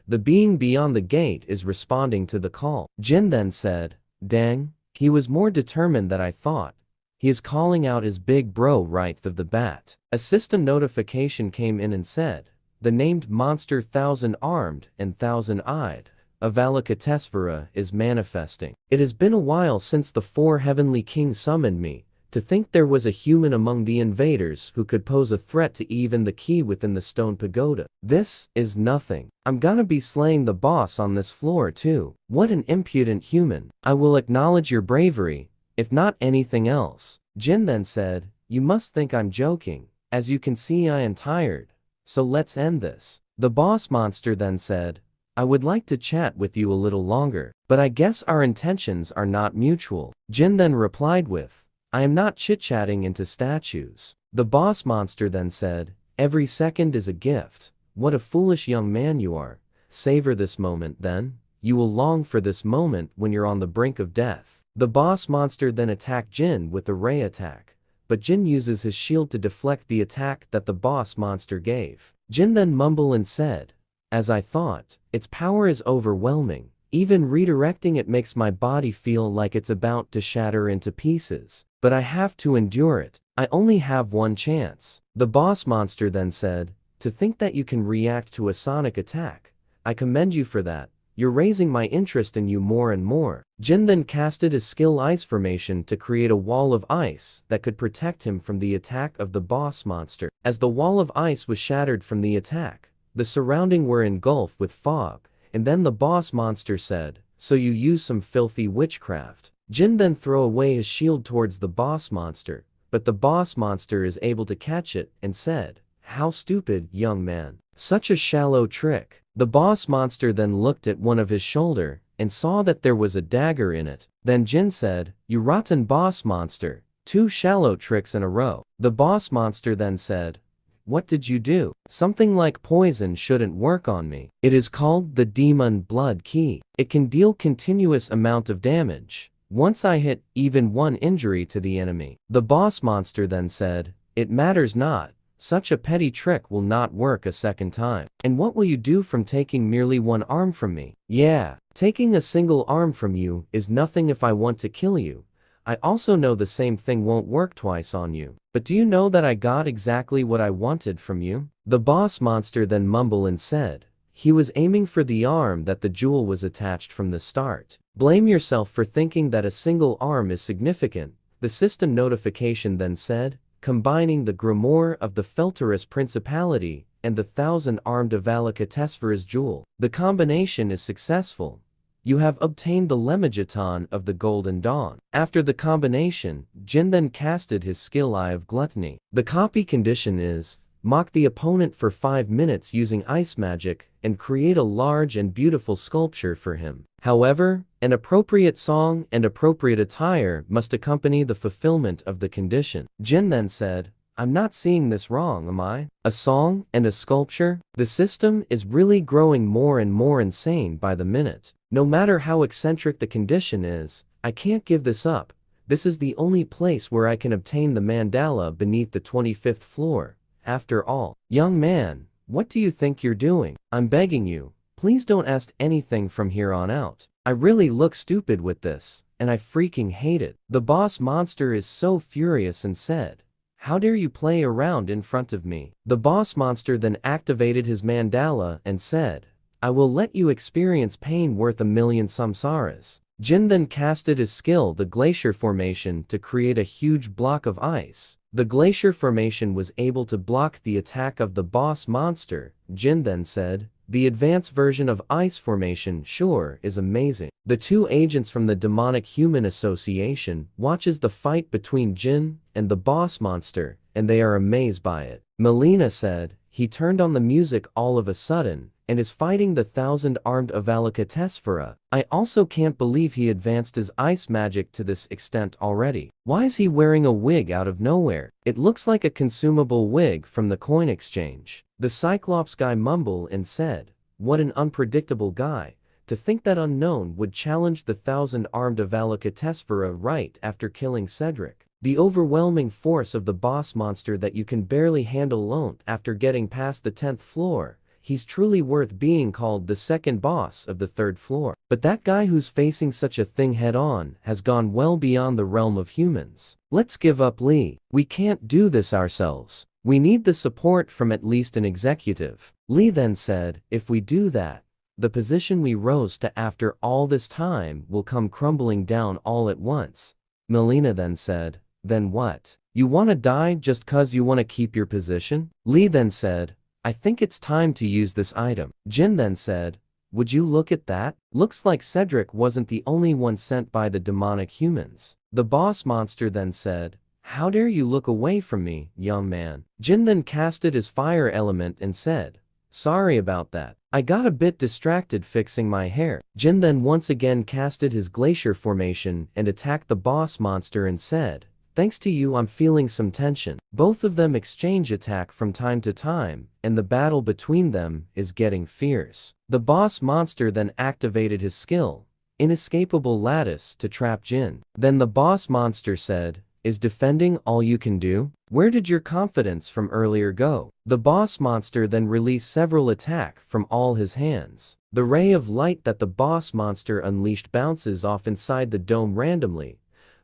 The being beyond the gate is responding to the call. Jin then said, dang, he was more determined than I thought. He is calling out his big bro right off the bat. A system notification came in and said, the named monster 1,000-armed and 1,000-eyed Avalokitesvara is manifesting. It has been a while since the 4 heavenly kings summoned me. To think there was a human among the invaders who could pose a threat to even the key within the stone pagoda. This is nothing. I'm gonna be slaying the boss on this floor too. What an impudent human. I will acknowledge your bravery, if not anything else. Jin then said, you must think I'm joking. As you can see, I am tired. So let's end this. The boss monster then said, I would like to chat with you a little longer, but I guess our intentions are not mutual. Jin then replied with, I am not chit-chatting into statues. The boss monster then said, every second is a gift. What a foolish young man you are. Savor this moment then. You will long for this moment when you're on the brink of death. The boss monster then attacked Jin with a ray attack, but Jin uses his shield to deflect the attack that the boss monster gave. Jin then mumbled and said, as I thought, its power is overwhelming. Even redirecting it makes my body feel like it's about to shatter into pieces. But I have to endure it. I only have one chance. The boss monster then said, to think that you can react to a sonic attack. I commend you for that. You're raising my interest in you more and more. Jin then casted his skill Ice Formation to create a wall of ice that could protect him from the attack of the boss monster. As the wall of ice was shattered from the attack, the surrounding were engulfed with fog, and then the boss monster said, so you use some filthy witchcraft. Jin then throw away his shield towards the boss monster, but the boss monster is able to catch it and said, how stupid, young man. Such a shallow trick. The boss monster then looked at one of his shoulder and saw that there was a dagger in it. Then Jin said, you rotten boss monster, 2 shallow tricks in a row. The boss monster then said, what did you do? Something like poison shouldn't work on me. It is called the Demon Blood Key. It can deal continuous amount of damage. Once I hit even 1 injury to the enemy. The boss monster then said, it matters not. Such a petty trick will not work a second time. And what will you do from taking merely 1 arm from me? Yeah, taking a single arm from you is nothing if I want to kill you. I also know the same thing won't work twice on you. But do you know that I got exactly what I wanted from you? The boss monster then mumbled and said, he was aiming for the arm that the jewel was attached from the start. Blame yourself for thinking that a single arm is significant. The system notification then said, combining the grimoire of the Felteris Principality and the 1,000-armed Avalokitesvara's jewel. The combination is successful. You have obtained the Lemmigeton of the Golden Dawn. After the combination, Jin then casted his skill Eye of Gluttony. The copy condition is, mock the opponent for 5 minutes using ice magic and create a large and beautiful sculpture for him. However, an appropriate song and appropriate attire must accompany the fulfillment of the condition. Jin then said, I'm not seeing this wrong, am I? A song and a sculpture? The system is really growing more and more insane by the minute. No matter how eccentric the condition is, I can't give this up. This is the only place where I can obtain the mandala beneath the 25th floor. After all, young man, what do you think you're doing? I'm begging you, please don't ask anything from here on out. I really look stupid with this, and I freaking hate it. The boss monster is so furious and said, How dare you play around in front of me? The boss monster then activated his mandala and said, I will let you experience pain worth 1,000,000 samsaras. Jin then casted his skill, the Glacier Formation, to create a huge block of ice. The Glacier Formation was able to block the attack of the boss monster. Jin then said, the advanced version of Ice Formation sure is amazing. The two agents from the Demonic Human Association watches the fight between Jin and the boss monster, and they are amazed by it. Melina said, he turned on the music all of a sudden, and is fighting the 1,000-armed Avalokiteshvara. I also can't believe he advanced his ice magic to this extent already. Why is he wearing a wig out of nowhere? It looks like a consumable wig from the coin exchange. The Cyclops guy mumbled and said, what an unpredictable guy. To think that Unknown would challenge the 1,000-armed Avalokiteshvara right after killing Cedric. The overwhelming force of the boss monster that you can barely handle alone after getting past the 10th floor. He's truly worth being called the second boss of the 3rd floor. But that guy who's facing such a thing head-on has gone well beyond the realm of humans. Let's give up Lee. We can't do this ourselves. We need the support from at least an executive. Lee then said, if we do that, the position we rose to after all this time will come crumbling down all at once. Melina then said, then what? You wanna die just cause you wanna keep your position? Lee then said, I think it's time to use this item. Jin then said, would you look at that? Looks like Cedric wasn't the only one sent by the demonic humans. The boss monster then said, how dare you look away from me, young man? Jin then casted his fire element and said, sorry about that. I got a bit distracted fixing my hair. Jin then once again casted his Glacier Formation and attacked the boss monster and said, thanks to you I'm feeling some tension. Both of them exchange attack from time to time, and the battle between them is getting fierce. The boss monster then activated his skill, Inescapable Lattice, to trap Jin. Then the boss monster said, is defending all you can do? Where did your confidence from earlier go? The boss monster then released several attacks from all his hands. The ray of light that the boss monster unleashed bounces off inside the dome randomly,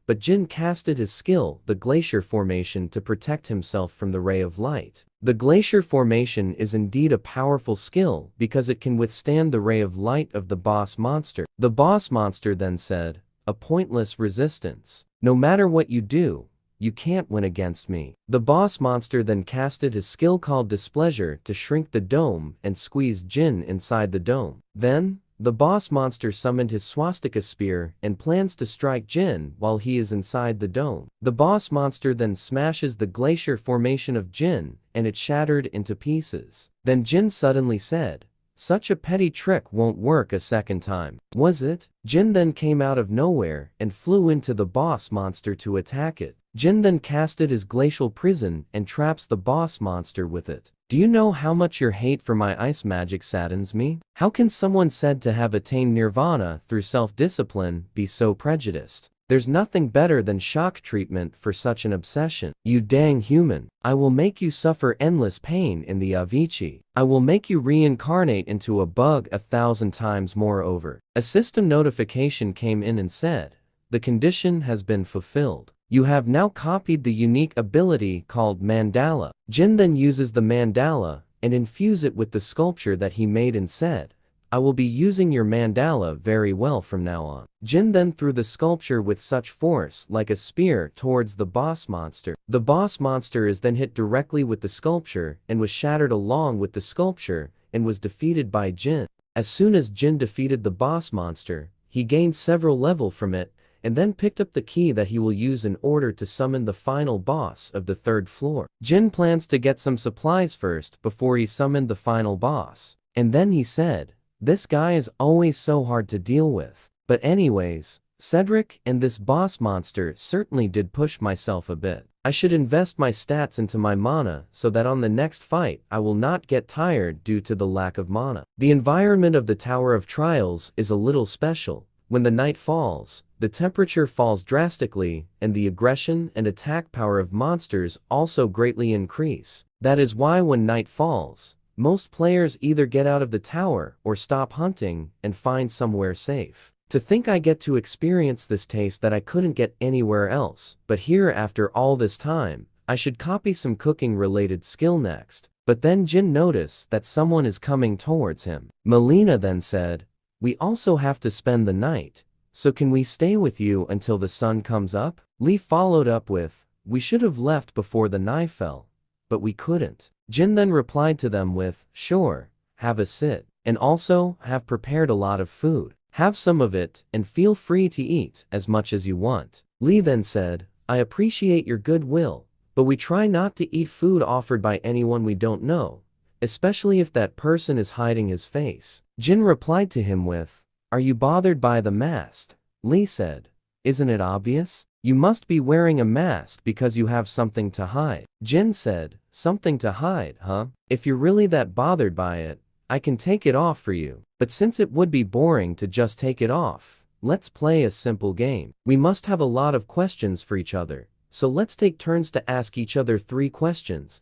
but Jin casted his skill, the Glacier Formation, to protect himself from the ray of light. The Glacier Formation is indeed a powerful skill because it can withstand the ray of light of the boss monster. The boss monster then said, a pointless resistance. No matter what you do, you can't win against me. The boss monster then casted his skill called Displeasure to shrink the dome and squeeze Jin inside the dome. Then, the boss monster summoned his Swastika Spear and plans to strike Jin while he is inside the dome. The boss monster then smashes the Glacier Formation of Jin and it shattered into pieces. Then Jin suddenly said, such a petty trick won't work a second time. Was it? Jin then came out of nowhere and flew into the boss monster to attack it. Jin then casted his Glacial Prison and traps the boss monster with it. Do you know how much your hate for my ice magic saddens me? How can someone said to have attained nirvana through self-discipline be so prejudiced? There's nothing better than shock treatment for such an obsession. You dang human. I will make you suffer endless pain in the Avicii. I will make you reincarnate into a bug 1,000 times more over. A system notification came in and said, the condition has been fulfilled. You have now copied the unique ability called Mandala. Jin then uses the Mandala and infuse it with the sculpture that he made and said, I will be using your mandala very well from now on. Jin then threw the sculpture with such force like a spear towards the boss monster. The boss monster is then hit directly with the sculpture and was shattered along with the sculpture and was defeated by Jin. As soon as Jin defeated the boss monster, he gained several levels from it and then picked up the key that he will use in order to summon the final boss of the 3rd floor. Jin plans to get some supplies first before he summoned the final boss. And then he said, this guy is always so hard to deal with. But anyways, Cedric and this boss monster certainly did push myself a bit. I should invest my stats into my mana so that on the next fight I will not get tired due to the lack of mana. The environment of the Tower of Trials is a little special. When the night falls, the temperature falls drastically and the aggression and attack power of monsters also greatly increase. That is why when night falls, most players either get out of the tower or stop hunting and find somewhere safe. To think I get to experience this taste that I couldn't get anywhere else, but here after all this time, I should copy some cooking-related skill next. But then Jin noticed that someone is coming towards him. Melina then said, "We also have to spend the night, so can we stay with you until the sun comes up?" Lee followed up with, "We should have left before the night fell, but we couldn't." Jin then replied to them with, "Sure, have a sit, and also have prepared a lot of food. Have some of it, and feel free to eat as much as you want." Lee then said, "I appreciate your goodwill, but we try not to eat food offered by anyone we don't know, especially if that person is hiding his face." Jin replied to him with, "Are you bothered by the mask?" Lee said, "Isn't it obvious? You must be wearing a mask because you have something to hide." Jin said, "Something to hide, huh? If you're really that bothered by it, I can take it off for you. But since it would be boring to just take it off, let's play a simple game. We must have a lot of questions for each other, so let's take turns to ask each other 3 questions.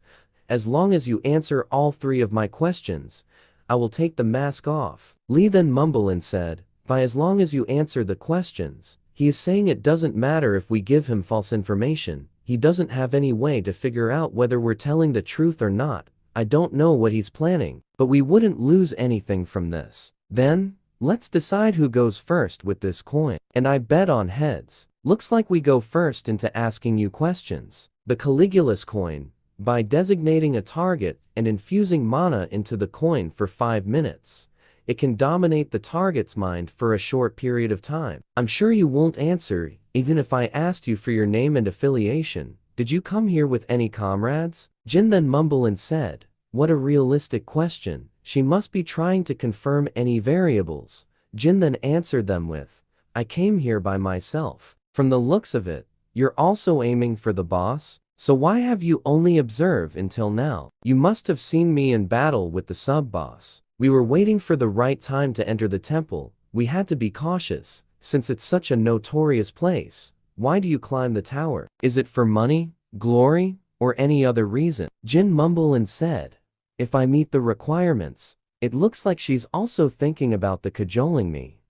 As long as you answer all 3 of my questions, I will take the mask off." Lee then mumbled and said, "By as long as you answer the questions, he is saying it doesn't matter if we give him false information. He doesn't have any way to figure out whether we're telling the truth or not. I don't know what he's planning, but we wouldn't lose anything from this. Then, let's decide who goes first with this coin. And I bet on heads. Looks like we go first into asking you questions." The Caligula's coin. By designating a target and infusing mana into the coin for 5 minutes, it can dominate the target's mind for a short period of time. I'm sure you won't answer, even if I asked you for your name and affiliation. Did you come here with any comrades? Jin then mumbled and said, "What a realistic question. She must be trying to confirm any variables." Jin then answered them with, "I came here by myself. From the looks of it, you're also aiming for the boss? So why have you only observed until now? You must have seen me in battle with the sub-boss. We were waiting for the right time to enter the temple. We had to be cautious, since it's such a notorious place. Why do you climb the tower? Is it for money, glory, or any other reason?" Jin mumbled and said, "If I meet the requirements." It looks like she's also thinking about the cajoling me.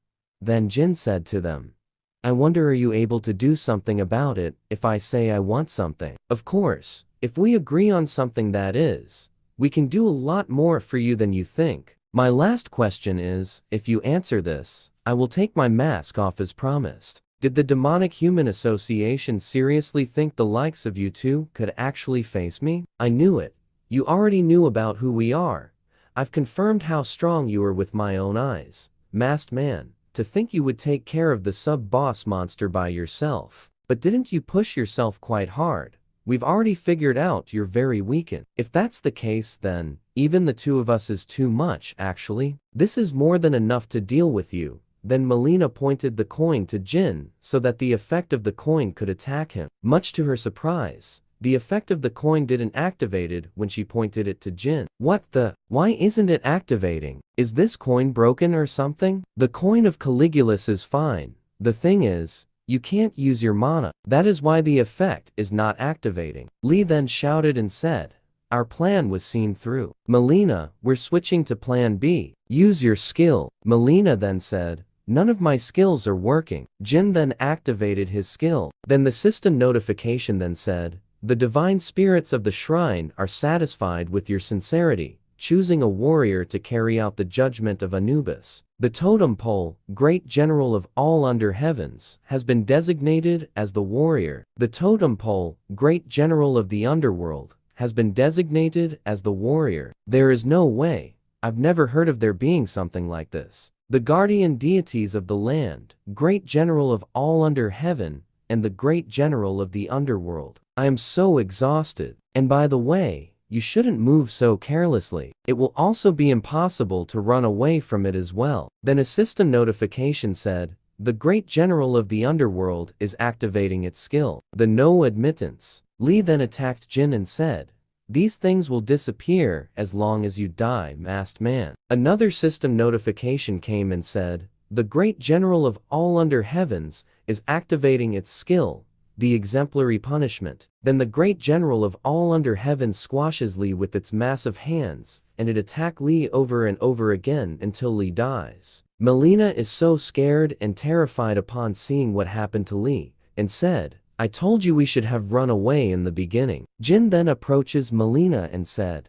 Then Jin said to them, "I wonder, are you able to do something about it if I say I want something? Of course, if we agree on something, that is, we can do a lot more for you than you think. My last question is, if you answer this, I will take my mask off as promised." Did the Demonic Human Association seriously think the likes of you two could actually face me? I knew it. You already knew about who we are. I've confirmed how strong you are with my own eyes. Masked man, to think you would take care of the sub-boss monster by yourself. But didn't you push yourself quite hard? We've already figured out you're very weakened. If that's the case, then even the 2 of us is too much, actually. This is more than enough to deal with you. Then Melina pointed the coin to Jin so that the effect of the coin could attack him. Much to her surprise, the effect of the coin didn't activated when she pointed it to Jin. What the? Why isn't it activating? Is this coin broken or something? The coin of Caligula's is fine. The thing is, you can't use your mana. That is why the effect is not activating. Lee then shouted and said, "Our plan was seen through. Melina, we're switching to plan B. Use your skill." Melina then said, "None of my skills are working." Jin then activated his skill. Then the system notification then said, "The divine spirits of the shrine are satisfied with your sincerity, choosing a warrior to carry out the judgment of Anubis. The totem pole, great general of all under heavens, has been designated as the warrior. The totem pole, great general of the underworld, has been designated as the warrior." There is no way. I've never heard of there being something like this. The guardian deities of the land, great general of all under heaven, and the great general of the underworld. I am so exhausted. And by the way, you shouldn't move so carelessly. It will also be impossible to run away from it as well. Then a system notification said, "The great general of the underworld is activating its skill. The no admittance." Lee then attacked Jin and said, "These things will disappear as long as you die, masked man." Another system notification came and said, "The great general of all under heavens is activating its skill, the exemplary punishment." Then the great general of all under heaven squashes Lee with its massive hands, and it attacks Lee over and over again until Lee dies. Melina is so scared and terrified upon seeing what happened to Lee, and said, I told you we should have run away in the beginning. Jin then approaches Melina and said,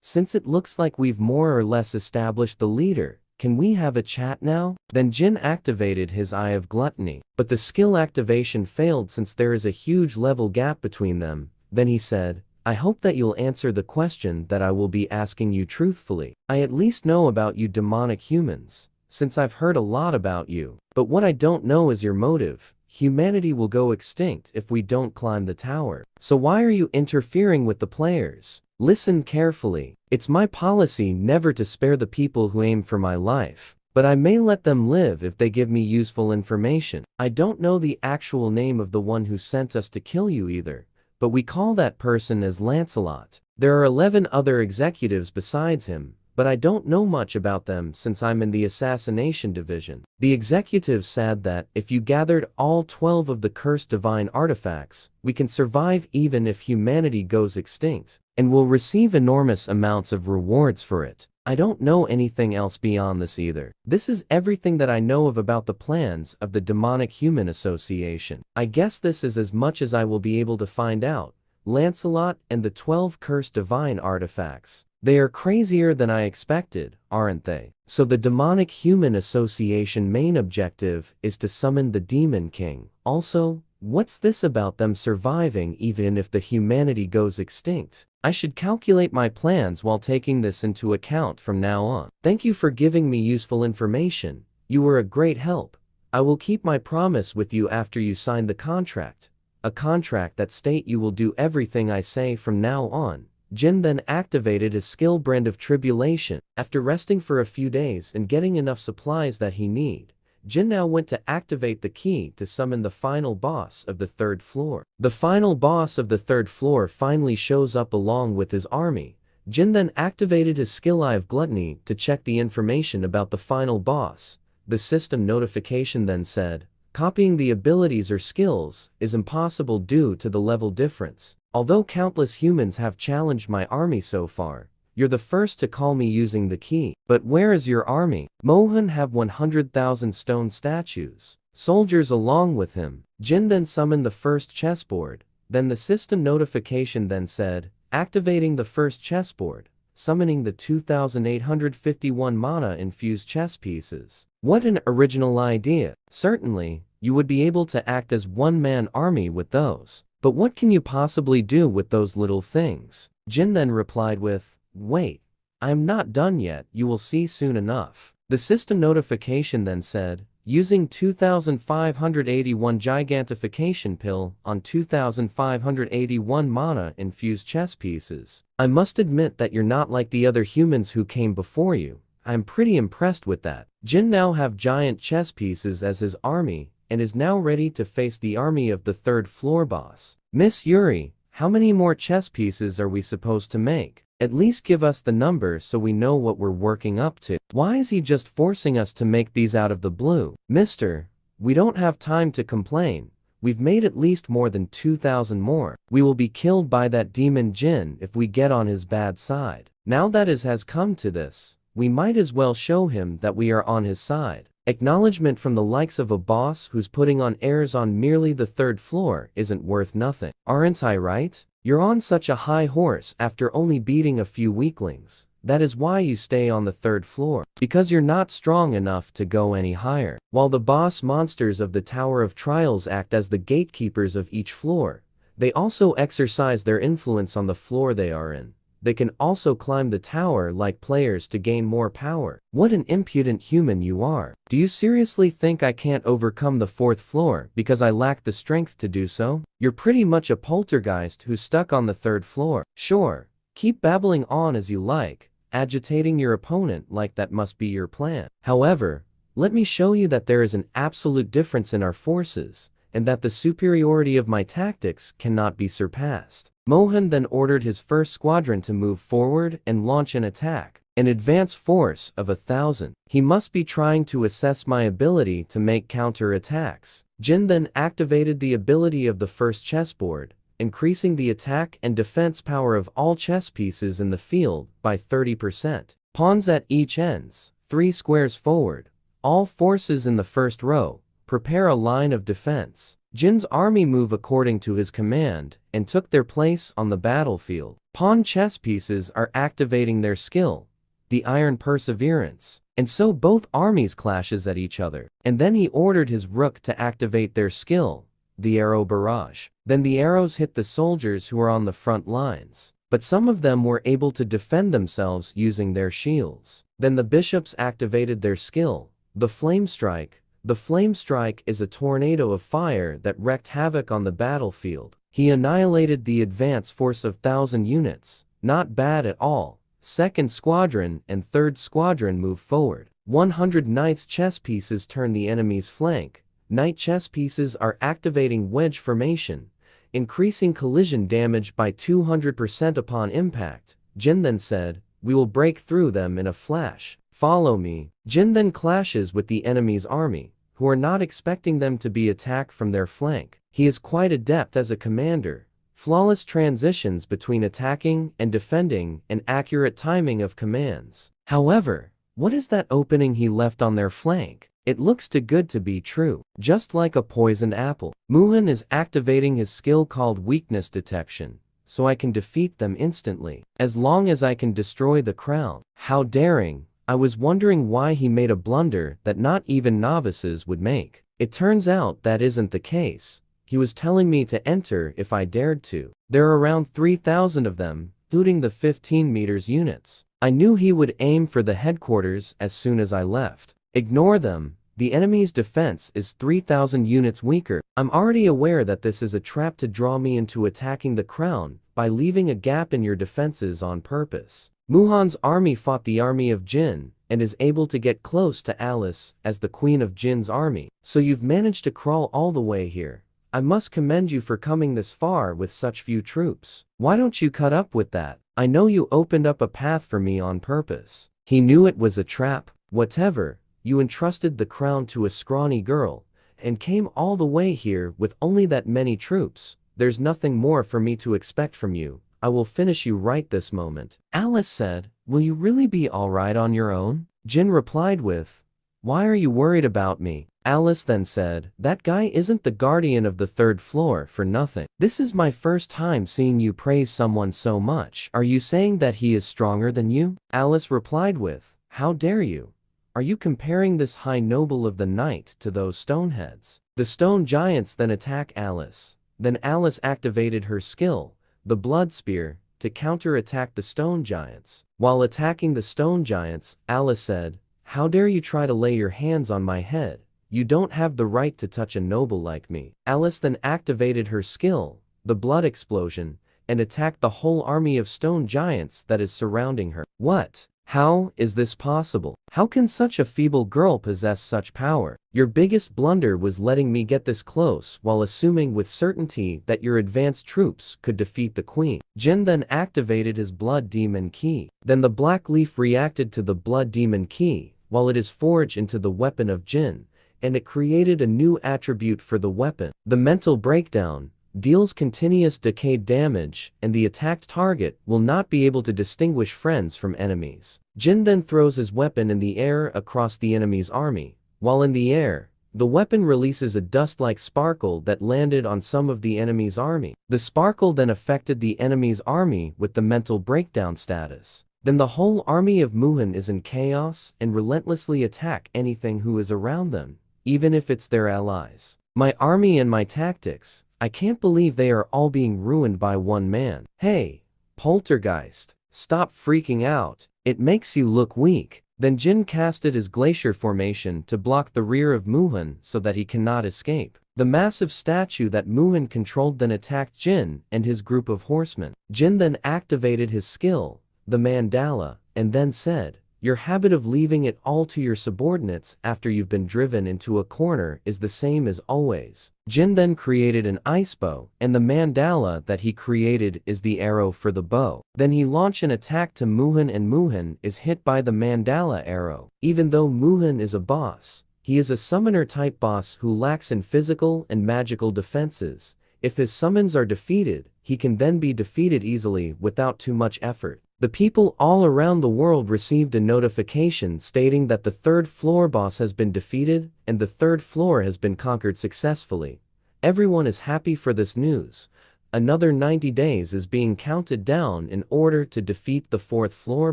since it looks like we've more or less established the leader, can we have a chat now? Then Jin activated his Eye of Gluttony, but the skill activation failed since there is a huge level gap between them. Then he said, I hope that you'll answer the question that I will be asking you truthfully. I at least know about you demonic humans, since I've heard a lot about you. But what I don't know is your motive. Humanity will go extinct if we don't climb the tower. So why are you interfering with the players? Listen carefully. It's my policy never to spare the people who aim for my life, but I may let them live if they give me useful information. I don't know the actual name of the one who sent us to kill you either, but we call that person as Lancelot. There are 11 other executives besides him, but I don't know much about them since I'm in the assassination division. The executives said that if you gathered all 12 of the cursed divine artifacts, we can survive even if humanity goes extinct, and will receive enormous amounts of rewards for it. I don't know anything else beyond this either. This is everything that I know about the plans of the Demonic Human Association. I guess this is as much as I will be able to find out. Lancelot and the 12 cursed divine artifacts. They are crazier than I expected, aren't they? So the Demonic Human Association main objective is to summon the Demon King. Also, what's this about them surviving even if the humanity goes extinct? I should calculate my plans while taking this into account from now on. Thank you for giving me useful information. You were a great help. I will keep my promise with you after you sign the contract. A contract that states you will do everything I say from now on. Jin then activated his skill Brand of Tribulation. After resting for a few days and getting enough supplies that he need, Jin now went to activate the key to summon the final boss of the 3rd floor. The final boss of the 3rd floor finally shows up along with his army. Jin then activated his skill Eye of Gluttony to check the information about the final boss. The system notification then said, copying the abilities or skills is impossible due to the level difference. Although countless humans have challenged my army so far, you're the first to call me using the key. But where is your army? Mohan have 100,000 stone statues, soldiers along with him. Jin then summoned the first chessboard. Then the system notification then said, activating the first chessboard, summoning the 2,851 mana-infused chess pieces. What an original idea. Certainly, you would be able to act as one-man army with those. But what can you possibly do with those little things? Jin then replied with, wait, I am not done yet, you will see soon enough. The system notification then said, using 2,581 gigantification pill on 2,581 mana-infused chess pieces. I must admit that you're not like the other humans who came before you. I'm pretty impressed with that. Jin now have giant chess pieces as his army, and is now ready to face the army of the 3rd floor boss. Miss Yuri, how many more chess pieces are we supposed to make? At least give us the number so we know what we're working up to. Why is he just forcing us to make these out of the blue? Mister, we don't have time to complain. We've made at least more than 2,000 more. We will be killed by that demon Jin if we get on his bad side. Now that it has come to this, we might as well show him that we are on his side. Acknowledgement from the likes of a boss who's putting on airs on merely the 3rd floor isn't worth nothing. Aren't I right? You're on such a high horse after only beating a few weaklings. That is why you stay on the 3rd floor. Because you're not strong enough to go any higher. While the boss monsters of the Tower of Trials act as the gatekeepers of each floor, they also exercise their influence on the floor they are in. They can also climb the tower like players to gain more power. What an impudent human you are. Do you seriously think I can't overcome the 4th floor because I lack the strength to do so? You're pretty much a poltergeist who's stuck on the 3rd floor. Sure, keep babbling on as you like, agitating your opponent like that must be your plan. However, let me show you that there is an absolute difference in our forces, and that the superiority of my tactics cannot be surpassed. Mohan then ordered his first squadron to move forward and launch an attack. An advance force of 1,000. He must be trying to assess my ability to make counter-attacks. Jin then activated the ability of the first chessboard, increasing the attack and defense power of all chess pieces in the field by 30%. Pawns at each ends, 3 squares forward. All forces in the first row, prepare a line of defense. Jin's army move according to his command and took their place on the battlefield. Pawn chess pieces are activating their skill, the iron perseverance, and so both armies clashes at each other. And then he ordered his rook to activate their skill, the arrow barrage. Then the arrows hit the soldiers who are on the front lines, but some of them were able to defend themselves using their shields. Then the bishops activated their skill, the flame strike. The flame strike is a tornado of fire that wreaked havoc on the battlefield. He annihilated the advance force of 1,000 units. Not bad at all. 2nd Squadron and 3rd Squadron move forward. 100 knights chess pieces turn the enemy's flank. Knight chess pieces are activating wedge formation, increasing collision damage by 200% upon impact. Jin then said, "We will break through them in a flash. Follow me." Jin then clashes with the enemy's army, who are not expecting them to be attacked from their flank. He is quite adept as a commander. Flawless transitions between attacking and defending and accurate timing of commands. However, what is that opening he left on their flank? It looks too good to be true. Just like a poisoned apple. Muhan is activating his skill called weakness detection, so I can defeat them instantly, as long as I can destroy the crown. How daring! I was wondering why he made a blunder that not even novices would make. It turns out that isn't the case. He was telling me to enter if I dared to. There are around 3,000 of them, including the 15 meters units. I knew he would aim for the headquarters as soon as I left. Ignore them. The enemy's defense is 3,000 units weaker. I'm already aware that this is a trap to draw me into attacking the crown by leaving a gap in your defenses on purpose. Muhan's army fought the army of Jin and is able to get close to Alice as the queen of Jin's army. So you've managed to crawl all the way here. I must commend you for coming this far with such few troops. Why don't you cut up with that? I know you opened up a path for me on purpose. He knew it was a trap. Whatever, you entrusted the crown to a scrawny girl and came all the way here with only that many troops. There's nothing more for me to expect from you. I will finish you right this moment. Alice said, "Will you really be alright on your own?" Jin replied with, "Why are you worried about me?" Alice then said, "That guy isn't the guardian of the 3rd floor for nothing. This is my first time seeing you praise someone so much. Are you saying that he is stronger than you?" Alice replied with, "How dare you? Are you comparing this high noble of the night to those stoneheads?" The stone giants then attack Alice. Then Alice activated her skill, the blood spear, to counter-attack the stone giants. While attacking the stone giants, Alice said, "How dare you try to lay your hands on my head? You don't have the right to touch a noble like me." Alice then activated her skill, the blood explosion, and attacked the whole army of stone giants that is surrounding her. What? How is this possible? How can such a feeble girl possess such power? Your biggest blunder was letting me get this close while assuming with certainty that your advanced troops could defeat the queen. Jin then activated his blood demon key. Then the black leaf reacted to the blood demon key while it is forged into the weapon of Jin, and it created a new attribute for the weapon. The mental breakdown deals continuous decayed damage, and the attacked target will not be able to distinguish friends from enemies. Jin then throws his weapon in the air across the enemy's army. While in the air, the weapon releases a dust-like sparkle that landed on some of the enemy's army. The sparkle then affected the enemy's army with the mental breakdown status. Then the whole army of Muhan is in chaos and relentlessly attack anything who is around them, even if it's their allies. My army and my tactics, I can't believe they are all being ruined by one man. Hey, Poltergeist, stop freaking out. It makes you look weak. Then Jin casted his glacier formation to block the rear of Muhan so that he cannot escape. The massive statue that Muhan controlled then attacked Jin and his group of horsemen. Jin then activated his skill, the mandala, and then said, "Your habit of leaving it all to your subordinates after you've been driven into a corner is the same as always." Jin then created an ice bow, and the mandala that he created is the arrow for the bow. Then he launched an attack to Muhan and Muhan is hit by the mandala arrow. Even though Muhan is a boss, he is a summoner-type boss who lacks in physical and magical defenses. If his summons are defeated, he can then be defeated easily without too much effort. The people all around the world received a notification stating that the 3rd floor boss has been defeated and the 3rd floor has been conquered successfully. Everyone is happy for this news. Another 90 days is being counted down in order to defeat the 4th floor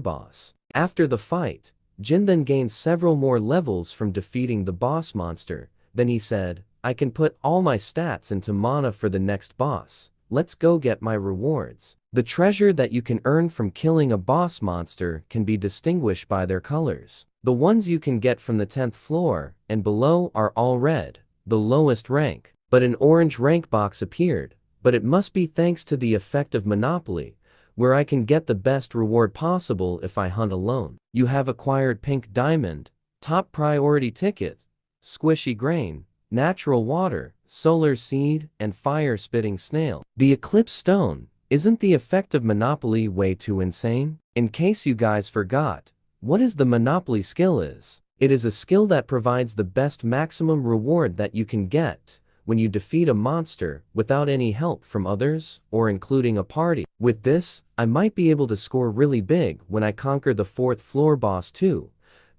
boss. After the fight, Jin then gains several more levels from defeating the boss monster. Then he said, I can put all my stats into mana for the next boss. Let's go get my rewards. The treasure that you can earn from killing a boss monster can be distinguished by their colors. The ones you can get from the 10th floor and below are all red, the lowest rank. But an orange rank box appeared, but it must be thanks to the effect of Monopoly, where I can get the best reward possible if I hunt alone. You have acquired pink diamond, top priority ticket, squishy grain, natural water, solar seed, and fire-spitting snail. The eclipse stone. Isn't the effect of Monopoly way too insane? In case you guys forgot, what is the Monopoly skill is? It is a skill that provides the best maximum reward that you can get when you defeat a monster without any help from others or including a party. With this, I might be able to score really big when I conquer the 4th floor boss too.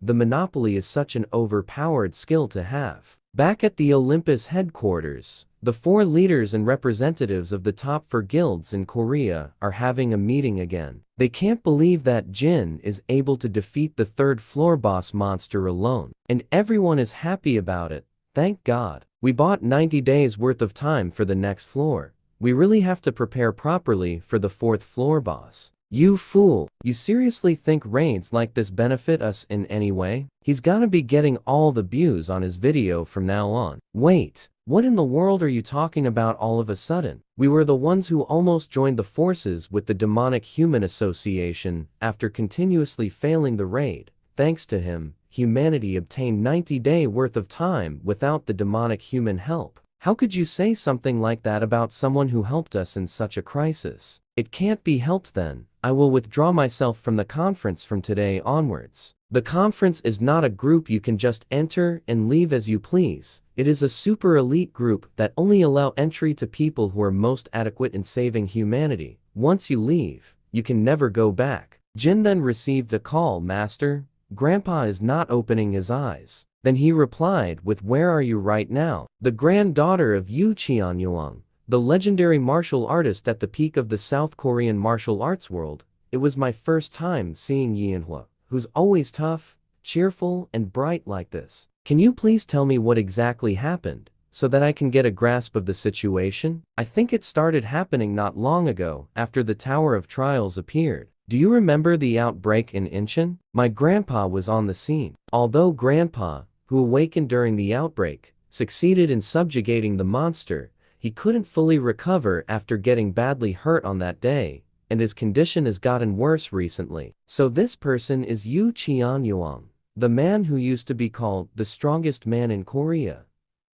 The Monopoly is such an overpowered skill to have. Back at the Olympus headquarters, the 4 leaders and representatives of the top 4 guilds in Korea are having a meeting again. They can't believe that Jin is able to defeat the 3rd floor boss monster alone. And everyone is happy about it, thank God. We bought 90 days worth of time for the next floor. We really have to prepare properly for the 4th floor boss. You fool! You seriously think raids like this benefit us in any way? He's gotta be getting all the views on his video from now on. Wait, what in the world are you talking about all of a sudden? We were the ones who almost joined the forces with the Demonic Human Association after continuously failing the raid. Thanks to him, humanity obtained 90-day worth of time without the demonic human help. How could you say something like that about someone who helped us in such a crisis? It can't be helped then. I will withdraw myself from the conference from today onwards. The conference is not a group you can just enter and leave as you please. It is a super elite group that only allow entry to people who are most adequate in saving humanity. Once you leave, you can never go back. Jin then received a call, Master. Grandpa is not opening his eyes. Then he replied with, where are you right now? The granddaughter of Yu Qianyuan, the legendary martial artist at the peak of the South Korean martial arts world. It was my first time seeing Yianhua, who's always tough, cheerful, and bright like this. Can you please tell me what exactly happened, so that I can get a grasp of the situation? I think it started happening not long ago after the Tower of Trials appeared. Do you remember the outbreak in Incheon? My grandpa was on the scene. Although Grandpa, who awakened during the outbreak, succeeded in subjugating the monster, he couldn't fully recover after getting badly hurt on that day, and his condition has gotten worse recently. So this person is Yu Qianyuan, the man who used to be called the strongest man in Korea.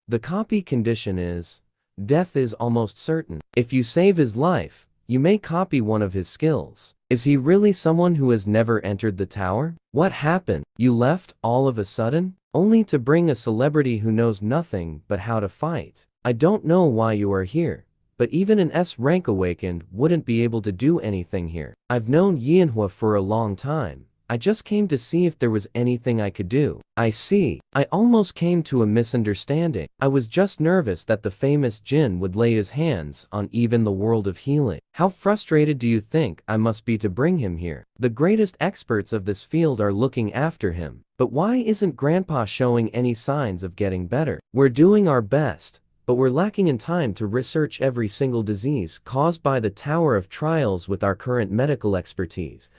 The copy condition is, death is almost certain. If you save his life, you may copy one of his skills. Is he really someone who has never entered the tower? What happened? You left all of a sudden? Only to bring a celebrity who knows nothing but how to fight. I don't know why you are here, but even an S rank awakened wouldn't be able to do anything here. I've known Yianhua for a long time. I just came to see if there was anything I could do. I see. I almost came to a misunderstanding. I was just nervous that the famous Jin would lay his hands on even the world of healing. How frustrated do you think I must be to bring him here? The greatest experts of this field are looking after him. But why isn't Grandpa showing any signs of getting better? We're doing our best, but we're lacking in time to research every single disease caused by the Tower of Trials with our current medical expertise.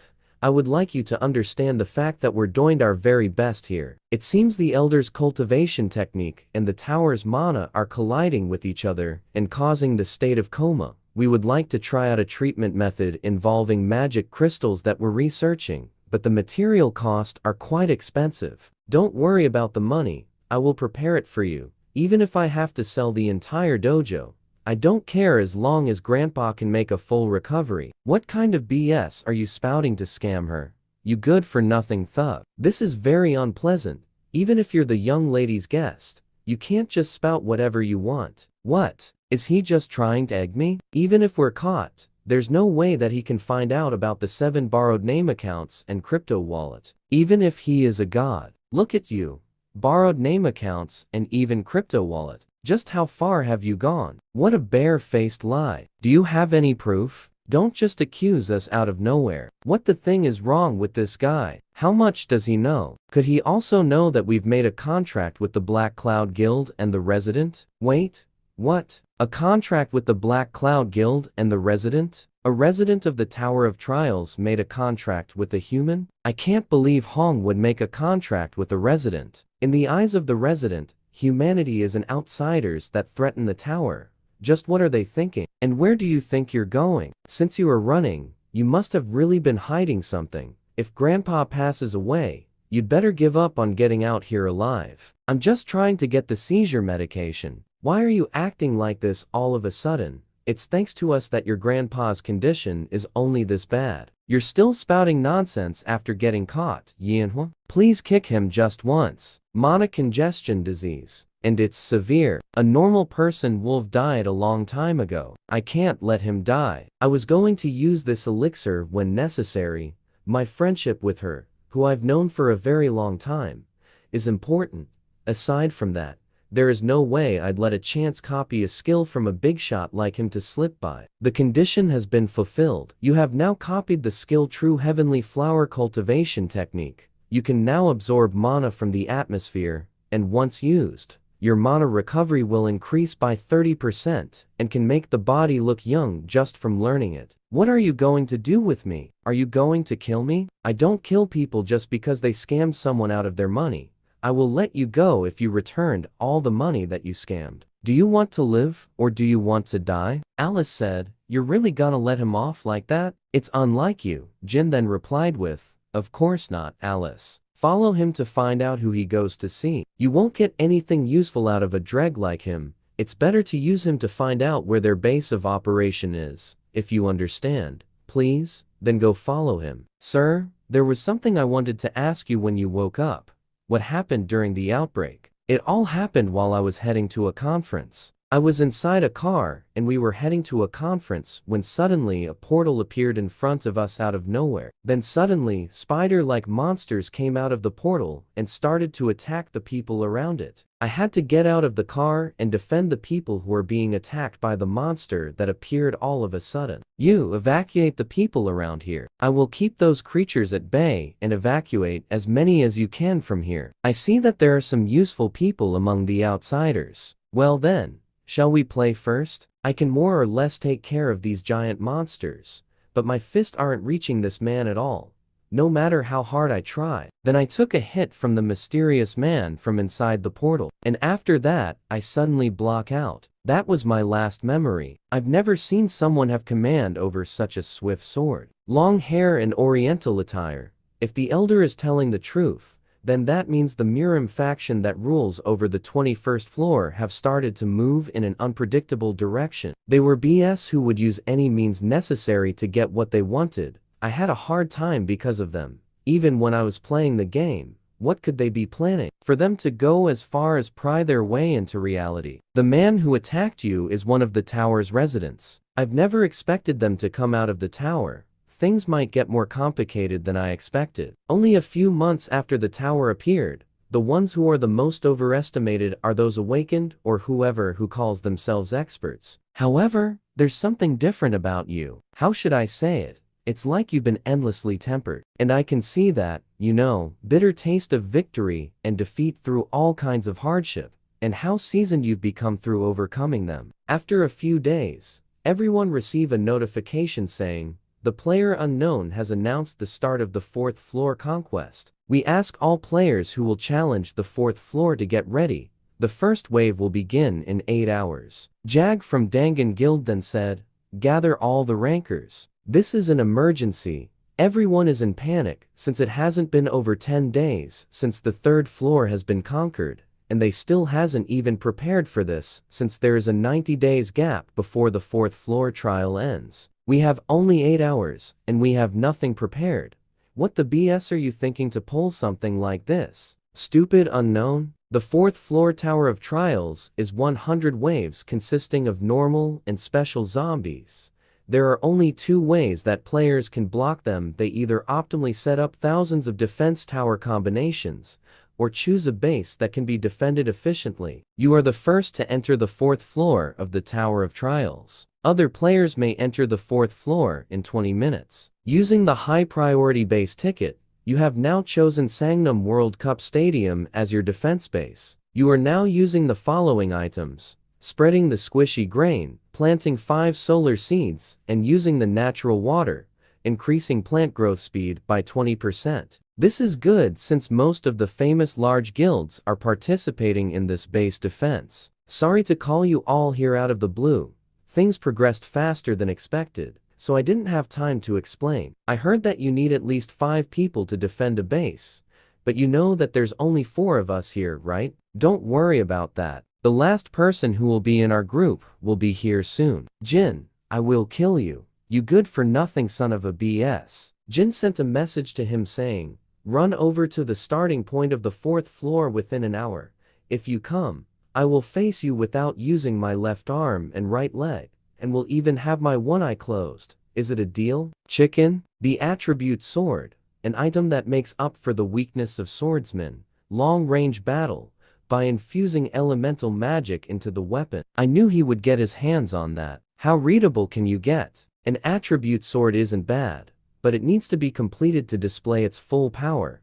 I would like you to understand the fact that we're doing our very best here. It seems the Elder's cultivation technique and the Tower's mana are colliding with each other and causing the state of coma. We would like to try out a treatment method involving magic crystals that we're researching, but the material costs are quite expensive. Don't worry about the money, I will prepare it for you, even if I have to sell the entire dojo. I don't care as long as Grandpa can make a full recovery. What kind of BS are you spouting to scam her? You good-for-nothing thug. This is very unpleasant. Even if you're the young lady's guest, you can't just spout whatever you want. What? Is he just trying to egg me? Even if we're caught, there's no way that he can find out about the 7 borrowed name accounts and crypto wallet. Even if he is a god. Look at you. Borrowed name accounts and even crypto wallet. Just how far have you gone? What a bare-faced lie. Do you have any proof? Don't just accuse us out of nowhere. What the thing is wrong with this guy? How much does he know? Could he also know that we've made a contract with the Black Cloud Guild and the Resident? Wait, what? A contract with the Black Cloud Guild and the Resident? A resident of the Tower of Trials made a contract with a human? I can't believe Hong would make a contract with a resident. In the eyes of the resident, humanity is an outsiders that threaten the tower. Just what are they thinking? And where do you think you're going? Since you are running, you must have really been hiding something. If Grandpa passes away, you'd better give up on getting out here alive. I'm just trying to get the seizure medication. Why are you acting like this all of a sudden? It's thanks to us that your grandpa's condition is only this bad. You're still spouting nonsense after getting caught, Yanhua. Please kick him just once. Monocongestion disease. And it's severe. A normal person would have died a long time ago. I can't let him die. I was going to use this elixir when necessary. My friendship with her, who I've known for a very long time, is important. Aside from that, there is no way I'd let a chance copy a skill from a big shot like him to slip by. The condition has been fulfilled. You have now copied the skill True Heavenly Flower Cultivation Technique. You can now absorb mana from the atmosphere, and once used, your mana recovery will increase by 30% and can make the body look young just from learning it. What are you going to do with me? Are you going to kill me? I don't kill people just because they scammed someone out of their money. I will let you go if you returned all the money that you scammed. Do you want to live, or do you want to die? Alice said, you're really gonna let him off like that? It's unlike you. Jin then replied with, of course not, Alice. Follow him to find out who he goes to see. You won't get anything useful out of a dreg like him. It's better to use him to find out where their base of operation is. If you understand, please, then go follow him. Sir, there was something I wanted to ask you when you woke up. What happened during the outbreak? It all happened while I was heading to a conference. I was inside a car, and we were heading to a conference when suddenly a portal appeared in front of us out of nowhere. Then suddenly, spider-like monsters came out of the portal and started to attack the people around it. I had to get out of the car and defend the people who were being attacked by the monster that appeared all of a sudden. You evacuate the people around here. I will keep those creatures at bay and evacuate as many as you can from here. I see that there are some useful people among the outsiders. Well then, shall we play first? I can more or less take care of these giant monsters, but my fists aren't reaching this man at all, no matter how hard I try. Then I took a hit from the mysterious man from inside the portal, and after that, I suddenly block out. That was my last memory. I've never seen someone have command over such a swift sword. Long hair and oriental attire. If the elder is telling the truth, then that means the Mirim faction that rules over the 21st floor have started to move in an unpredictable direction. They were BS who would use any means necessary to get what they wanted. I had a hard time because of them. Even when I was playing the game, what could they be planning? For them to go as far as pry their way into reality. The man who attacked you is one of the tower's residents. I've never expected them to come out of the tower. Things might get more complicated than I expected. Only a few months after the tower appeared, the ones who are the most overestimated are those awakened or whoever who calls themselves experts. However, there's something different about you. How should I say it? It's like you've been endlessly tempered. And I can see that, you know, bitter taste of victory and defeat through all kinds of hardship, and how seasoned you've become through overcoming them. After a few days, everyone receive a notification saying, the player unknown has announced the start of the 4th floor conquest. We ask all players who will challenge the 4th floor to get ready. The first wave will begin in 8 hours. Jag from Dangan Guild then said, gather all the rankers. This is an emergency. Everyone is in panic since it hasn't been over 10 days since the 3rd floor has been conquered, and they still hasn't even prepared for this since there is a 90 days gap before the 4th floor trial ends. We have only 8 hours, and we have nothing prepared. What the BS are you thinking to pull something like this? Stupid unknown? The 4th floor Tower of Trials is 100 waves consisting of normal and special zombies. There are only two ways that players can block them. They either optimally set up thousands of defense tower combinations, or choose a base that can be defended efficiently. You are the first to enter the 4th floor of the Tower of Trials. Other players may enter the 4th floor in 20 minutes. Using the high priority base ticket, you have now chosen Sangnam World Cup Stadium as your defense base. You are now using the following items: spreading the squishy grain, planting 5 solar seeds, and using the natural water, increasing plant growth speed by 20%. This is good since most of the famous large guilds are participating in this base defense. Sorry to call you all here out of the blue. Things progressed faster than expected, so I didn't have time to explain. I heard that you need at least 5 people to defend a base, but you know that there's only 4 of us here, right? Don't worry about that. The last person who will be in our group will be here soon. Jin, I will kill you, you good-for-nothing son of a BS. Jin sent a message to him saying, run over to the starting point of the 4th floor within an hour. If you come, I will face you without using my left arm and right leg, and will even have my one eye closed. Is it a deal? Chicken? The attribute sword, an item that makes up for the weakness of swordsmen, long-range battle, by infusing elemental magic into the weapon. I knew he would get his hands on that. How readable can you get? An attribute sword isn't bad, but it needs to be completed to display its full power.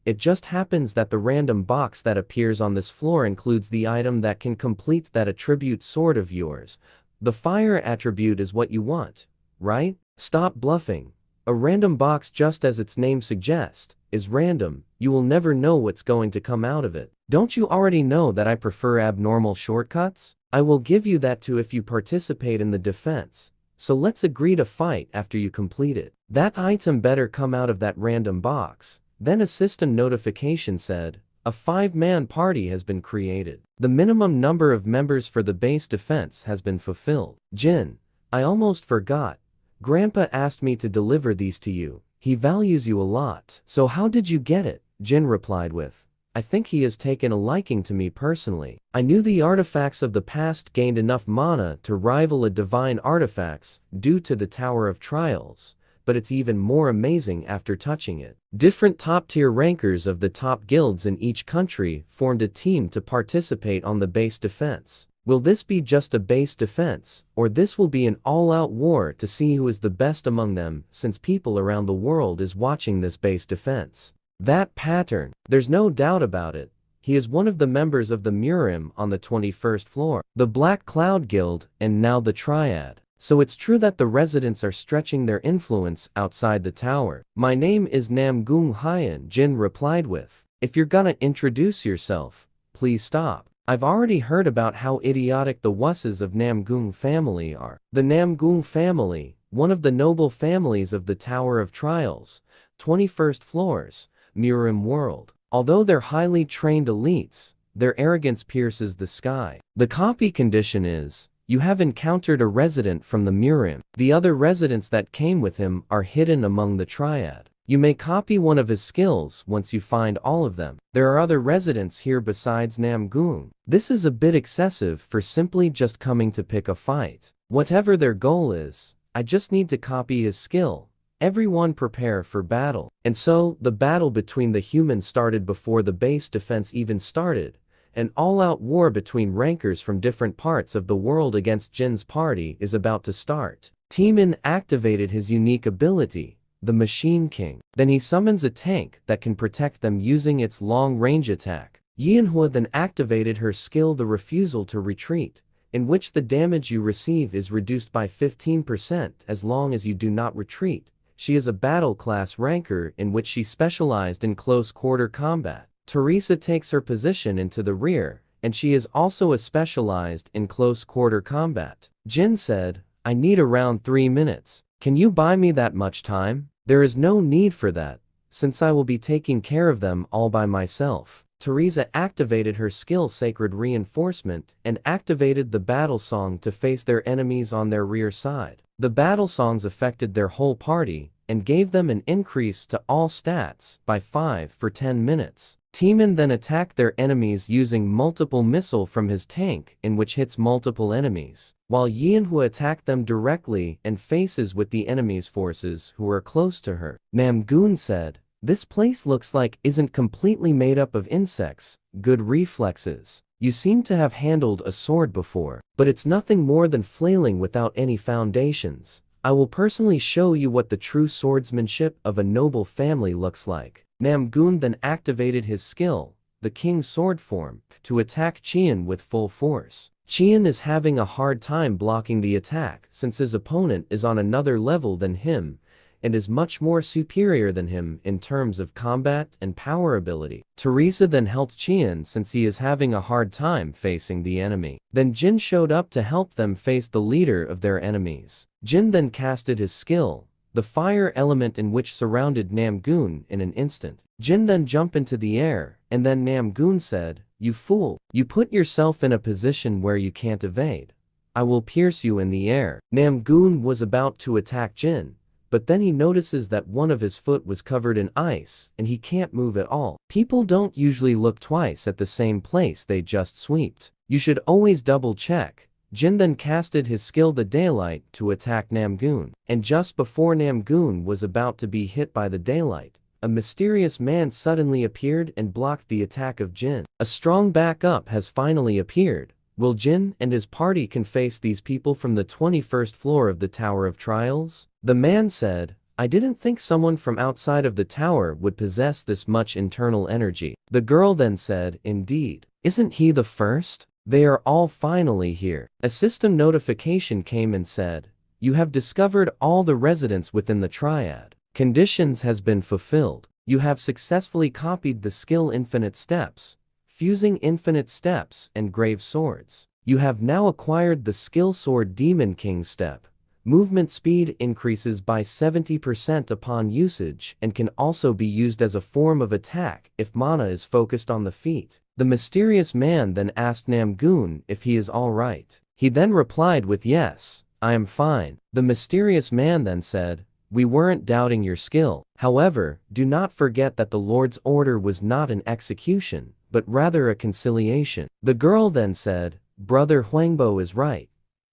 It just happens that the random box that appears on this floor includes the item that can complete that attribute sword of yours. The fire attribute is what you want, right? Stop bluffing. A random box, just as its name suggests, is random. You will never know what's going to come out of it. Don't you already know that I prefer abnormal shortcuts? I will give you that too if you participate in the defense. So let's agree to fight after you complete it. That item better come out of that random box. Then a system notification said, a 5-man party has been created. The minimum number of members for the base defense has been fulfilled. Jin, I almost forgot. Grandpa asked me to deliver these to you. He values you a lot. So how did you get it? Jin replied with, I think he has taken a liking to me personally. I knew the artifacts of the past gained enough mana to rival a divine artifacts due to the Tower of Trials, but it's even more amazing after touching it. Different top-tier rankers of the top guilds in each country formed a team to participate on the base defense. Will this be just a base defense, or this will be an all-out war to see who is the best among them, since people around the world is watching this base defense? That pattern, there's no doubt about it. He is one of the members of the Murim on the 21st floor, the Black Cloud Guild, and now the Triad. So it's true that the residents are stretching their influence outside the tower. My name is Namgung Hyan, Jin replied with. If you're gonna introduce yourself, please stop. I've already heard about how idiotic the Wusses of Namgung family are. The Namgung family, one of the noble families of the Tower of Trials, 21st floors, Murim world. Although they're highly trained elites, their arrogance pierces the sky. The copy condition is, you have encountered a resident from the Murim. The other residents that came with him are hidden among the Triad. You may copy one of his skills once you find all of them. There are other residents here besides Namgung. This is a bit excessive for simply just coming to pick a fight. Whatever their goal is, I just need to copy his skill. Everyone prepare for battle. And so, the battle between the humans started before the base defense even started. An all-out war between rankers from different parts of the world against Jin's party is about to start. Teemin activated his unique ability, the Machine King. Then he summons a tank that can protect them using its long-range attack. Yianhua then activated her skill, the Refusal to Retreat, in which the damage you receive is reduced by 15% as long as you do not retreat. She is a battle class ranker in which she specialized in close-quarter combat. Teresa takes her position into the rear, and she is also a specialized in close-quarter combat. Jin said, I need around 3 minutes. Can you buy me that much time? There is no need for that, since I will be taking care of them all by myself. Teresa activated her skill Sacred Reinforcement and activated the battle song to face their enemies on their rear side. The battle songs affected their whole party and gave them an increase to all stats by 5 for 10 minutes. Timin then attacked their enemies using multiple missile from his tank in which hits multiple enemies, while Yanhua attacked them directly and faces with the enemy's forces who are close to her. Namgoon said, "This place looks like isn't completely made up of insects, good reflexes. You seem to have handled a sword before, but it's nothing more than flailing without any foundations. I will personally show you what the true swordsmanship of a noble family looks like." Namgoon then activated his skill, the King's Sword form, to attack Qian with full force. Qian is having a hard time blocking the attack since his opponent is on another level than him and is much more superior than him in terms of combat and power ability. Teresa then helped Qian since he is having a hard time facing the enemy. Then Jin showed up to help them face the leader of their enemies. Jin then casted his skill, the fire element, in which surrounded Namgoon in an instant. Jin then jumped into the air, and then Namgoon said, "You fool, you put yourself in a position where you can't evade. I will pierce you in the air." Namgoon was about to attack Jin, but then he notices that one of his foot was covered in ice and he can't move at all. People don't usually look twice at the same place they just swept. You should always double check. Jin then casted his skill the Daylight to attack Namgoon, and just before Namgoon was about to be hit by the Daylight, a mysterious man suddenly appeared and blocked the attack of Jin. A strong backup has finally appeared. Will Jin and his party can face these people from the 21st floor of the Tower of Trials? The man said, "I didn't think someone from outside of the tower would possess this much internal energy." The girl then said, "Indeed. Isn't he the first? They are all finally here." A system notification came and said, "You have discovered all the residents within the Triad. Conditions has been fulfilled. You have successfully copied the skill Infinite Steps, fusing Infinite Steps and Grave Swords. You have now acquired the skill sword Demon King Step. Movement speed increases by 70% upon usage and can also be used as a form of attack if mana is focused on the feat." The mysterious man then asked Namgoon if he is alright. He then replied with, "Yes, I am fine." The mysterious man then said, "We weren't doubting your skill. However, do not forget that the Lord's order was not an execution, but rather a conciliation." The girl then said, "Brother Huangbo is right.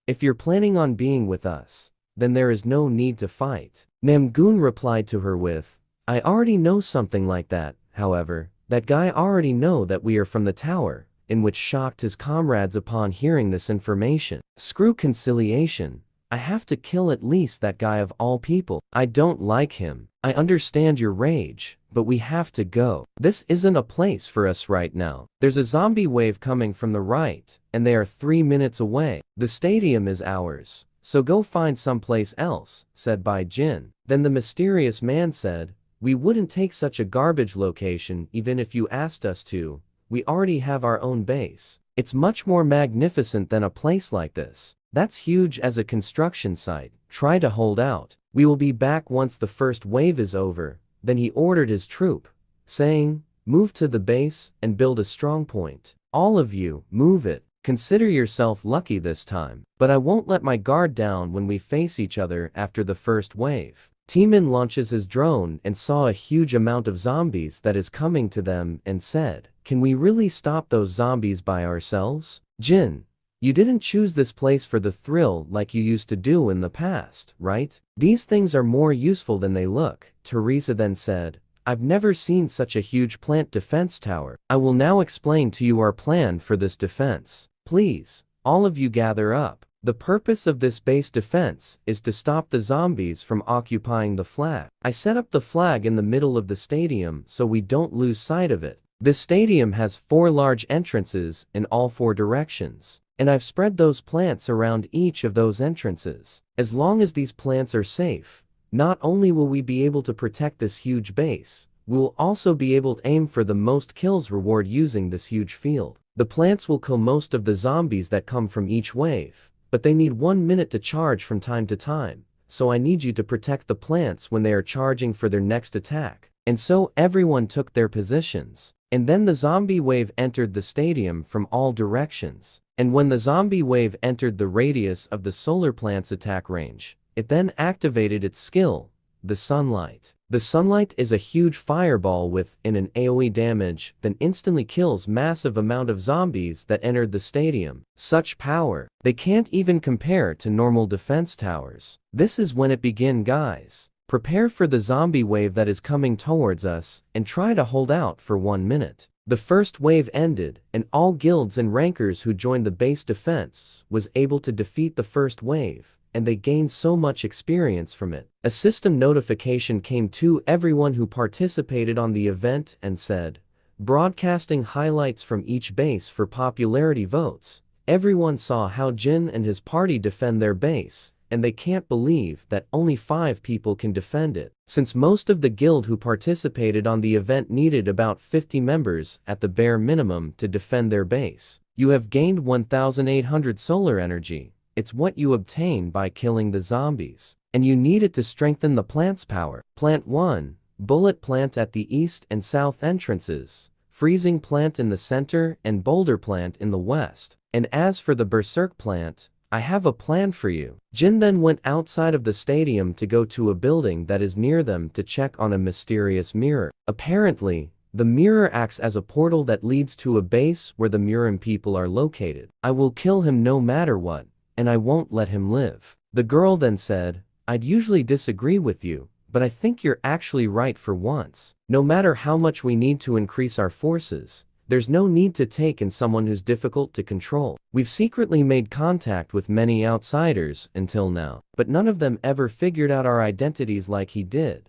If you're planning on being with us, then there is no need to fight." Namgoon replied to her with, "I already know something like that. However, that guy already know that we are from the tower," in which shocked his comrades upon hearing this information. "Screw conciliation. I have to kill at least that guy of all people. I don't like him. I understand your rage, but we have to go. This isn't a place for us right now. There's a zombie wave coming from the right, and they are 3 minutes away. The stadium is ours, so go find someplace else," said Bai Jin. Then the mysterious man said, "We wouldn't take such a garbage location even if you asked us to. We already have our own base. It's much more magnificent than a place like this. That's huge as a construction site. Try to hold out. We will be back once the first wave is over." Then he ordered his troop, saying, "Move to the base and build a strong point. All of you, move it. Consider yourself lucky this time. But I won't let my guard down when we face each other after the first wave." Timin launches his drone and saw a huge amount of zombies that is coming to them and said, "Can we really stop those zombies by ourselves? Jin, you didn't choose this place for the thrill like you used to do in the past, right? These things are more useful than they look." Teresa then said, "I've never seen such a huge plant defense tower. I will now explain to you our plan for this defense. Please, all of you gather up. The purpose of this base defense is to stop the zombies from occupying the flag. I set up the flag in the middle of the stadium so we don't lose sight of it. This stadium has 4 large entrances in all 4 directions, and I've spread those plants around each of those entrances. As long as these plants are safe, not only will we be able to protect this huge base, we will also be able to aim for the most kills reward using this huge field. The plants will kill most of the zombies that come from each wave, but they need 1 minute to charge from time to time, so I need you to protect the plants when they are charging for their next attack." And so everyone took their positions. And then the zombie wave entered the stadium from all directions. And when the zombie wave entered the radius of the solar plant's attack range, it then activated its skill, the sunlight. The sunlight is a huge fireball with an AoE damage, then instantly kills massive amount of zombies that entered the stadium. Such power, they can't even compare to normal defense towers. This is when it begin, guys. Prepare for the zombie wave that is coming towards us, and try to hold out for 1 minute. The first wave ended, and all guilds and rankers who joined the base defense was able to defeat the first wave, and they gained so much experience from it. A system notification came to everyone who participated on the event and said, broadcasting highlights from each base for popularity votes. Everyone saw how Jin and his party defend their base, and they can't believe that only 5 people can defend it. Since most of the guild who participated on the event needed about 50 members at the bare minimum to defend their base. You have gained 1,800 solar energy. It's what you obtain by killing the zombies. And you need it to strengthen the plant's power. Plant 1, bullet plant at the east and south entrances, freezing plant in the center and boulder plant in the west. And as for the berserk plant, I have a plan for you. Jin then went outside of the stadium to go to a building that is near them to check on a mysterious mirror. Apparently, the mirror acts as a portal that leads to a base where the Murin people are located. I will kill him no matter what, and I won't let him live. The girl then said, I'd usually disagree with you, but I think you're actually right for once. No matter how much we need to increase our forces, there's no need to take in someone who's difficult to control. We've secretly made contact with many outsiders until now, but none of them ever figured out our identities like he did.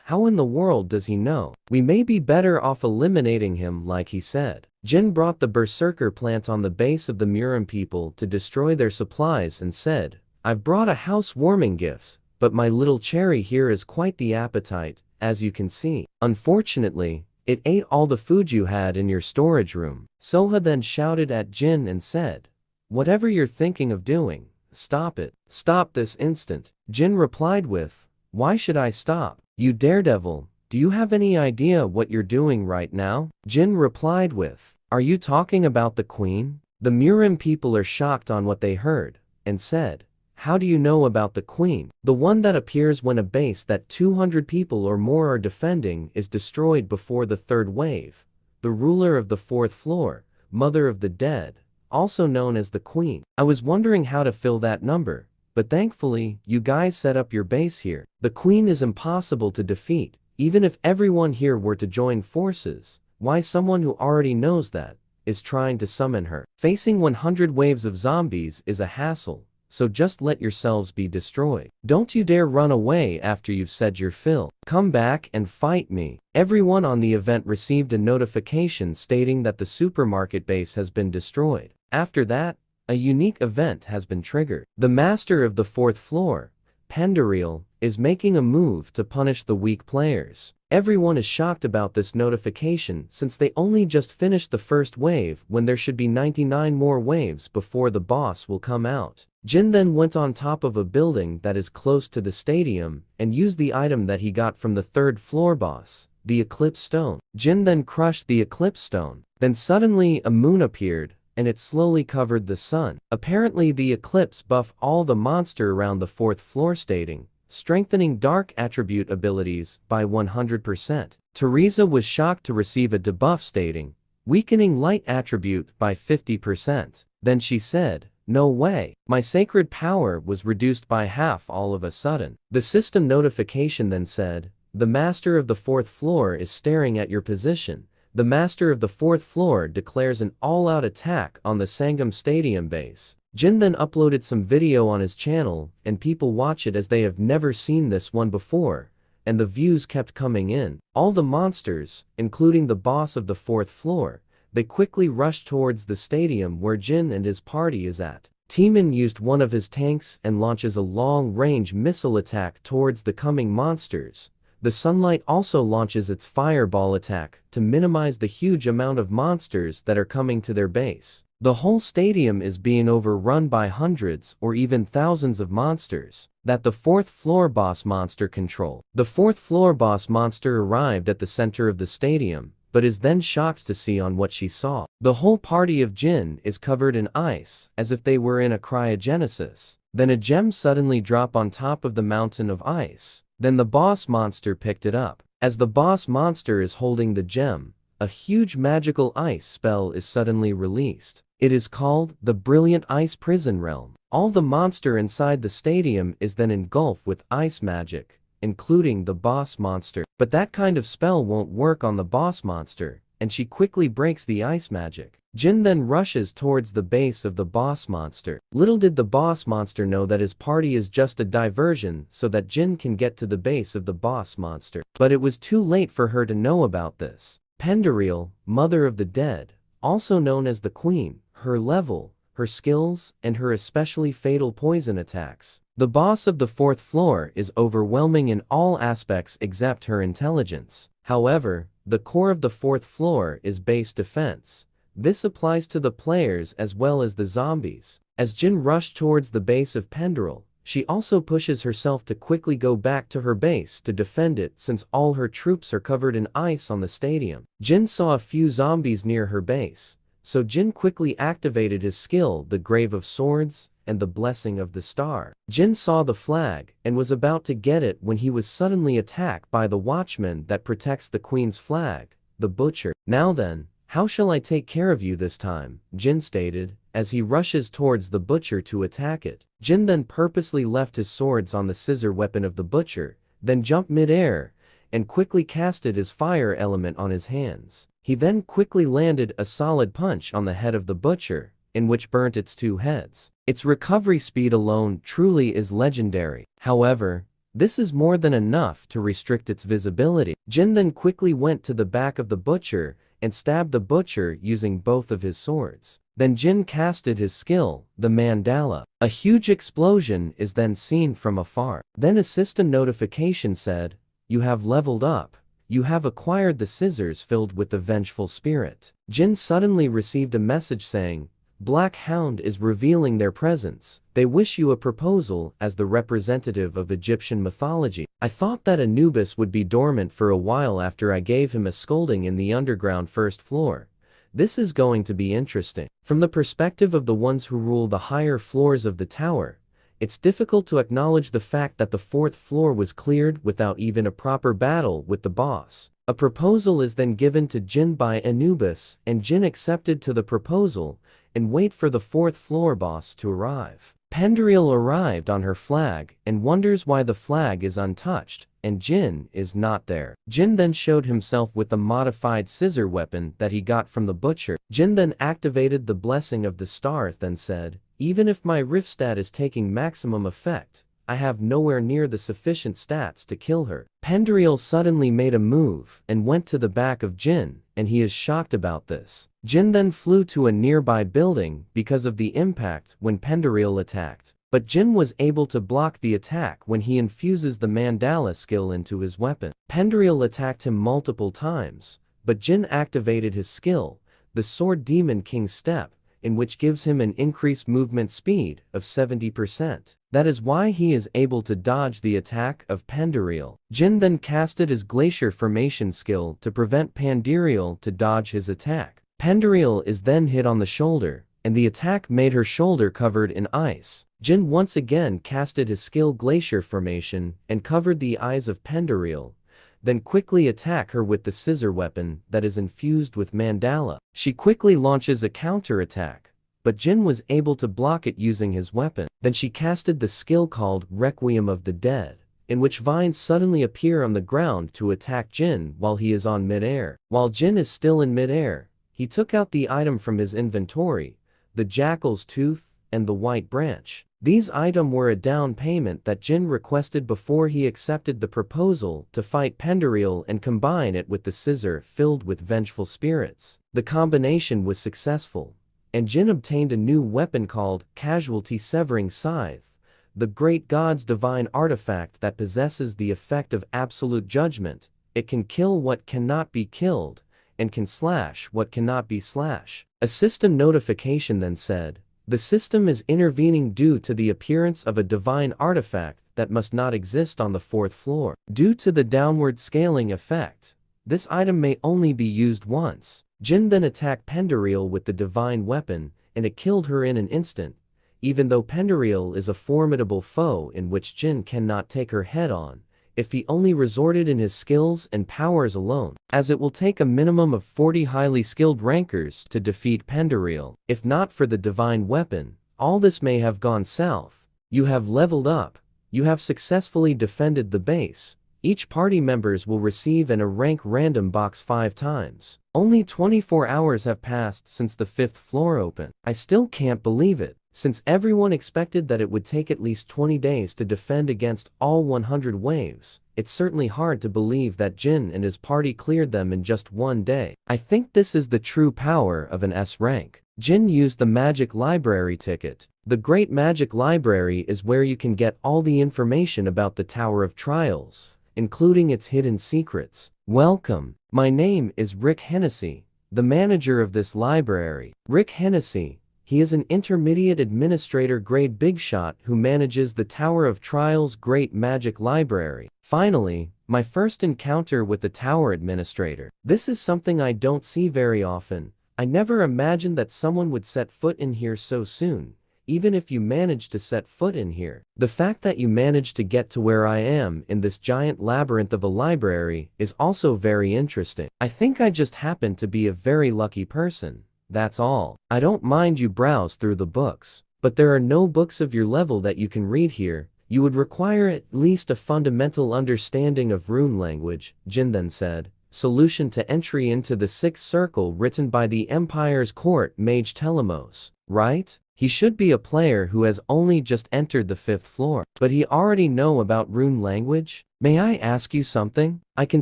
How in the world does he know? We may be better off eliminating him like he said. Jin brought the berserker plant on the base of the Murin people to destroy their supplies and said, I've brought a housewarming gift, but my little cherry here is quite the appetite, as you can see. Unfortunately, it ate all the food you had in your storage room. Soha then shouted at Jin and said, whatever you're thinking of doing, stop it. Stop this instant. Jin replied with, why should I stop? You daredevil, do you have any idea what you're doing right now? Jin replied with, are you talking about the queen? The Murin people are shocked on what they heard, and said, how do you know about the queen? The one that appears when a base that 200 people or more are defending is destroyed before the third wave. The ruler of the 4th floor, mother of the dead, also known as the queen. I was wondering how to fill that number, but thankfully, you guys set up your base here. The queen is impossible to defeat, even if everyone here were to join forces. Why someone who already knows that is trying to summon her? Facing 100 waves of zombies is a hassle. So just let yourselves be destroyed. Don't you dare run away after you've said your fill. Come back and fight me. Everyone on the event received a notification stating that the supermarket base has been destroyed. After that, a unique event has been triggered. The master of the 4th floor, Pendaril, is making a move to punish the weak players. Everyone is shocked about this notification since they only just finished the first wave when there should be 99 more waves before the boss will come out. Jin then went on top of a building that is close to the stadium and used the item that he got from the 3rd floor boss, the Eclipse Stone. Jin then crushed the Eclipse Stone. Then suddenly a moon appeared, and it slowly covered the sun. Apparently the eclipse buffed all the monster around the 4th floor stating, strengthening dark attribute abilities by 100%. Teresa was shocked to receive a debuff stating, weakening light attribute by 50%. Then she said, no way. My sacred power was reduced by half all of a sudden. The system notification then said, the master of the 4th floor is staring at your position. The master of the 4th floor declares an all-out attack on the Sangam Stadium base. Jin then uploaded some video on his channel, and people watch it as they have never seen this one before, and the views kept coming in. All the monsters, including the boss of the 4th floor, they quickly rushed towards the stadium where Jin and his party is at. Timin used one of his tanks and launches a long-range missile attack towards the coming monsters. The sunlight also launches its fireball attack to minimize the huge amount of monsters that are coming to their base. The whole stadium is being overrun by hundreds or even thousands of monsters that the 4th floor boss monster control. The 4th floor boss monster arrived at the center of the stadium, but is then shocked to see on what she saw. The whole party of Jin is covered in ice, as if they were in a cryogenesis. Then a gem suddenly dropped on top of the mountain of ice. Then the boss monster picked it up. As the boss monster is holding the gem, a huge magical ice spell is suddenly released. It is called the Brilliant Ice Prison Realm. All the monster inside the stadium is then engulfed with ice magic, including the boss monster. But that kind of spell won't work on the boss monster, and she quickly breaks the ice magic. Jin then rushes towards the base of the boss monster. Little did the boss monster know that his party is just a diversion so that Jin can get to the base of the boss monster. But it was too late for her to know about this. Pendereal, Mother of the Dead, also known as the Queen, her level, her skills, and her especially fatal poison attacks. The boss of the 4th floor is overwhelming in all aspects except her intelligence. However, the core of the 4th floor is base defense. This applies to the players as well as the zombies. As Jin rushed towards the base of Pendereal, she also pushes herself to quickly go back to her base to defend it since all her troops are covered in ice on the stadium. Jin saw a few zombies near her base, so Jin quickly activated his skill, the Grave of Swords, and the Blessing of the Star. Jin saw the flag and was about to get it when he was suddenly attacked by the watchman that protects the Queen's flag, the Butcher. Now then, how shall I take care of you this time? Jin stated, as he rushes towards the Butcher to attack it. Jin then purposely left his swords on the scissor weapon of the Butcher, then jumped mid-air, and quickly casted his fire element on his hands. He then quickly landed a solid punch on the head of the Butcher, in which burnt its 2 heads. Its recovery speed alone truly is legendary. However, this is more than enough to restrict its visibility. Jin then quickly went to the back of the Butcher and stabbed the Butcher using both of his swords. Then Jin casted his skill, the Mandala. A huge explosion is then seen from afar. Then a system notification said, "You have leveled up. You have acquired the scissors filled with the vengeful spirit." Jin suddenly received a message saying, "Black Hound is revealing their presence. They wish you a proposal as the representative of Egyptian mythology." I thought that Anubis would be dormant for a while after I gave him a scolding in the underground 1st floor. This is going to be interesting. From the perspective of the ones who rule the higher floors of the tower, it's difficult to acknowledge the fact that the 4th floor was cleared without even a proper battle with the boss. A proposal is then given to Jin by Anubis, and Jin accepted to the proposal and wait for the 4th floor boss to arrive. Pendereal arrived on her flag and wonders why the flag is untouched, and Jin is not there. Jin then showed himself with the modified scissor weapon that he got from the Butcher. Jin then activated the Blessing of the Stars, then said, "Even if my rift stat is taking maximum effect, I have nowhere near the sufficient stats to kill her." Pendereal suddenly made a move and went to the back of Jin, and he is shocked about this. Jin then flew to a nearby building because of the impact when Pendereal attacked. But Jin was able to block the attack when he infuses the Mandala skill into his weapon. Pendereal attacked him multiple times, but Jin activated his skill, the Sword Demon King Step, in which gives him an increased movement speed of 70%. That is why he is able to dodge the attack of Pendereal. Jin then casted his Glacier Formation skill to prevent Pendereal to dodge his attack. Pendereal is then hit on the shoulder, and the attack made her shoulder covered in ice. Jin once again casted his skill Glacier Formation and covered the eyes of Pendereal, then quickly attack her with the scissor weapon that is infused with Mandala. She quickly launches a counter-attack, but Jin was able to block it using his weapon. Then she casted the skill called Requiem of the Dead, in which vines suddenly appear on the ground to attack Jin while he is on mid-air. While Jin is still in mid-air, he took out the item from his inventory, the Jackal's Tooth and the White Branch. These items were a down payment that Jin requested before he accepted the proposal to fight Pendereal and combine it with the scissor filled with vengeful spirits. The combination was successful, and Jin obtained a new weapon called Casualty Severing Scythe, the great god's divine artifact that possesses the effect of absolute judgment. It can kill what cannot be killed, and can slash what cannot be slashed. A system notification then said, "The system is intervening due to the appearance of a divine artifact that must not exist on the 4th floor. Due to the downward scaling effect, This item may only be used once. Jin then attacked Pendereal with the divine weapon, and it killed her in an instant, even though Pendereal is a formidable foe in which Jin cannot take her head on, if he only resorted in his skills and powers alone, as it will take a minimum of 40 highly skilled rankers to defeat Pendereal. If not for the divine weapon, all this may have gone south. You have leveled up. You have successfully defended the base. Each party members will receive a rank random box 5 times. Only 24 hours have passed since the 5th floor opened. I still can't believe it. Since everyone expected that it would take at least 20 days to defend against all 100 waves, it's certainly hard to believe that Jin and his party cleared them in just one day. I think this is the true power of an S rank. Jin used the Magic Library ticket. The Great Magic Library is where you can get all the information about the Tower of Trials, including its hidden secrets. Welcome. My name is Rick Hennessy, the manager of this library. Rick Hennessy. He is an intermediate administrator grade bigshot who manages the Tower of Trials Great Magic Library. Finally, my first encounter with the Tower Administrator. This is something I don't see very often. I never imagined that someone would set foot in here so soon, even if you managed to set foot in here. The fact that you managed to get to where I am in this giant labyrinth of a library is also very interesting. I think I just happen to be a very lucky person. That's all. I don't mind you browse through the books, but there are no books of your level that you can read here. You would require at least a fundamental understanding of rune language, Jin then said. Solution to entry into the 6th circle written by the Empire's court mage Telemos, right? He should be a player who has only just entered the 5th floor, but he already know about rune language? May I ask you something? I can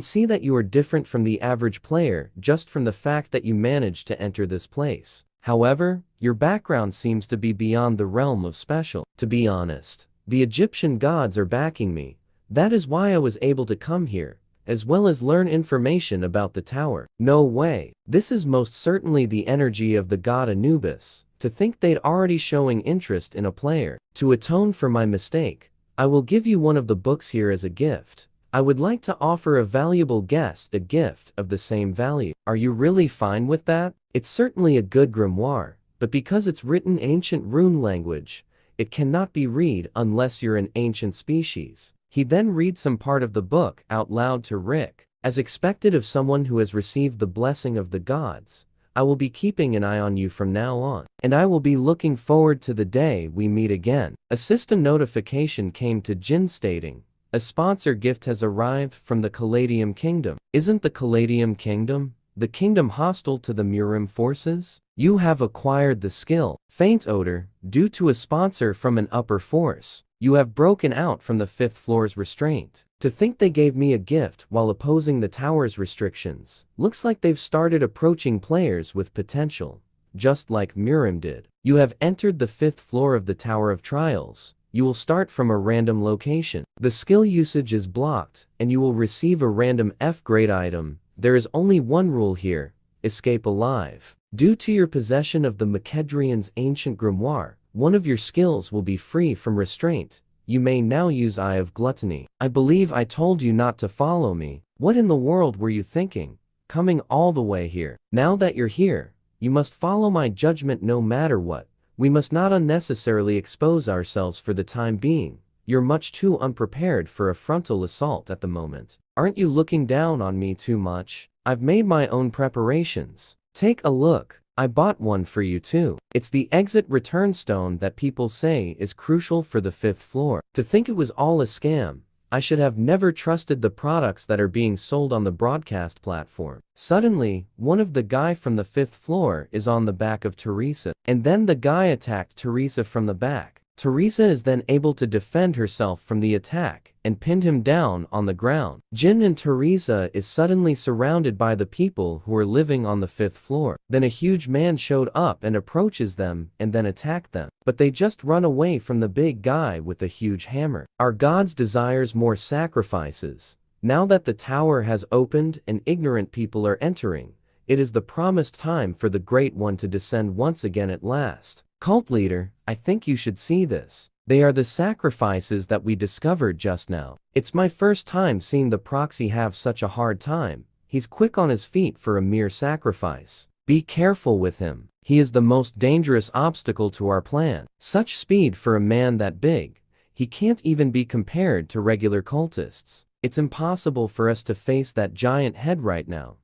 see that you are different from the average player just from the fact that you managed to enter this place. However, your background seems to be beyond the realm of special. To be honest, the Egyptian gods are backing me. That is why I was able to come here, as well as learn information about the tower. No way. This is most certainly the energy of the god Anubis. To think they'd already showing interest in a player. To atone for my mistake, I will give you one of the books here as a gift. I would like to offer a valuable guest a gift of the same value. Are you really fine with that? It's certainly a good grimoire, but because it's written ancient rune language, it cannot be read unless you're an ancient species. He then reads some part of the book out loud to Rick. As expected of someone who has received the blessing of the gods, I will be keeping an eye on you from now on, and I will be looking forward to the day we meet again. A system notification came to Jin stating, a sponsor gift has arrived from the Caladium Kingdom. Isn't the Caladium Kingdom the kingdom hostile to the Murim forces? You have acquired the skill, Faint Odor, due to a sponsor from an upper force. You have broken out from the 5th floor's restraint. To think they gave me a gift while opposing the tower's restrictions. Looks like they've started approaching players with potential, just like Murim did. You have entered the 5th floor of the Tower of Trials. You will start from a random location. The skill usage is blocked, and you will receive a random F-grade item. There is only one rule here: escape alive. Due to your possession of the Makedrian's ancient grimoire, one of your skills will be free from restraint. You may now use Eye of Gluttony. I believe I told you not to follow me. What in the world were you thinking, coming all the way here? Now that you're here, you must follow my judgment no matter what. We must not unnecessarily expose ourselves for the time being. You're much too unprepared for a frontal assault at the moment. Aren't you looking down on me too much? I've made my own preparations. Take a look. I bought one for you too. It's the exit return stone that people say is crucial for the 5th floor. To think it was all a scam. I should have never trusted the products that are being sold on the broadcast platform. Suddenly, one of the guy from the 5th floor is on the back of Teresa. And then the guy attacked Teresa from the back. Teresa is then able to defend herself from the attack and pinned him down on the ground. Jin and Teresa is suddenly surrounded by the people who are living on the 5th floor. Then a huge man showed up and approaches them and then attacked them. But they just run away from the big guy with the huge hammer. Our gods desires more sacrifices. Now that the tower has opened and ignorant people are entering, it is the promised time for the Great One to descend once again at last. Cult leader, I think you should see this. They are the sacrifices that we discovered just now. It's my first time seeing the proxy have such a hard time. He's quick on his feet for a mere sacrifice. Be careful with him. He is the most dangerous obstacle to our plan. Such speed for a man that big. He can't even be compared to regular cultists. It's impossible for us to face that giant head right now.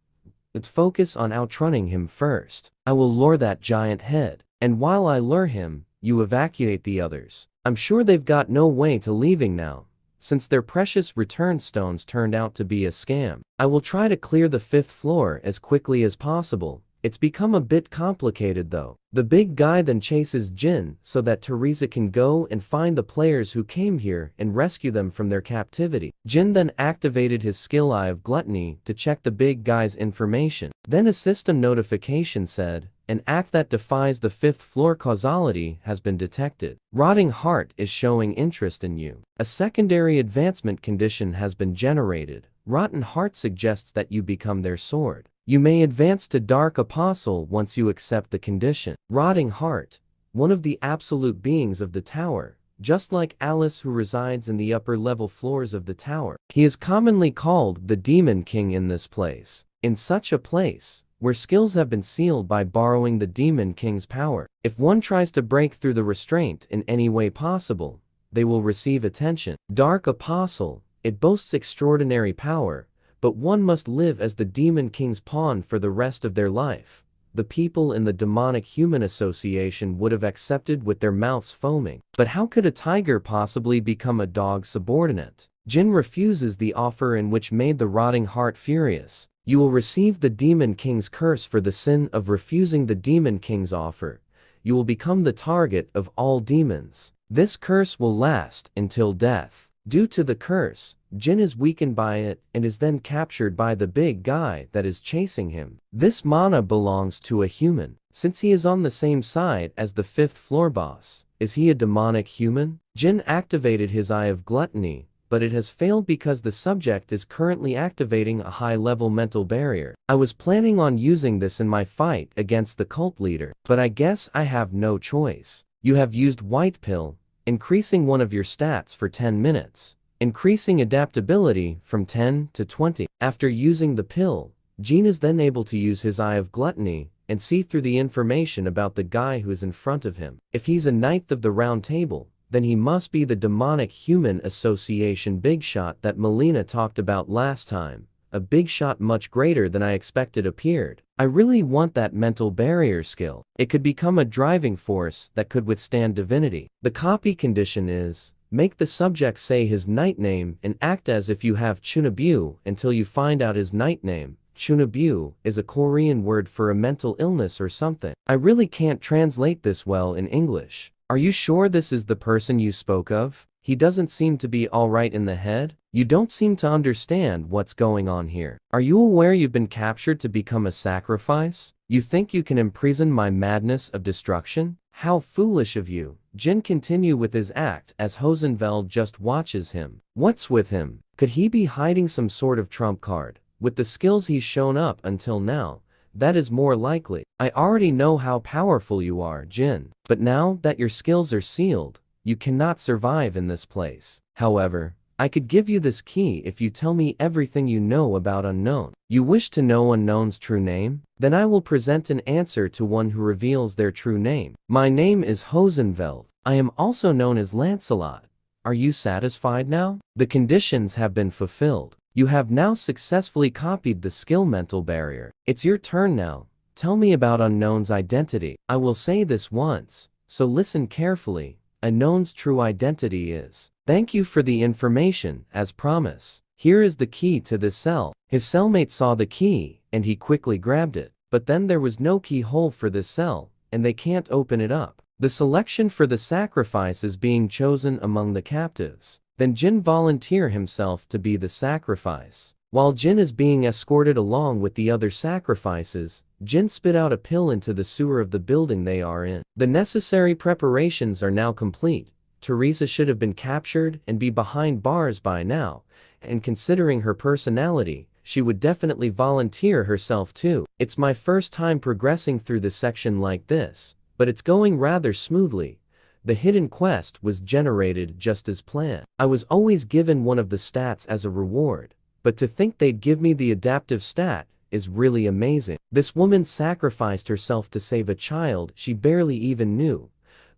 Let's focus on outrunning him first. I will lure that giant head. And while I lure him, you evacuate the others. I'm sure they've got no way to leaving now, since their precious return stones turned out to be a scam. I will try to clear the 5th floor as quickly as possible. It's become a bit complicated though. The big guy then chases Jin so that Teresa can go and find the players who came here and rescue them from their captivity. Jin then activated his skill Eye of Gluttony to check the big guy's information. Then a system notification said, an act that defies the 5th floor causality has been detected. Rotting Heart is showing interest in you. A secondary advancement condition has been generated. Rotten Heart suggests that you become their sword. You may advance to Dark Apostle once you accept the condition. Rotting Heart, one of the absolute beings of the tower, just like Alice who resides in the upper level floors of the tower. He is commonly called the Demon King in this place. In such a place, where skills have been sealed by borrowing the Demon King's power, if one tries to break through the restraint in any way possible, they will receive attention. Dark Apostle, it boasts extraordinary power, but one must live as the Demon King's pawn for the rest of their life. The people in the Demonic Human Association would have accepted with their mouths foaming. But how could a tiger possibly become a dog's subordinate? Jin refuses the offer, in which made the Rotting Heart furious. You will receive the Demon King's curse for the sin of refusing the Demon King's offer. You will become the target of all demons. This curse will last until death. Due to the curse, Jin is weakened by it and is then captured by the big guy that is chasing him. This mana belongs to a human. Since he is on the same side as the 5th floor boss, is he a demonic human? Jin activated his Eye of Gluttony, but it has failed because the subject is currently activating a high-level mental barrier. I was planning on using this in my fight against the cult leader, but I guess I have no choice. You have used White Pill, increasing one of your stats for 10 minutes, increasing adaptability from 10 to 20. After using the pill, Jin is then able to use his Eye of Gluttony and see through the information about the guy who is in front of him. If he's a Knight of the Round Table, then he must be the Demonic Human Association big shot that Melina talked about last time. A big shot much greater than I expected appeared. I really want that mental barrier skill. It could become a driving force that could withstand divinity. The copy condition is, make the subject say his knight name and act as if you have Chunabu until you find out his knight name. Chunabu is a Korean word for a mental illness or something. I really can't translate this well in English. Are you sure this is the person you spoke of? He doesn't seem to be alright in the head. You don't seem to understand what's going on here. Are you aware you've been captured to become a sacrifice? You think you can imprison my madness of destruction? How foolish of you. Jin continue with his act as Hosenfeld just watches him. What's with him? Could he be hiding some sort of trump card? With the skills he's shown up until now, that is more likely. I already know how powerful you are, Jin. But now that your skills are sealed, you cannot survive in this place. However, I could give you this key if you tell me everything you know about Unknown. You wish to know Unknown's true name? Then I will present an answer to one who reveals their true name. My name is Hosenfeld. I am also known as Lancelot. Are you satisfied now? The conditions have been fulfilled. You have now successfully copied the skill mental barrier. It's your turn now. Tell me about Unknown's identity. I will say this once, so listen carefully. Unknown's true identity is. Thank you for the information, as promised. Here is the key to this cell. His cellmate saw the key, and he quickly grabbed it. But then there was no keyhole for this cell, and they can't open it up. The selection for the sacrifice is being chosen among the captives. Then Jin volunteer himself to be the sacrifice. While Jin is being escorted along with the other sacrifices, Jin spit out a pill into the sewer of the building they are in. The necessary preparations are now complete. Teresa should have been captured and be behind bars by now, and considering her personality, she would definitely volunteer herself too. It's my first time progressing through the section like this, but it's going rather smoothly. The hidden quest was generated just as planned. I was always given one of the stats as a reward, but to think they'd give me the adaptive stat is really amazing. This woman sacrificed herself to save a child she barely even knew.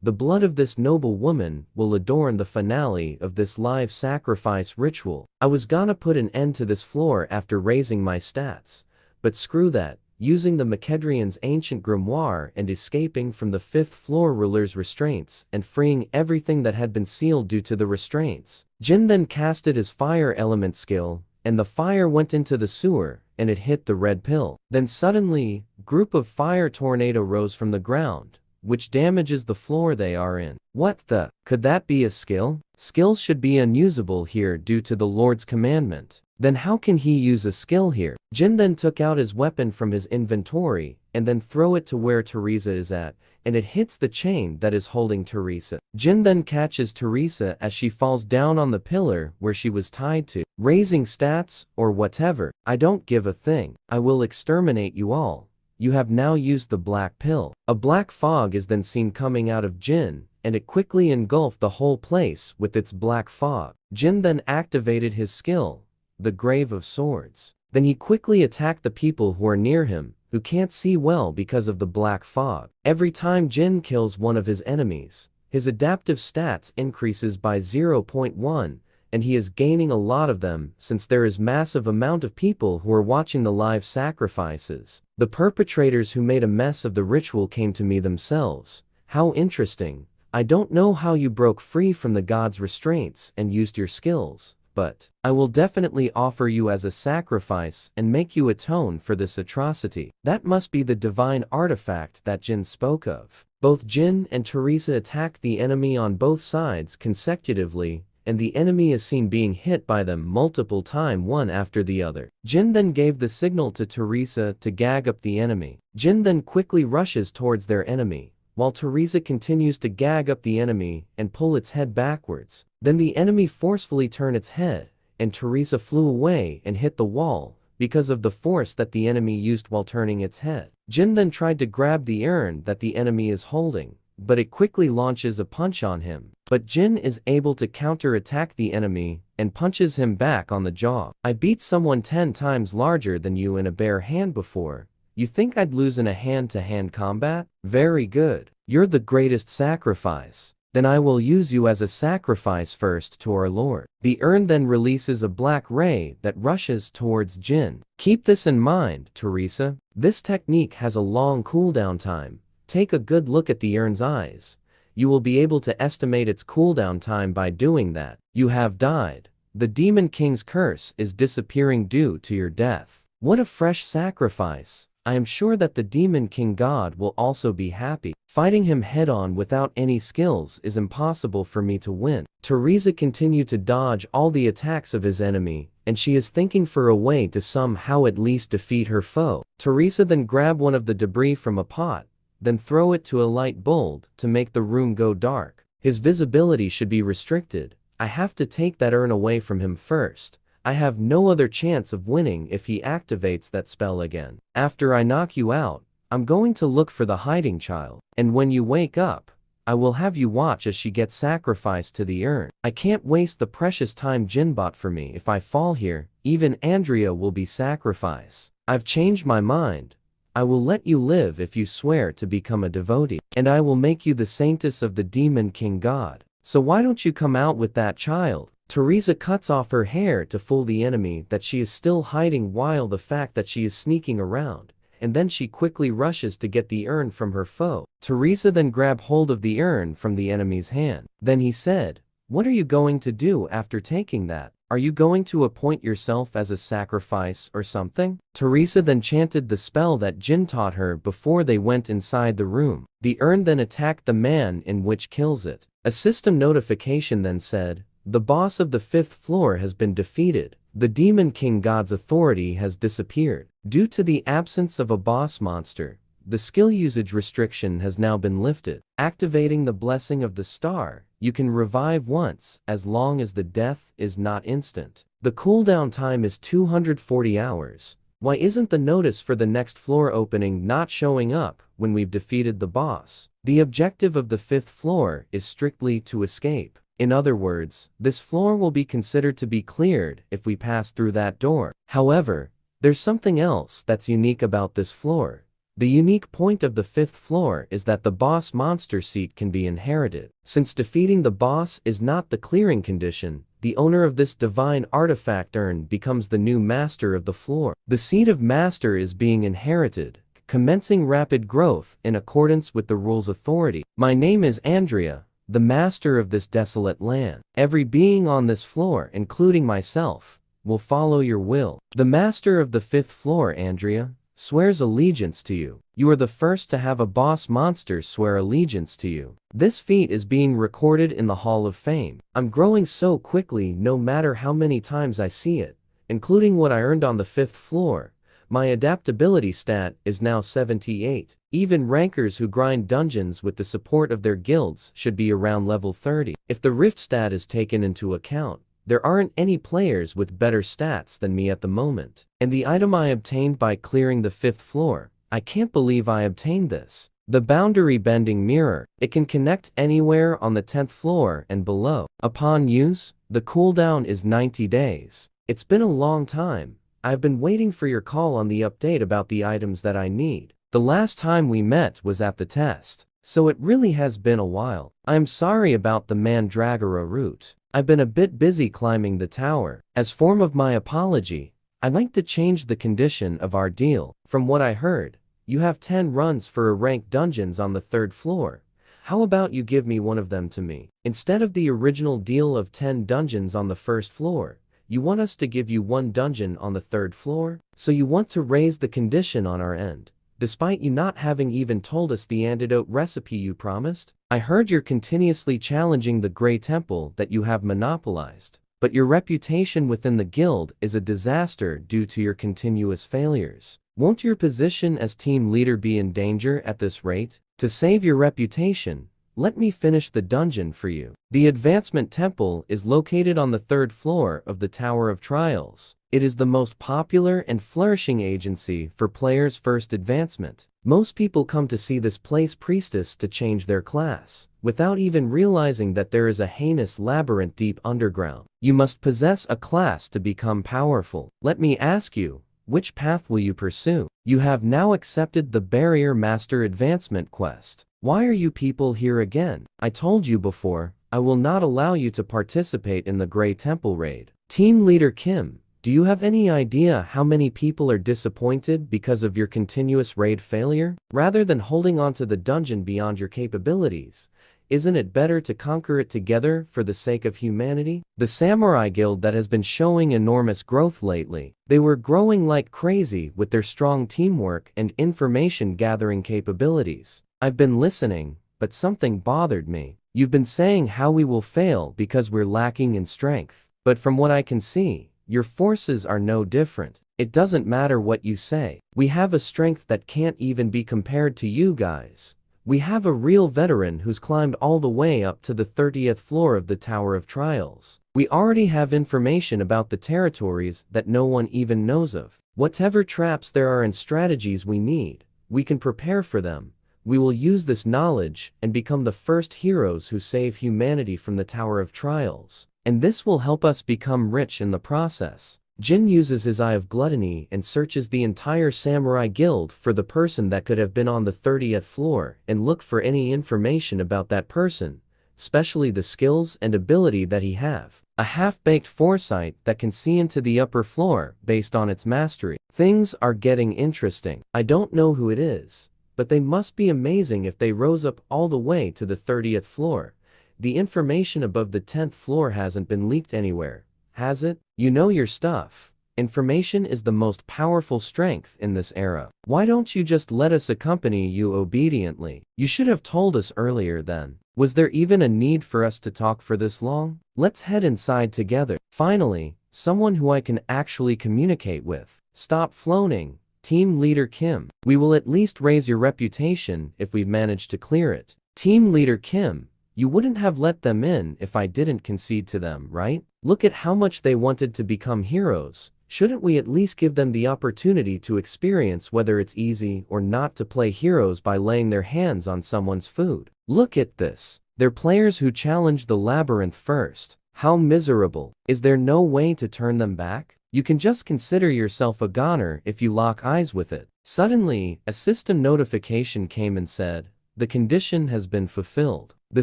The blood of this noble woman will adorn the finale of this live sacrifice ritual. I was gonna put an end to this floor after raising my stats. But screw that. Using the Macedrian's ancient grimoire and escaping from the 5th floor ruler's restraints and freeing everything that had been sealed due to the restraints. Jin then casted his fire element skill, and the fire went into the sewer, and it hit the red pill. Then suddenly, group of fire tornado rose from the ground, which damages the floor they are in. What the? Could that be a skill? Skills should be unusable here due to the Lord's commandment. Then how can he use a skill here? Jin then took out his weapon from his inventory and then throw it to where Teresa is at, and it hits the chain that is holding Teresa. Jin then catches Teresa as she falls down on the pillar where she was tied to. Raising stats, or whatever, I don't give a thing. I will exterminate you all. You have now used the black pill. A black fog is then seen coming out of Jin, and it quickly engulfed the whole place with its black fog. Jin then activated his skill, the Grave of Swords. Then he quickly attacked the people who are near him, who can't see well because of the black fog. Every time Jin kills one of his enemies, his adaptive stats increases by 0.1, and he is gaining a lot of them since there is massive amount of people who are watching the live sacrifices. The perpetrators who made a mess of the ritual came to me themselves. How interesting. I don't know how you broke free from the god's restraints and used your skills, but I will definitely offer you as a sacrifice and make you atone for this atrocity. That must be the divine artifact that Jin spoke of. Both Jin and Teresa attack the enemy on both sides consecutively, and the enemy is seen being hit by them multiple times one after the other. Jin then gave the signal to Teresa to gag up the enemy. Jin then quickly rushes towards their enemy, while Teresa continues to gag up the enemy and pull its head backwards. Then the enemy forcefully turned its head, and Teresa flew away and hit the wall because of the force that the enemy used while turning its head. Jin then tried to grab the urn that the enemy is holding, but it quickly launches a punch on him. But Jin is able to counter-attack the enemy and punches him back on the jaw. I beat someone 10 times larger than you in a bare hand before. You think I'd lose in a hand-to-hand combat? Very good. You're the greatest sacrifice. Then I will use you as a sacrifice first to our Lord. The urn then releases a black ray that rushes towards Jin. Keep this in mind, Teresa. This technique has a long cooldown time. Take a good look at the urn's eyes. You will be able to estimate its cooldown time by doing that. You have died. The Demon King's curse is disappearing due to your death. What a fresh sacrifice. I am sure that the Demon King God will also be happy. Fighting him head-on without any skills is impossible for me to win. Teresa continued to dodge all the attacks of his enemy, and she is thinking for a way to somehow at least defeat her foe. Teresa then grabbed one of the debris from a pot, then throw it to a light bulb to make the room go dark. His visibility should be restricted. I have to take that urn away from him first. I have no other chance of winning if he activates that spell again. After I knock you out, I'm going to look for the hiding child, and when you wake up, I will have you watch as she gets sacrificed to the urn. I can't waste the precious time Jin bought for me. If I fall here, even Andrea will be sacrificed. I've changed my mind. I will let you live if you swear to become a devotee, and I will make you the saintess of the Demon King God. So why don't you come out with that child? Teresa cuts off her hair to fool the enemy that she is still hiding while the fact that she is sneaking around, and then she quickly rushes to get the urn from her foe. Teresa then grabbed hold of the urn from the enemy's hand. Then he said, "What are you going to do after taking that? Are you going to appoint yourself as a sacrifice or something?" Teresa then chanted the spell that Jin taught her before they went inside the room. The urn then attacked the man in which kills it. A system notification then said, "The boss of the 5th floor has been defeated. The Demon King God's authority has disappeared. Due to the absence of a boss monster, the skill usage restriction has now been lifted. Activating the blessing of the star, you can revive once, as long as the death is not instant. The cooldown time is 240 hours. Why isn't the notice for the next floor opening not showing up when we've defeated the boss? The objective of the 5th floor is strictly to escape. In other words, this floor will be considered to be cleared if we pass through that door. However, there's something else that's unique about this floor. The unique point of the 5th floor is that the boss monster seat can be inherited. Since defeating the boss is not the clearing condition, the owner of this divine artifact urn becomes the new master of the floor. The seat of master is being inherited, commencing rapid growth in accordance with the rule's authority. My name is Andrea, the master of this desolate land. Every being on this floor, including myself, will follow your will. The master of the 5th floor, Andrea, swears allegiance to you. You are the first to have a boss monster swear allegiance to you. This feat is being recorded in the Hall of Fame. I'm growing so quickly no matter how many times I see it, including what I earned on the 5th floor. My adaptability stat is now 78. Even rankers who grind dungeons with the support of their guilds should be around level 30. If the rift stat is taken into account, there aren't any players with better stats than me at the moment. And the item I obtained by clearing the 5th floor, I can't believe I obtained this. The boundary bending mirror. It can connect anywhere on the 10th floor and below. Upon use, the cooldown is 90 days. It's been a long time. I've been waiting for your call on the update about the items that I need. The last time we met was at the test, so it really has been a while. I'm sorry about the Mandragora route. I've been a bit busy climbing the tower. As form of my apology, I'd like to change the condition of our deal. From what I heard, you have 10 runs for ranked dungeons on the 3rd floor. How about you give me one of them to me? Instead of the original deal of 10 dungeons on the 1st floor, you want us to give you 1 dungeon on the 3rd floor? So you want to raise the condition on our end, despite you not having even told us the antidote recipe you promised? I heard you're continuously challenging the Grey Temple that you have monopolized, but your reputation within the guild is a disaster due to your continuous failures. Won't your position as team leader be in danger at this rate? To save your reputation, let me finish the dungeon for you. The Advancement Temple is located on the 3rd floor of the Tower of Trials. It is the most popular and flourishing agency for players' first advancement. Most people come to see this place priestess to change their class, without even realizing that there is a heinous labyrinth deep underground. You must possess a class to become powerful. Let me ask you, which path will you pursue? You have now accepted the Barrier Master Advancement quest. Why are you people here again? I told you before, I will not allow you to participate in the Grey Temple raid. Team Leader Kim, do you have any idea how many people are disappointed because of your continuous raid failure? Rather than holding on to the dungeon beyond your capabilities, isn't it better to conquer it together for the sake of humanity? The Samurai Guild that has been showing enormous growth lately. They were growing like crazy with their strong teamwork and information gathering capabilities. I've been listening, but something bothered me. You've been saying how we will fail because we're lacking in strength. But from what I can see, your forces are no different. It doesn't matter what you say. We have a strength that can't even be compared to you guys. We have a real veteran who's climbed all the way up to the 30th floor of the Tower of Trials. We already have information about the territories that no one even knows of. Whatever traps there are and strategies we need, we can prepare for them. We will use this knowledge and become the first heroes who save humanity from the Tower of Trials. And this will help us become rich in the process. Jin uses his Eye of Gluttony and searches the entire Samurai Guild for the person that could have been on the 30th floor and look for any information about that person, especially the skills and ability that he have. A half-baked foresight that can see into the upper floor based on its mastery. Things are getting interesting. I don't know who it is, but they must be amazing if they rose up all the way to the 30th floor. The information above the 10th floor hasn't been leaked anywhere, has it? You know your stuff. Information is the most powerful strength in this era. Why don't you just let us accompany you obediently? You should have told us earlier then. Was there even a need for us to talk for this long? Let's head inside together. Finally, someone who I can actually communicate with. Stop floating. Team Leader Kim. We will at least raise your reputation if we've managed to clear it. Team Leader Kim, you wouldn't have let them in if I didn't concede to them, right? Look at how much they wanted to become heroes. Shouldn't we at least give them the opportunity to experience whether it's easy or not to play heroes by laying their hands on someone's food? Look at this. They're players who challenge the labyrinth first. How miserable. Is there no way to turn them back? You can just consider yourself a goner if you lock eyes with it. Suddenly, a system notification came and said, the condition has been fulfilled. The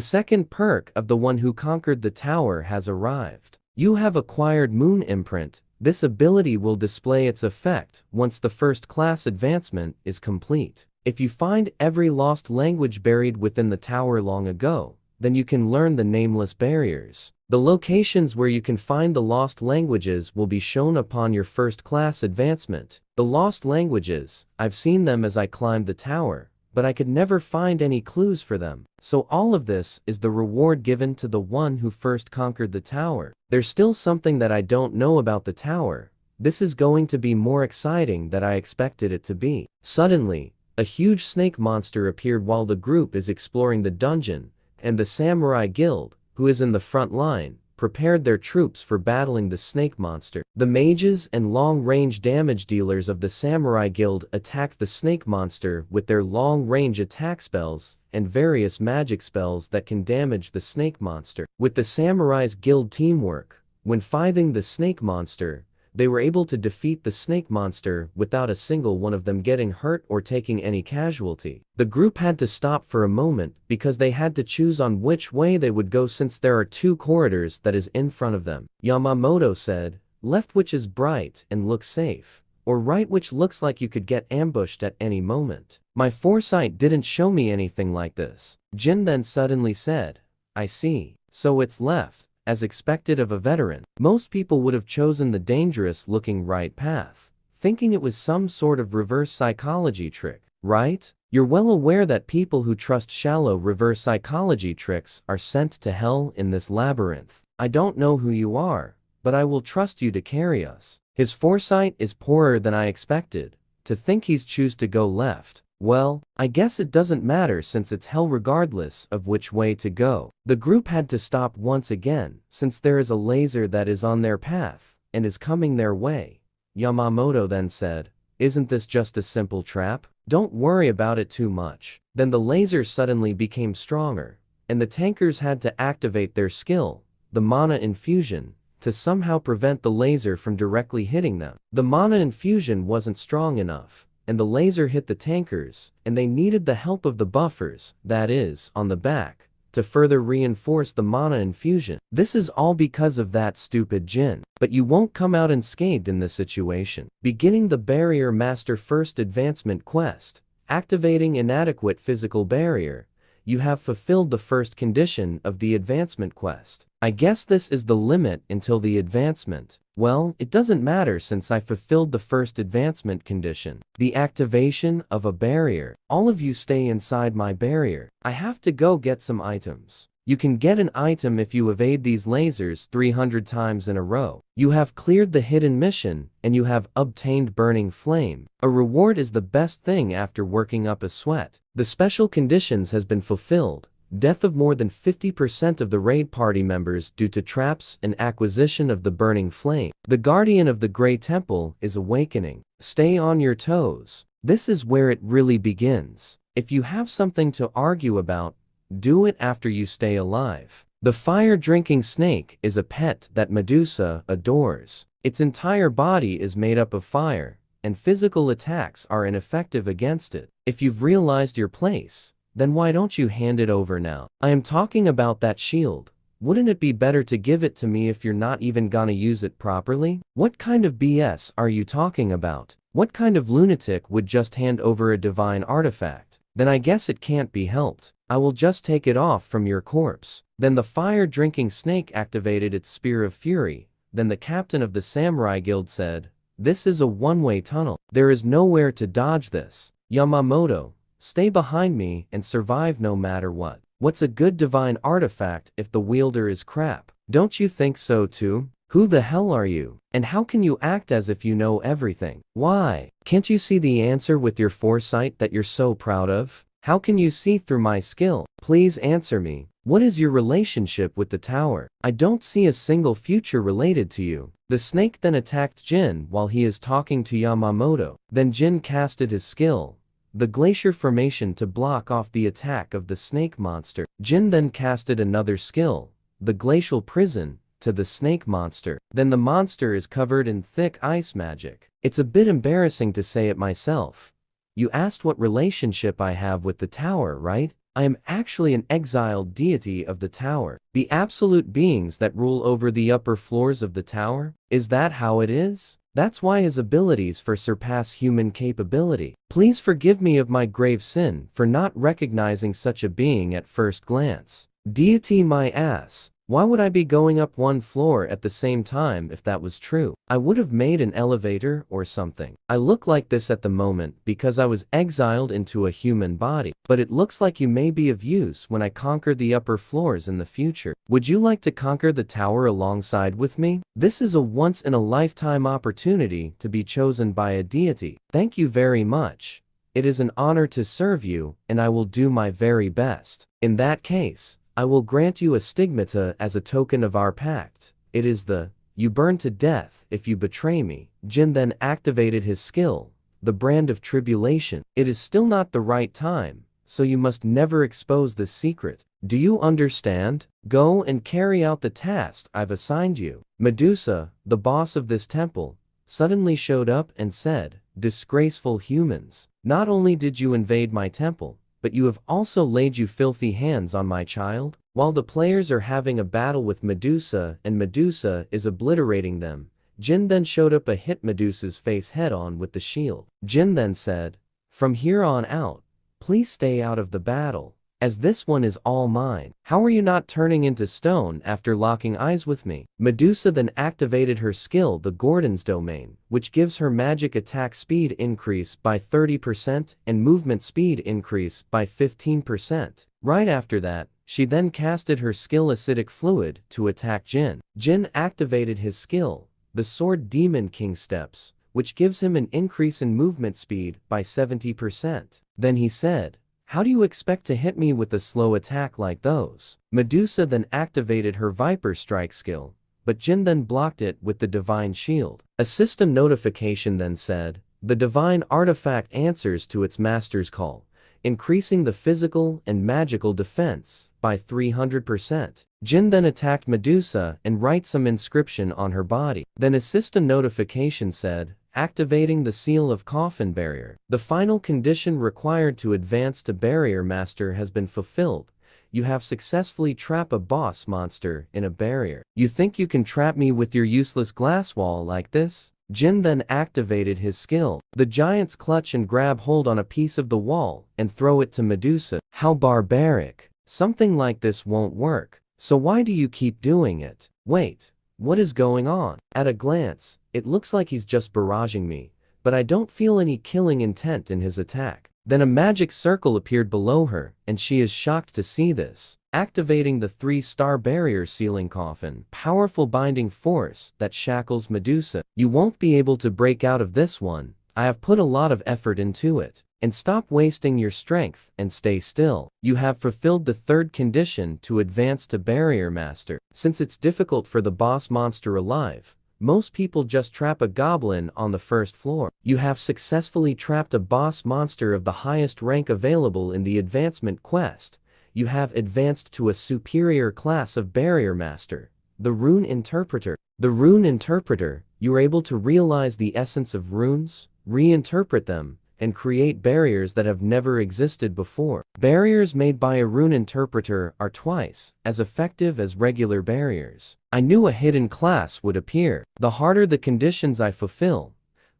second perk of the one who conquered the tower has arrived. You have acquired Moon Imprint. This ability will display its effect once the first class advancement is complete. If you find every lost language buried within the tower long ago, then you can learn the nameless barriers. The locations where you can find the lost languages will be shown upon your first class advancement. The lost languages, I've seen them as I climbed the tower, but I could never find any clues for them. So all of this is the reward given to the one who first conquered the tower. There's still something that I don't know about the tower. This is going to be more exciting than I expected it to be. Suddenly, a huge snake monster appeared while the group is exploring the dungeon, and the Samurai Guild, who is in the front line, prepared their troops for battling the snake monster. The mages and long-range damage dealers of the Samurai Guild attacked the snake monster with their long-range attack spells and various magic spells that can damage the snake monster. With the Samurai's Guild teamwork, when fighting the snake monster, they were able to defeat the snake monster without a single one of them getting hurt or taking any casualty. The group had to stop for a moment because they had to choose on which way they would go since there are two corridors that is in front of them. Yamamoto said, left which is bright and looks safe, or right which looks like you could get ambushed at any moment. My foresight didn't show me anything like this. Jin then suddenly said, I see. So it's left. As expected of a veteran, most people would have chosen the dangerous-looking right path, thinking it was some sort of reverse psychology trick, right? You're well aware that people who trust shallow reverse psychology tricks are sent to hell in this labyrinth. I don't know who you are, but I will trust you to carry us. His foresight is poorer than I expected. To think he's choose to go left. Well, I guess it doesn't matter since it's hell regardless of which way to go. The group had to stop once again since there is a laser that is on their path and is coming their way. Yamamoto then said, isn't this just a simple trap? Don't worry about it too much. Then the laser suddenly became stronger, and the tankers had to activate their skill, the mana infusion, to somehow prevent the laser from directly hitting them. The mana infusion wasn't strong enough, and the laser hit the tankers, and they needed the help of the buffers, that is, on the back, to further reinforce the mana infusion. This is all because of that stupid Jin. But you won't come out unscathed in this situation. Beginning the Barrier Master First Advancement quest, activating inadequate physical barrier, you have fulfilled the first condition of the advancement quest. I guess this is the limit until the advancement. Well, it doesn't matter since I fulfilled the first advancement condition. The activation of a barrier. All of you stay inside my barrier. I have to go get some items. You can get an item if you evade these lasers 300 times in a row. You have cleared the hidden mission, and you have obtained Burning Flame. A reward is the best thing after working up a sweat. The special conditions has been fulfilled. Death of more than 50% of the raid party members due to traps and acquisition of the Burning Flame. The Guardian of the Grey Temple is awakening. Stay on your toes. This is where it really begins. If you have something to argue about, do it after you stay alive. The fire-drinking snake is a pet that Medusa adores. Its entire body is made up of fire, and physical attacks are ineffective against it. If you've realized your place, then why don't you hand it over now? I am talking about that shield. Wouldn't it be better to give it to me if you're not even gonna use it properly? What kind of BS are you talking about? What kind of lunatic would just hand over a divine artifact? Then I guess it can't be helped. I will just take it off from your corpse. Then the fire-drinking snake activated its Spear of Fury. Then the captain of the Samurai Guild said, this is a one-way tunnel. There is nowhere to dodge this. Yamamoto, stay behind me and survive no matter what. What's a good divine artifact if the wielder is crap? Don't you think so too? Who the hell are you? And how can you act as if you know everything? Why? Can't you see the answer with your foresight that you're so proud of? How can you see through my skill? Please answer me. What is your relationship with the tower? I don't see a single future related to you. The snake then attacked Jin while he is talking to Yamamoto. Then Jin casted his skill, the glacier formation to block off the attack of the snake monster. Jin then casted another skill, the glacial prison, to the snake monster. Then the monster is covered in thick ice magic. It's a bit embarrassing to say it myself. You asked what relationship I have with the tower, right? I am actually an exiled deity of the tower. The absolute beings that rule over the upper floors of the tower? Is that how it is? That's why his abilities surpass human capability. Please forgive me of my grave sin for not recognizing such a being at first glance. Deity my ass. Why would I be going up one floor at the same time if that was true? I would have made an elevator or something. I look like this at the moment because I was exiled into a human body. But it looks like you may be of use when I conquer the upper floors in the future. Would you like to conquer the tower alongside with me? This is a once-in-a-lifetime opportunity to be chosen by a deity. Thank you very much. It is an honor to serve you, and I will do my very best. In that case, I will grant you a stigmata as a token of our pact. It is the, you burn to death if you betray me. Jin then activated his skill, the brand of tribulation. It is still not the right time, so you must never expose this secret. Do you understand? Go and carry out the task I've assigned you. Medusa, the boss of this temple, suddenly showed up and said, disgraceful humans, not only did you invade my temple, but you have also laid you filthy hands on my child? While the players are having a battle with Medusa and Medusa is obliterating them, Jin then showed up and hit Medusa's face head-on with the shield. Jin then said, from here on out, please stay out of the battle, as this one is all mine. How are you not turning into stone after locking eyes with me? Medusa then activated her skill, the Gordon's Domain, which gives her magic attack speed increase by 30% and movement speed increase by 15%. Right after that, she then casted her skill Acidic Fluid to attack Jin. Jin activated his skill, the Sword Demon King Steps, which gives him an increase in movement speed by 70%. Then he said, how do you expect to hit me with a slow attack like those? Medusa then activated her Viper Strike skill, but Jin then blocked it with the Divine Shield. A system notification then said, the Divine Artifact answers to its master's call, increasing the physical and magical defense by 300%. Jin then attacked Medusa and write some inscription on her body. Then a system notification said, activating the Seal of Coffin Barrier. The final condition required to advance to Barrier Master has been fulfilled. You have successfully trapped a boss monster in a barrier. You think you can trap me with your useless glass wall like this? Jin then activated his skill. The giants clutch and grab hold on a piece of the wall and throw it to Medusa. How barbaric. Something like this won't work. So why do you keep doing it? Wait. What is going on? At a glance, it looks like he's just barraging me, but I don't feel any killing intent in his attack. Then a magic circle appeared below her, and she is shocked to see this. Activating the 3-star barrier sealing coffin, powerful binding force that shackles Medusa. You won't be able to break out of this one. I have put a lot of effort into it. And stop wasting your strength and stay still. You have fulfilled the third condition to advance to Barrier Master. Since it's difficult for the boss monster alive, most people just trap a goblin on the first floor. You have successfully trapped a boss monster of the highest rank available in the advancement quest. You have advanced to a superior class of Barrier Master, the Rune Interpreter. The Rune Interpreter, you are able to realize the essence of runes, reinterpret them, and create barriers that have never existed before. Barriers made by a rune interpreter are twice as effective as regular barriers. I knew a hidden class would appear. The harder the conditions I fulfill,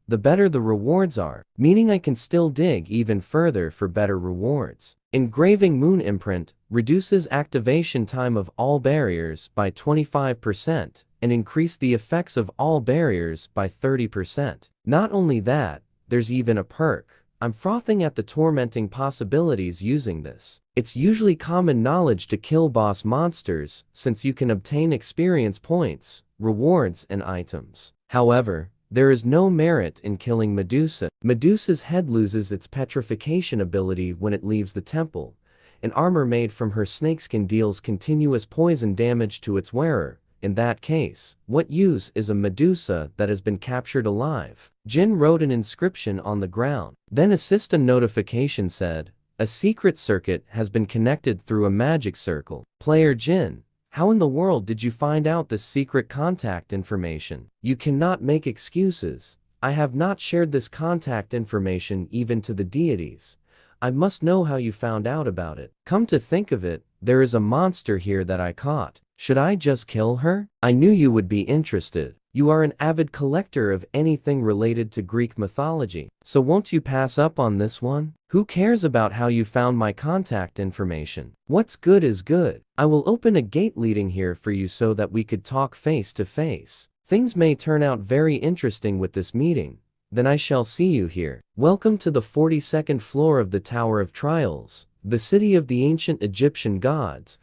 the better the rewards are, meaning I can still dig even further for better rewards. Engraving Moon Imprint reduces activation time of all barriers by 25% and increase the effects of all barriers by 30%. Not only that, there's even a perk. I'm frothing at the tormenting possibilities using this. It's usually common knowledge to kill boss monsters since you can obtain experience points, rewards, and items. However, there is no merit in killing Medusa. Medusa's head loses its petrification ability when it leaves the temple. An armor made from her snakeskin deals continuous poison damage to its wearer. In that case, what use is a Medusa that has been captured alive? Jin wrote an inscription on the ground. Then a system notification said, "A secret circuit has been connected through a magic circle." Player Jin, how in the world did you find out this secret contact information? You cannot make excuses. I have not shared this contact information even to the deities. I must know how you found out about it. Come to think of it, there is a monster here that I caught. Should I just kill her? I knew you would be interested. You are an avid collector of anything related to Greek mythology. So won't you pass up on this one? Who cares about how you found my contact information? What's good is good. I will open a gate leading here for you so that we could talk face to face. Things may turn out very interesting with this meeting. Then I shall see you here. Welcome to the 42nd floor of the Tower of Trials, the city of the ancient Egyptian gods,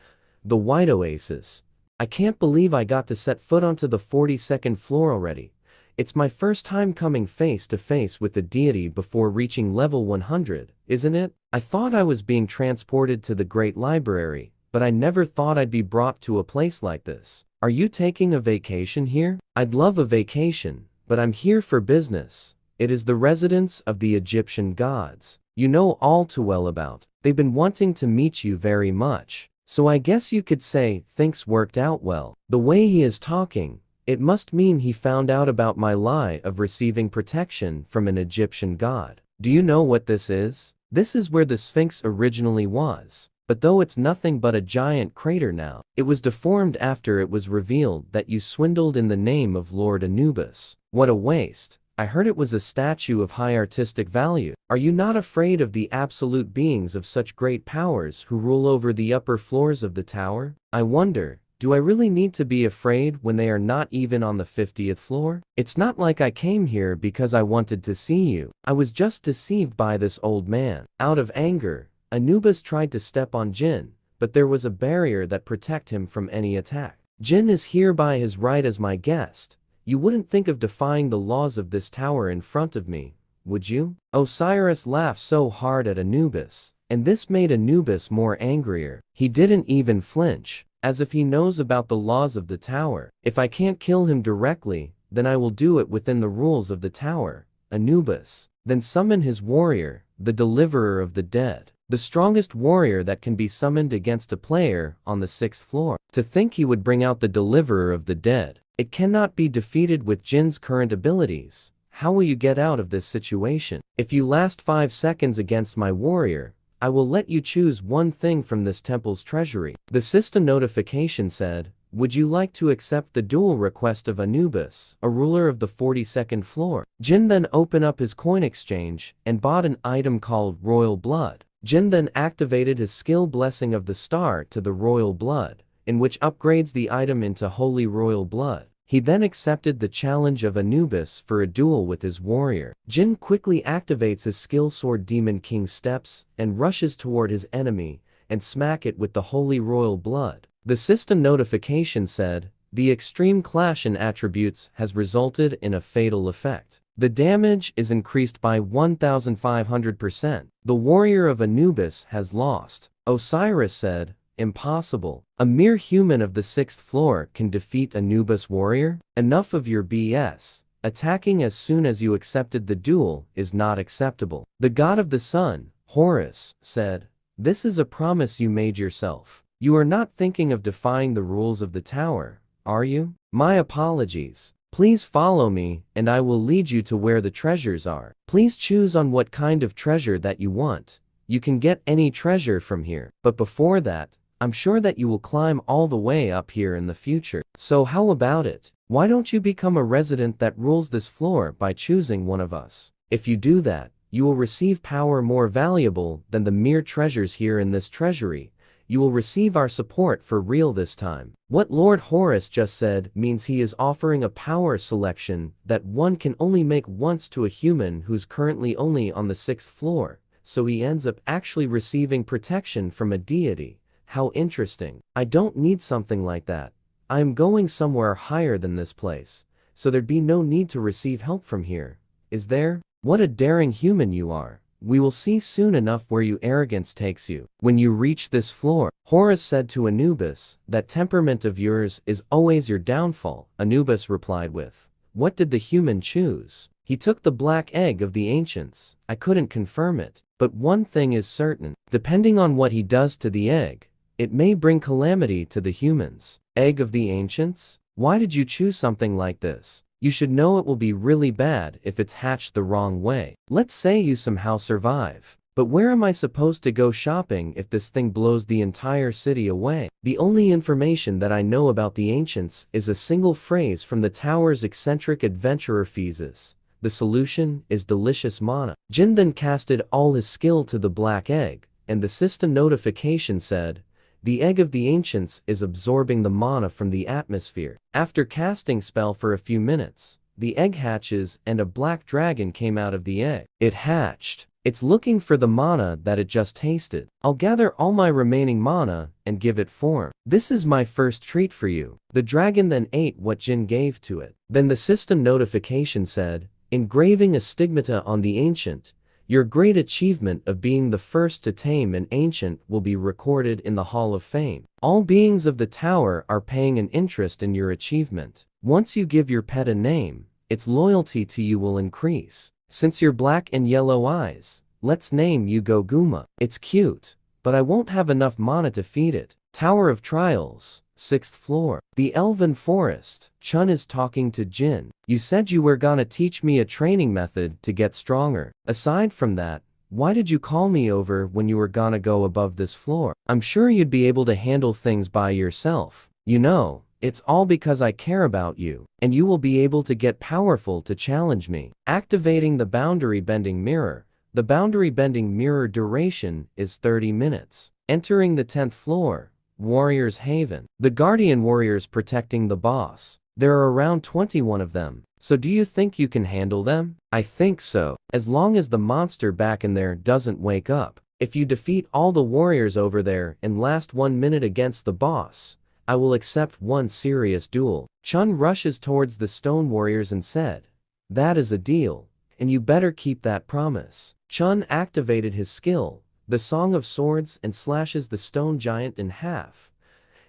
the White Oasis. I can't believe I got to set foot onto the 42nd floor already. It's my first time coming face to face with the deity before reaching level 100, isn't it? I thought I was being transported to the Great Library, but I never thought I'd be brought to a place like this. Are you taking a vacation here? I'd love a vacation, but I'm here for business. It is the residence of the Egyptian gods. You know all too well about. They've been wanting to meet you very much. So I guess you could say things worked out well. The way he is talking, it must mean he found out about my lie of receiving protection from an Egyptian god. Do you know what this is? This is where the Sphinx originally was. But though it's nothing but a giant crater now, it was deformed after it was revealed that you swindled in the name of Lord Anubis. What a waste. I heard it was a statue of high artistic value. Are you not afraid of the absolute beings of such great powers who rule over the upper floors of the tower? I wonder, do I really need to be afraid when they are not even on the 50th floor? It's not like I came here because I wanted to see you. I was just deceived by this old man. Out of anger, Anubis tried to step on Jin, but there was a barrier that protected him from any attack. Jin is here by his right as my guest. You wouldn't think of defying the laws of this tower in front of me, would you? Osiris laughed so hard at Anubis, and this made Anubis more angrier. He didn't even flinch, as if he knows about the laws of the tower. If I can't kill him directly, then I will do it within the rules of the tower. Anubis then summon his warrior, the deliverer of the dead, the strongest warrior that can be summoned against a player on the 6th floor. To think he would bring out the deliverer of the dead. It cannot be defeated with Jin's current abilities. How will you get out of this situation? If you last 5 seconds against my warrior, I will let you choose one thing from this temple's treasury. The system notification said, would you like to accept the duel request of Anubis, a ruler of the 42nd floor? Jin then opened up his coin exchange and bought an item called Royal Blood. Jin then activated his skill Blessing of the Star to the Royal Blood, in which upgrades the item into Holy Royal Blood. He then accepted the challenge of Anubis for a duel with his warrior. Jin quickly activates his skill sword Demon King Steps and rushes toward his enemy and smack it with the Holy Royal Blood. The system notification said, the extreme clash in attributes has resulted in a fatal effect. The damage is increased by 1,500%. The warrior of Anubis has lost. Osiris said, impossible. A mere human of the 6th floor can defeat Anubis warrior? Enough of your BS. Attacking as soon as you accepted the duel is not acceptable. The god of the sun, Horus, said, this is a promise you made yourself. You are not thinking of defying the rules of the tower, are you? My apologies. Please follow me, and I will lead you to where the treasures are. Please choose on what kind of treasure that you want. You can get any treasure from here. But before that, I'm sure that you will climb all the way up here in the future. So how about it? Why don't you become a resident that rules this floor by choosing one of us? If you do that, you will receive power more valuable than the mere treasures here in this treasury. You will receive our support for real this time. What Lord Horus just said means he is offering a power selection that one can only make once to a human who's currently only on the 6th floor, so he ends up actually receiving protection from a deity. How interesting. I don't need something like that. I am going somewhere higher than this place, so there'd be no need to receive help from here. Is there? What a daring human you are. We will see soon enough where your arrogance takes you. When you reach this floor, Horus said to Anubis, that temperament of yours is always your downfall. Anubis replied with, What did the human choose? He took the black egg of the ancients. I couldn't confirm it. But one thing is certain. Depending on what he does to the egg, it may bring calamity to the humans. Egg of the ancients? Why did you choose something like this? You should know it will be really bad if it's hatched the wrong way. Let's say you somehow survive. But where am I supposed to go shopping if this thing blows the entire city away? The only information that I know about the ancients is a single phrase from the tower's eccentric adventurer Pheezus. The solution is delicious mana. Jin then casted all his skill to the black egg, and the system notification said, the egg of the ancients is absorbing the mana from the atmosphere. After casting spell for a few minutes, the egg hatches and a black dragon came out of the egg. It hatched. It's looking for the mana that it just tasted. I'll gather all my remaining mana and give it form. This is my first treat for you. The dragon then ate what Jin gave to it. Then the system notification said, engraving a stigmata on the ancient. Your great achievement of being the first to tame an ancient will be recorded in the Hall of Fame. All beings of the tower are paying an interest in your achievement. Once you give your pet a name, its loyalty to you will increase. Since you're black and yellow eyes, let's name you Goguma. It's cute, but I won't have enough mana to feed it. Tower of Trials, 6th floor. The Elven Forest. Chun is talking to Jin. You said you were gonna teach me a training method to get stronger. Aside from that, why did you call me over when you were gonna go above this floor? I'm sure you'd be able to handle things by yourself. You know, it's all because I care about you, and you will be able to get powerful to challenge me. Activating the boundary bending mirror. The boundary bending mirror duration is 30 minutes. Entering the 10th floor. Warriors Haven. The Guardian Warriors protecting the boss. There are around 21 of them. So do you think you can handle them? I think so. As long as the monster back in there doesn't wake up. If you defeat all the warriors over there and last 1 minute against the boss, I will accept one serious duel. Chun rushes towards the stone warriors and said, that is a deal, and you better keep that promise. Chun activated his skill, the Song of Swords, and slashes the stone giant in half,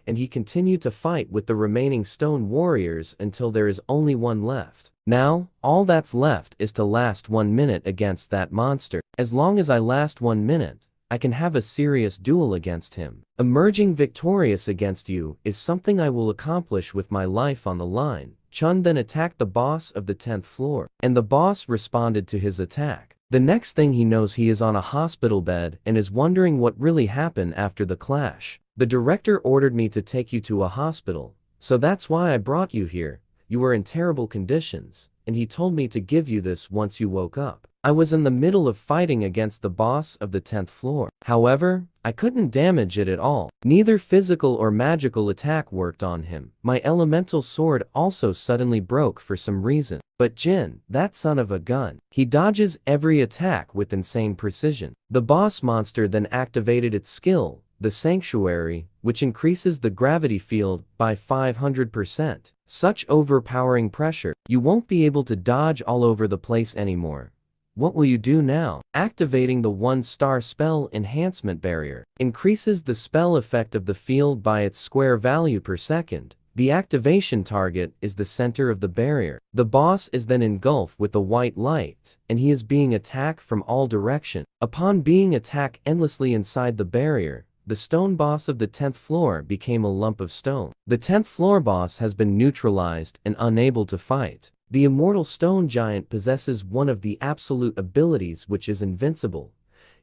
and he continued to fight with the remaining stone warriors until there is only one left. Now, all that's left is to last 1 minute against that monster. As long as I last 1 minute, I can have a serious duel against him. Emerging victorious against you is something I will accomplish with my life on the line. Chun then attacked the boss of the 10th floor, and the boss responded to his attack. The next thing he knows, he is on a hospital bed and is wondering what really happened after the clash. The director ordered me to take you to a hospital, so that's why I brought you here. You were in terrible conditions, and he told me to give you this once you woke up. I was in the middle of fighting against the boss of the 10th floor. However, I couldn't damage it at all. Neither physical or magical attack worked on him. My elemental sword also suddenly broke for some reason. But Jin, that son of a gun, he dodges every attack with insane precision. The boss monster then activated its skill, the Sanctuary, which increases the gravity field by 500%. Such overpowering pressure, you won't be able to dodge all over the place anymore. What will you do now? Activating the 1-star spell enhancement barrier increases the spell effect of the field by its square value per second. The activation target is the center of the barrier. The boss is then engulfed with a white light, and he is being attacked from all directions. Upon being attacked endlessly inside the barrier, the stone boss of the 10th floor became a lump of stone. The 10th floor boss has been neutralized and unable to fight. The immortal stone giant possesses one of the absolute abilities, which is invincible.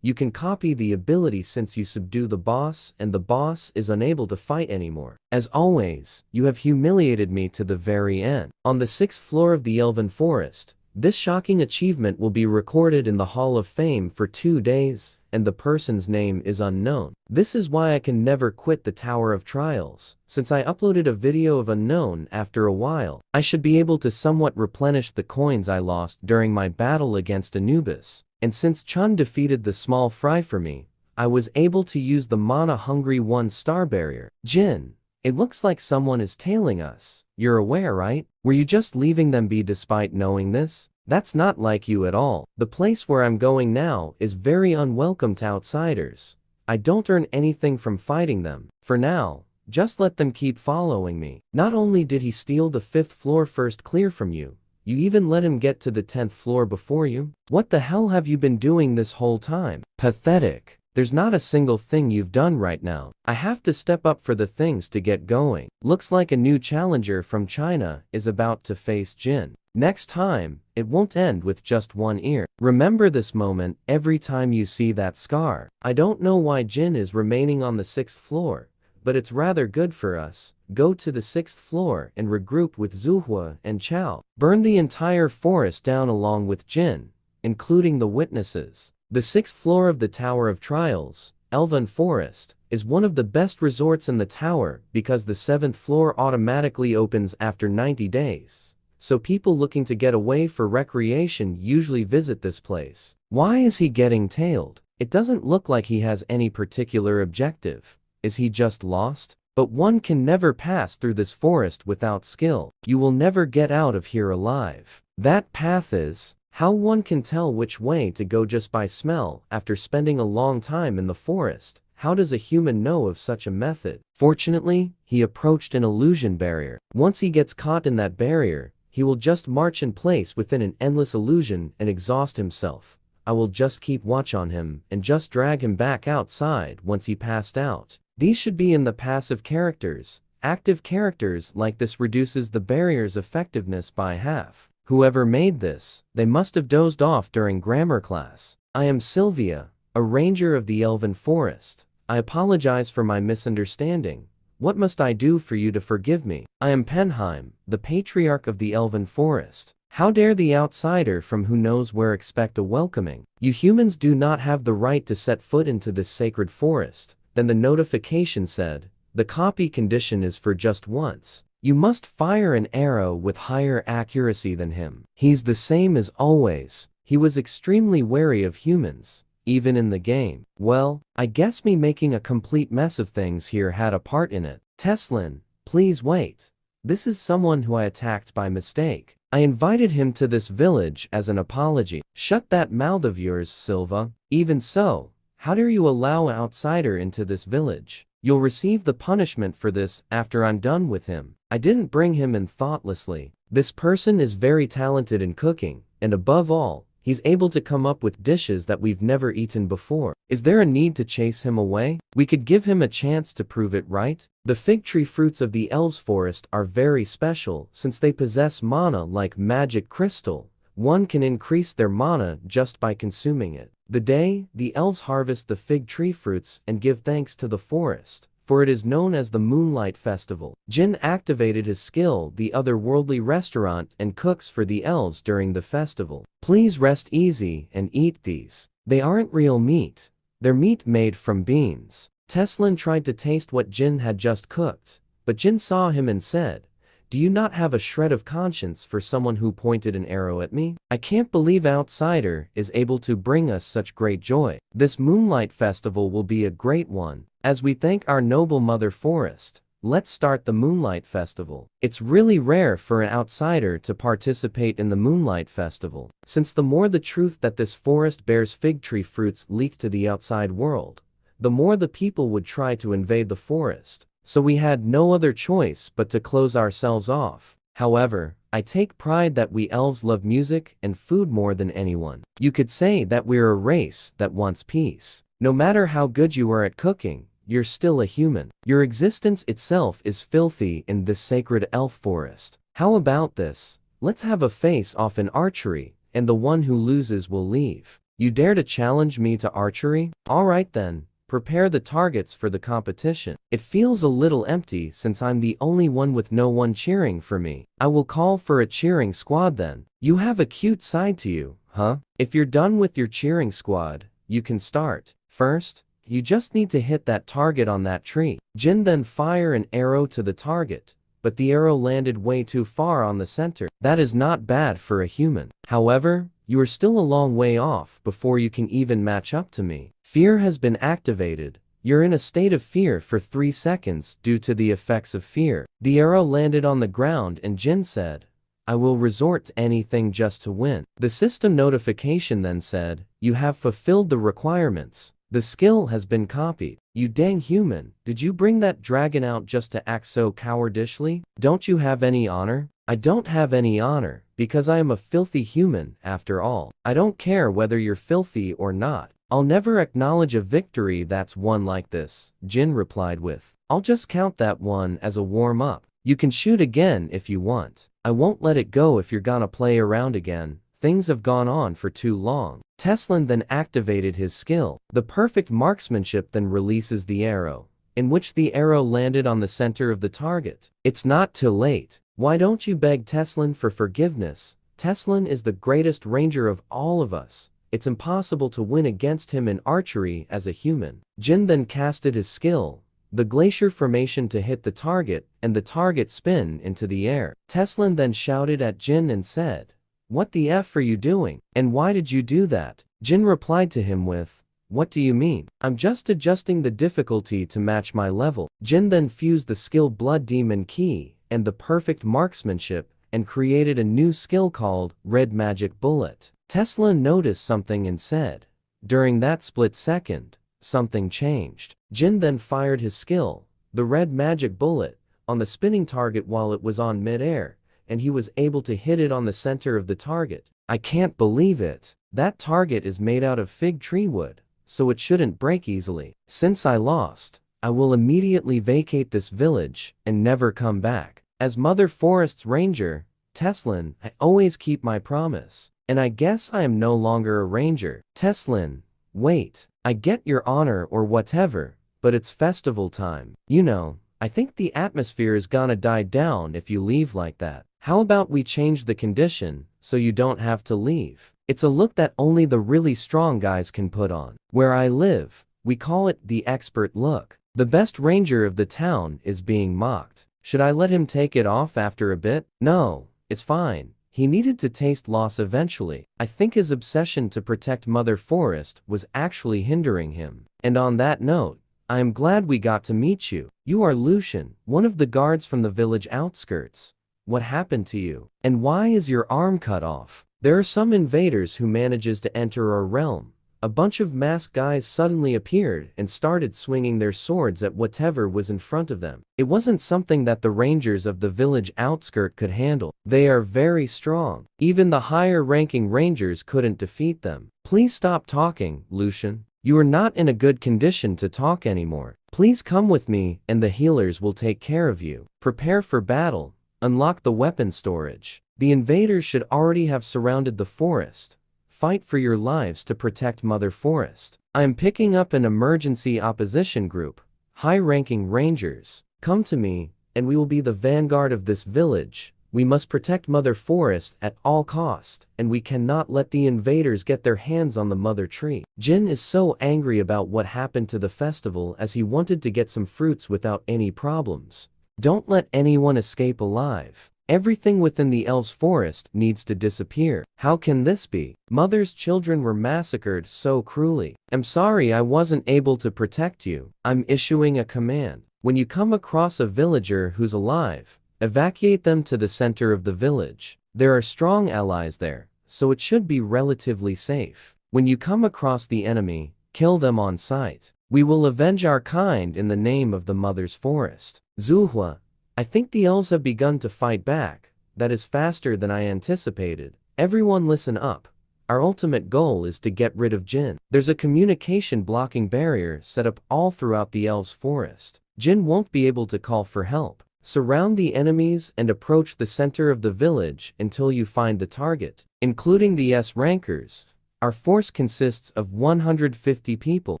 You can copy the ability since you subdue the boss, and the boss is unable to fight anymore. As always, you have humiliated me to the very end. On the 6th floor of the Elven Forest, this shocking achievement will be recorded in the Hall of Fame for 2 days, and the person's name is unknown. This is why I can never quit the Tower of Trials. Since I uploaded a video of unknown after a while, I should be able to somewhat replenish the coins I lost during my battle against Anubis. And since Chun defeated the small fry for me, I was able to use the mana-hungry 1-star barrier. Jin, it looks like someone is tailing us. You're aware, right? Were you just leaving them be despite knowing this? That's not like you at all. The place where I'm going now is very unwelcome to outsiders. I don't earn anything from fighting them. For now, just let them keep following me. Not only did he steal the 5th floor first clear from you, You even let him get to the 10th floor before you? What the hell have you been doing this whole time? Pathetic. There's not a single thing you've done right now. I have to step up for the things to get going. Looks like a new challenger from China is about to face Jin. Next time, it won't end with just one ear. Remember this moment every time you see that scar. I don't know why Jin is remaining on the 6th floor, but it's rather good for us. Go to the 6th floor and regroup with Zuhua and Chao. Burn the entire forest down along with Jin, including the witnesses. The 6th floor of the Tower of Trials, Elven Forest, is one of the best resorts in the tower because the 7th floor automatically opens after 90 days. So people looking to get away for recreation usually visit this place. Why is he getting tailed? It doesn't look like he has any particular objective. Is he just lost? But one can never pass through this forest without skill. You will never get out of here alive. That path is... How one can tell which way to go just by smell after spending a long time in the forest? How does a human know of such a method? Fortunately, he approached an illusion barrier. Once he gets caught in that barrier, he will just march in place within an endless illusion and exhaust himself. I will just keep watch on him and just drag him back outside once he passed out. These should be in the passive characters. Active characters like this reduces the barrier's effectiveness by half. Whoever made this, they must have dozed off during grammar class. I am Sylvia, a ranger of the Elven Forest. I apologize for my misunderstanding. What must I do for you to forgive me? I am Penheim, the patriarch of the Elven Forest. How dare the outsider from who knows where expect a welcoming? You humans do not have the right to set foot into this sacred forest. Then the notification said, the copy condition is for just once. You must fire an arrow with higher accuracy than him. He's the same as always. He was extremely wary of humans, even in the game. Well, I guess me making a complete mess of things here had a part in it. Teslin, please wait. This is someone who I attacked by mistake. I invited him to this village as an apology. Shut that mouth of yours, Silva. Even so, how dare you allow an outsider into this village? You'll receive the punishment for this after I'm done with him. I didn't bring him in thoughtlessly. This person is very talented in cooking, and above all, he's able to come up with dishes that we've never eaten before. Is there a need to chase him away? We could give him a chance to prove it, right? The fig tree fruits of the Elves Forest are very special since they possess mana like magic crystal. One can increase their mana just by consuming it. The day, the elves harvest the fig tree fruits and give thanks to the forest, for it is known as the Moonlight Festival. Jin activated his skill, the otherworldly restaurant, and cooks for the elves during the festival. Please rest easy and eat these. They aren't real meat. They're meat made from beans. Teslin tried to taste what Jin had just cooked, but Jin saw him and said, do you not have a shred of conscience for someone who pointed an arrow at me? I can't believe outsider is able to bring us such great joy. This Moonlight Festival will be a great one. As we thank our noble mother forest, let's start the Moonlight Festival. It's really rare for an outsider to participate in the Moonlight Festival, since the more the truth that this forest bears fig tree fruits leaked to the outside world, the more the people would try to invade the forest. So we had no other choice but to close ourselves off. However, I take pride that we elves love music and food more than anyone. You could say that we're a race that wants peace. No matter how good you are at cooking, you're still a human. Your existence itself is filthy in this sacred elf forest. How about this? Let's have a face-off in archery, and the one who loses will leave. You dare to challenge me to archery? Alright then. Prepare the targets for the competition. It feels a little empty since I'm the only one with no one cheering for me. I will call for a cheering squad then. You have a cute side to you, huh? If you're done with your cheering squad, you can start. First, you just need to hit that target on that tree. Jin then fire an arrow to the target, but the arrow landed way too far on the center. That is not bad for a human. However, you are still a long way off before you can even match up to me. Fear has been activated. You're in a state of fear for 3 seconds due to the effects of fear. The arrow landed on the ground and Jin said, I will resort to anything just to win. The system notification then said, you have fulfilled the requirements. The skill has been copied. You dang human, did you bring that dragon out just to act so cowardishly? Don't you have any honor? I don't have any honor, because I am a filthy human, after all. I don't care whether you're filthy or not. I'll never acknowledge a victory that's won like this, Jin replied with. I'll just count that one as a warm-up. You can shoot again if you want. I won't let it go if you're gonna play around again. Things have gone on for too long. Teslin then activated his skill. The perfect marksmanship then releases the arrow, in which the arrow landed on the center of the target. It's not too late. Why don't you beg Teslin for forgiveness? Teslin is the greatest ranger of all of us. It's impossible to win against him in archery as a human. Jin then casted his skill, the glacier formation, to hit the target, and the target spin into the air. Teslin then shouted at Jin and said, "What the F are you doing? And why did you do that?" Jin replied to him with, "What do you mean? I'm just adjusting the difficulty to match my level." Jin then fused the skill Blood Demon Key and the perfect marksmanship and created a new skill called Red Magic Bullet. Teslin noticed something and said, during that split second, something changed. Jin then fired his skill, the Red Magic Bullet, on the spinning target while it was on mid-air, and he was able to hit it on the center of the target. I can't believe it. That target is made out of fig tree wood, so it shouldn't break easily. Since I lost, I will immediately vacate this village and never come back. As Mother Forest's ranger, Teslin, I always keep my promise. And I guess I am no longer a ranger. Teslin, wait. I get your honor or whatever, but it's festival time. You know, I think the atmosphere is gonna die down if you leave like that. How about we change the condition, so you don't have to leave? It's a look that only the really strong guys can put on. Where I live, we call it the expert look. The best ranger of the town is being mocked. Should I let him take it off after a bit? No, it's fine. He needed to taste loss eventually. I think his obsession to protect Mother Forest was actually hindering him. And on that note, I am glad we got to meet you. You are Lucian, one of the guards from the village outskirts. What happened to you? And why is your arm cut off? There are some invaders who manages to enter our realm. A bunch of masked guys suddenly appeared and started swinging their swords at whatever was in front of them. It wasn't something that the rangers of the village outskirt could handle. They are very strong. Even the higher-ranking rangers couldn't defeat them. Please stop talking, Lucian. You are not in a good condition to talk anymore. Please come with me and the healers will take care of you. Prepare for battle. Unlock the weapon storage. The invaders should already have surrounded the forest. Fight for your lives to protect Mother Forest. I am picking up an emergency opposition group. High-ranking rangers, come to me, and we will be the vanguard of this village. We must protect Mother Forest at all cost, and we cannot let the invaders get their hands on the Mother Tree. Jin is so angry about what happened to the festival as he wanted to get some fruits without any problems. Don't let anyone escape alive. Everything within the elves' forest needs to disappear. How can this be? Mother's children were massacred so cruelly. I'm sorry I wasn't able to protect you. I'm issuing a command. When you come across a villager who's alive, evacuate them to the center of the village. There are strong allies there, so it should be relatively safe. When you come across the enemy, kill them on sight. We will avenge our kind in the name of the Mother's Forest. Zuhua, I think the elves have begun to fight back. That is faster than I anticipated. Everyone listen up. Our ultimate goal is to get rid of Jin. There's a communication blocking barrier set up all throughout the elves' forest. Jin won't be able to call for help. Surround the enemies and approach the center of the village until you find the target, including the S-rankers. Our force consists of 150 people.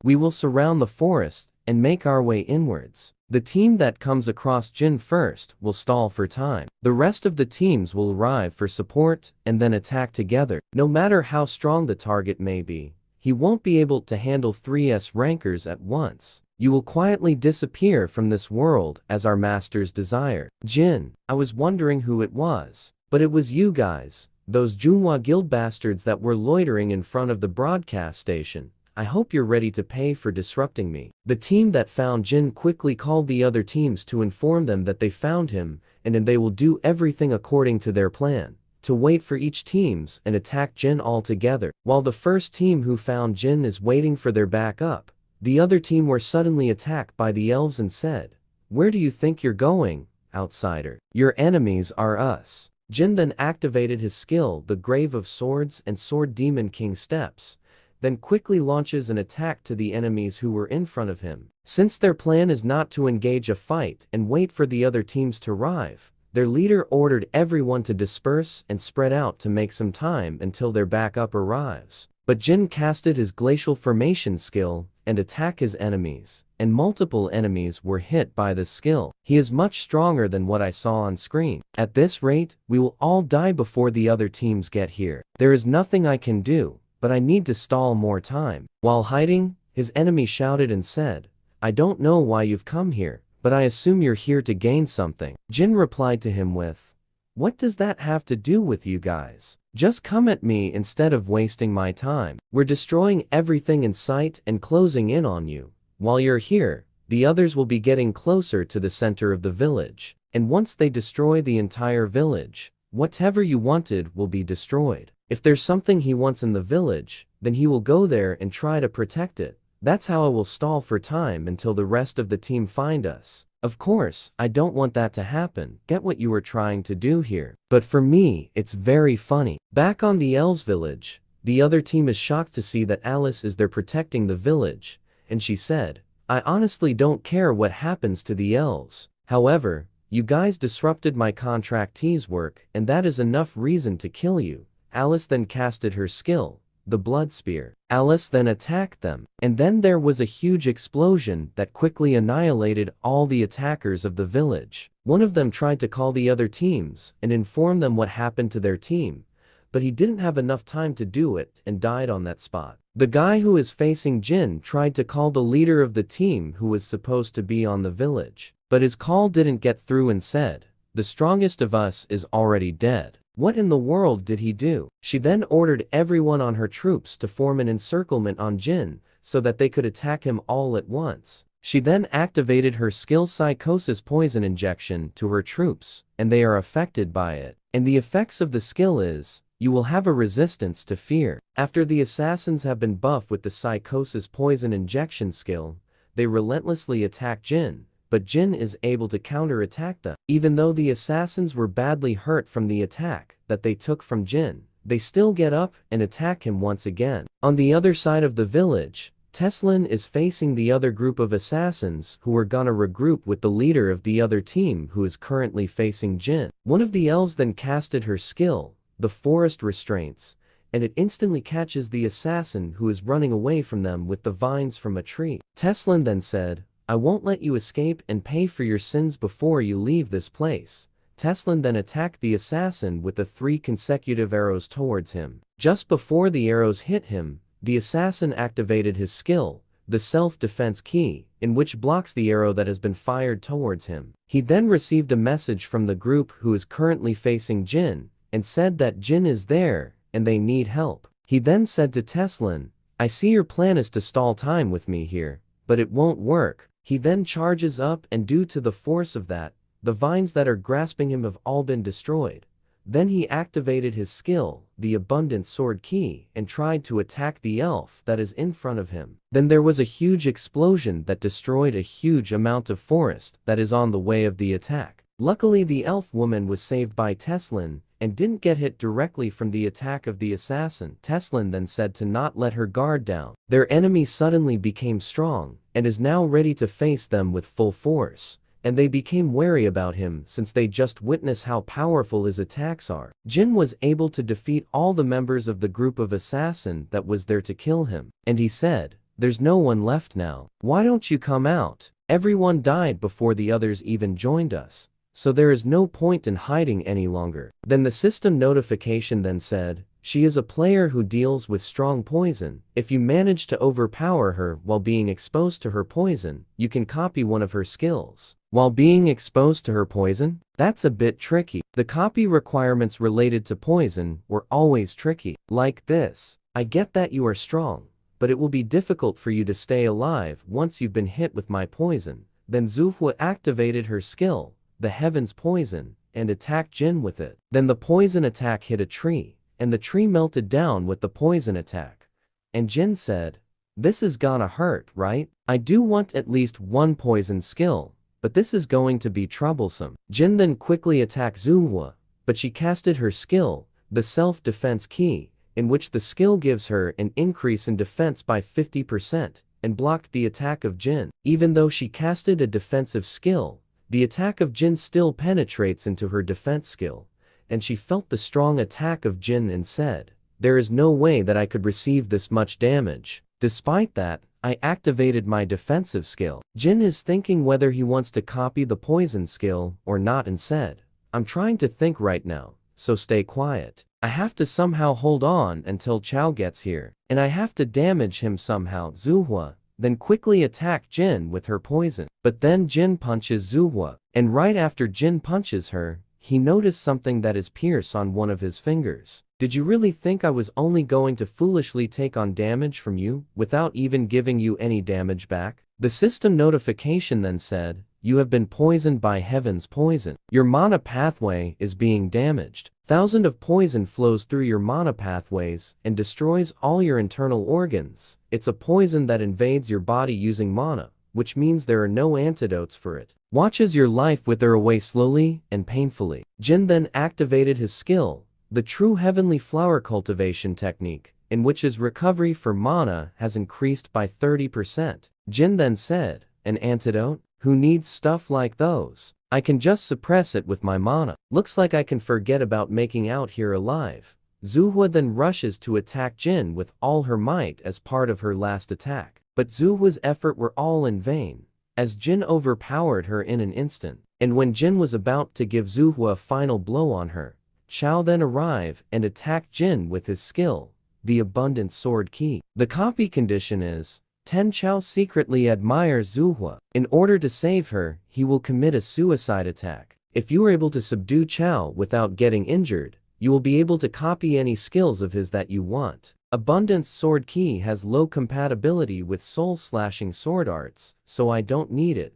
We will surround the forest and make our way inwards. The team that comes across Jin first will stall for time. The rest of the teams will arrive for support and then attack together. No matter how strong the target may be, he won't be able to handle 3 S-rankers at once. You will quietly disappear from this world as our masters desire. Jin, I was wondering who it was, but it was you guys, those Junhua Guild bastards that were loitering in front of the broadcast station. I hope you're ready to pay for disrupting me. The team that found Jin quickly called the other teams to inform them that they found him, and they will do everything according to their plan. to wait for each teams and attack Jin all together. While the first team who found Jin is waiting for their backup, the other team were suddenly attacked by the elves and said, "Where do you think you're going, outsider? Your enemies are us." Jin then activated his skill, the Grave of Swords and Sword Demon King Steps, then quickly launches an attack to the enemies who were in front of him. Since their plan is not to engage a fight and wait for the other teams to arrive, their leader ordered everyone to disperse and spread out to make some time until their backup arrives. But Jin casted his Glacial Formation skill and attacked his enemies, and multiple enemies were hit by this skill. He is much stronger than what I saw on screen. At this rate, we will all die before the other teams get here. There is nothing I can do, but I need to stall more time. While hiding, his enemy shouted and said, "I don't know why you've come here, but I assume you're here to gain something." Jin replied to him with, "What does that have to do with you guys? Just come at me instead of wasting my time. We're destroying everything in sight and closing in on you. While you're here, the others will be getting closer to the center of the village. And once they destroy the entire village, whatever you wanted will be destroyed. If there's something he wants in the village, then he will go there and try to protect it. That's how I will stall for time until the rest of the team find us. Of course, I don't want that to happen. Get what you were trying to do here. But for me, it's very funny." Back on the elves' village, the other team is shocked to see that Alice is there protecting the village, and she said, "I honestly don't care what happens to the elves. However, you guys disrupted my contractee's work, and that is enough reason to kill you." Alice then casted her skill, the Blood Spear. Alice then attacked them, and then there was a huge explosion that quickly annihilated all the attackers of the village. One of them tried to call the other teams and inform them what happened to their team, but he didn't have enough time to do it and died on that spot. The guy who is facing Jin tried to call the leader of the team who was supposed to be on the village, but his call didn't get through and said, "The strongest of us is already dead." What in the world did he do? She then ordered everyone on her troops to form an encirclement on Jin so that they could attack him all at once. She then activated her skill Psychosis Poison Injection to her troops, and they are affected by it. And the effects of the skill is, you will have a resistance to fear. After the assassins have been buffed with the Psychosis Poison Injection skill, they relentlessly attack Jin, but Jin is able to counter-attack them. Even though the assassins were badly hurt from the attack that they took from Jin, they still get up and attack him once again. On the other side of the village, Teslin is facing the other group of assassins who are gonna regroup with the leader of the other team who is currently facing Jin. One of the elves then casted her skill, the Forest Restraints, and it instantly catches the assassin who is running away from them with the vines from a tree. Teslin then said, "I won't let you escape and pay for your sins before you leave this place." Teslin then attacked the assassin with the 3 consecutive arrows towards him. Just before the arrows hit him, the assassin activated his skill, the Self-Defense Key, in which blocks the arrow that has been fired towards him. He then received a message from the group who is currently facing Jin, and said that Jin is there, and they need help. He then said to Teslin, "I see your plan is to stall time with me here, but it won't work." He then charges up, and due to the force of that, the vines that are grasping him have all been destroyed. Then he activated his skill, the Abundant Sword Key, and tried to attack the elf that is in front of him. Then there was a huge explosion that destroyed a huge amount of forest that is on the way of the attack. Luckily the elf woman was saved by Teslin, and didn't get hit directly from the attack of the assassin. Teslin then said to not let her guard down. Their enemy suddenly became strong, and is now ready to face them with full force, and they became wary about him since they just witnessed how powerful his attacks are. Jin was able to defeat all the members of the group of assassin that was there to kill him, and he said, "There's no one left now. Why don't you come out? Everyone died before the others even joined us, so there is no point in hiding any longer." Then the system notification then said, "She is a player who deals with strong poison. If you manage to overpower her while being exposed to her poison, you can copy one of her skills." While being exposed to her poison? That's a bit tricky. The copy requirements related to poison were always tricky. Like this. I get that you are strong, but it will be difficult for you to stay alive once you've been hit with my poison. Then Zufwa activated her skill, the Heaven's Poison, and attack Jin with it. Then the poison attack hit a tree, and the tree melted down with the poison attack. And Jin said, "This is gonna hurt, right? I do want at least one poison skill, but this is going to be troublesome." Jin then quickly attacked Zuhua, but she casted her skill, the self-defense key, in which the skill gives her an increase in defense by 50%, and blocked the attack of Jin. Even though she casted a defensive skill, the attack of Jin still penetrates into her defense skill, and she felt the strong attack of Jin and said, "There is no way that I could receive this much damage." Despite that, I activated my defensive skill. Jin is thinking whether he wants to copy the poison skill or not and said, "I'm trying to think right now, so stay quiet. I have to somehow hold on until Chao gets here, and I have to damage him somehow." Zuhua then quickly attacked Jin with her poison. But then Jin punches Zuhua, and right after Jin punches her, he noticed something that is pierced on one of his fingers. "Did you really think I was only going to foolishly take on damage from you, without even giving you any damage back?" The system notification then said, "You have been poisoned by heaven's poison. Your mana pathway is being damaged. Thousands of poison flows through your mana pathways and destroys all your internal organs. It's a poison that invades your body using mana, which means there are no antidotes for it. Watch as your life wither away slowly and painfully." Jin then activated his skill, the true heavenly flower cultivation technique, in which his recovery for mana has increased by 30%. Jin then said, "An antidote? Who needs stuff like those? I can just suppress it with my mana. Looks like I can forget about making out here alive." Zuhua then rushes to attack Jin with all her might as part of her last attack. But Zuhua's effort were all in vain, as Jin overpowered her in an instant. And when Jin was about to give Zuhua a final blow on her, Chao then arrived and attacked Jin with his skill, the Abundant Sword Key. The copy condition is, Ten Chao secretly admires Zuhua. In order to save her, he will commit a suicide attack. If you are able to subdue Chao without getting injured, you will be able to copy any skills of his that you want. Abundance Sword Key has low compatibility with soul-slashing sword arts, so I don't need it.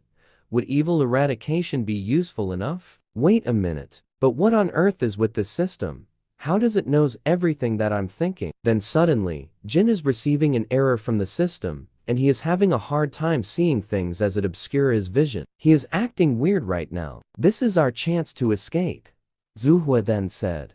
Would evil eradication be useful enough? Wait a minute, but what on earth is with this system? How does it knows everything that I'm thinking? Then suddenly, Jin is receiving an error from the system, and he is having a hard time seeing things as it obscures his vision. He is acting weird right now. This is our chance to escape. Zuhua then said,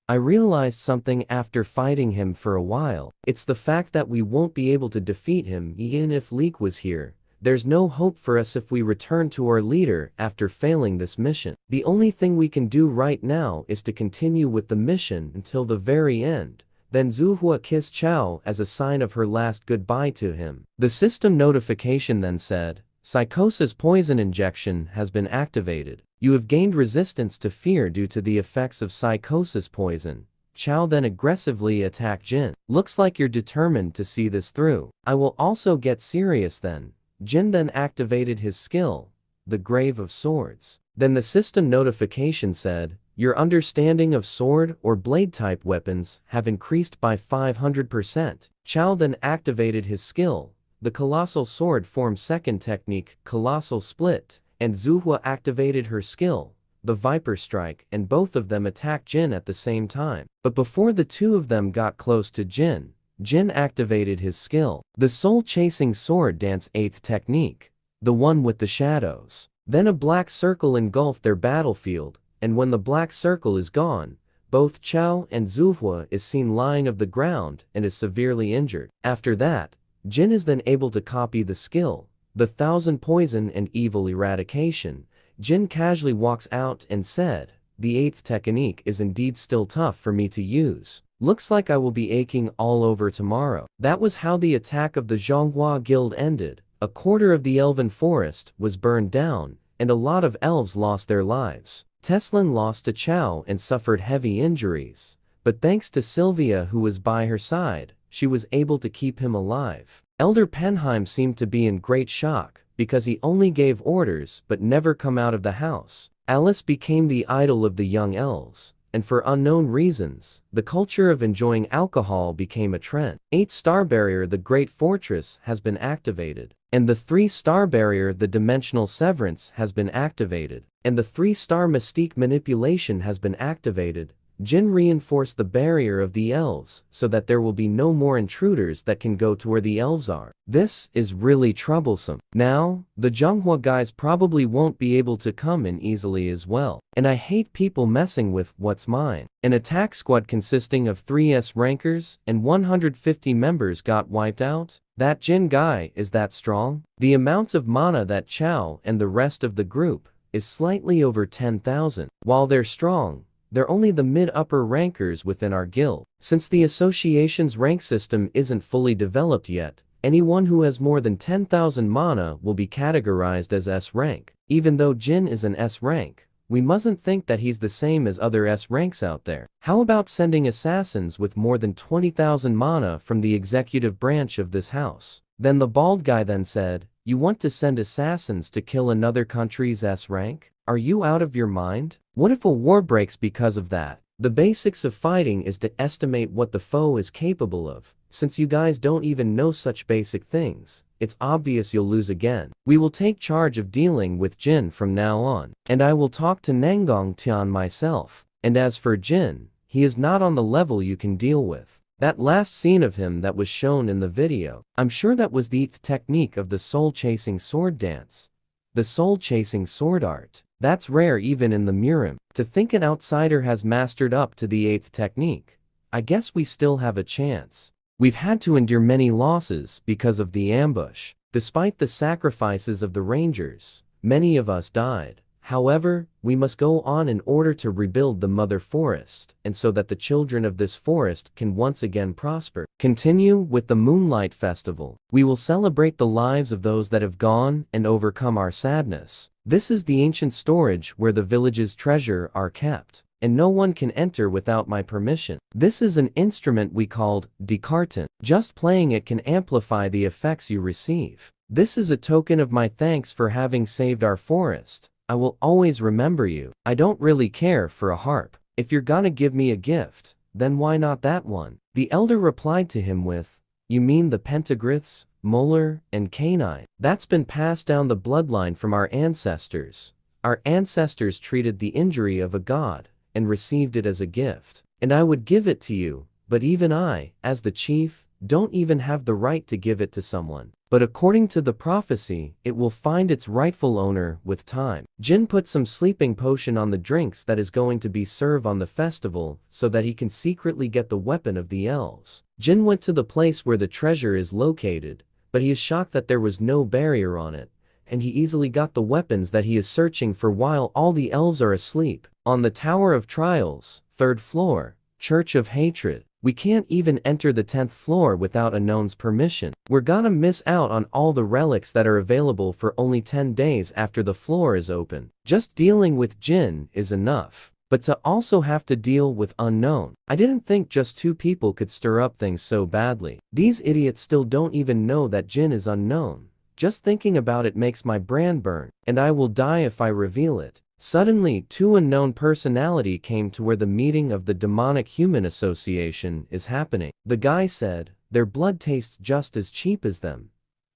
"I realized something after fighting him for a while. It's the fact that we won't be able to defeat him even if Leek was here. There's no hope for us if we return to our leader after failing this mission. The only thing we can do right now is to continue with the mission until the very end." Then Zuhua kissed Chao as a sign of her last goodbye to him. The system notification then said, "Psychosis poison injection has been activated. You have gained resistance to fear due to the effects of psychosis poison." Chao then aggressively attacked Jin. "Looks like you're determined to see this through. I will also get serious then." Jin then activated his skill, the Grave of Swords. Then the system notification said, "Your understanding of sword or blade type weapons have increased by 500%. Chao then activated his skill, the Colossal Sword Form Second Technique, Colossal Split, and Zuhua activated her skill, the Viper Strike, and both of them attacked Jin at the same time. But before the two of them got close to Jin, Jin activated his skill, the Soul Chasing Sword Dance 8th Technique, the one with the shadows. Then a black circle engulfed their battlefield, and when the black circle is gone, both Chao and Zuhua is seen lying of the ground and is severely injured. After that, Jin is then able to copy the skill, the Thousand Poison and Evil Eradication. Jin casually walks out and said, "The 8th technique is indeed still tough for me to use. Looks like I will be aching all over tomorrow." That was how the attack of the Zhonghua Guild ended. A quarter of the elven forest was burned down, and a lot of elves lost their lives. Teslin lost to Chao and suffered heavy injuries, but thanks to Sylvia who was by her side, she was able to keep him alive. Elder Penheim seemed to be in great shock, because he only gave orders but never come out of the house. Alice became the idol of the young elves, and for unknown reasons, the culture of enjoying alcohol became a trend. 8-star barrier, the Great Fortress, has been activated, and the 3-star barrier, the Dimensional Severance, has been activated. and the 3-star mystique manipulation has been activated. Jin reinforced the barrier of the elves so that there will be no more intruders that can go to where the elves are. This is really troublesome. Now, the Zhonghua guys probably won't be able to come in easily as well. And I hate people messing with what's mine. An attack squad consisting of 3 S rankers and 150 members got wiped out? That Jin guy is that strong? The amount of mana that Chao and the rest of the group is slightly over 10,000. While they're strong, they're only the mid-upper rankers within our guild. Since the association's rank system isn't fully developed yet, anyone who has more than 10,000 mana will be categorized as S rank. Even though Jin is an S rank, we mustn't think that he's the same as other S ranks out there. How about sending assassins with more than 20,000 mana from the executive branch of this house? Then the bald guy then said, "You want to send assassins to kill another country's S rank? Are you out of your mind? What if a war breaks because of that?" The basics of fighting is to estimate what the foe is capable of. Since you guys don't even know such basic things, it's obvious you'll lose again. We will take charge of dealing with Jin from now on, and I will talk to Nangong Tian myself. And as for Jin, he is not on the level you can deal with. That last scene of him that was shown in the video, I'm sure that was the technique of the soul-chasing sword dance. The soul-chasing sword art. That's rare even in the Murim. To think an outsider has mastered up to the 8th technique. I guess we still have a chance. We've had to endure many losses because of the ambush. Despite the sacrifices of the rangers, many of us died. However, we must go on in order to rebuild the mother forest, and so that the children of this forest can once again prosper. Continue with the Moonlight Festival. We will celebrate the lives of those that have gone and overcome our sadness. This is the ancient storage where the village's treasure are kept, and no one can enter without my permission. This is an instrument we called Descartes. Just playing it can amplify the effects you receive. This is a token of my thanks for having saved our forest. I will always remember you. I don't really care for a harp. If you're gonna give me a gift, then why not that one? The elder replied to him with, "You mean the Pentagriths, Molar, and Canine? That's been passed down the bloodline from our ancestors. Our ancestors treated the injury of a god and received it as a gift. And I would give it to you, but even I, as the chief, don't even have the right to give it to someone. But according to the prophecy, it will find its rightful owner with time." Jin put some sleeping potion on the drinks that is going to be served on the festival so that he can secretly get the weapon of the elves. Jin went to the place where the treasure is located, but he is shocked that there was no barrier on it, and he easily got the weapons that he is searching for while all the elves are asleep. On the Tower of Trials, 3rd floor, Church of Hatred. We can't even enter the 10th floor without Unknown's permission. We're gonna miss out on all the relics that are available for only 10 days after the floor is open. Just dealing with Jin is enough. But to also have to deal with Unknown. I didn't think just 2 people could stir up things so badly. These idiots still don't even know that Jin is unknown. Just thinking about it makes my brain burn, and I will die if I reveal it. Suddenly, 2 unknown personality came to where the meeting of the Demonic Human Association is happening. The guy said, "Their blood tastes just as cheap as them."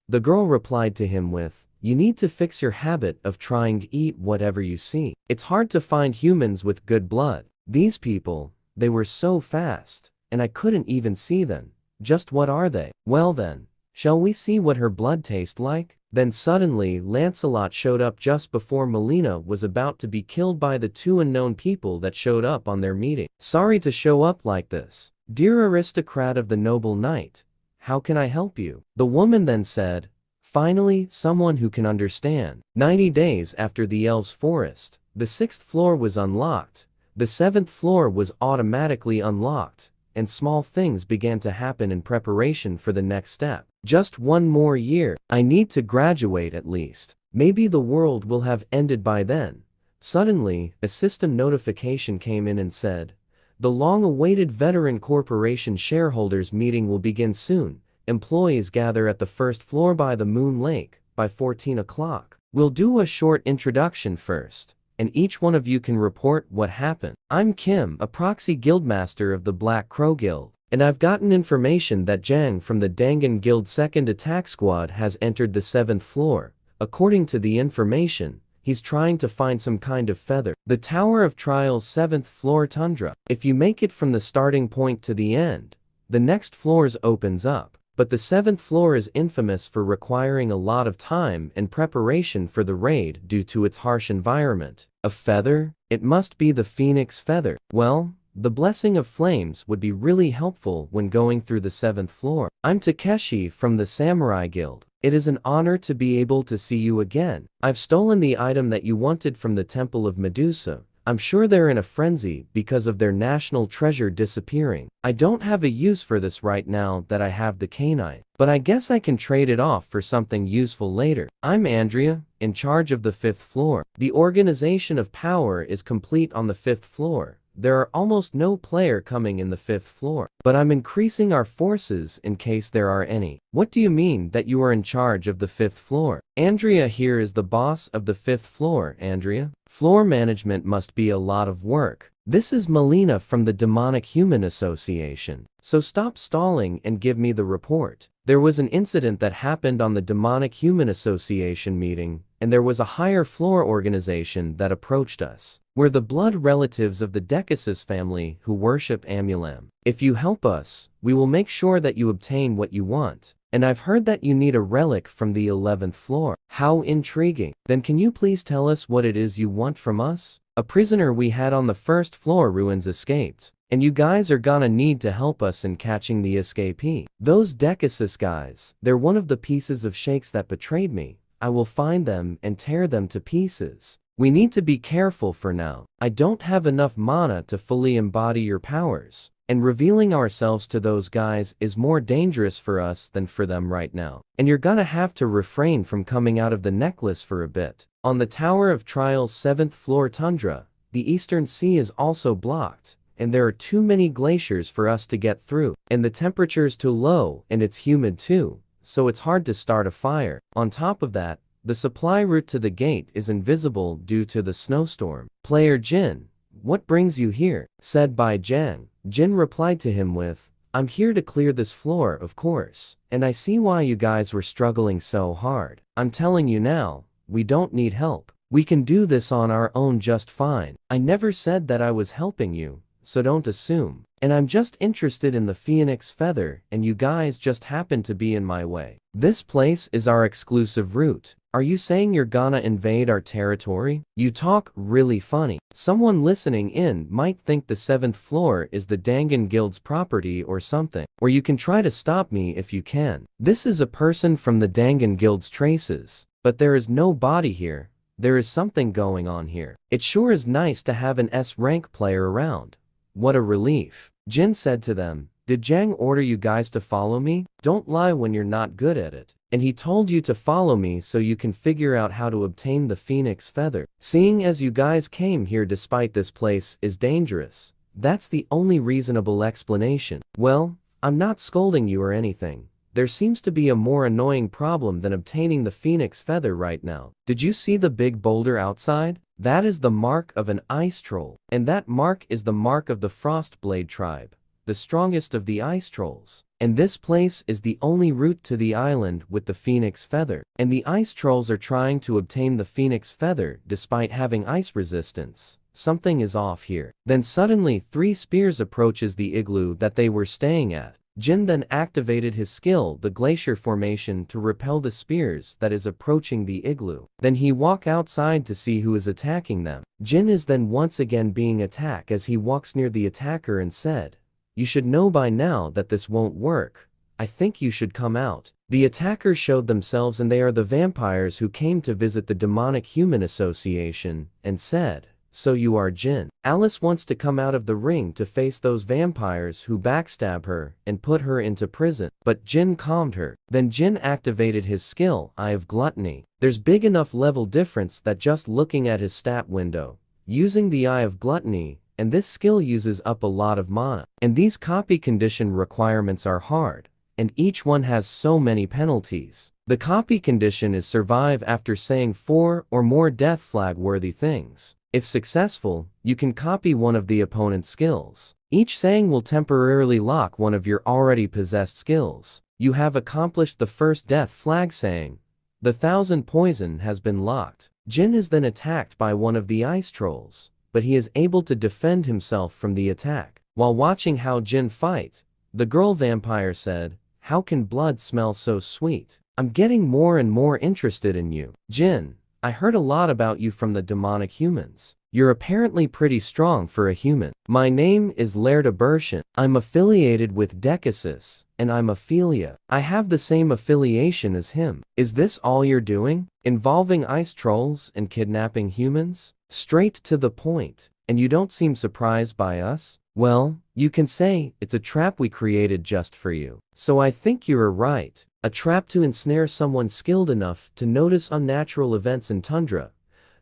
The girl replied to him with, "You need to fix your habit of trying to eat whatever you see. It's hard to find humans with good blood. These people, they were so fast, and I couldn't even see them. Just what are they?" Well then, shall we see what her blood tastes like? Then suddenly Lancelot showed up just before Melina was about to be killed by the 2 unknown people that showed up on their meeting. "Sorry to show up like this. Dear aristocrat of the noble knight, how can I help you?" The woman then said, "Finally, someone who can understand." 90 days after the elves' forest, the 6th floor was unlocked, the 7th floor was automatically unlocked, and small things began to happen in preparation for the next step. Just 1 more year. I need to graduate at least. Maybe the world will have ended by then. Suddenly, a system notification came in and said, "The long-awaited Veteran Corporation shareholders meeting will begin soon. Employees gather at the 1st floor by the Moon Lake by 14 o'clock. We'll do a short introduction first, and each one of you can report what happened. I'm Kim, a proxy guildmaster of the Black Crow Guild. And I've gotten information that Zhang from the Dangan Guild 2nd Attack Squad has entered the 7th floor. According to the information, He's trying to find some kind of feather. The Tower of Trials 7th floor tundra. If you make it from the starting point to the end, the next floors opens up. But the 7th floor is infamous for requiring a lot of time and preparation for the raid due to its harsh environment. A feather? It must be the phoenix feather. Well, the blessing of flames would be really helpful when going through the 7th floor. I'm Takeshi from the Samurai Guild. It is an honor to be able to see you again. I've stolen the item that you wanted from the Temple of Medusa. I'm sure they're in a frenzy because of their national treasure disappearing. I don't have a use for this right now that I have the canine, but I guess I can trade it off for something useful later. I'm Andrea, in charge of the 5th floor. The organization of power is complete on the 5th floor. There are almost no player coming in the 5th floor, but I'm increasing our forces in case there are any. What do you mean that you are in charge of the 5th floor? Andrea here is the boss of the 5th floor, Andrea. Floor management must be a lot of work. This is Melina from the Demonic Human Association. So stop stalling and give me the report. There was an incident that happened on the Demonic Human Association meeting, and there was a higher floor organization that approached us. We're the blood relatives of the Decasus family who worship Amulam. If you help us, we will make sure that you obtain what you want. And I've heard that you need a relic from the 11th floor. How intriguing. Then can you please tell us what it is you want from us? A prisoner we had on the 1st floor ruins escaped, and you guys are gonna need to help us in catching the escapee. Those Decasus guys, they're one of the pieces of shakes that betrayed me. I will find them and tear them to pieces. We need to be careful for now. I don't have enough mana to fully embody your powers, and revealing ourselves to those guys is more dangerous for us than for them right now. And you're gonna have to refrain from coming out of the necklace for a bit. On the Tower of Trials 7th floor tundra, the Eastern Sea is also blocked, and there are too many glaciers for us to get through, and the temperature's too low and it's humid too, so it's hard to start a fire. On top of that, the supply route to the gate is invisible due to the snowstorm. Player Jin, what brings you here? Said by Jang. Jin replied to him with, I'm here to clear this floor, of course, and I see why you guys were struggling so hard. I'm telling you now, we don't need help. We can do this on our own just fine. I never said that I was helping you, so don't assume. And I'm just interested in the phoenix feather, and you guys just happen to be in my way. This place is our exclusive route. Are you saying you're gonna invade our territory? You talk really funny. Someone listening in might think the 7th floor is the Dangan Guild's property or something. Or you can try to stop me if you can. This is a person from the Dangan Guild's traces. But there is no body here. There is something going on here. It sure is nice to have an S-rank player around. What a relief. Jin said to them, did Jang order you guys to follow me? Don't lie when you're not good at it. And he told you to follow me so you can figure out how to obtain the phoenix feather. Seeing as you guys came here despite this place is dangerous, that's the only reasonable explanation. Well, I'm not scolding you or anything. There seems to be a more annoying problem than obtaining the phoenix feather right now. Did you see the big boulder outside? That is the mark of an ice troll. And that mark is the mark of the Frostblade tribe, the strongest of the ice trolls. And this place is the only route to the island with the phoenix feather. And the ice trolls are trying to obtain the phoenix feather despite having ice resistance. Something is off here. Then suddenly 3 spears approaches the igloo that they were staying at. Jin then activated his skill, the glacier formation, to repel the spears that is approaching the igloo. Then he walk outside to see who is attacking them. Jin is then once again being attacked as he walks near the attacker and said, you should know by now that this won't work. I think you should come out. The attackers showed themselves and they are the vampires who came to visit the Demonic Human Association, and said, so you are Jin. Alice wants to come out of the ring to face those vampires who backstab her and put her into prison, but Jin calmed her. Then Jin activated his skill, Eye of Gluttony. There's big enough level difference that just looking at his stat window, using the Eye of Gluttony, and this skill uses up a lot of mana. And these copy condition requirements are hard, and each one has so many penalties. The copy condition is survive after saying 4 or more death flag worthy things. If successful, you can copy one of the opponent's skills. Each saying will temporarily lock one of your already possessed skills. You have accomplished the first death flag saying. The 1000 poison has been locked. Jin is then attacked by one of the ice trolls, but he is able to defend himself from the attack. While watching how Jin fight, the girl vampire said, "How can blood smell so sweet? I'm getting more and more interested in you. Jin, I heard a lot about you from the demonic humans. You're apparently pretty strong for a human. My name is Lerda Bershin. I'm affiliated with Decasus, and I'm Ophelia. I have the same affiliation as him. Is this all you're doing? Involving ice trolls and kidnapping humans? Straight to the point. And you don't seem surprised by us? Well, you can say it's a trap we created just for you. So I think you're right. A trap to ensnare someone skilled enough to notice unnatural events in Tundra.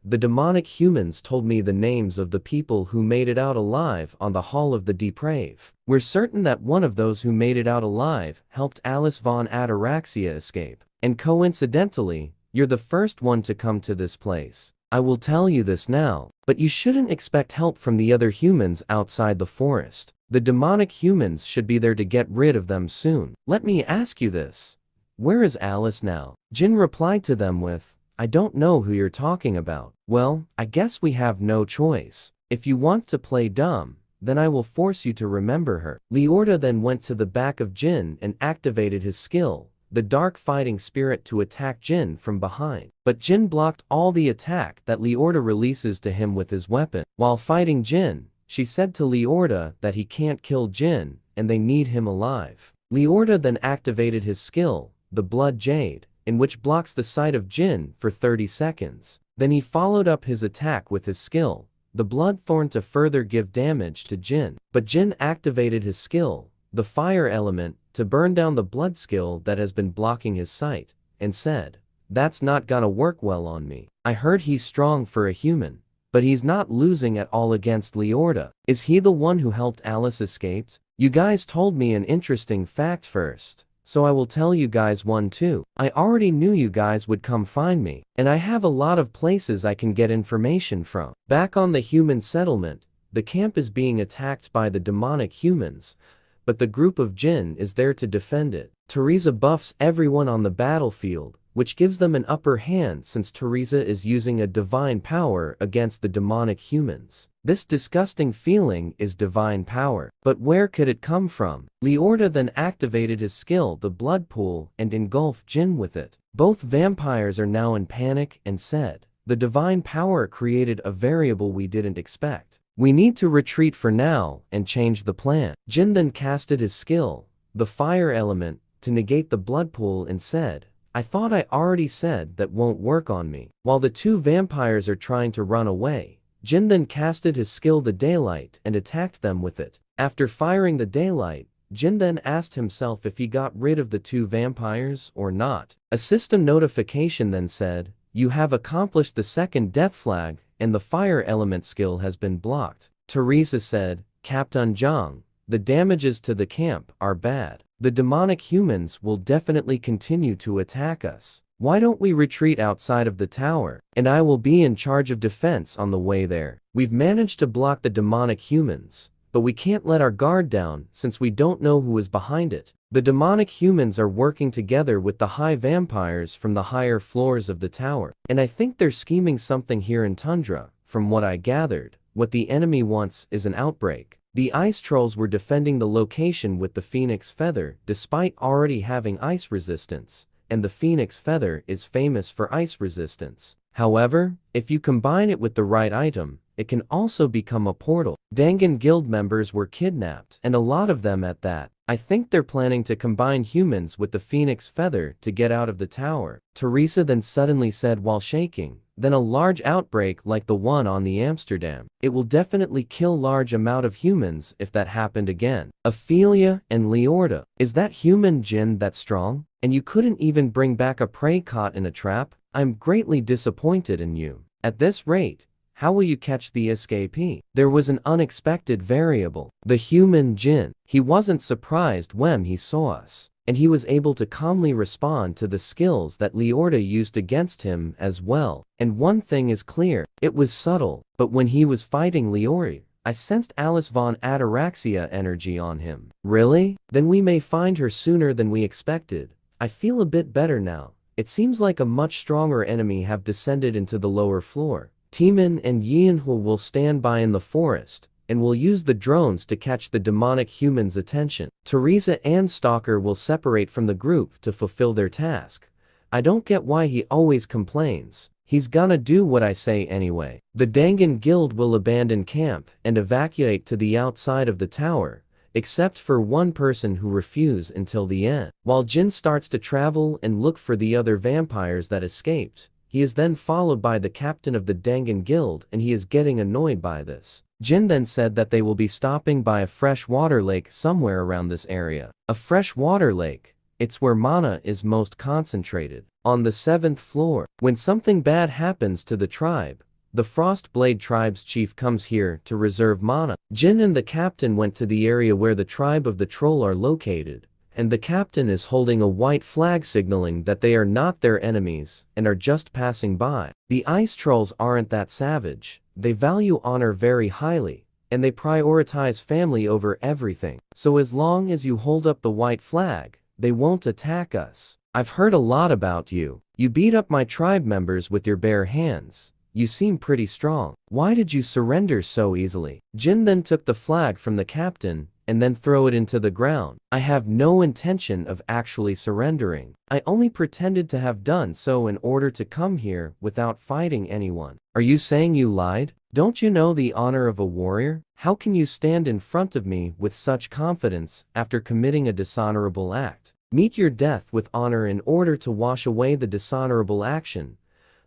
The demonic humans told me the names of the people who made it out alive on the Hall of the Deprave. We're certain that one of those who made it out alive helped Alice von Ataraxia escape. And coincidentally, you're the first one to come to this place. I will tell you this now, but you shouldn't expect help from the other humans outside the forest. The demonic humans should be there to get rid of them soon. Let me ask you this. Where is Alice now? Jin replied to them with, I don't know who you're talking about. Well, I guess we have no choice. If you want to play dumb, then I will force you to remember her. Leorda then went to the back of Jin and activated his skill, the dark fighting spirit, to attack Jin from behind. But Jin blocked all the attack that Leorda releases to him with his weapon. While fighting Jin, she said to Leorda that he can't kill Jin and they need him alive. Leorda then activated his skill, the Blood Jade, in which blocks the sight of Jin for 30 seconds. Then he followed up his attack with his skill, the Blood Thorn, to further give damage to Jin. But Jin activated his skill, the Fire Element, to burn down the blood skill that has been blocking his sight, and said, That's not gonna work well on me. I heard he's strong for a human, but he's not losing at all against Leorda. Is he the one who helped Alice escape? You guys told me an interesting fact first, so I will tell you guys one too. I already knew you guys would come find me, and I have a lot of places I can get information from. Back on the human settlement, the camp is being attacked by the demonic humans, but the group of Jin is there to defend it. Teresa buffs everyone on the battlefield, which gives them an upper hand since Teresa is using a divine power against the demonic humans. This disgusting feeling is divine power. But where could it come from? Leorda then activated his skill, the Blood Pool, and engulfed Jin with it. Both vampires are now in panic and said, The divine power created a variable we didn't expect. We need to retreat for now and change the plan. Jin then casted his skill, the Fire Element, to negate the Blood Pool and said, I thought I already said that won't work on me. While the two vampires are trying to run away, Jin then casted his skill, the Daylight, and attacked them with it. After firing the Daylight, Jin then asked himself if he got rid of the two vampires or not. A system notification then said, You have accomplished the second death flag, and the Fire Element skill has been blocked. Teresa said, Captain Zhang, the damages to the camp are bad. The demonic humans will definitely continue to attack us. Why don't we retreat outside of the tower, and I will be in charge of defense on the way there. We've managed to block the demonic humans, but we can't let our guard down since we don't know who is behind it. The demonic humans are working together with the high vampires from the higher floors of the tower, and I think they're scheming something here in Tundra. From what I gathered, what the enemy wants is an outbreak. The ice trolls were defending the location with the Phoenix Feather despite already having ice resistance, and the Phoenix Feather is famous for ice resistance. However, if you combine it with the right item, it can also become a portal. Dangan Guild members were kidnapped, and a lot of them at that. I think they're planning to combine humans with the Phoenix Feather to get out of the tower. Teresa then suddenly said while shaking, Then a large outbreak like the one on the Amsterdam. It will definitely kill large amount of humans if that happened again. Ophelia and Leorda, is that human Jin that strong? And you couldn't even bring back a prey caught in a trap? I'm greatly disappointed in you. At this rate, how will you catch the escapee? There was an unexpected variable. The human Jin. He wasn't surprised when he saw us, and he was able to calmly respond to the skills that Leorda used against him as well. And one thing is clear, it was subtle, but when he was fighting Leorda, I sensed Alice von Ataraxia energy on him. Really? Then we may find her sooner than we expected. I feel a bit better now, It seems like a much stronger enemy have descended into the lower floor. Timin and Yianhui will stand by in the forest, and will use the drones to catch the demonic human's attention. Teresa and Stalker will separate from the group to fulfill their task. I don't get why he always complains. He's gonna do what I say anyway. The Dangan Guild will abandon camp and evacuate to the outside of the tower, except for one person who refused until the end. While Jin starts to travel and look for the other vampires that escaped, he is then followed by the captain of the Dangan Guild, and he is getting annoyed by this. Jin then said that they will be stopping by a freshwater lake somewhere around this area. A freshwater lake, it's where mana is most concentrated. On the 7th floor, when something bad happens to the tribe, the Frostblade tribe's chief comes here to reserve mana. Jin and the captain went to the area where the tribe of the troll are located, and the captain is holding a white flag signaling that they are not their enemies and are just passing by. The ice trolls aren't that savage, they value honor very highly, and they prioritize family over everything. So as long as you hold up the white flag, they won't attack us. I've heard a lot about you. You beat up my tribe members with your bare hands. You seem pretty strong. Why did you surrender so easily? Jin then took the flag from the captain and then throw it into the ground. I have no intention of actually surrendering. I only pretended to have done so in order to come here without fighting anyone. Are you saying you lied? Don't you know the honor of a warrior? How can you stand in front of me with such confidence after committing a dishonorable act? Meet your death with honor in order to wash away the dishonorable action.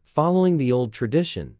Following the old tradition,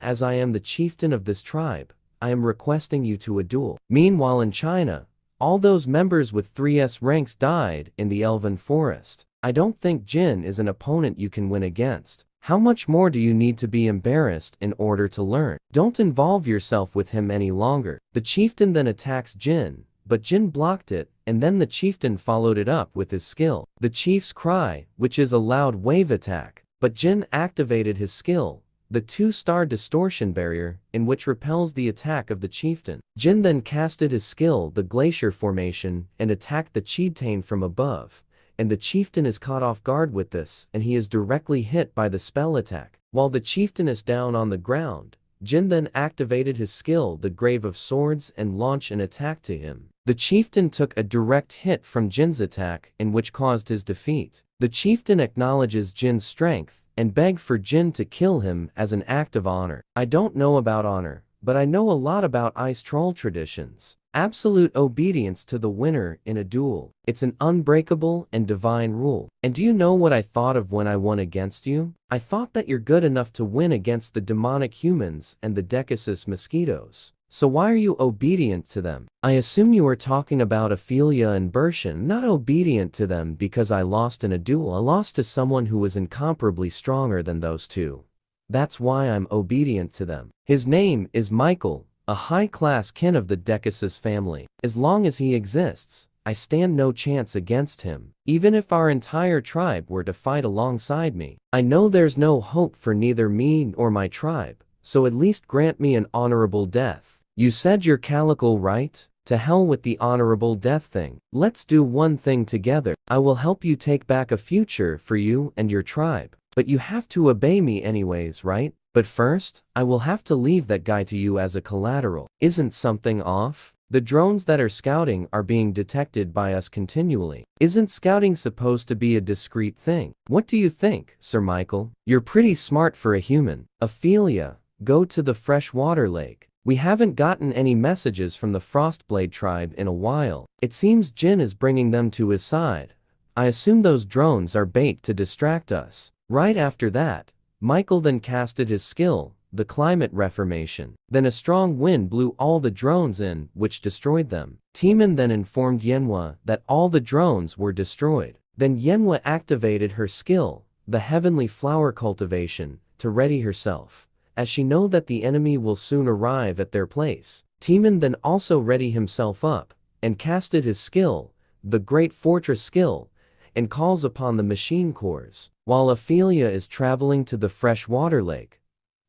as I am the chieftain of this tribe, I am requesting you to a duel. Meanwhile in China, all those members with 3S ranks died in the Elven Forest. I don't think Jin is an opponent you can win against. How much more do you need to be embarrassed in order to learn? Don't involve yourself with him any longer. The chieftain then attacks Jin, but Jin blocked it, and then the chieftain followed it up with his skill. The chief's cry, which is a loud wave attack, but Jin activated his skill, the 2-star distortion barrier, in which repels the attack of the chieftain. Jin then casted his skill, the glacier formation, and attacked the chieftain from above, and the chieftain is caught off guard with this, and he is directly hit by the spell attack. While the chieftain is down on the ground, Jin then activated his skill, the Grave of Swords, and launched an attack to him. The chieftain took a direct hit from Jin's attack, in which caused his defeat. The chieftain acknowledges Jin's strength and begged for Jin to kill him as an act of honor. I don't know about honor, but I know a lot about ice troll traditions. Absolute obedience to the winner in a duel. It's an unbreakable and divine rule. And do you know what I thought of when I won against you? I thought that you're good enough to win against the demonic humans and the Decasus mosquitoes. So why are you obedient to them? I assume you are talking about Ophelia and Bershan. Not obedient to them because I lost in a duel. I lost to someone who was incomparably stronger than those two. That's why I'm obedient to them. His name is Michael, a high-class kin of the Decasus family. As long as he exists, I stand no chance against him. Even if our entire tribe were to fight alongside me, I know there's no hope for neither me nor my tribe, so at least grant me an honorable death. You said you're Calico, right? To hell with the honorable death thing. Let's do one thing together. I will help you take back a future for you and your tribe. But you have to obey me anyways, right? But first, I will have to leave that guy to you as a collateral. Isn't something off? The drones that are scouting are being detected by us continually. Isn't scouting supposed to be a discreet thing? What do you think, Sir Michael? You're pretty smart for a human. Ophelia, go to the freshwater lake. We haven't gotten any messages from the Frostblade tribe in a while. It seems Jin is bringing them to his side. I assume those drones are bait to distract us. Right after that, Michael then casted his skill, the climate reformation. Then a strong wind blew all the drones in, which destroyed them. Timin then informed Yenhua that all the drones were destroyed. Then Yenhua activated her skill, the heavenly flower cultivation, to ready herself, as she know that the enemy will soon arrive at their place. Timin then also ready himself up, and casted his skill, the Great Fortress skill, and calls upon the machine cores. While Ophelia is traveling to the freshwater lake,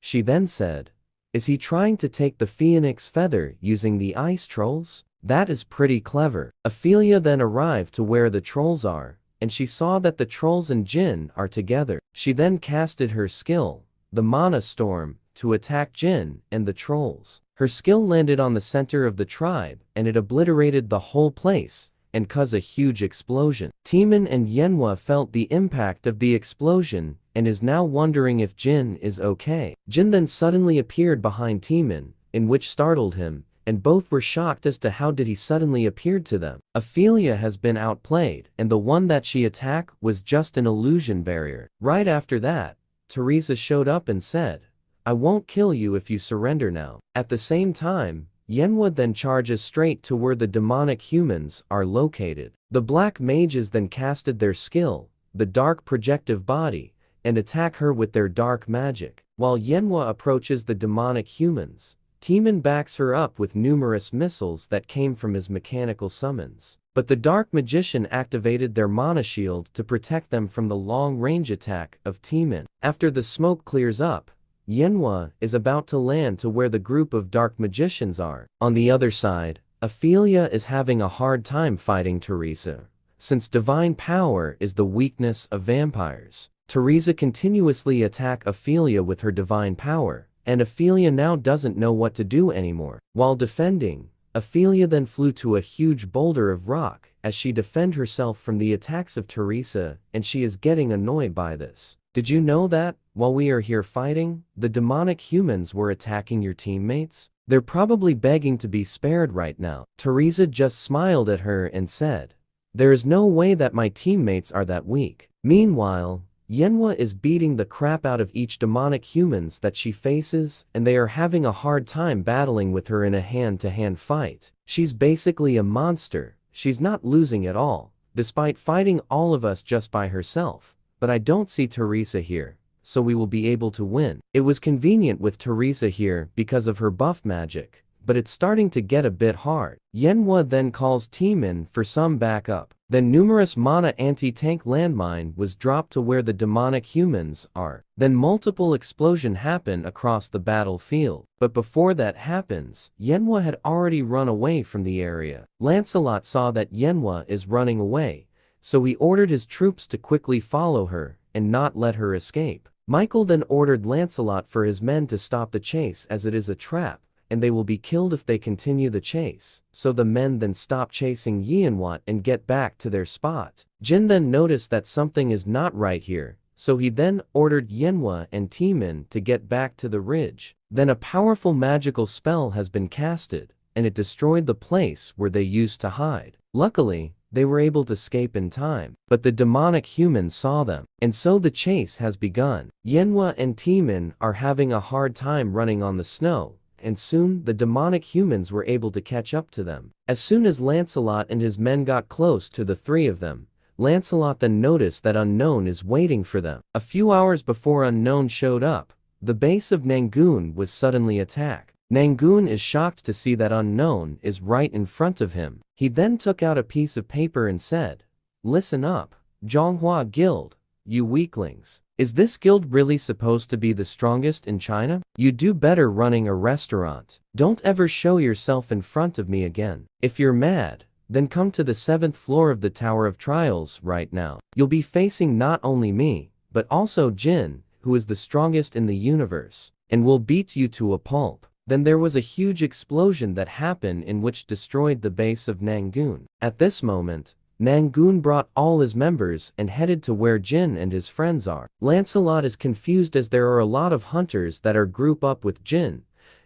she then said, "Is he trying to take the phoenix feather using the ice trolls? That is pretty clever." Ophelia then arrived to where the trolls are, and she saw that the trolls and Jin are together. She then casted her skill, the Mana Storm, to attack Jin and the trolls. Her skill landed on the center of the tribe, and it obliterated the whole place and caused a huge explosion. Timin and Yenhua felt the impact of the explosion and is now wondering if Jin is okay. Jin then suddenly appeared behind Timin, in which startled him, and both were shocked as to how did he suddenly appeared to them. Ophelia has been outplayed, and the one that she attacked was just an illusion barrier. Right after that, Teresa showed up and said, "I won't kill you if you surrender now." At the same time, Yenhua then charges straight to where the demonic humans are located. The black mages then casted their skill, the dark projective body, and attack her with their dark magic. While Yenhua approaches the demonic humans, Timin backs her up with numerous missiles that came from his mechanical summons. But the dark magician activated their mana shield to protect them from the long-range attack of Timin. After the smoke clears up, Yenhua is about to land to where the group of dark magicians are. On the other side, Ophelia is having a hard time fighting Teresa, since divine power is the weakness of vampires. Teresa continuously attacks Ophelia with her divine power, and Ophelia now doesn't know what to do anymore. While defending, Ophelia then flew to a huge boulder of rock as she defends herself from the attacks of Teresa, and she is getting annoyed by this. Did you know that, while we are here fighting, the demonic humans were attacking your teammates? They're probably begging to be spared right now. Teresa just smiled at her and said, "There is no way that my teammates are that weak." Meanwhile, Yenhua is beating the crap out of each demonic humans that she faces, and they are having a hard time battling with her in a hand-to-hand fight. She's basically a monster. She's not losing at all, despite fighting all of us just by herself. But I don't see Teresa here, so we will be able to win. It was convenient with Teresa here because of her buff magic, but it's starting to get a bit hard. Yenhua then calls Timin for some backup. Then numerous mana anti-tank landmine was dropped to where the demonic humans are. Then multiple explosions happen across the battlefield. But before that happens, Yenhua had already run away from the area. Lancelot saw that Yenhua is running away, so he ordered his troops to quickly follow her and not let her escape. Michael then ordered Lancelot for his men to stop the chase as it is a trap, and they will be killed if they continue the chase. So the men then stop chasing Yenhua and get back to their spot. Jin then noticed that something is not right here, so he then ordered Yenhua and Timin to get back to the ridge. Then a powerful magical spell has been casted, and it destroyed the place where they used to hide. Luckily, they were able to escape in time, but the demonic humans saw them, and so the chase has begun. Yenhua and Timin are having a hard time running on the snow, and soon the demonic humans were able to catch up to them. As soon as Lancelot and his men got close to the three of them, Lancelot then noticed that Unknown is waiting for them. A few hours before Unknown showed up, the base of Nangoon was suddenly attacked. Nangoon is shocked to see that Unknown is right in front of him. He then took out a piece of paper and said, "Listen up, Zhonghua Guild, you weaklings. Is this guild really supposed to be the strongest in China? You do better running a restaurant. Don't ever show yourself in front of me again. If you're mad, then come to the 7th floor of the Tower of Trials right now. You'll be facing not only me, but also Jin, who is the strongest in the universe, and will beat you to a pulp." Then there was a huge explosion that happened in which destroyed the base of Nangoon. At this moment, Nangoon brought all his members and headed to where Jin and his friends are. Lancelot is confused as there are a lot of hunters that are grouped up with Jin,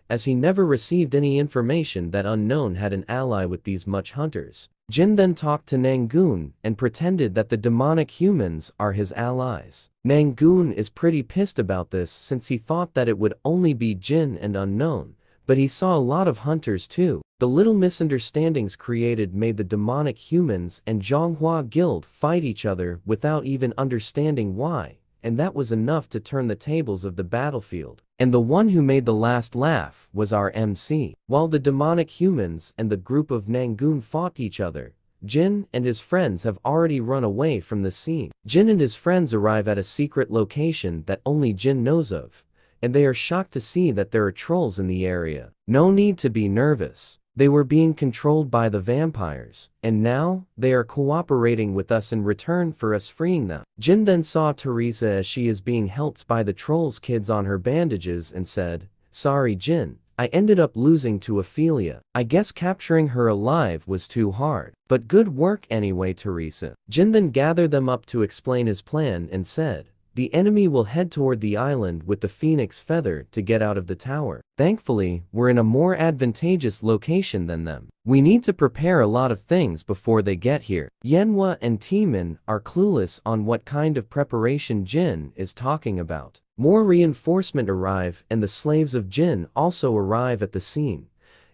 as he never received any information that Unknown had an ally with these much hunters. Jin then talked to Nangoon and pretended that the demonic humans are his allies. Nangoon is pretty pissed about this since he thought that it would only be Jin and Unknown, but he saw a lot of hunters too. The little misunderstandings created made the demonic humans and Zhonghua Guild fight each other without even understanding why, and that was enough to turn the tables of the battlefield. And the one who made the last laugh was our MC. While the demonic humans and the group of Nangoon fought each other, Jin and his friends have already run away from the scene. Jin and his friends arrive at a secret location that only Jin knows of, and they are shocked to see that there are trolls in the area. No need to be nervous. They were being controlled by the vampires, and now, they are cooperating with us in return for us freeing them. Jin then saw Teresa as she is being helped by the trolls kids on her bandages and said, "Sorry Jin, I ended up losing to Ophelia. I guess capturing her alive was too hard. But good work anyway Teresa." Jin then gathered them up to explain his plan and said, "The enemy will head toward the island with the phoenix feather to get out of the tower. Thankfully, we're in a more advantageous location than them. We need to prepare a lot of things before they get here." Yenhua and Timin are clueless on what kind of preparation Jin is talking about. More reinforcement arrive and the slaves of Jin also arrive at the scene.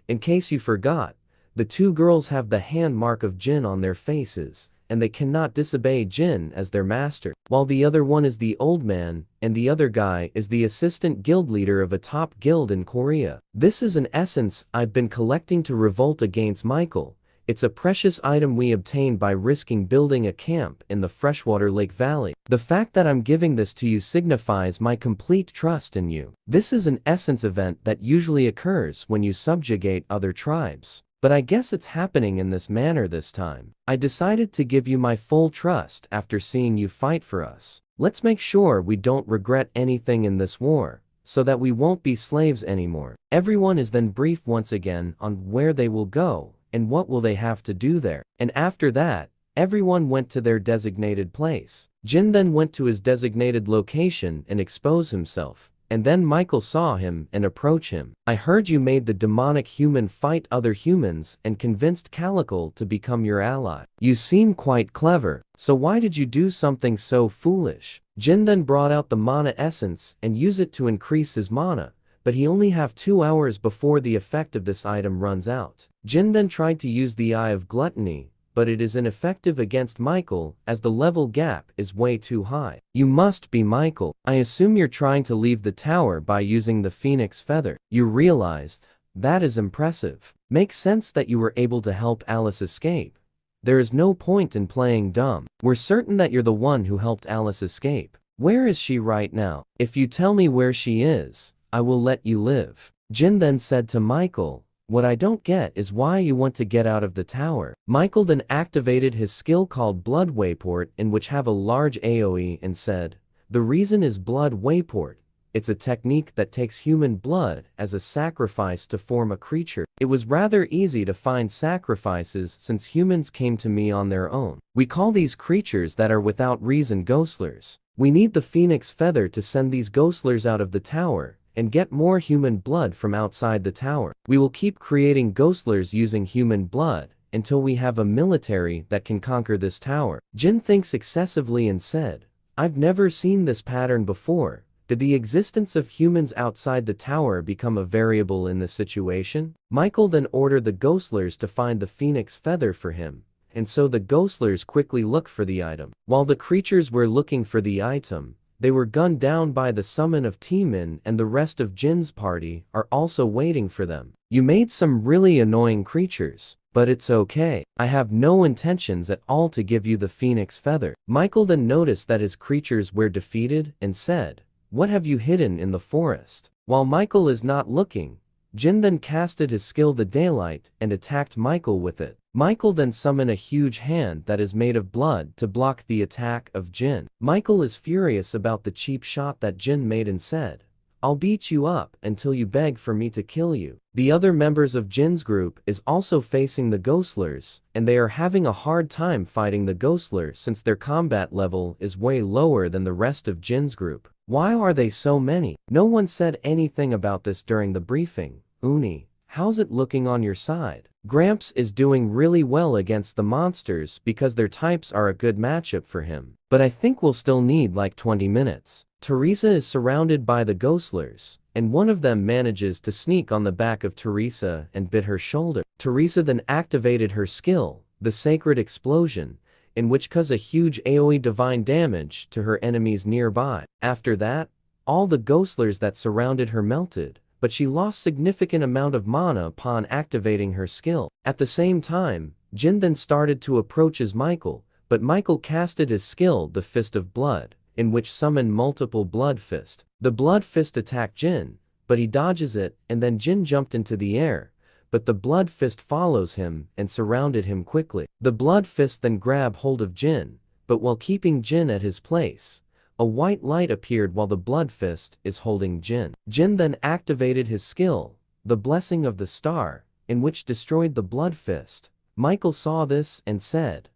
In case you forgot, the two girls have the hand mark of Jin on their faces, and they cannot disobey Jin as their master, while the other one is the old man, and the other guy is the assistant guild leader of a top guild in Korea. This is an essence I've been collecting to revolt against Michael. It's a precious item we obtained by risking building a camp in the freshwater lake valley. The fact that I'm giving this to you signifies my complete trust in you. This is an essence event that usually occurs when you subjugate other tribes. But I guess it's happening in this manner this time. I decided to give you my full trust after seeing you fight for us. Let's make sure we don't regret anything in this war, so that we won't be slaves anymore. Everyone is then briefed once again on where they will go, and what will they have to do there. And after that, everyone went to their designated place. Jin then went to his designated location and exposed himself. And then Michael saw him and approached him. "I heard you made the demonic human fight other humans and convinced Calico to become your ally. You seem quite clever, so why did you do something so foolish?" Jin then brought out the mana essence and used it to increase his mana, but he only have 2 hours before the effect of this item runs out. Jin then tried to use the Eye of Gluttony, but it is ineffective against Michael as the level gap is way too high. "You must be Michael. I assume you're trying to leave the tower by using the phoenix feather. You realized? That is impressive. Makes sense that you were able to help Alice escape. There is no point in playing dumb. We're certain that you're the one who helped Alice escape. Where is she right now? If you tell me where she is, I will let you live." Jin then said to Michael, "What I don't get is why you want to get out of the tower." Michael then activated his skill called Blood Wayport, in which have a large AoE, and said, "The reason is Blood Wayport. It's a technique that takes human blood as a sacrifice to form a creature. It was rather easy to find sacrifices since humans came to me on their own. We call these creatures that are without reason ghostlers. We need the phoenix feather to send these ghostlers out of the tower and get more human blood from outside the tower. We will keep creating ghostlers using human blood until we have a military that can conquer this tower." Jin thinks excessively and said, "I've never seen this pattern before. Did the existence of humans outside the tower become a variable in this situation?" Michael then ordered the ghostlers to find the phoenix feather for him, and so the ghostlers quickly looked for the item. While the creatures were looking for the item, they were gunned down by the summon of Timin, and the rest of Jin's party are also waiting for them. "You made some really annoying creatures, but it's okay. I have no intentions at all to give you the phoenix feather." Michael then noticed that his creatures were defeated and said, "What have you hidden in the forest?" While Michael is not looking, Jin then casted his skill the Daylight and attacked Michael with it. Michael then summoned a huge hand that is made of blood to block the attack of Jin. Michael is furious about the cheap shot that Jin made and said, "I'll beat you up until you beg for me to kill you." The other members of Jin's group is also facing the ghostlers, and they are having a hard time fighting the ghostler since their combat level is way lower than the rest of Jin's group. Why are they so many? No one said anything about this during the briefing. Uni, how's it looking on your side? Gramps is doing really well against the monsters because their types are a good matchup for him. But I think we'll still need like 20 minutes. Teresa is surrounded by the ghostlers, and one of them manages to sneak on the back of Teresa and bit her shoulder. Teresa then activated her skill, the Sacred Explosion, in which cause a huge AoE divine damage to her enemies nearby. After that, all the ghostlers that surrounded her melted, but she lost significant amount of mana upon activating her skill. At the same time, Jin then started to approach as Michael, but Michael casted his skill the Fist of Blood, in which summoned multiple Blood Fist. The Blood Fist attacked Jin, but he dodges it, and then Jin jumped into the air, but the Blood Fist follows him and surrounded him quickly. The Blood Fist then grab hold of Jin, but while keeping Jin at his place, a white light appeared while the Blood Fist is holding Jin. Jin then activated his skill, the Blessing of the Star, in which destroyed the Blood Fist. Michael saw this and said,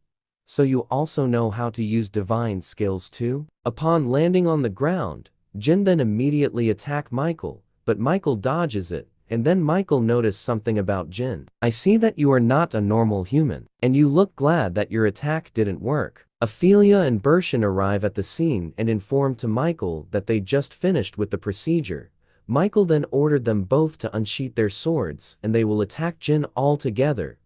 "So you also know how to use divine skills too?" Upon landing on the ground, Jin then immediately attacked Michael, but Michael dodges it, and then Michael noticed something about Jin. "I see that you are not a normal human, and you look glad that your attack didn't work." Ophelia and Bershin arrive at the scene and inform to Michael that they just finished with the procedure. Michael then ordered them both to unsheath their swords and they will attack Jin all together.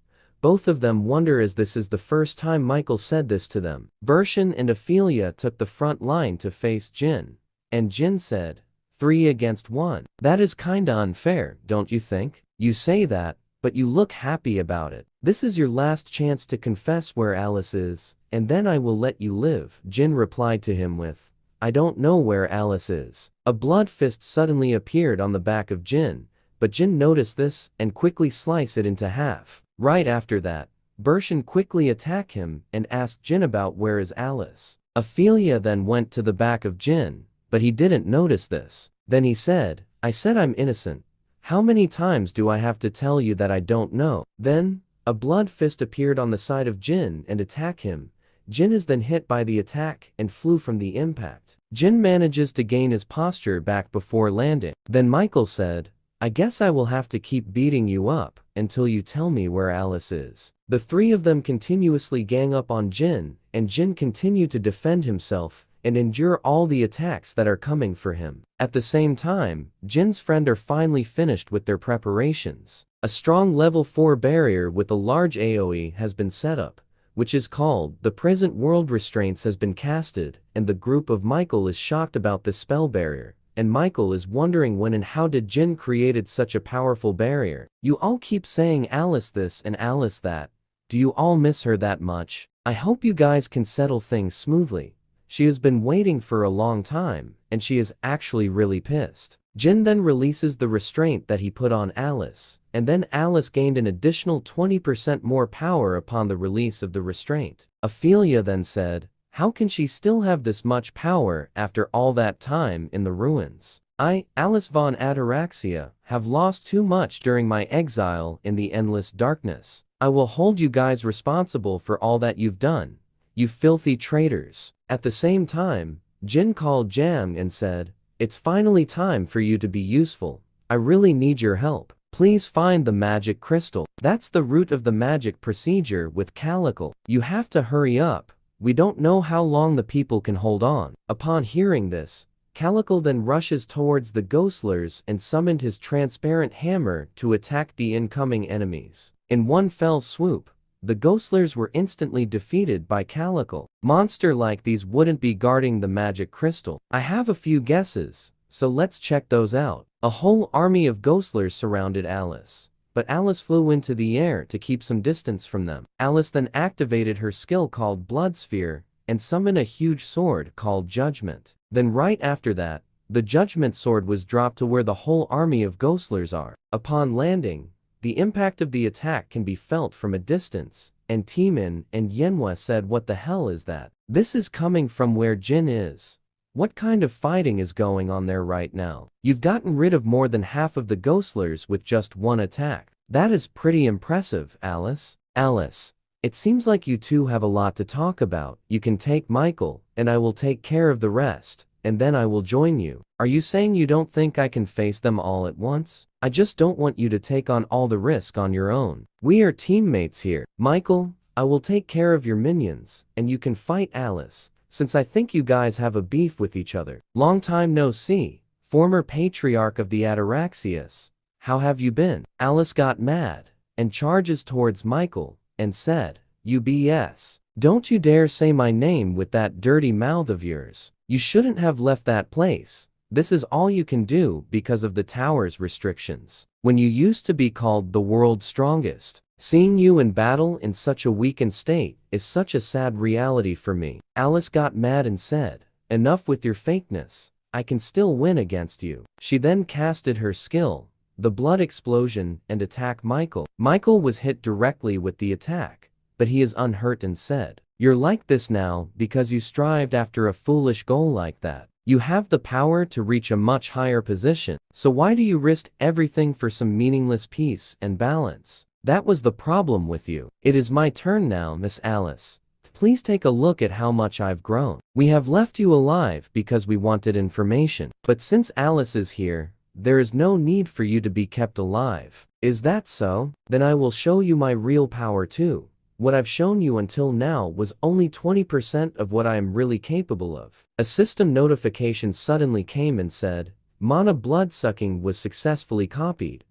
Both of them wonder as this is the first time Michael said this to them. Bershin and Ophelia took the front line to face Jin, and Jin said, 3 against 1. That is kinda unfair, don't you think? You say that, but you look happy about it. This is your last chance to confess where Alice is, and then I will let you live. Jin replied to him with, "I don't know where Alice is." A blood fist suddenly appeared on the back of Jin, but Jin noticed this and quickly sliced it into half. Right after that, Bershin quickly attacked him and asked Jin about where is Alice. Ophelia then went to the back of Jin, but he didn't notice this. Then he said, "I said I'm innocent. How many times do I have to tell you that I don't know?" Then, a blood fist appeared on the side of Jin and attacked him. Jin is then hit by the attack and flew from the impact. Jin manages to gain his posture back before landing. Then Michael said, "I guess I will have to keep beating you up until you tell me where Alice is." The three of them continuously gang up on Jin, and Jin continued to defend himself and endure all the attacks that are coming for him. At the same time, Jin's friend are finally finished with their preparations. A strong level 4 barrier with a large AoE has been set up, which is called the Present World Restraints has been casted, and the group of Michael is shocked about this spell barrier, and Michael is wondering when and how did Jin created such a powerful barrier. You all keep saying Alice this and Alice that. Do you all miss her that much? I hope you guys can settle things smoothly. She has been waiting for a long time, and she is actually really pissed. Jin then releases the restraint that he put on Alice, and then Alice gained an additional 20% more power upon the release of the restraint. Ophelia then said, "How can she still have this much power after all that time in the ruins? I, Alice von Ataraxia, have lost too much during my exile in the endless darkness. I will hold you guys responsible for all that you've done, you filthy traitors." At the same time, Jin called Jang and said, "It's finally time for you to be useful. I really need your help. Please find the magic crystal. That's the root of the magic procedure with Calical. You have to hurry up. We don't know how long the people can hold on." Upon hearing this, Calical then rushes towards the Ghostlers and summoned his transparent hammer to attack the incoming enemies. In one fell swoop, the Ghostlers were instantly defeated by Calical. Monster like these wouldn't be guarding the magic crystal. I have a few guesses, so let's check those out. A whole army of Ghostlers surrounded Alice, but Alice flew into the air to keep some distance from them. Alice then activated her skill called Blood Sphere and summoned a huge sword called Judgment. Then right after that, the Judgment sword was dropped to where the whole army of Ghostlers are. Upon landing, the impact of the attack can be felt from a distance, and Timin and Yenhua said, "What the hell is that? This is coming from where Jin is. What kind of fighting is going on there right now? You've gotten rid of more than half of the Ghostlers with just one attack. That is pretty impressive, Alice." "Alice, it seems like you two have a lot to talk about. You can take Michael, and I will take care of the rest, and then I will join you." "Are you saying you don't think I can face them all at once? I just don't want you to take on all the risk on your own. We are teammates here. Michael, I will take care of your minions, and you can fight Alice, since I think you guys have a beef with each other. Long time no see, former patriarch of the Ataraxias. How have you been?" Alice got mad, and charges towards Michael, and said, "You BS. Don't you dare say my name with that dirty mouth of yours. You shouldn't have left that place. This is all you can do because of the tower's restrictions. When you used to be called the world's strongest. Seeing you in battle in such a weakened state is such a sad reality for me." Alice got mad and said, "Enough with your fakeness. I can still win against you." She then casted her skill, the blood explosion and attack Michael. Michael was hit directly with the attack, but he is unhurt and said, "You're like this now because you strived after a foolish goal like that. You have the power to reach a much higher position, so why do you risk everything for some meaningless peace and balance? That was the problem with you. It is my turn now, Miss Alice. Please take a look at how much I've grown. We have left you alive because we wanted information, but since Alice is here, there is no need for you to be kept alive. Is that so? Then I will show you my real power too. What I've shown you until now was only 20% of what I am really capable of." A system notification suddenly came and said, "Mana blood-sucking was successfully copied,"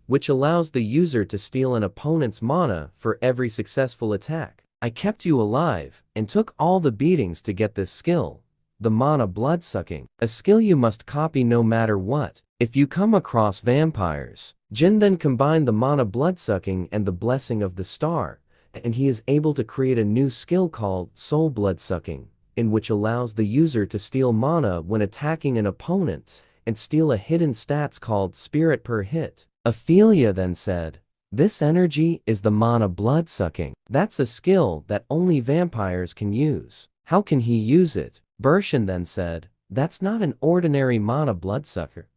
which allows the user to steal an opponent's mana for every successful attack. I kept you alive and took all the beatings to get this skill, the mana blood-sucking, a skill you must copy no matter what. If you come across vampires, Jin then combined the mana blood-sucking and the blessing of the star, and he is able to create a new skill called Soul Blood-Sucking, in which allows the user to steal mana when attacking an opponent, and steal a hidden stats called Spirit per hit. Ophelia then said, "This energy is the mana blood-sucking. That's a skill that only vampires can use. How can he use it?" Bershan then said, "That's not an ordinary mana bloodsucker.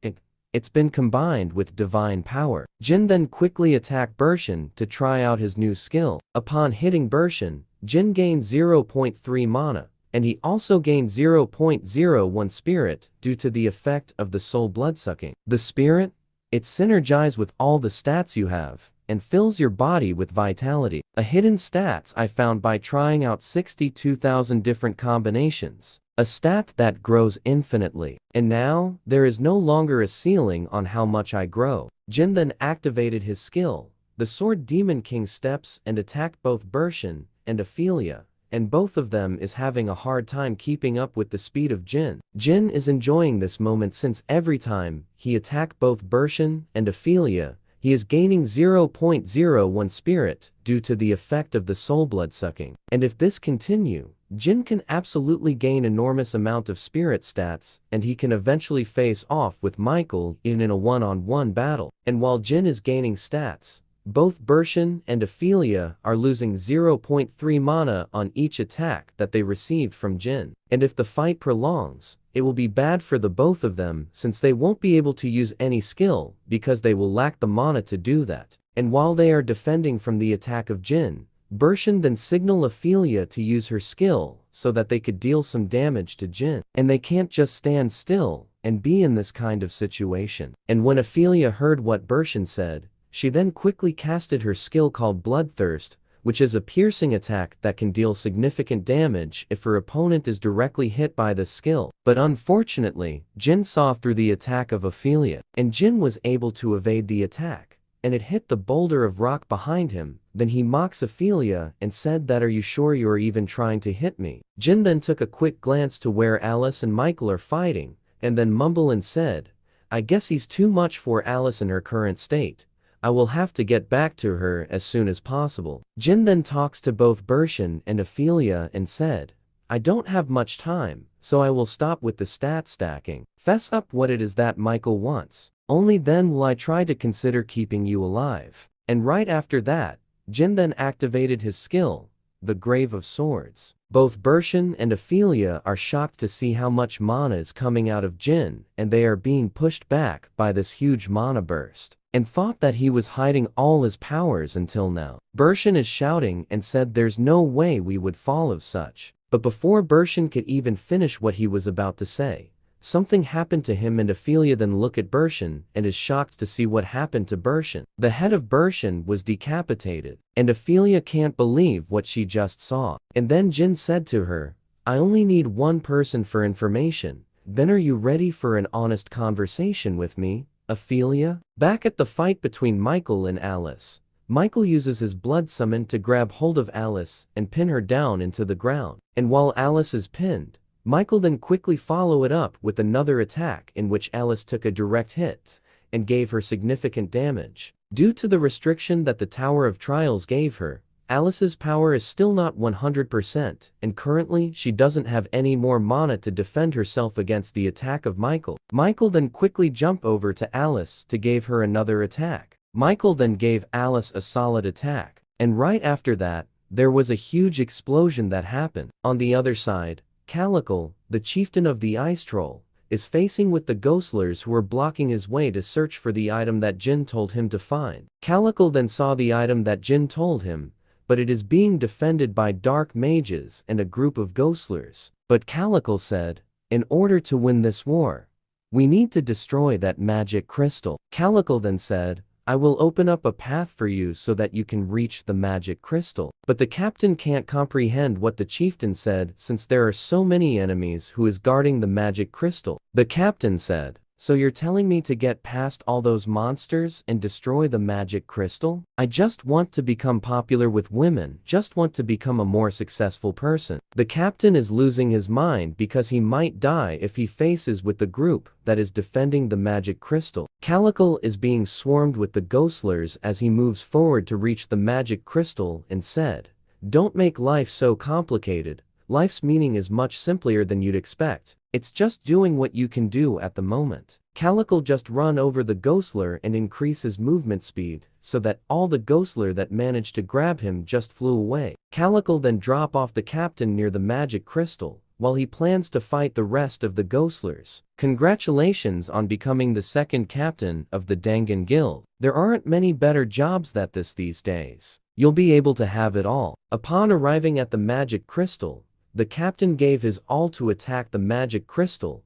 It's been combined with divine power." Jin then quickly attacked Bershan to try out his new skill. Upon hitting Bershan, Jin gained 0.3 mana, and he also gained 0.01 spirit due to the effect of the soul bloodsucking. The spirit? It synergizes with all the stats you have, and fills your body with vitality. A hidden stats I found by trying out 62,000 different combinations. A stat that grows infinitely. And now, there is no longer a ceiling on how much I grow. Jin then activated his skill, the Sword Demon King steps, and attacked both Bershan and Ophelia, and both of them is having a hard time keeping up with the speed of Jin. Jin is enjoying this moment since every time he attacked both Bershan and Ophelia, he is gaining 0.01 spirit due to the effect of the soul blood sucking. And if this continue, Jin can absolutely gain enormous amount of spirit stats, and he can eventually face off with Michael in a one-on-one battle. And while Jin is gaining stats, both Bershan and Ophelia are losing 0.3 mana on each attack that they received from Jin. And if the fight prolongs, it will be bad for the both of them since they won't be able to use any skill because they will lack the mana to do that. And while they are defending from the attack of Jin, Bershan then signal Ophelia to use her skill so that they could deal some damage to Jin. And they can't just stand still and be in this kind of situation. And when Ophelia heard what Bershan said, she then quickly casted her skill called Bloodthirst, which is a piercing attack that can deal significant damage if her opponent is directly hit by the skill. But unfortunately, Jin saw through the attack of Ophelia, and Jin was able to evade the attack, and it hit the boulder of rock behind him. Then he mocks Ophelia and said that, "Are you sure you are even trying to hit me?" Jin then took a quick glance to where Alice and Michael are fighting, and then mumbled and said, "I guess he's too much for Alice in her current state. I will have to get back to her as soon as possible." Jin then talks to both Bershan and Ophelia and said, "I don't have much time, so I will stop with the stat stacking. Fess up what it is that Michael wants. Only then will I try to consider keeping you alive." And right after that, Jin then activated his skill, the Grave of Swords. Both Bershan and Ophelia are shocked to see how much mana is coming out of Jin, and they are being pushed back by this huge mana burst, and thought that he was hiding all his powers until now. Bershan is shouting and said there's no way we would fall of such. But before Bershan could even finish what he was about to say, something happened to him, and Ophelia then look at Bershan and is shocked to see what happened to Bershan. The head of Bershan was decapitated, and Ophelia can't believe what she just saw. And then Jin said to her, "I only need one person for information. Then are you ready for an honest conversation with me, Ophelia?" Back at the fight between Michael and Alice, Michael uses his blood summon to grab hold of Alice and pin her down into the ground. And while Alice is pinned, Michael then quickly follow it up with another attack in which Alice took a direct hit and gave her significant damage. Due to the restriction that the Tower of Trials gave her, Alice's power is still not 100%, and currently she doesn't have any more mana to defend herself against the attack of Michael. Michael then quickly jumped over to Alice to give her another attack. Michael then gave Alice a solid attack, and right after that, there was a huge explosion that happened. On the other side, Calical, the chieftain of the Ice Troll, is facing with the Ghostlers who are blocking his way to search for the item that Jin told him to find. Calical then saw the item that Jin told him, but it is being defended by dark mages and a group of Ghostlers. But Calical said, in order to win this war, we need to destroy that magic crystal. Calical then said, I will open up a path for you so that you can reach the magic crystal. But the captain can't comprehend what the chieftain said since there are so many enemies who is guarding the magic crystal. The captain said, so you're telling me to get past all those monsters and destroy the magic crystal? I just want to become popular with women, just want to become a more successful person. The captain is losing his mind because he might die if he faces with the group that is defending the magic crystal. Calical is being swarmed with the Ghostlers as he moves forward to reach the magic crystal and said, don't make life so complicated. Life's meaning is much simpler than you'd expect. It's just doing what you can do at the moment. Calical just run over the Ghostler and increase his movement speed, so that all the Ghostler that managed to grab him just flew away. Calical then drop off the captain near the magic crystal, while he plans to fight the rest of the Ghostlers. Congratulations on becoming the second captain of the Dangan Guild. There aren't many better jobs than this these days. You'll be able to have it all. Upon arriving at the magic crystal, the captain gave his all to attack the magic crystal,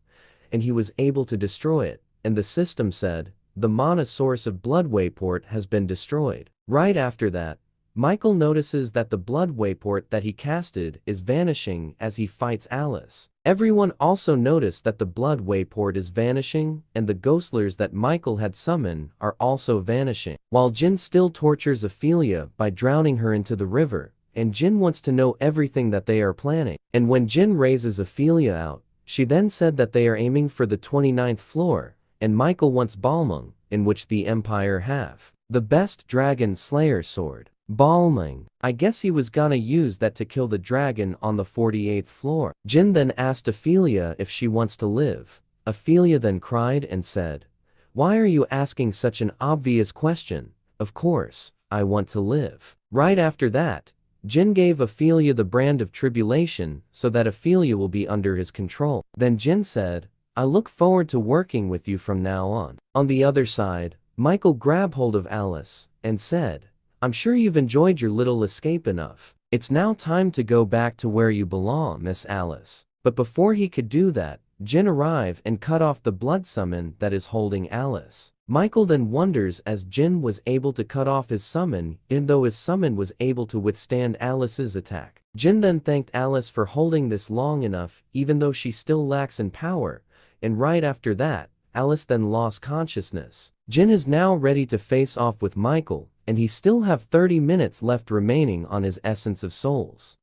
and he was able to destroy it, and the system said, the mana source of Blood Wayport has been destroyed. Right after that, Michael notices that the Blood Wayport that he casted is vanishing as he fights Alice. Everyone also noticed that the Blood Wayport is vanishing, and the Ghostlers that Michael had summoned are also vanishing. While Jin still tortures Ophelia by drowning her into the river, and Jin wants to know everything that they are planning. And when Jin raises Ophelia out, she then said that they are aiming for the 29th floor, and Michael wants Balmung, in which the Empire have the best dragon slayer sword. Balmung. I guess he was gonna use that to kill the dragon on the 48th floor. Jin then asked Ophelia if she wants to live. Ophelia then cried and said, why are you asking such an obvious question? Of course, I want to live. Right after that, Jin gave Ophelia the brand of tribulation so that Ophelia will be under his control. Then Jin said, I look forward to working with you from now on. On the other side, Michael grabbed hold of Alice and said, I'm sure you've enjoyed your little escape enough. It's now time to go back to where you belong, Miss Alice. But before he could do that, Jin arrived and cut off the blood summon that is holding Alice. Michael then wonders as Jin was able to cut off his summon, even though his summon was able to withstand Alice's attack. Jin then thanked Alice for holding this long enough, even though she still lacks in power, and right after that, Alice then lost consciousness. Jin is now ready to face off with Michael, and he still have 30 minutes left remaining on his Essence of Souls.